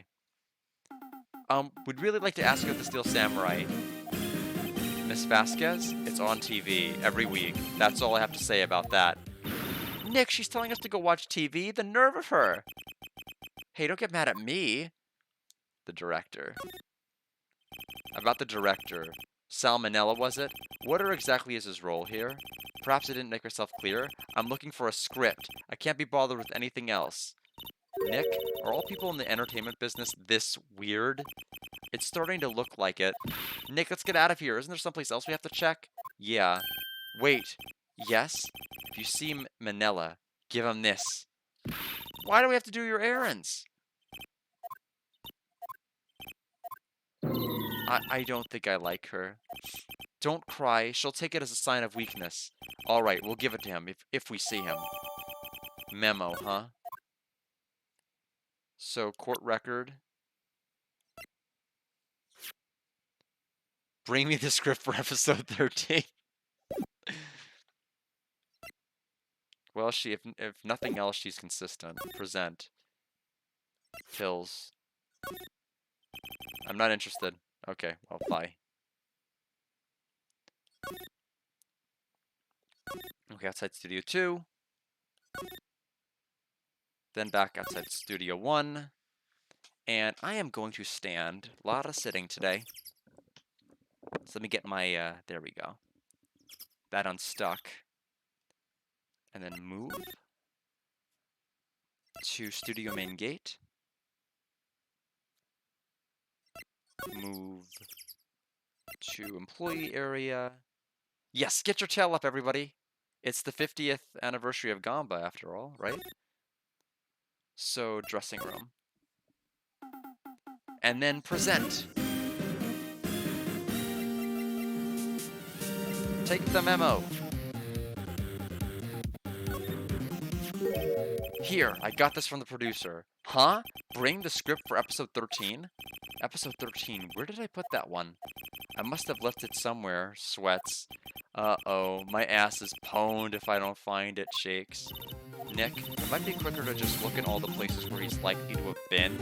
We'd really like to ask you about the Steel Samurai. Miss Vasquez? It's on TV every week. That's all I have to say about that. Nick, she's telling us to go watch TV? The nerve of her! Hey, don't get mad at me. The director. About the director. Salmonella, was it? What exactly is his role here? Perhaps I didn't make myself clear. I'm looking for a script. I can't be bothered with anything else. Nick, are all people in the entertainment business this weird? It's starting to look like it. Nick, let's get out of here. Isn't there someplace else we have to check? Yeah. Wait. Yes? If you see Manila, give him this. Why do we have to do your errands? I don't think I like her. Don't cry. She'll take it as a sign of weakness. All right, we'll give it to him if we see him. Memo, huh? So, court record. Bring me the script for episode 13. Well, if nothing else, she's consistent. Present. Pills. I'm not interested. Okay, well, bye. Okay, outside Studio 2. Then back outside Studio 1. And I am going to stand. A lot of sitting today. So let me get my, there we go. That unstuck. And then move to Studio Main Gate. Move to Employee Area. Yes, get your tail up, everybody. It's the 50th anniversary of Gamba, after all, right? So, dressing room. And then present. Take the memo. Here, I got this from the producer. Huh? Bring the script for episode 13? Episode 13, where did I put that one? I must have left it somewhere. Sweats. Uh-oh, my ass is pwned if I don't find it, Shakes. Nick, it might be quicker to just look in all the places where he's likely to have been.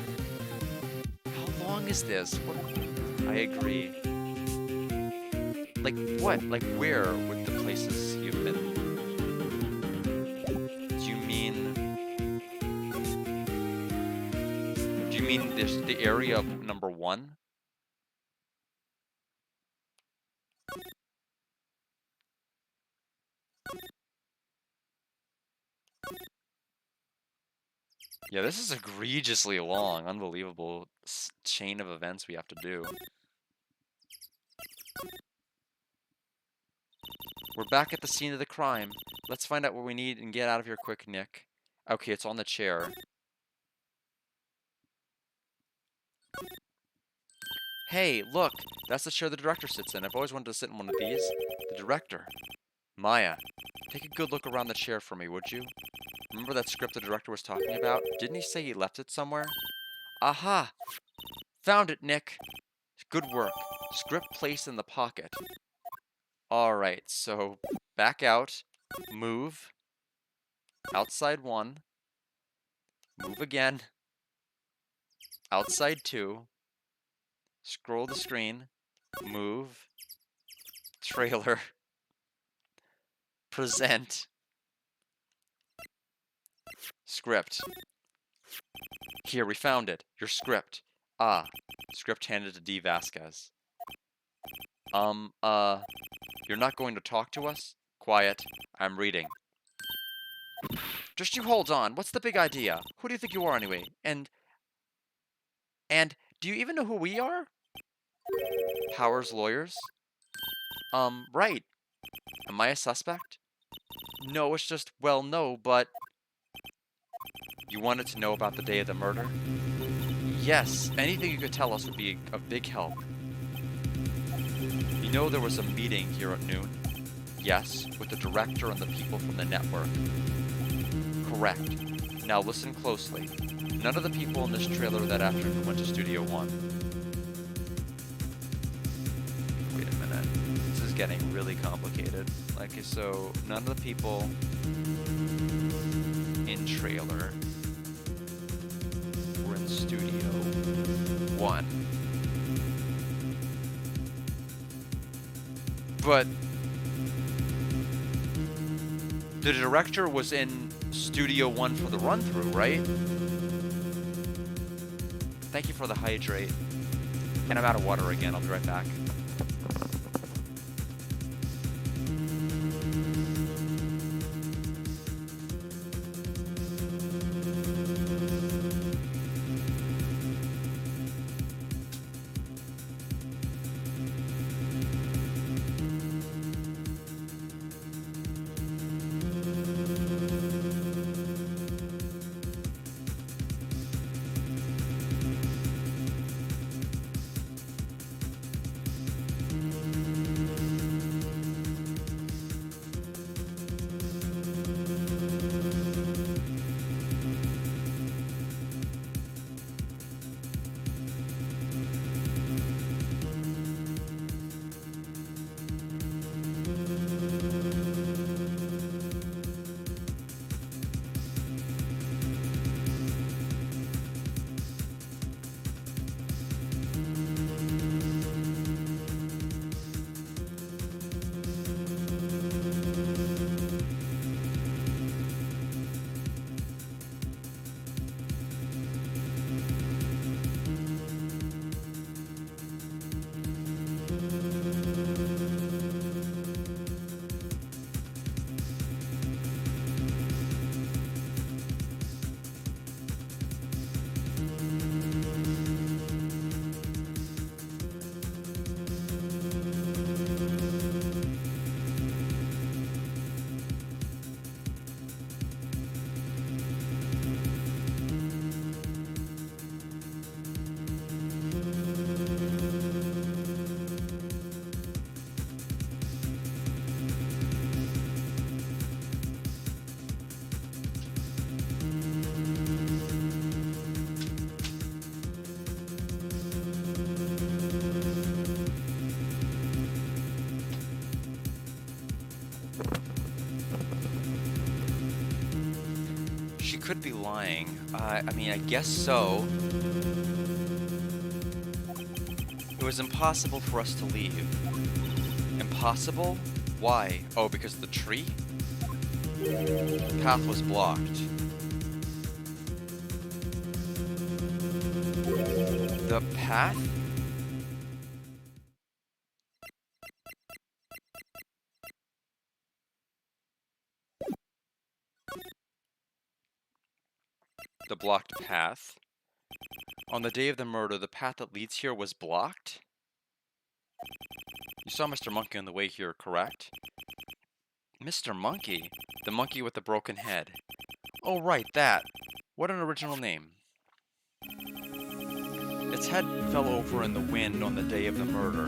How long is this? What? I agree. Like what? Like where would the places you've been? Do you mean this the area of number 1? Yeah, this is egregiously long, unbelievable chain of events we have to do. We're back at the scene of the crime. Let's find out what we need and get out of here quick, Nick. Okay, it's on the chair. Hey, look! That's the chair the director sits in. I've always wanted to sit in one of these. The director. Maya, take a good look around the chair for me, would you? Remember that script the director was talking about? Didn't he say he left it somewhere? Aha! Found it, Nick! Good work. Script placed in the pocket. Alright, so back out. Move. Outside 1. Move again. Outside 2. Scroll the screen. Move. Trailer. Present. Script. Here, we found it. Your script. Ah. Script handed to D. Vasquez. You're not going to talk to us? Quiet. I'm reading. Just you hold on. What's the big idea? Who do you think you are anyway? And do you even know who we are? Powers lawyers? Right. Am I a suspect? No, it's just, well, no, but... You wanted to know about the day of the murder? Yes, anything you could tell us would be a big help. You know there was a meeting here at noon? Yes, with the director and the people from the network. Correct. Now listen closely. None of the people in this trailer that afternoon went to Studio 1. Wait a minute. This is getting really complicated. Like, so, none of the people in trailer were in Studio 1. But the director was in Studio 1 for the run-through, right? Thank you for the hydrate. And I'm out of water again. I'll be right back. She could be lying. I mean, I guess so. It was impossible for us to leave. Impossible? Why? Oh, because of the tree? The path was blocked. The path? The blocked path. On the day of the murder, the path that leads here was blocked? You saw Mr. Monkey on the way here, correct? Mr. Monkey? The monkey with the broken head. Oh, right, that. What an original name. Its head fell over in the wind on the day of the murder.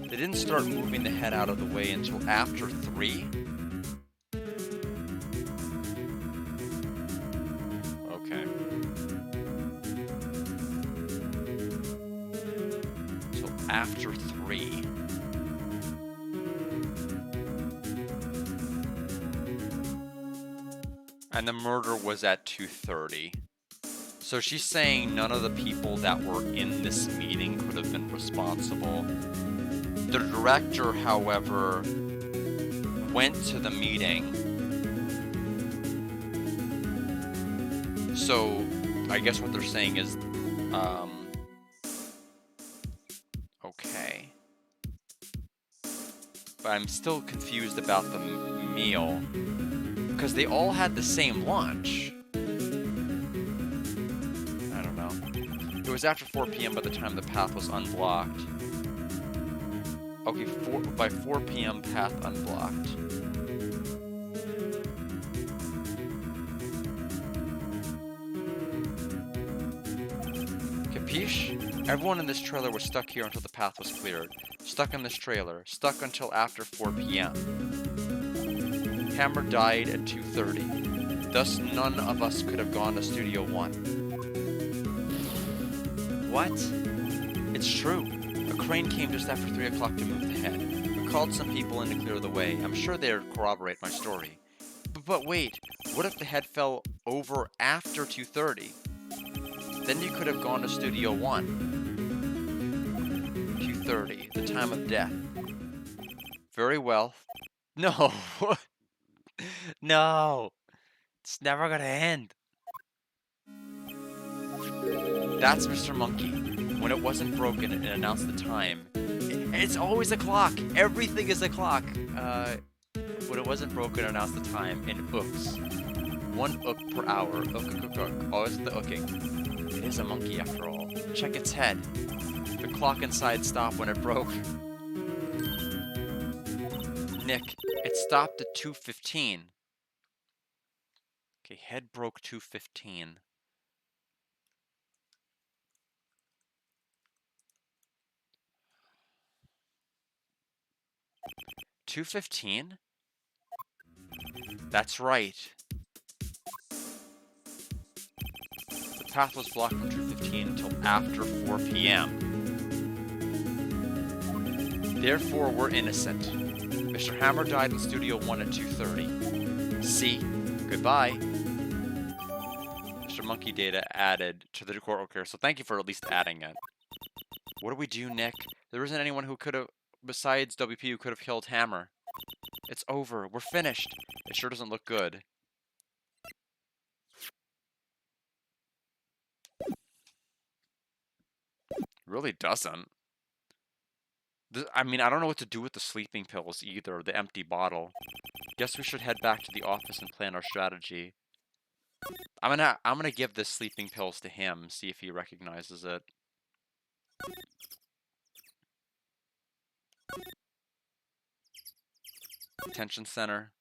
They didn't start moving the head out of the way until after 3? Okay. Until after 3. And the murder was at 2:30. So she's saying none of the people that were in this meeting could have been responsible. The director, however, went to the meeting. So I guess what they're saying is, okay. But I'm still confused about the meal. Because they all had the same lunch. I don't know. It was after 4 p.m. by the time the path was unblocked. Okay, by 4 p.m. path unblocked. Capiche? Everyone in this trailer was stuck here until the path was cleared. Stuck in this trailer. Stuck until after 4 p.m. Hammer died at 2:30. Thus, none of us could have gone to Studio 1. What? It's true. A crane came just after 3 o'clock to move the head. We called some people in to clear the way. I'm sure they would corroborate my story. But wait, what if the head fell over after 2:30? Then you could have gone to Studio 1. 2:30, the time of death. Very well. No! No! It's never gonna end. That's Mr. Monkey. When it wasn't broken, it announced the time. It's always a clock. Everything is a clock. When it wasn't broken, it announced the time in ooks. 1 ook per hour. Ook, ook, ook, ook. Oh, it's the ooking. It is a monkey after all. Check its head. The clock inside stopped when it broke. Nick, it stopped at 2:15. Okay, head broke 2:15. $2.15? That's right. The path was blocked from 2:15 until after 4 p.m. Therefore, we're innocent. Mr. Hammer died in Studio 1 at 2:30. See? Goodbye. Mr. Monkey data added to the court. Okay, so thank you for at least adding it. What do we do, Nick? There isn't anyone who could have, besides WP, who could have killed Hammer. It's over. We're finished. It sure doesn't look good. It really doesn't. I mean, I don't know what to do with the sleeping pills either, the empty bottle. Guess we should head back to the office and plan our strategy. I'm gonna give the sleeping pills to him, see if he recognizes it. Detention center.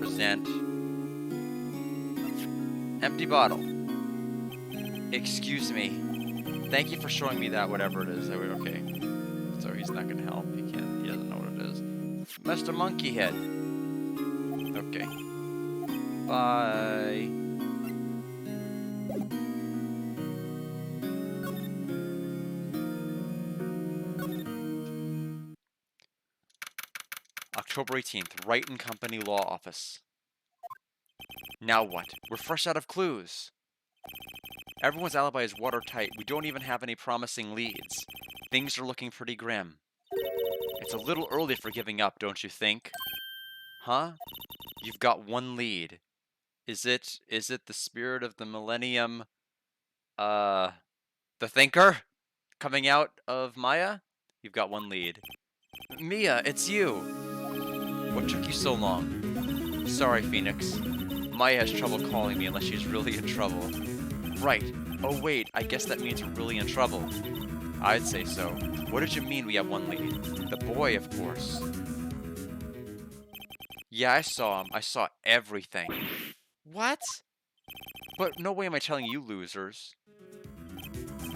Present. Empty bottle. Excuse me. Thank you for showing me that, whatever it is. Okay. So he's not gonna help. He doesn't know what it is. Mr. Monkey Head. Okay. Bye. October 18th, Wright and Company Law Office. Now what? We're fresh out of clues. Everyone's alibi is watertight. We don't even have any promising leads. Things are looking pretty grim. It's a little early for giving up, don't you think? Huh? You've got one lead. Is it the spirit of the millennium, the thinker? Coming out of Maya? You've got one lead. Mia, it's you! What took you so long? Sorry, Phoenix. Maya has trouble calling me unless she's really in trouble. Right. Oh wait, I guess that means we're really in trouble. I'd say so. What did you mean we have one lead? The boy, of course. Yeah, I saw him. I saw everything. What? But no way am I telling you losers.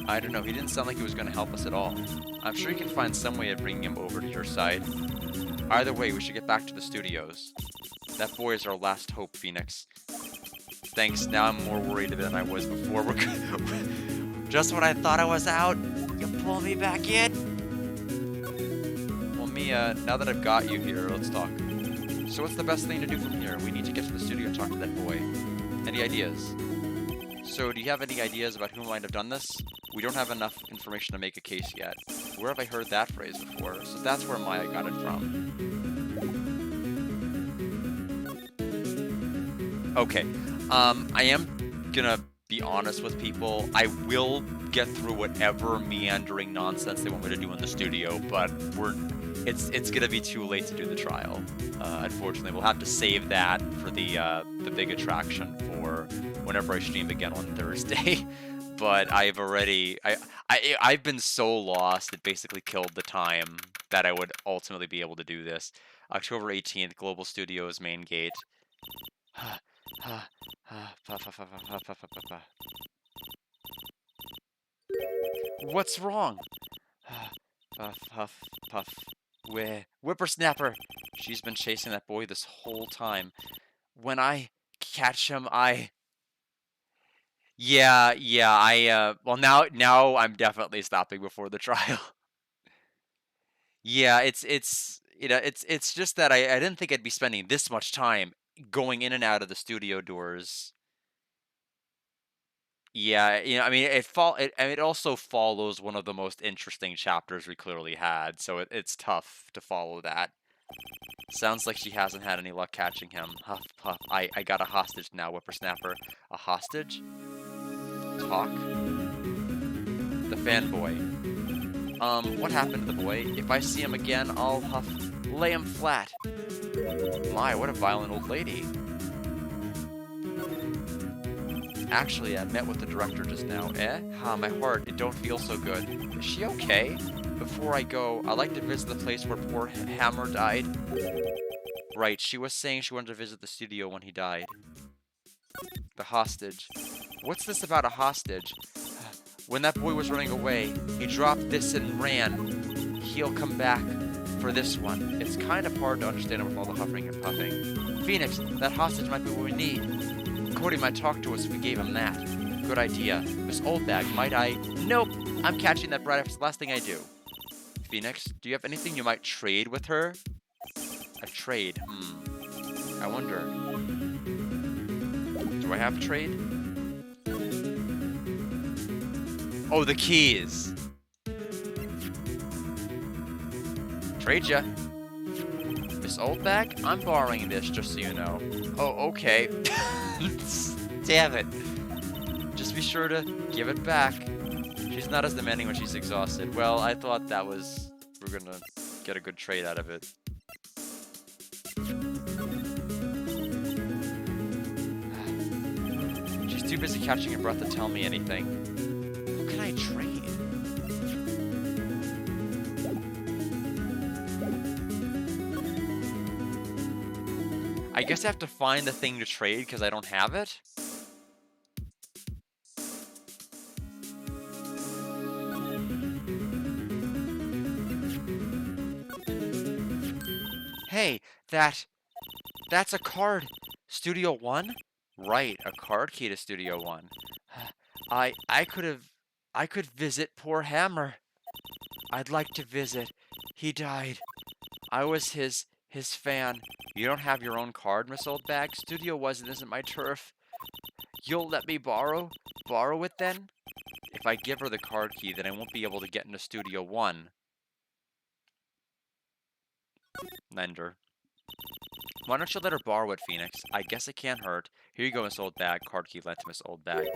I don't know, he didn't sound like he was going to help us at all. I'm sure you can find some way of bringing him over to your side. Either way, we should get back to the studios. That boy is our last hope, Phoenix. Thanks, now I'm more worried than I was before. Just when I thought I was out, you pull me back in? Well, Mia, now that I've got you here, let's talk. So what's the best thing to do from here? We need to get to the studio and talk to that boy. Any ideas? So, do you have any ideas about who might have done this? We don't have enough information to make a case yet. Where have I heard that phrase before? So that's where Maya got it from. Okay, I am gonna be honest with people. I will get through whatever meandering nonsense they want me to do in the studio, but it's gonna be too late to do the trial. Unfortunately, we'll have to save that for the big attraction for whenever I stream again on Thursday. But I've been so lost, it basically killed the time that I would ultimately be able to do this. October 18th, Global Studios main gate. What's wrong? Puff, puff, puff. Whippersnapper! She's been chasing that boy this whole time. When I catch him, Yeah, well now I'm definitely stopping before the trial. Yeah, it's just that I didn't think I'd be spending this much time going in and out of the studio doors. Yeah, I mean, it also follows one of the most interesting chapters we clearly had, so it's tough to follow that. Sounds like she hasn't had any luck catching him. Huff, puff. I got a hostage now, Whippersnapper. A hostage? Talk? The fanboy. What happened to the boy? If I see him again, I'll lay him flat. My, what a violent old lady. Actually, I met with the director just now. My heart, it don't feel so good. Is she okay? Before I go, I'd like to visit the place where poor Hammer died. Right, she was saying she wanted to visit the studio when he died. The hostage. What's this about a hostage? When that boy was running away, he dropped this and ran. He'll come back for this one. It's kind of hard to understand him with all the huffing and puffing. Phoenix, that hostage might be what we need. Cody might talk to us if we gave him that. Good idea. Miss Oldbag, might I? Nope, I'm catching that right after the last thing I do. Phoenix, do you have anything you might trade with her? A trade, I wonder. Do I have a trade? Oh, the keys! Trade ya. Miss Oldbag, I'm borrowing this, just so you know. Oh, okay. Damn it. Just be sure to give it back. She's not as demanding when she's exhausted. Well, I thought that was... we're gonna get a good trade out of it. She's too busy catching her breath to tell me anything. Who can I trade? I guess I have to find the thing to trade because I don't have it? Hey, that's a card. Studio One? Right, a card key to Studio One. I could visit poor Hammer. I'd like to visit. He died. I was his His fan. You don't have your own card, Miss Oldbag? Studio was and isn't my turf. You'll let me borrow? Borrow it then? If I give her the card key, then I won't be able to get into Studio 1. Lender. Why don't you let her borrow it, Phoenix? I guess it can't hurt. Here you go, Miss Oldbag. Card key lent to Miss Oldbag.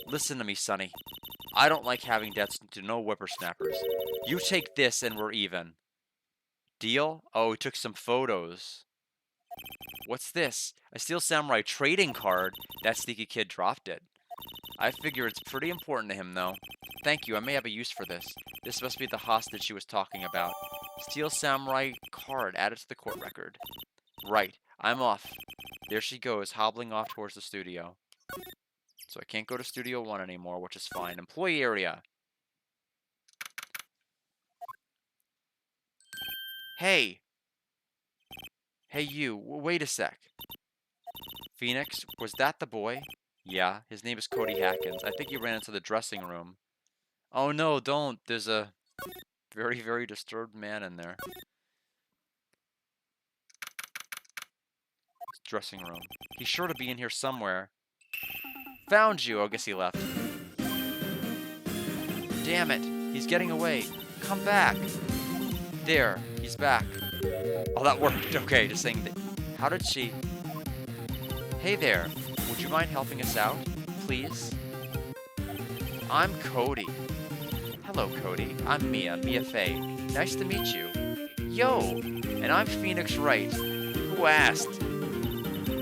Listen to me, Sonny. I don't like having debts to no whippersnappers. You take this and we're even. Deal? Oh, he took some photos. What's this? A Steel Samurai trading card? That sneaky kid dropped it. I figure it's pretty important to him, though. Thank you, I may have a use for this. This must be the hostage she was talking about. Steel Samurai card added to the court record. Right, I'm off. There she goes, hobbling off towards the studio. So I can't go to Studio 1 anymore, which is fine. Employee area. Hey! Hey you, wait a sec. Phoenix, was that the boy? Yeah, his name is Cody Hackins. I think he ran into the dressing room. Oh no, don't. There's a very, very disturbed man in there. Dressing room. He's sure to be in here somewhere. Found you! I guess he left. Damn it! He's getting away. Come back! There, he's back. Oh, that worked. Okay, just saying that. How did she... Hey there, would you mind helping us out, please? I'm Cody. Hello, Cody. I'm Mia Fey. Nice to meet you. Yo! And I'm Phoenix Wright. Who asked?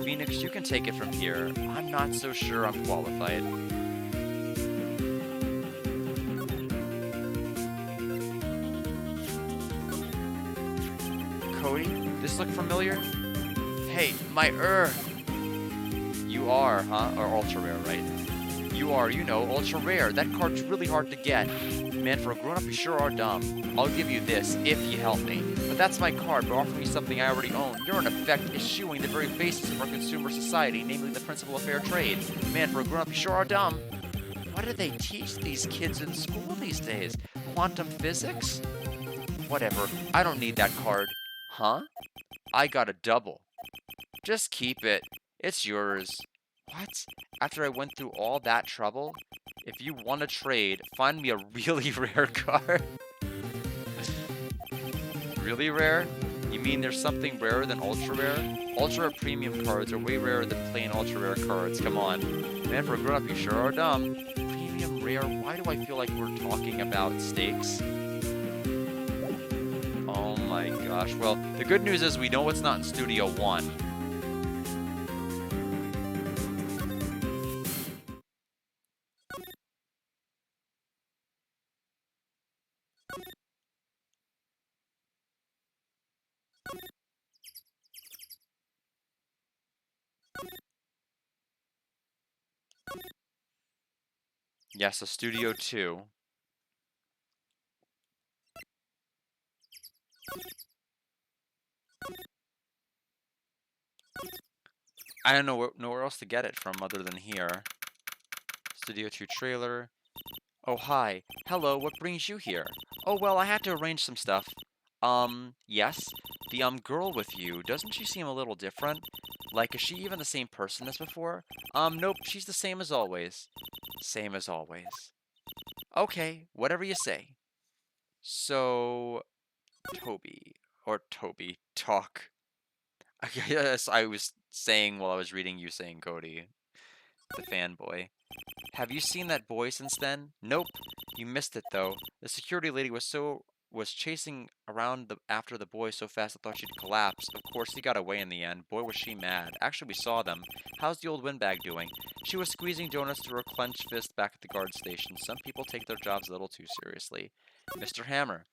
Phoenix, you can take it from here. I'm not so sure I'm qualified. Cody, this look familiar? Hey, my You are, huh? Or ultra rare, right? You are, you know, ultra rare. That card's really hard to get. Man, for a grown-up, you sure are dumb. I'll give you this, if you help me. But that's my card, but offer me something I already own. You're, in effect, eschewing the very basis of our consumer society, namely the principle of fair trade. Man, for a grown-up, you sure are dumb. What do they teach these kids in school these days? Quantum physics? Whatever. I don't need that card. Huh? I got a double. Just keep it. It's yours. What? After I went through all that trouble? If you want to trade, find me a really rare card. Really rare? You mean there's something rarer than ultra rare? Ultra rare premium cards are way rarer than plain ultra rare cards. Come on. Man, for a grown up, you sure are dumb. Premium rare? Why do I feel like we're talking about stakes? Oh my gosh. Well, the good news is we know it's not in Studio 1. Yes, a Studio 2. I don't know nowhere else to get it from other than here. Studio 2 trailer. Oh, hi. Hello, what brings you here? Oh, well, I had to arrange some stuff. Yes? The, girl with you, doesn't she seem a little different? Like, is she even the same person as before? Nope, she's the same as always. Same as always. Okay, whatever you say. So, Toby, talk. I guess I was saying while I was reading you saying Cody, the fanboy. Have you seen that boy since then? Nope. You missed it though. The security lady was chasing around after the boy so fast I thought she'd collapse. Of course he got away in the end. Boy was she mad. Actually we saw them. How's the old windbag doing? She was squeezing donuts through her clenched fist back at the guard station. Some people take their jobs a little too seriously. Mr. Hammer.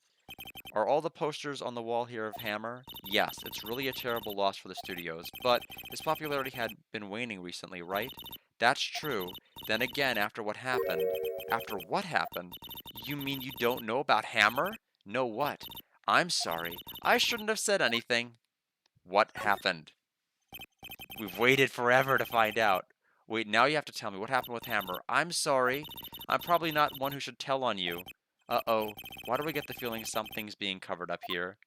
Are all the posters on the wall here of Hammer? Yes, it's really a terrible loss for the studios, but his popularity had been waning recently, right? That's true. Then again, after what happened... After what happened? You mean you don't know about Hammer? Know what? I'm sorry. I shouldn't have said anything. What happened? We've waited forever to find out. Wait, now you have to tell me what happened with Hammer. I'm sorry. I'm probably not one who should tell on you. Uh-oh. Why do we get the feeling something's being covered up here?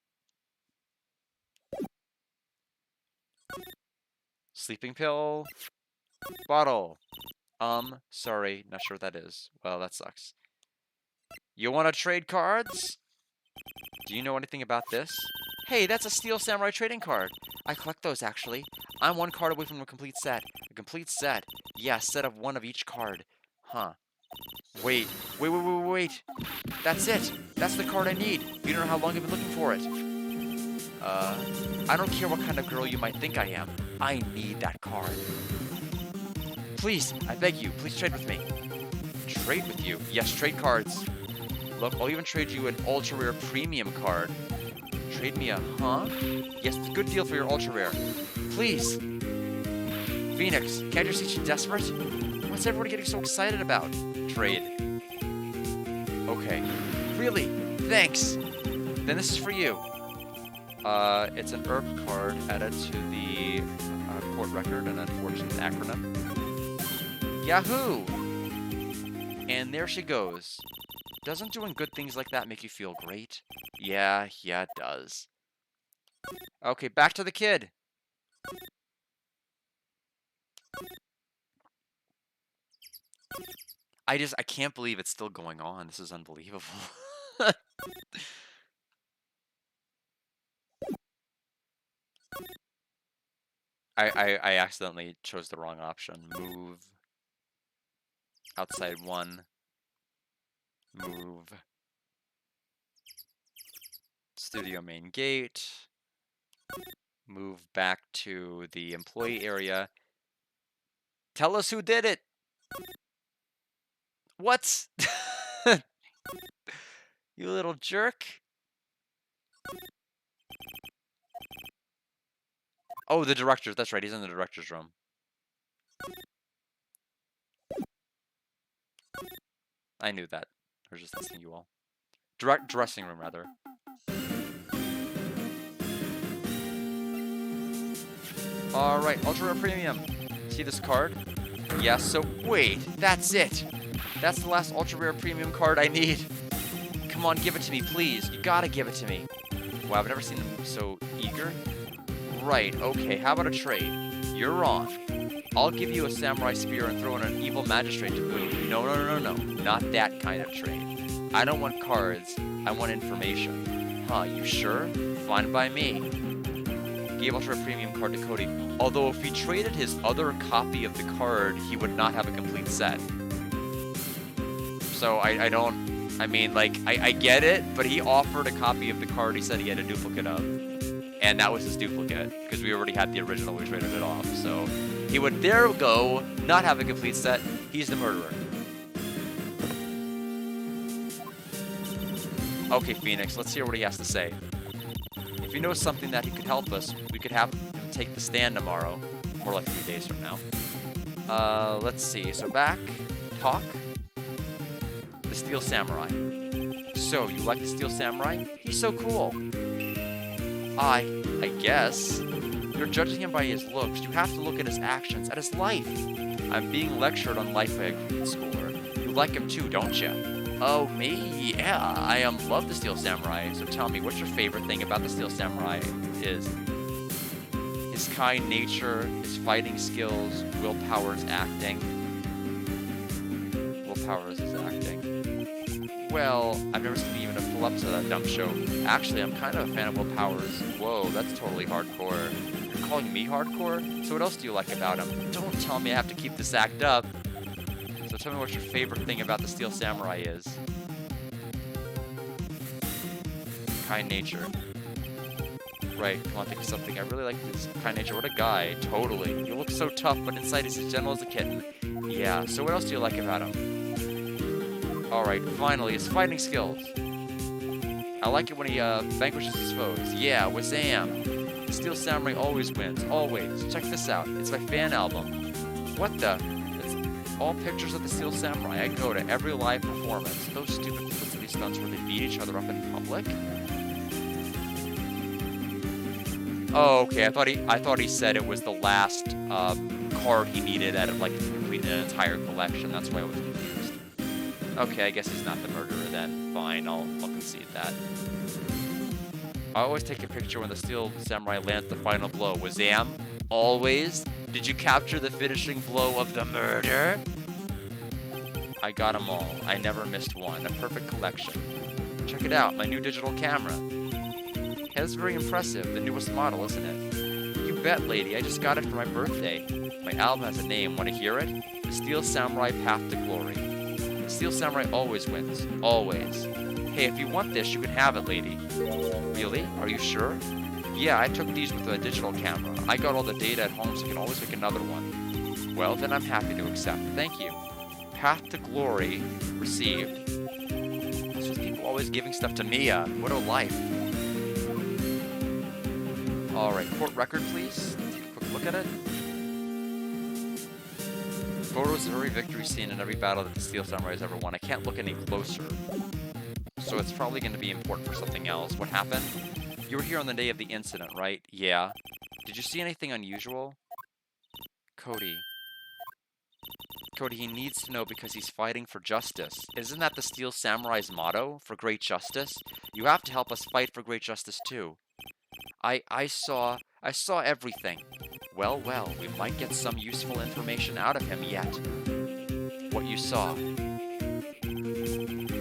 Sleeping pill. Bottle. Sorry. Not sure what that is. Well, that sucks. You want to trade cards? Do you know anything about this? Hey, that's a Steel Samurai trading card. I collect those, actually. I'm one card away from a complete set. A complete set? Yeah, a set of one of each card. Huh. Wait. Wait. That's it. That's the card I need. You don't know how long I've been looking for it. I don't care what kind of girl you might think I am. I need that card. Please, I beg you, please trade with me. Trade with you? Yes, trade cards. Look, I'll even trade you an ultra rare premium card. Trade me a, huh? Yes, it's a good deal for your ultra rare. Please. Phoenix, can't you see she's desperate? What's everybody getting so excited about? Trade. Okay. Really? Thanks. Then this is for you. It's an herb card added to the court record, an unfortunate acronym. Yahoo! And there she goes. Doesn't doing good things like that make you feel great? Yeah, it does. Okay, back to the kid. I can't believe it's still going on. This is unbelievable. I accidentally chose the wrong option. Move. Outside one. Move. Studio main gate. Move back to the employee area. Tell us who did it! What? You little jerk. Oh, the director. That's right. He's in the director's room. I knew that. I was just asking you all. Dressing room, rather. Alright, Ultra Rare Premium. See this card? Yeah, so wait, that's it. That's the last Ultra Rare Premium card I need. Come on, give it to me, please. You gotta give it to me. Wow, I've never seen them so eager. Right, okay, how about a trade? You're wrong. I'll give you a samurai spear and throw in an evil magistrate to boot. No. Not that kind of trade. I don't want cards. I want information. Huh, you sure? Fine by me. Gave Ultra Premium card to Cody. Although if he traded his other copy of the card, he would not have a complete set. So I get it, but he offered a copy of the card he said he had a duplicate of. And that was his duplicate, because we already had the original, we traded it off. So he would, there we go, not have a complete set. He's the murderer. Okay, Phoenix, let's hear what he has to say. If he knows something that he could help us, we could have him take the stand tomorrow. More like 3 days from now. Let's see. So back, talk. The Steel Samurai. So, you like the Steel Samurai? He's so cool. I guess. You're judging him by his looks. You have to look at his actions, at his life. I'm being lectured on life by a grade schooler. You like him too, don't you? Oh, me? Yeah, I love the Steel Samurai. So tell me, what's your favorite thing about the Steel Samurai? Is his kind nature, his fighting skills, willpower is acting. Willpower is his acting. Well, I've never seen even a full episode of that dumb show. Actually, I'm kind of a fan of Willpower's. Whoa, that's totally hardcore. You're calling me hardcore? So what else do you like about him? Don't tell me I have to keep this act up. So tell me what your favorite thing about the Steel Samurai is. Kind nature. Right, come on, think of something. I really like this kind nature. What a guy. Totally. He looks so tough, but inside he's as gentle as a kitten. Yeah, so what else do you like about him? Alright, finally, his fighting skills. I like it when he vanquishes his foes. Yeah, Wazam! The Steel Samurai always wins, always. Check this out, it's my fan album. What the? It's all pictures of the Steel Samurai. I go to every live performance. Those stupid publicity stunts where they beat each other up in public. Oh, okay, I thought he said it was the last card he needed out of like complete an entire collection. That's why I was confused. Okay, I guess he's not the murderer then. Fine, I'll concede that. I always take a picture when the Steel Samurai lands the final blow. Wazam! Always. Did you capture the finishing blow of the murder? I got them all. I never missed one. A perfect collection. Check it out, my new digital camera. Hey, that's very impressive. The newest model, isn't it? You bet, lady. I just got it for my birthday. My album has a name. Want to hear it? The Steel Samurai Path to Glory. The Steel Samurai always wins. Always. Hey, if you want this, you can have it, lady. Really? Are you sure? Yeah, I took these with a digital camera. I got all the data at home, so you can always make another one. Well, then I'm happy to accept. Thank you. Path to Glory received. This was people always giving stuff to Mia. What a life. Alright, court record, please. Take a quick look at it. Photos of every victory scene and every battle that the Steel Samurai has ever won. I can't look any closer. So it's probably going to be important for something else. What happened? You were here on the day of the incident, right? Yeah. Did you see anything unusual? Cody. Cody, he needs to know because he's fighting for justice. Isn't that the Steel Samurai's motto? For great justice? You have to help us fight for great justice too. I saw everything. Well, we might get some useful information out of him yet. What you saw.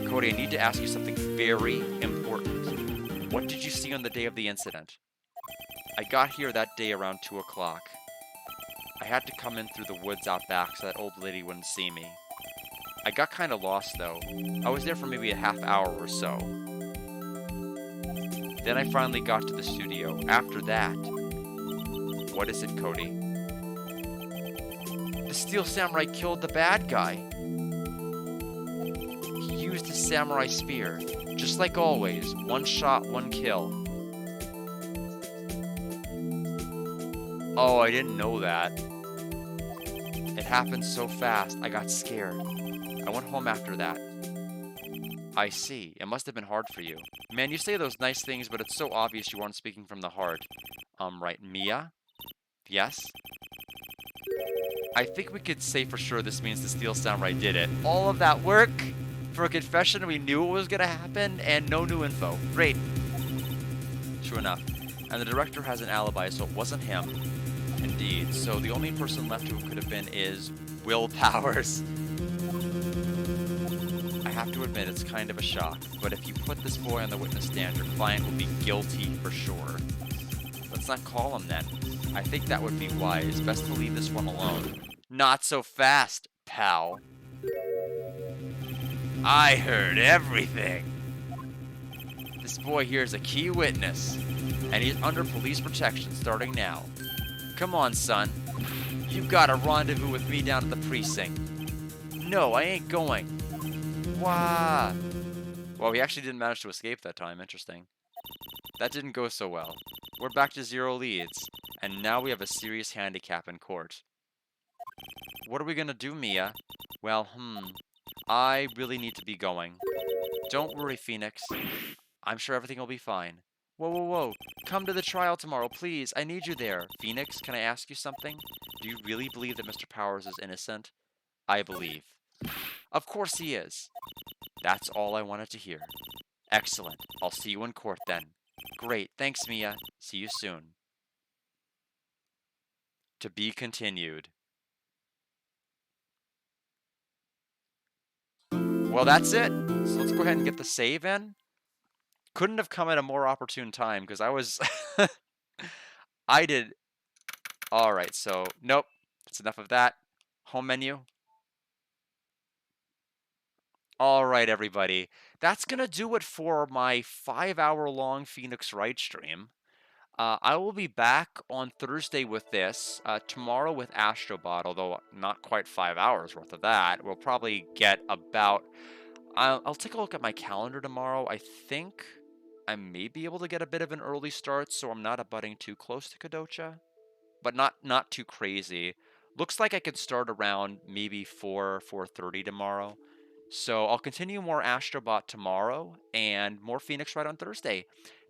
Cody, I need to ask you something very important. What did you see on the day of the incident? I got here that day around 2 o'clock. I had to come in through the woods out back so that old lady wouldn't see me. I got kind of lost, though. I was there for maybe a half hour or so. Then I finally got to the studio. After that... What is it, Cody? The Steel Samurai killed the bad guy. He used his samurai spear. Just like always. One shot, one kill. Oh, I didn't know that. It happened so fast, I got scared. I went home after that. I see. It must have been hard for you. Man, you say those nice things, but it's so obvious you aren't speaking from the heart. Right, Mia? Yes? I think we could say for sure this means the Steel Samurai did it. All of that work for a confession, we knew it was gonna happen, and no new info. Great. True enough. And the director has an alibi, so it wasn't him. Indeed. So the only person left who could have been is Will Powers. I have to admit, it's kind of a shock, but if you put this boy on the witness stand, your client will be guilty for sure. Let's not call him then. I think that would be wise. Best to leave this one alone. Not so fast, pal. I heard everything. This boy here is a key witness, and he's under police protection starting now. Come on, son. You've got a rendezvous with me down at the precinct. No, I ain't going. Wah. Well, he actually didn't manage to escape that time. Interesting. That didn't go so well. We're back to 0 leads, and now we have a serious handicap in court. What are we gonna do, Mia? Well, I really need to be going. Don't worry, Phoenix. I'm sure everything will be fine. Whoa. Come to the trial tomorrow, please. I need you there. Phoenix, can I ask you something? Do you really believe that Mr. Powers is innocent? I believe. Of course he is. That's all I wanted to hear. Excellent. I'll see you in court then. Great. Thanks, Mia. See you soon. To be continued. Well, that's it. So let's go ahead and get the save in. Couldn't have come at a more opportune time because I was... I did... Alright, so nope. That's enough of that. Home menu. Alright, everybody. That's going to do it for my 5-hour-long Phoenix Wright stream. I will be back on Thursday with this. Tomorrow with Astrobot, although not quite 5 hours worth of that. We'll probably get about... I'll take a look at my calendar tomorrow. I think I may be able to get a bit of an early start, so I'm not abutting too close to Kadocha. But not too crazy. Looks like I could start around maybe 4:30 tomorrow. So I'll continue more Astrobot tomorrow and more Phoenix Wright on Thursday.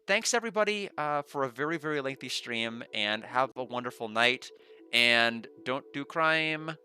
Thanks everybody for a very, very lengthy stream, and have a wonderful night. And don't do crime.